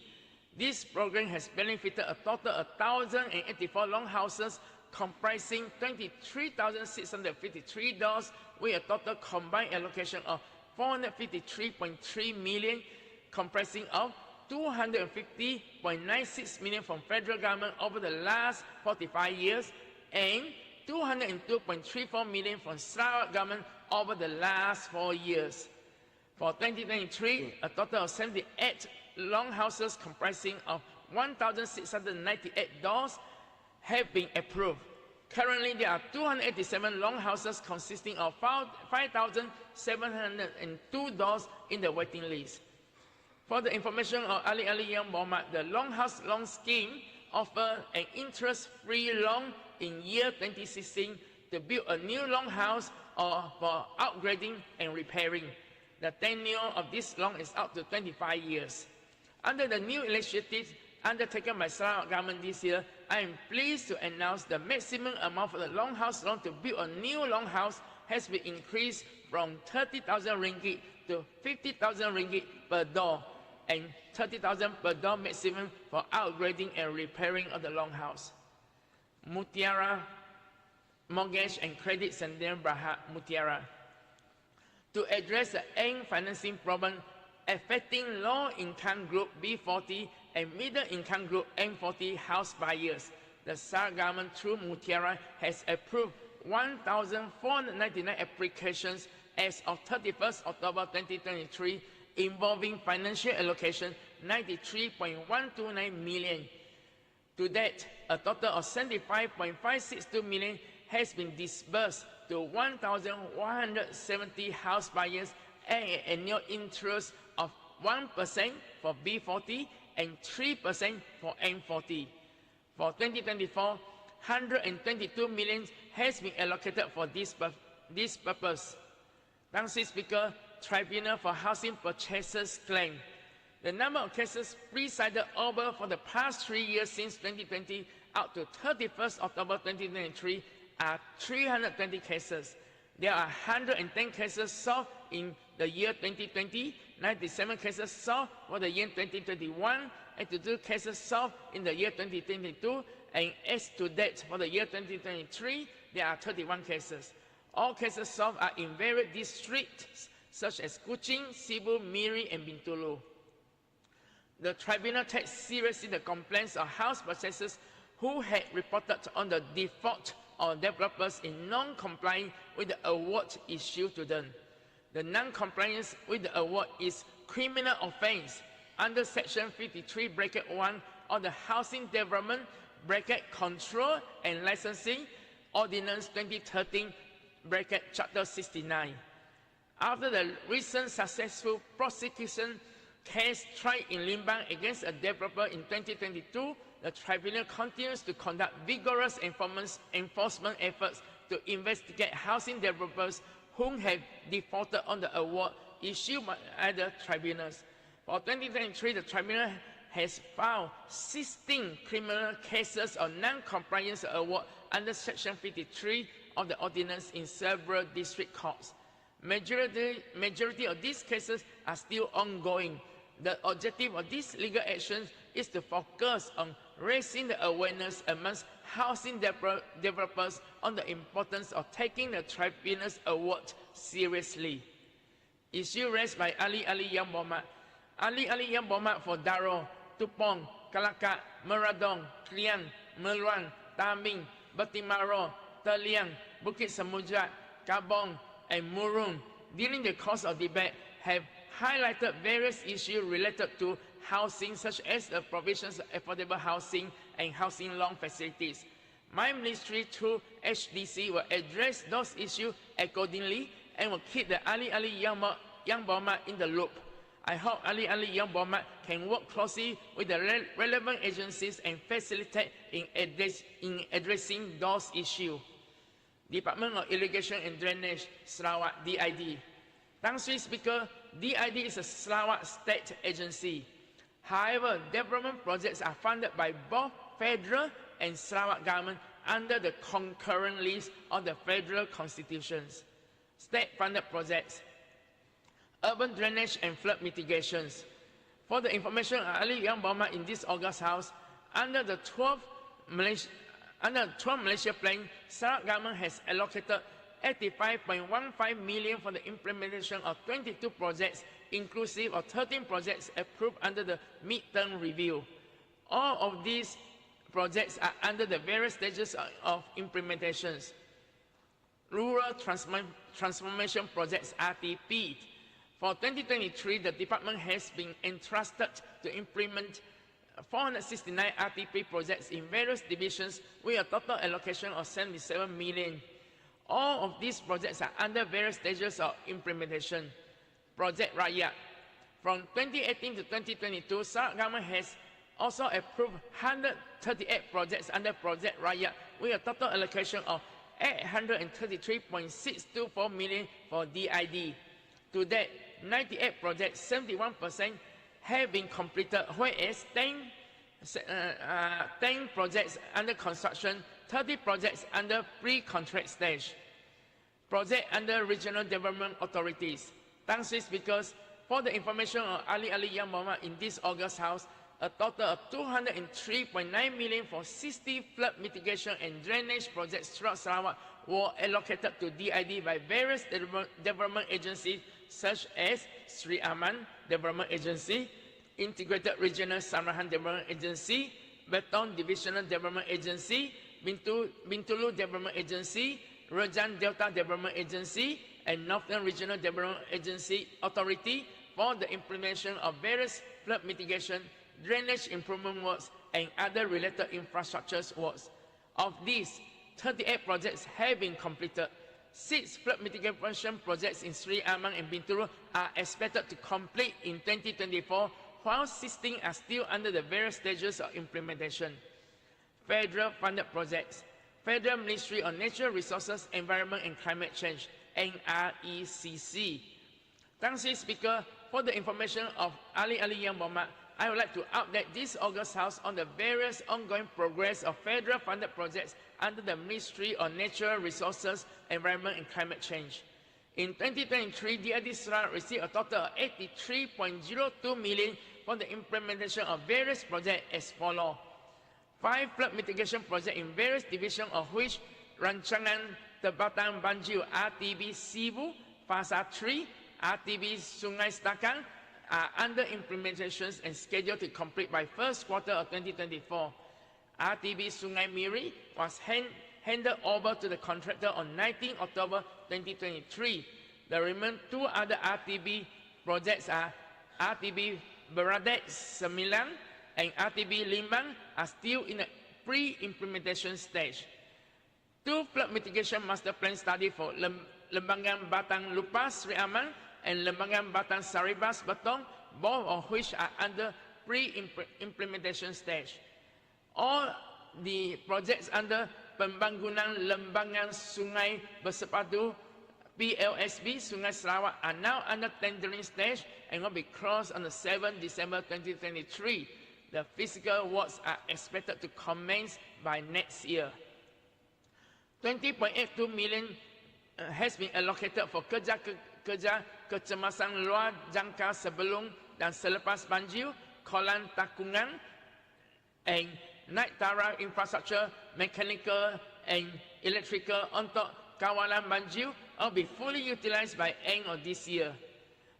G: This program has benefited a total of 1,084 long houses comprising 23,653 doors with a total combined allocation of 453.3 million, comprising of 250.96 million from federal government over the last 45 years and 202.34 million from Sarawak government over the last 4 years. For 2023, a total of 78 long houses comprising of 1,698 doors have been approved. Currently, there are 287 long houses consisting of 5,702 doors in the waiting list. For the information of Ali Yang Berhormat, the long house loan scheme offers an interest-free loan in year 2016 to build a new long house or for upgrading and repairing. The tenure of this loan is up to 25 years. Under the new initiative undertaken by Sarawak government this year, I am pleased to announce the maximum amount for the long house loan to build a new long house has been increased from 30,000 ringgit to 50,000 ringgit per door and 30,000 per door maximum for upgrading and repairing of the long house. Mutiara Mortgage and Credit Center Berhad Mutiara. To address the end financing problem affecting low-income group B40 and middle-income group M40 house buyers, the Sarawak government through Mutiara has approved 1,499 applications as of 31st October 2023 involving financial allocation 93.129 million. To date, a total of 75.562 million has been disbursed to 1,170 house buyers at an annual interest of 1% for B40 and 3% for M40. For 2024, 122 million has been allocated for this purpose. Thank you, Speaker. Tribunal for Housing Purchases claim the number of cases presided over for the past 3 years since 2020 up to 31st October 2023 are 320 cases. There are 110 cases solved in the year 2020, 97 cases solved for the year 2021, 82 cases solved in the year 2022, and as to date for the year 2023, there are 31 cases. All cases solved are in various districts such as Kuching, Sibu, Miri, and Bintulu. The tribunal takes seriously the complaints of house purchasers who had reported on the default of developers in non-complying with the award issued to them. The non-compliance with the award is criminal offence under Section 53(1) of the Housing Development (Control and Licensing) Ordinance 2013 Chapter 69. After the recent successful prosecution case tried in Limbang against a developer in 2022, the tribunal continues to conduct vigorous enforcement efforts to investigate housing developers who have defaulted on the award issued by other tribunals. For 2023, the tribunal has filed 16 criminal cases of non-compliance award under Section 53 of the ordinance in several district courts. Majority of these cases are still ongoing. The objective of these legal actions is to focus on raising the awareness amongst housing developers on the importance of taking the tribunal's award seriously. Issue raised by Ali Yang Berhormat. Ali Yang Berhormat for Daro, Tupong, Kalakat, Meradong, Klian, Meluan, Taming, Batimaro, Taliang, Bukit Semujat, Kabong, and Murung, during the course of debate, have highlighted various issues related to housing, such as the provisions of affordable housing and housing loan facilities. My ministry, through HDC, will address those issues accordingly and will keep the Ali Yang Berhormat in the loop. I hope Ali Yang Berhormat can work closely with the relevant agencies and facilitate in addressing those issues. Department of Irrigation and Drainage, Sarawak, DID. Tang Sri Speaker, DID is a Sarawak state agency. However, development projects are funded by both federal and Sarawak government under the concurrent list of the federal constitutions. State-funded projects, urban drainage and flood mitigations. For the information of Ali Yang Berhormat in this August House, under the 12th Malaysia Plan, Sarawak government has allocated 85.15 million for the implementation of 22 projects, inclusive of 13 projects approved under the mid-term review. All of these projects are under the various stages of implementations. Rural Transformation Projects, RTP. For 2023, the department has been entrusted to implement 469 RTP projects in various divisions with a total allocation of 77 million. All of these projects are under various stages of implementation. Project Rakyat. From 2018 to 2022, Sarawak government has also approved 138 projects under Project Rakyat with a total allocation of 833.624 million for DID. To date, 98 projects, 71% have been completed, whereas 10 projects under construction, 30 projects under pre-contract stage. Project under regional development authorities. Tang Sri Speakers, for the information of Ali Yang Berhormat in this August House, a total of 203.9 million for 60 flood mitigation and drainage projects throughout Sarawak were allocated to DID by various development agencies such as Sri Aman Development Agency, Integrated Regional Saruhan Development Agency, Beton Divisional Development Agency, Bintulu Development Agency, Rajan Delta Development Agency, and Northern Regional Development Agency Authority for the implementation of various flood mitigation, drainage improvement works, and other related infrastructures works. Of these, 38 projects have been completed. 6 flood mitigation projects in Sri Amang and Bintulu are expected to complete in 2024, while 16 are still under the various stages of implementation. Federal funded projects. Federal Ministry of Natural Resources, Environment and Climate Change, NRECC. Tang Sri Speaker, for the information of Ali Yang Berhormat, I would like to update this August House on the various ongoing progress of federal funded projects under the Ministry of Natural Resources, Environment and Climate Change. In 2023, DID Sarawak received a total of 83.02 million for the implementation of various projects as follows. 5 flood mitigation projects in various divisions, of which Rancangan Tebatang Banjir RTB Sibu, Fasa 3, RTB Sungai Stakang are under implementations and scheduled to complete by first quarter of 2024. RTB Sungai Miri was handed over to the contractor on 19 October 2023. The remaining 2 other RTB projects are RTB Beradet Sembilan and RTB Limbang are still in the pre-implementation stage. 2 flood mitigation master plan study for Lembangan Batang Lupas Sri Aman and Lembangan Batang Saribas Betong, both of which are under pre-implementation stage. All the projects under Pembangunan Lembangan Sungai Bersepadu PLSB Sungai Sarawak are now under tendering stage and will be closed on the 7th December 2023. The physical works are expected to commence by next year. 20.82 million has been allocated for kerja kecemasan luar jangka sebelum dan selepas banjir, kolam takungan, and night tara infrastructure, mechanical and electrical untuk kawalan banjir will be fully utilized by end of this year.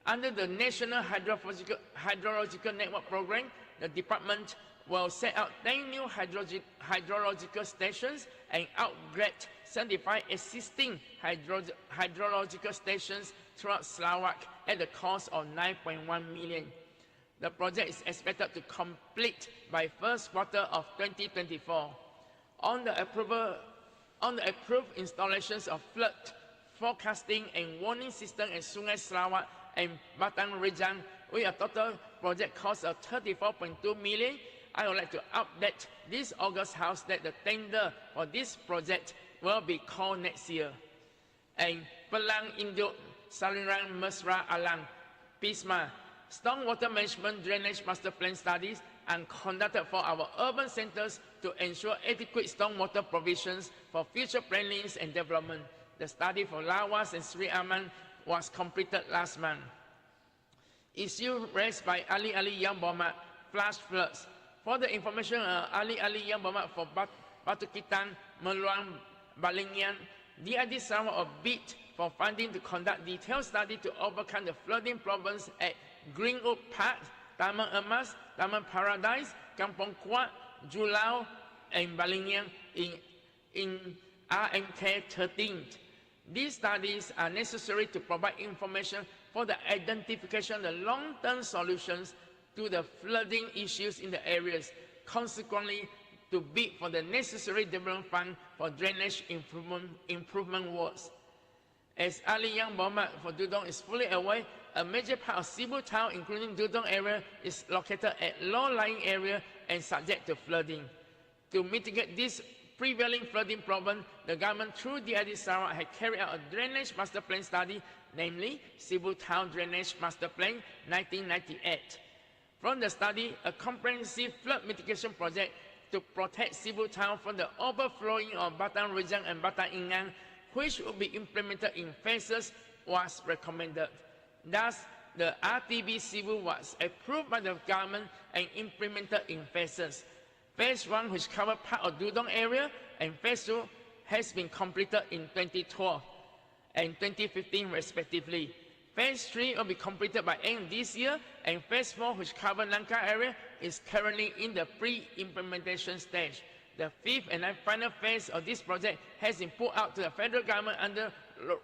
G: Under the National Hydrological Network Program, the department will set out 10 new hydrological stations and upgrade 75 existing hydrological stations throughout Sarawak at the cost of 9.1 million. The project is expected to complete by first quarter of 2024. On the approved installations of flood forecasting and warning system at Sungai Sarawak and Batang Rejang with a total project cost of 34.2 million. I would like to update this August House that the tender for this project will be called next year. And Pelang Induk Saluran Mesra Alang, PISMA, stormwater management drainage master plan studies are conducted for our urban centers to ensure adequate stormwater provisions for future plannings and development. The study for Lawas and Sri Aman was completed last month. Issue raised by Ali Ali Yang Bomat, flash floods. For the information Ali Ali Yang Bomat for Batu Kitang, Meluang, Balingian, DID Sarawak a bid for funding to conduct detailed study to overcome the flooding problems at Greenwood Park, Taman Emas, Taman Paradise, Kampong Kuat, Julau, and Balingian in RMK 13. These studies are necessary to provide information for the identification of the long-term solutions to the flooding issues in the areas, consequently to bid for the necessary development fund for drainage improvement works. As Ali Yang Bomat for Dudong is fully aware, a major part of Sibu town, including Dudong area, is located at low-lying area and subject to flooding. To mitigate this prevailing flooding problem, the government through DID Sarawak had carried out a drainage master plan study, namely Sibu Town Drainage Master Plan 1998. From the study, a comprehensive flood mitigation project to protect Sibu Town from the overflowing of Batang Rejang and Batang Ingang, which would be implemented in phases, was recommended. Thus, the RTB Sibu was approved by the government and implemented in phases. Phase 1, which covered part of Dudong area, and Phase 2 has been completed in 2012 and 2015 respectively. Phase 3 will be completed by end of this year, and Phase 4, which covers Langka area, is currently in the pre-implementation stage. The fifth and final phase of this project has been put out to the federal government under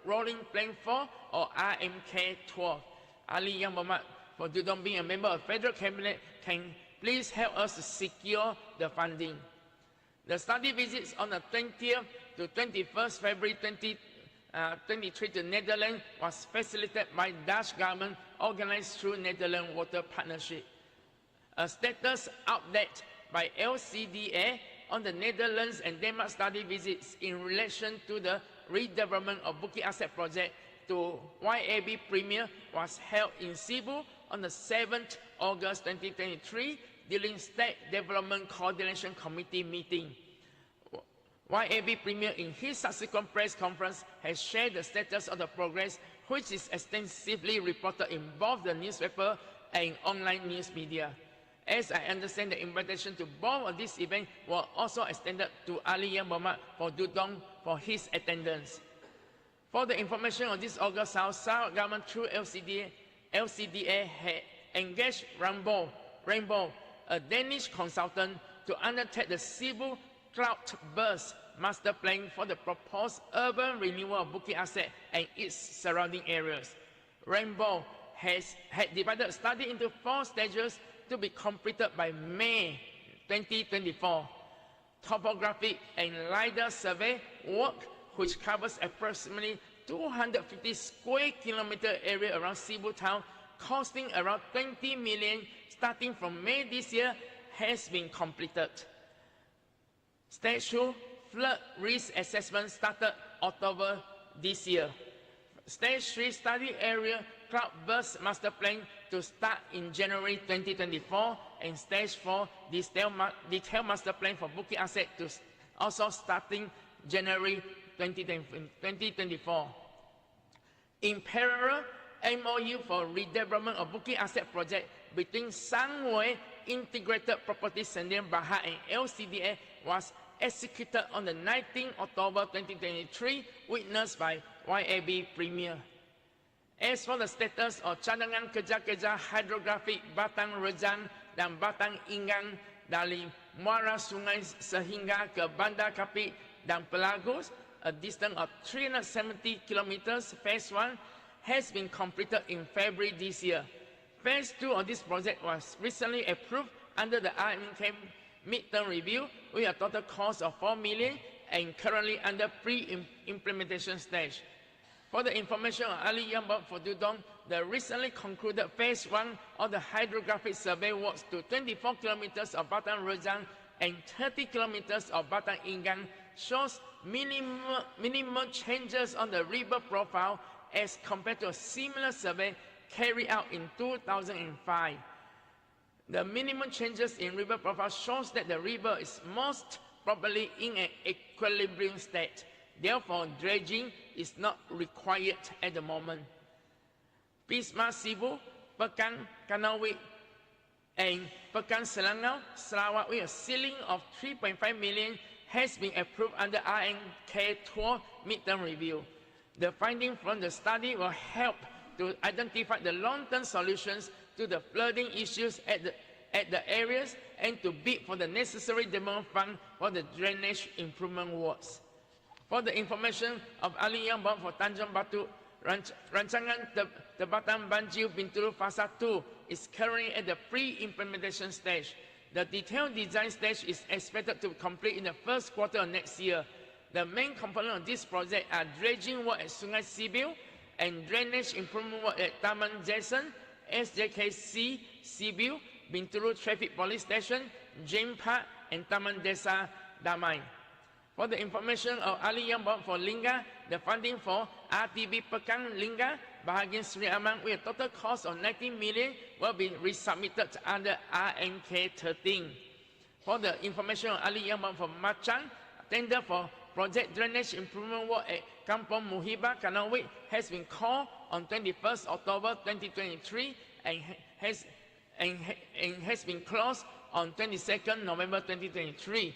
G: Rolling Plan 4 or RMK 12. Ali Yang Bomat for Dudong being a member of federal cabinet can please help us to secure the funding. The study visits on the 20th to 21st February 2023 to Netherlands was facilitated by Dutch government, organized through Netherlands Water Partnership. A status update by LCDA on the Netherlands and Denmark study visits in relation to the redevelopment of Bukit Asset project to YAB Premier was held in Cebu on the 7th August 2023 during State Development Coordination Committee meeting. YAB Premier in his subsequent press conference has shared the status of the progress, which is extensively reported in both the newspaper and online news media. As I understand, the invitation to both of these events was also extended to Ali Yang Bomat for Dudong for his attendance. For the information of this August House, Sarawak government through LCDA had engaged Rainbow, a Danish consultant, to undertake the Cebu Cloudburst Master Plan for the proposed urban renewal of Bukit Asset and its surrounding areas. Rainbow had divided the study into 4 stages to be completed by May 2024. Topographic and LiDAR survey work, which covers approximately 250 square kilometer area around Cebu town, costing around 20 million starting from May this year, has been completed. Stage 2 flood risk assessment started October this year. Stage 3 study area cloudburst master plan to start in January 2024, and Stage 4 detailed master plan for Bukit Asset to also starting January 2024. In parallel, MOU for redevelopment of Bukit Asset project between Sangway Integrated Property Sdn Bhd and LCDA was executed on the 19th October 2023, witnessed by YAB Premier. As for the status of cadangan kerja-kerja hidrografik Batang Rejang dan Batang Ingang dari muara sungai sehingga ke Bandar Kapit dan Pelagus, a distance of 370 kilometers, Phase 1 has been completed in February this year. Phase 2 of this project was recently approved under the RMK midterm review with a total cost of 4 million and currently under pre-implementation stage. For the information of Ali Yambak for Dudong, the recently concluded phase 1 of the hydrographic survey works to 24 kilometers of Batang Rejang and 30 kilometers of Batang Ingang shows minimal changes on the river profile as compared to a similar survey carried out in 2005. The minimum changes in river profile shows that the river is most probably in an equilibrium state. Therefore, dredging is not required at the moment. Pisma Sibu, Pekan Kanawik, and Pekan Selangau, Sarawak, with a ceiling of 3.5 million, has been approved under RNK2 midterm review. The findings from the study will help to identify the long-term solutions to the flooding issues at the areas and to bid for the necessary demand fund for the drainage improvement works. For the information of Ali Yambak for Tanjung Batu, Rancangan Tebatan Banjir Bintulu Fasa 2 is currently at the pre-implementation stage. The detailed design stage is expected to complete in the first quarter of next year. The main component of this project are dredging work at Sungai Sibil and drainage improvement work at Taman Jason, SJKC, Sibil, Bintulu Traffic Police Station, James Park, and Taman Desa Damai. For the information of Ali Yambak for Lingga, the funding for RTB Pekan Lingga, bahagian Seri Aman, with a total cost of 19 million, will be resubmitted under RNK 13. For the information of Ali Yambak for Machang, tender for project drainage improvement work at Kampung Muhibah, Kanawik, has been called on 21st October 2023 and has been closed on 22nd November 2023.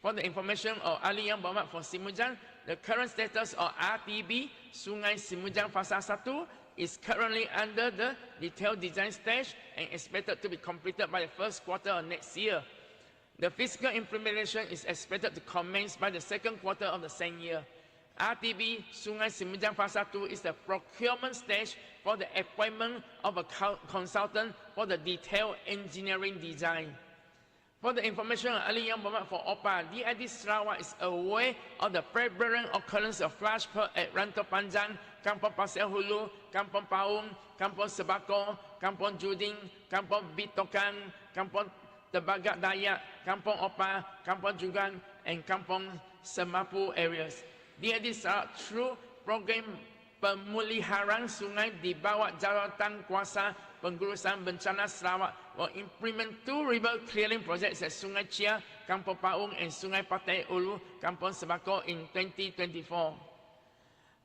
G: For the information of Ali Yambak for Simujang, the current status of RTB Sungai Simujang Fasa 1 is currently under the detailed design stage and expected to be completed by the first quarter of next year. The physical implementation is expected to commence by the second quarter of the same year. RTB Sungai Simujang Fasa 2 is the procurement stage for the appointment of a consultant for the detailed engineering design. For the information of Ali Yambak for OPA, DID Sarawak is aware of the prevalent occurrence of flash flood at Rantau Panjang, Kampung Pasir Hulu, Kampung Paung, Kampung Sebako, Kampung Juding, Kampung Bitokan, Kampung Tebagak Dayak, Kampung Opa, Kampung Jugan, and Kampung Semapu areas. DID Sarawak through program pemuliharaan sungai di bawah Jawatan Kuasa Pengurusan Bencana Sarawak will implement 2 river clearing projects at Sungai Chia, Kampung Paung, and Sungai Patai Ulu, Kampung Sebako in 2024.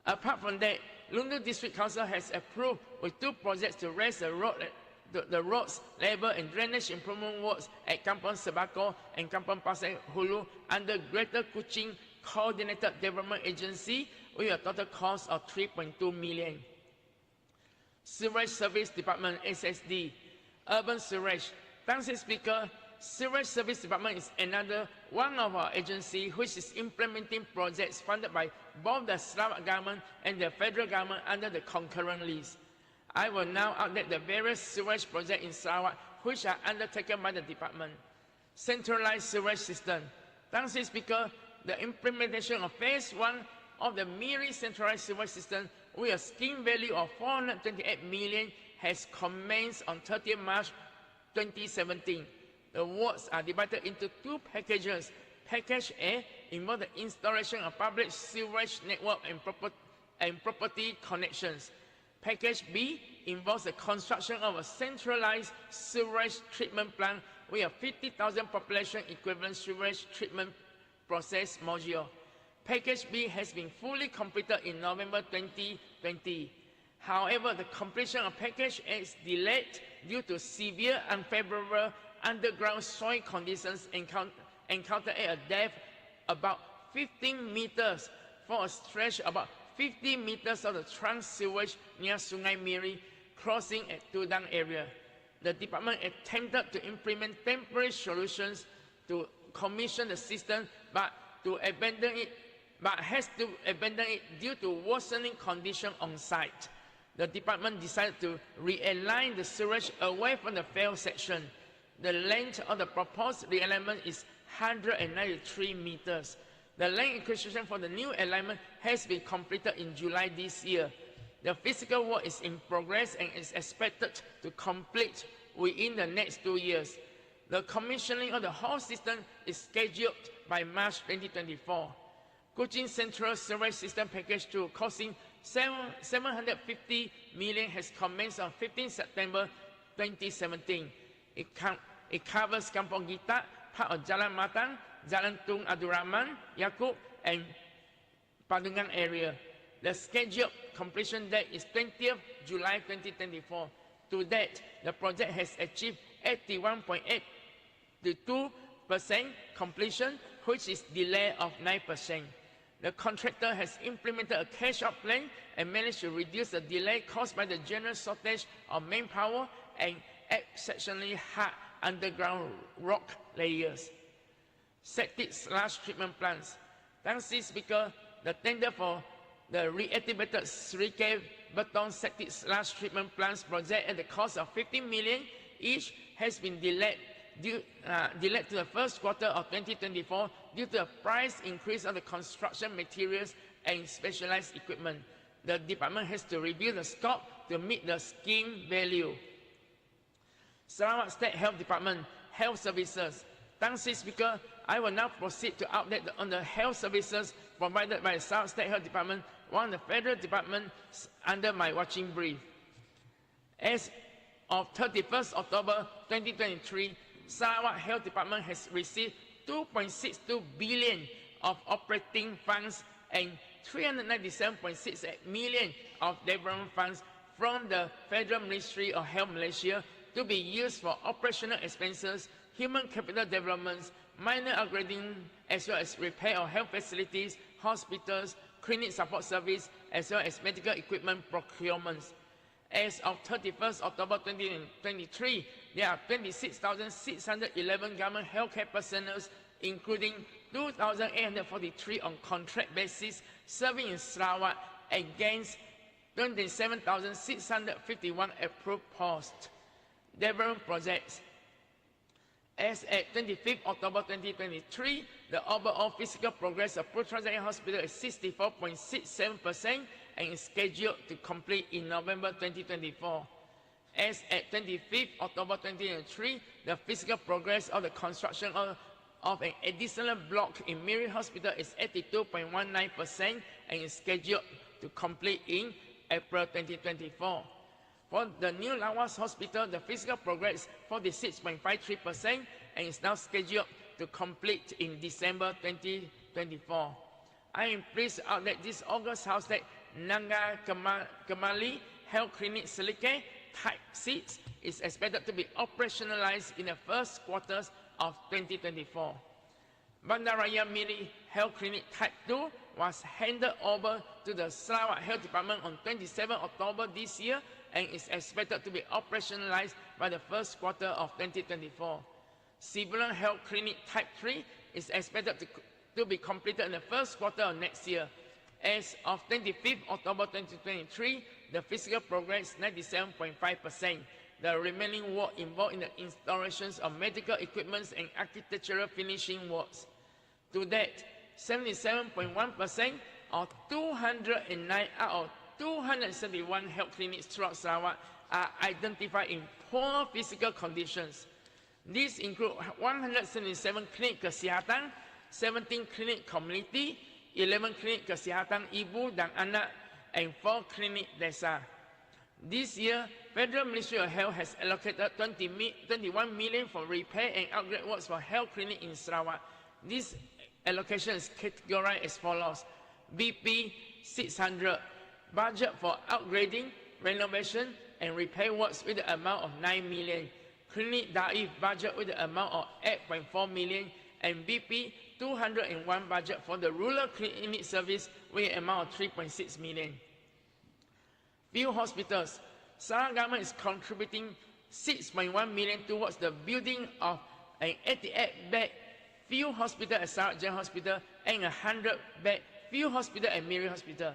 G: Apart from that, Lundu District Council has approved with 2 projects to raise the roads level and drainage improvement works at Kampung Sebako and Kampung Pasir Hulu under Greater Kuching Coordinated Development Agency with a total cost of 3.2 million. Sewerage Service Department, SSD, Urban Sewerage. Thanks, Speaker. Sewerage Service Department is another one of our agencies which is implementing projects funded by both the Sarawak government and the federal government under the concurrent list. I will now update the various sewerage projects in Sarawak which are undertaken by the department. Centralized sewerage system. Thanks, Speaker. The implementation of phase 1 of the Miri centralized sewerage system with a scheme value of 428 million has commenced on 30th March 2017. The works are divided into 2 packages. Package A involves the installation of public sewerage network and property connections. Package B involves the construction of a centralized sewerage treatment plant with a 50,000 population equivalent sewerage treatment process module. Package B has been fully completed in November 2020. However, the completion of Package A is delayed due to severe unfavorable underground soil conditions encountered at a depth about 15 meters for a stretch about 50 meters of the trunk sewage near Sungai Miri, crossing at Tudang area. The department attempted to implement temporary solutions to commission the system, but has to abandon it due to worsening conditions on site. The department decided to realign the sewage away from the failed section. The length of the proposed realignment is 193 meters. The land acquisition for the new alignment has been completed in July this year. The physical work is in progress and is expected to complete within the next 2 years. The commissioning of the whole system is scheduled by March 2024. Kuching Central Survey System Package 2, costing 750 million, has commenced on 15 September 2017. It covers Kampung Gita, part of Jalan Matang, Jalan Tung Abdul Rahman, Yaakob, and Padungan area. The scheduled completion date is 20th July 2024. To date, the project has achieved 81.82% completion, which is delay of 9%. The contractor has implemented a cash-out plan and managed to reduce the delay caused by the general shortage of manpower and exceptionally hard underground rock layers. Septic sludge treatment plants. Thanks to this speaker, the tender for the reactivated 3K Beton septic sludge treatment plants project at the cost of 15 million each has been delayed to the first quarter of 2024 due to the price increase of the construction materials and specialized equipment. The department has to review the scope to meet the scheme value. Sarawak State Health Department, Health Services. Thanks to Speaker, I will now proceed to update on the health services provided by the Sarawak State Health Department, one of the federal departments under my watching brief. As of 31st October 2023, Sarawak Health Department has received 2.62 billion of operating funds and 397.68 million of development funds from the Federal Ministry of Health Malaysia to be used for operational expenses, human capital developments, minor upgrading, as well as repair of health facilities, hospitals, clinic support service, as well as medical equipment procurements. As of 31st October 2023, there are 26,611 government healthcare personnel, including 2,843 on contract basis, serving in Sarawak against 27,651 approved posts. Development projects. As at 25th October 2023, the overall physical progress of Putra Jaya Hospital is 64.67% and is scheduled to complete in November 2024. As at 25th October 2023, the physical progress of the construction of an additional block in Miri Hospital is 82.19% and is scheduled to complete in April 2024. For the new Lawas Hospital, the physical progress is 46.53% and is now scheduled to complete in December 2024. I am pleased to update this August house that Nanga Kemali Health Clinic Selike Type 6 is expected to be operationalized in the first quarters of 2024. Bandaraya Miri Health Clinic Type 2 was handed over to the Sarawak Health Department on 27 October this year and is expected to be operationalized by the first quarter of 2024. Sibulan Health Clinic Type 3 is expected to be completed in the first quarter of next year. As of 25th October 2023, the physical progress is 97.5%. The remaining work involved in the installations of medical equipment and architectural finishing works. To date, 77.1% or 209 out of 271 health clinics throughout Sarawak are identified in poor physical conditions. These include 177 klinik kesihatan, 17 klinik community, 11 klinik kesihatan ibu dan anak, and 4 klinik desa. This year, Federal Ministry of Health has allocated 21 million for repair and upgrade works for health clinic in Sarawak. This allocation is categorized as follows: BP 600, budget for upgrading, renovation, and repair works with the amount of 9 million. Clinic Daif budget with the amount of 8.4 million, and BP 201 budget for the rural clinic service with an amount of 3.6 million. Few hospitals. Sarawak government is contributing 6.1 million towards the building of an 88-bed few hospital at Sarawak General Hospital and a 100-bed few hospital at Miri Hospital.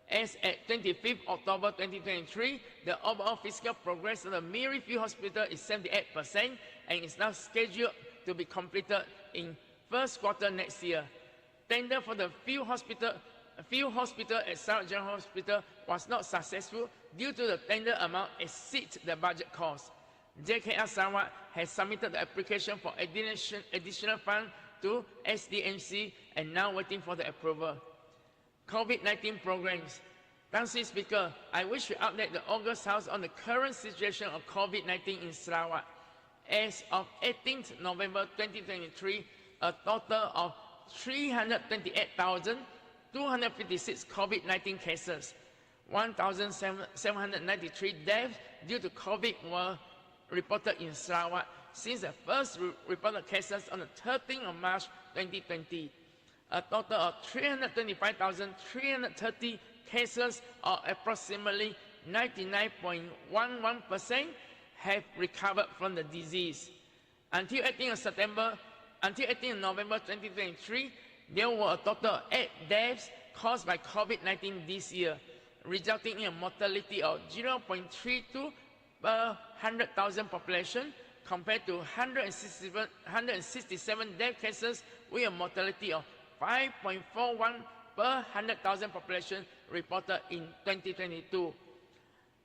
G: As at 25th October 2023, the overall physical progress of the Miri Few Hospital is 78% and is now scheduled to be completed in first quarter next year. tender for the field hospital at Sarawak General Hospital was not successful due to the tender amount exceeds the budget cost. JKR Sarawak has submitted the application for additional funds to SDMC and now waiting for the approval. COVID-19 programs. Thank you, Speaker. I wish to update the August House on the current situation of COVID-19 in Sarawak. As of 18th November 2023, a total of 328,256 COVID-19 cases, 1,793 deaths due to COVID were reported in Sarawak since the first reported cases on the 13th of March 2020. A total of 325,330 cases, or approximately 99.11%, have recovered from the disease. Until 18th of November 2023, there were a total of 8 deaths caused by COVID-19 this year, resulting in a mortality of 0.32 per 100,000 population, compared to 167 death cases with a mortality of 5.41 per 100,000 population reported in 2022.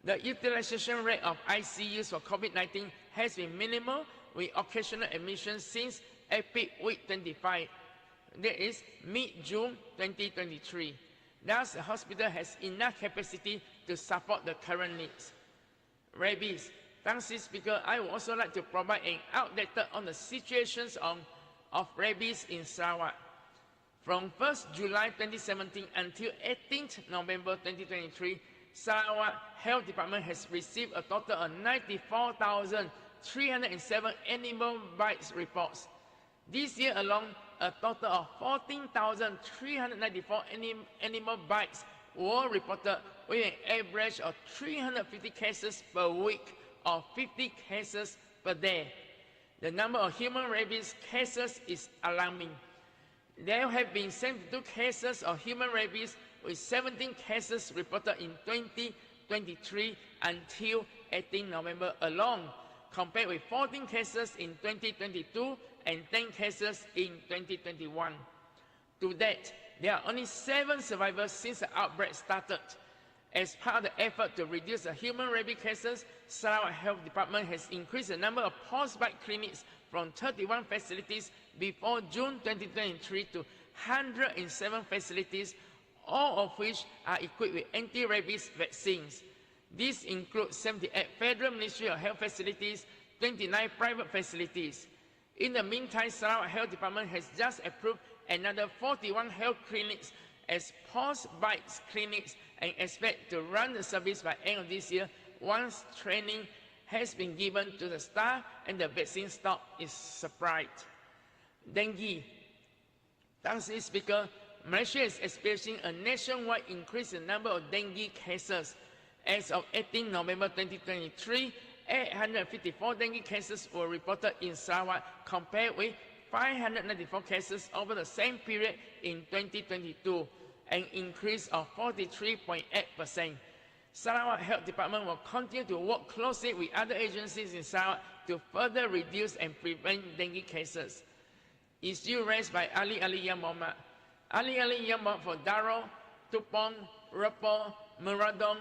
G: The utilization rate of ICUs for COVID-19 has been minimal, with occasional admissions since EPIC week 25, that is mid-June 2023. Thus, the hospital has enough capacity to support the current needs. Rabies. Thanks, Speaker. I would also like to provide an update on the situations of rabies in Sarawak. From 1st July 2017 until 18th November 2023, Sarawak Health Department has received a total of 94,307 animal bites reports. This year alone, a total of 14,394 animal bites were reported, with an average of 350 cases per week or 50 cases per day. The number of human rabies cases is alarming. There have been 72 cases of human rabies, with 17 cases reported in 2023 until 18 November alone, compared with 14 cases in 2022 and 10 cases in 2021. To date, there are only 7 survivors since the outbreak started. As part of the effort to reduce the human rabies cases, Sarawak Health Department has increased the number of post-bite clinics from 31 facilities before June 2023 to 107 facilities, all of which are equipped with anti-rabies vaccines. These include 78 Federal Ministry of Health facilities, 29 private facilities. In the meantime, Sarawak Health Department has just approved another 41 health clinics as post-bite clinics and expect to run the service by end of this year once training has been given to the staff and the vaccine stock is supplied. Dengue. Thanks, Speaker. Malaysia is experiencing a nationwide increase in the number of dengue cases. As of 18 November 2023, 854 dengue cases were reported in Sarawak, compared with 594 cases over the same period in 2022, an increase of 43.8%. Sarawak Health Department will continue to work closely with other agencies in Sarawak to further reduce and prevent dengue cases. Issue raised by Ali Yang Mohamad. Ali Yang Mohamad for Daro, Tupong, Repo, Meradong,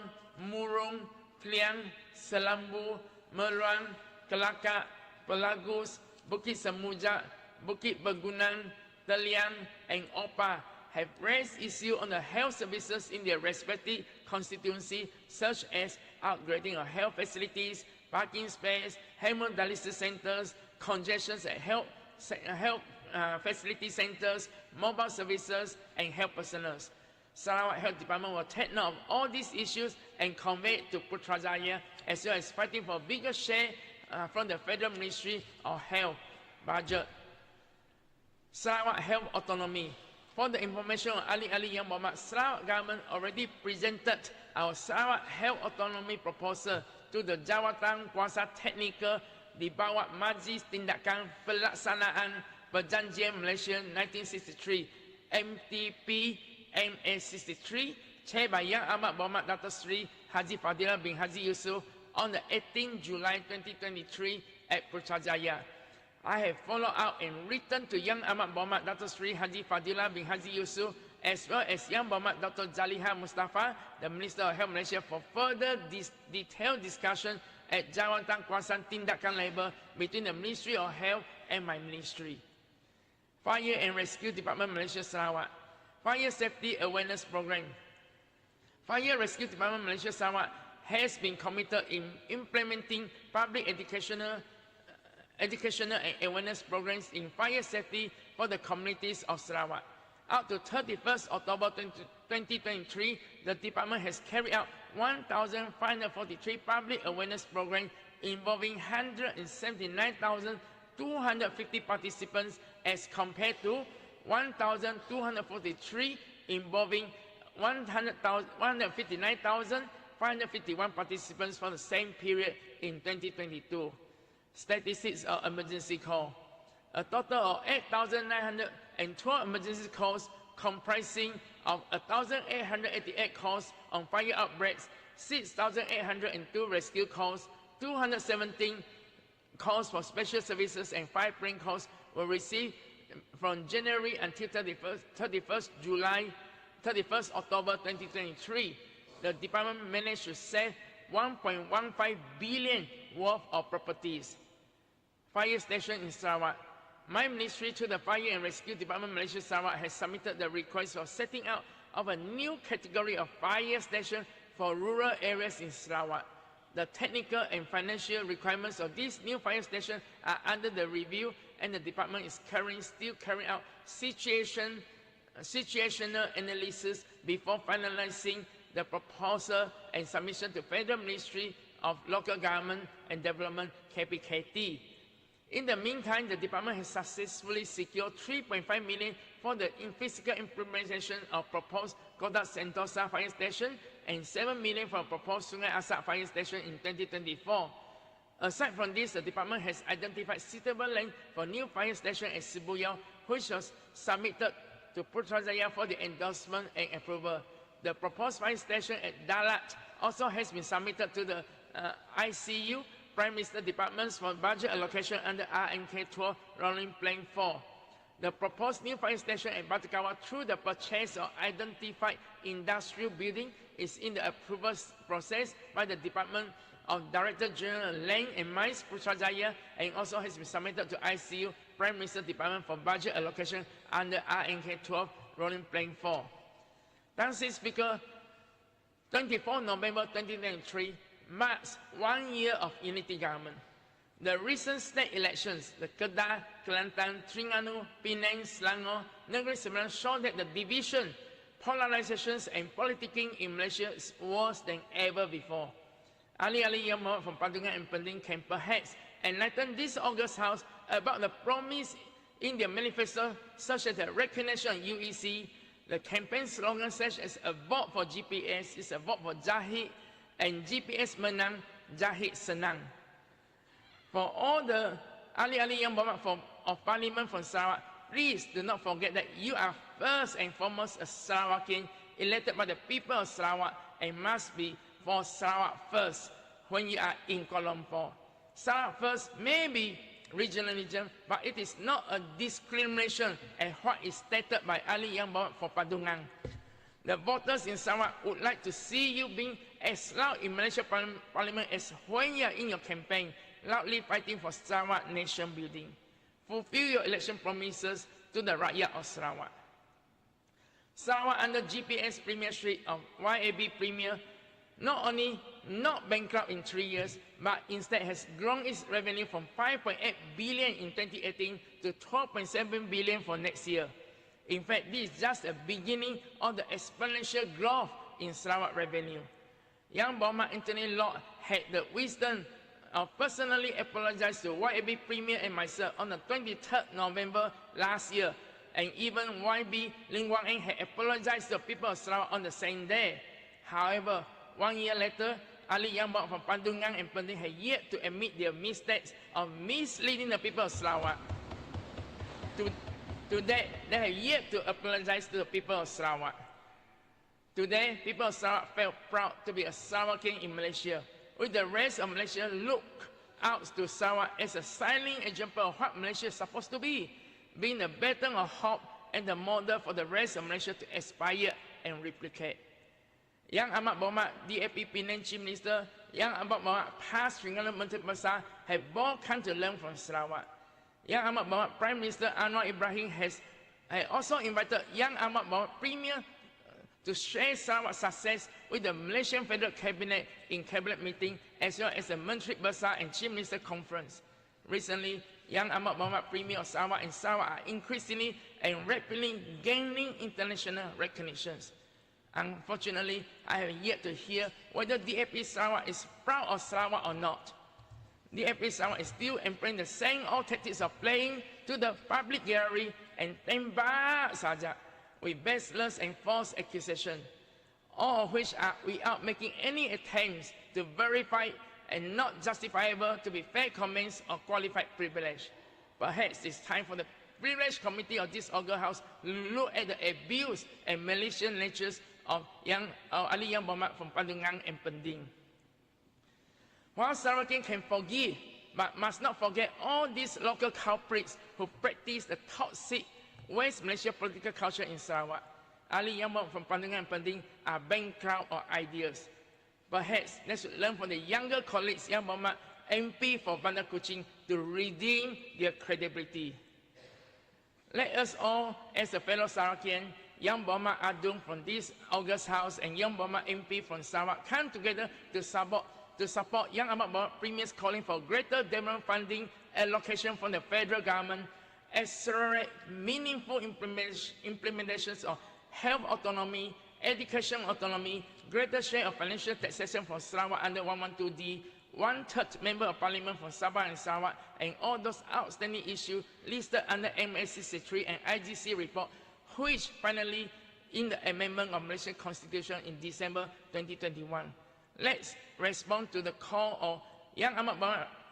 G: Murung, Kliang, Selambu, Meluan, Kelakar, Pelagus, Bukit Semujak, Bukit Bergunan, Telian, and Opa have raised issues on the health services in their respective constituency, such as upgrading of health facilities, parking space, hemodialysis centers, congestions at health facility centers, mobile services, and health personnel. Sarawak Health Department will take note of all these issues and convey it to Putrajaya, as well as fighting for a bigger share from the Federal Ministry of Health budget. Sarawak Health Autonomy. For the information on Ali Yang Mohamad, Sarawak government already presented our Sarawak Health Autonomy proposal to the Jawatan Kuasa Teknikal di bawah Majlis Tindakan Pelaksanaan Perjanjian Malaysia 1963, MTP MA 63, chaired by Yang Amat Berhormat Dato' Sri Haji Fadilah bin Haji Yusof on the 18th July 2023 at Putrajaya. I have followed up and written to Yang Ahmad Muhammad Dr. Sri Haji Fadilah bin Haji Yusuf, as well as Yang Muhammad Dr. Zaliha Mustafa, the Minister of Health Malaysia, for further detailed discussion at Jawatan Kuasaan Tindakan Labour between the Ministry of Health and my ministry. Fire and Rescue Department Malaysia Sarawak. Fire Safety Awareness Program. Fire Rescue Department Malaysia Sarawak has been committed in implementing public educational and awareness programs in fire safety for the communities of Sarawak. Up to 31st October 2023, the department has carried out 1,543 public awareness programs involving 179,250 participants, as compared to 1,243 involving 159,551 participants for the same period in 2022. Statistics of emergency call. A total of 8,912 emergency calls, comprising of 1,888 calls on fire outbreaks, 6,802 rescue calls, 217 calls for special services, and 5 prank calls were received from January until 31st October 2023. The department managed to save 1.15 billion worth of properties. Fire station in Sarawak. My ministry to the Fire and Rescue Department Malaysia Sarawak has submitted the request for setting out of a new category of fire station for rural areas in Sarawak. The technical and financial requirements of this new fire station are under the review, and the department is still carrying out situational analysis before finalizing the proposal and submission to Federal Ministry of Local Government and Development, KPKT. In the meantime, the department has successfully secured 3.5 million for the physical implementation of proposed Kodak Sentosa Fire Station and 7 million for proposed Sungai Asak Fire Station in 2024. Aside from this, the department has identified suitable land for new fire station at Sibuyao, which was submitted to Putrajaya for the endorsement and approval. The proposed fire station at Dalat also has been submitted to the ICU, Prime Minister Departments, for budget allocation under RNK12 Rolling Plan 4. The proposed new fire station at Batakawa, through the purchase of identified industrial building, is in the approval process by the Department of Director General Land and Mines, Putrajaya, and also has been submitted to ICU, Prime Minister Department, for budget allocation under RNK12 Rolling Plan 4. Thanks, Speaker. 24 November 2023 marks 1 year of unity government. The recent state elections, the Kedah, Kelantan, Terengganu, Penang, Selangor, Negeri Sembilan, show that the division, polarizations, and politicking in Malaysia is worse than ever before. Ali Yang Muhammad from Padungan and Penting can perhaps enlighten this August House about the promise in their manifesto, such as the recognition of UEC, the campaign slogan such as "A vote for GPS is a vote for Jahid," and "GPS menang, Jahid senang." For all the Ali Yang Muhammad of Parliament from Sarawak, please do not forget that you are first and foremost a Sarawakian, elected by the people of Sarawak, and must be for Sarawak first when you are in Kuala Lumpur. Sarawak first may be regionalism, but it is not a discrimination as what is stated by Ali Yang Muhammad for Padungan. The voters in Sarawak would like to see you being as loud in Malaysia Parliament as when you are in your campaign, loudly fighting for Sarawak nation building. Fulfill your election promises to the rakyat of Sarawak. Sarawak under GPS premiership of YAB Premier not only not bankrupt in 3 years, but instead has grown its revenue from 5.8 billion in 2018 to 12.7 billion for next year. In fact, this is just the beginning of the exponential growth in Sarawak revenue. Yang Muhammad Anthony Lord had the wisdom of personally apologizing to YAB Premier and myself on the 23rd November last year, and even YB Ling Wang Eng had apologized to the people of Sarawak on the same day. However, 1 year later, Ali Yang Muhammad from Padungan and Penting had yet to admit their mistakes of misleading the people of Sarawak. Today, they have yet to apologize to the people of Sarawak. Today, people of Sarawak felt proud to be a Sarawakian in Malaysia, with the rest of Malaysia look out to Sarawak as a shining example of what Malaysia is supposed to be, being a beacon of hope and the model for the rest of Malaysia to aspire and replicate. Yang amat berhormat DAP Penang Chief Minister, Yang amat berhormat past Singgala Menteri Besar have both come to learn from Sarawak. Yang amat berhormat Prime Minister Anwar Ibrahim has also invited Yang amat berhormat Premier to share Sarawak's success with the Malaysian Federal Cabinet in Cabinet meeting as well as the Menteri Besar and Chief Minister Conference. Recently, Yang amat berhormat Premier of Sarawak and Sarawak are increasingly and rapidly gaining international recognitions. Unfortunately, I have yet to hear whether DAP Sarawak is proud of Sarawak or not. DAP Sarawak is still employing the same old tactics of playing to the public gallery and tembak saja with baseless and false accusations, all of which are without making any attempts to verify and not justifiable to be fair comments or qualified privilege. Perhaps it's time for the Privilege Committee of this August House to look at the abuse and malicious natures of Ali Yang Berhormat from Pandungan and Pending. While Sarawakian can forgive, but must not forget all these local culprits who practice the toxic West Malaysia political culture in Sarawak. Ali Yang Berhormat from Pandungan and Pending are bankrupt of ideas. Perhaps they should learn from the younger colleagues Yang Berhormat MP for Bandar Kuching to redeem their credibility. Let us all, as a fellow Sarawakian, Yang Berhormat Adung from this August House and Yang Berhormat MP from Sarawak come together to support Yang Amat Berhormat Premier's calling for greater development funding allocation from the federal government, accelerate meaningful implementations of health autonomy, education autonomy, greater share of financial taxation from Sarawak under 112D, 1/3 member of parliament from Sabah and Sarawak, and all those outstanding issues listed under MA63 and IGC report, which finally in the amendment of Malaysian Constitution in December 2021. Let's respond to the call of Yang Amat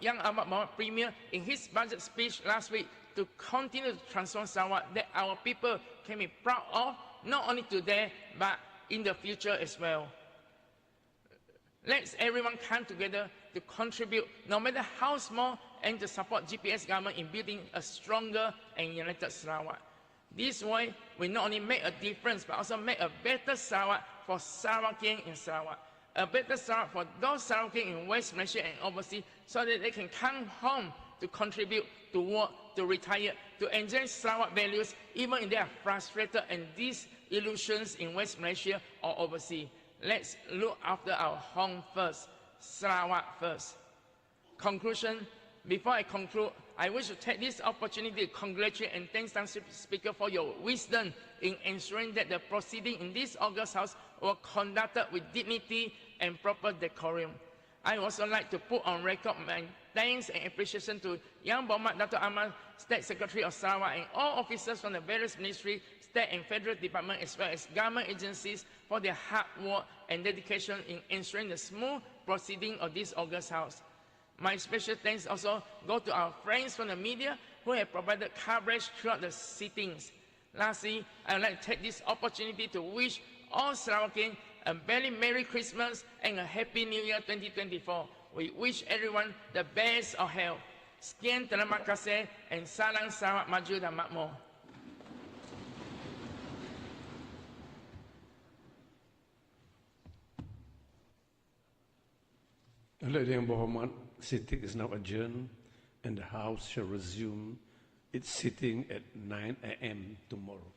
G: Berhormat Premier in his budget speech last week to continue to transform Sarawak that our people can be proud of, not only today, but in the future as well. Let's everyone come together to contribute, no matter how small, and to support GPS government in building a stronger and united Sarawak. This way, we not only make a difference, but also make a better Sarawak for Sarawakian in Sarawak. A better Sarawak for those Sarawakian in West Malaysia and overseas, so that they can come home to contribute, to work, to retire, to enjoy Sarawak values, even if they are frustrated and disillusioned in West Malaysia or overseas. Let's look after our home first, Sarawak first. Conclusion, before I conclude, I wish to take this opportunity to congratulate and thank the Speaker for your wisdom in ensuring that the proceeding in this August House were conducted with dignity and proper decorum. I also like to put on record my thanks and appreciation to Yang Berhormat Dato' Ahmad, State Secretary of Sarawak, and all officers from the various ministries, state and federal departments, as well as government agencies for their hard work and dedication in ensuring the smooth proceeding of this August House. My special thanks also go to our friends from the media who have provided coverage throughout the sittings. Lastly, I would like to take this opportunity to wish all Sarawakians a very Merry Christmas and a Happy New Year 2024. We wish everyone the best of health. Sekian, terima kasih, and salam Sarawak maju dan makmur.
E: Ladies and gentlemen, sitting is now adjourned, and the House shall resume its sitting at 9 a.m. tomorrow.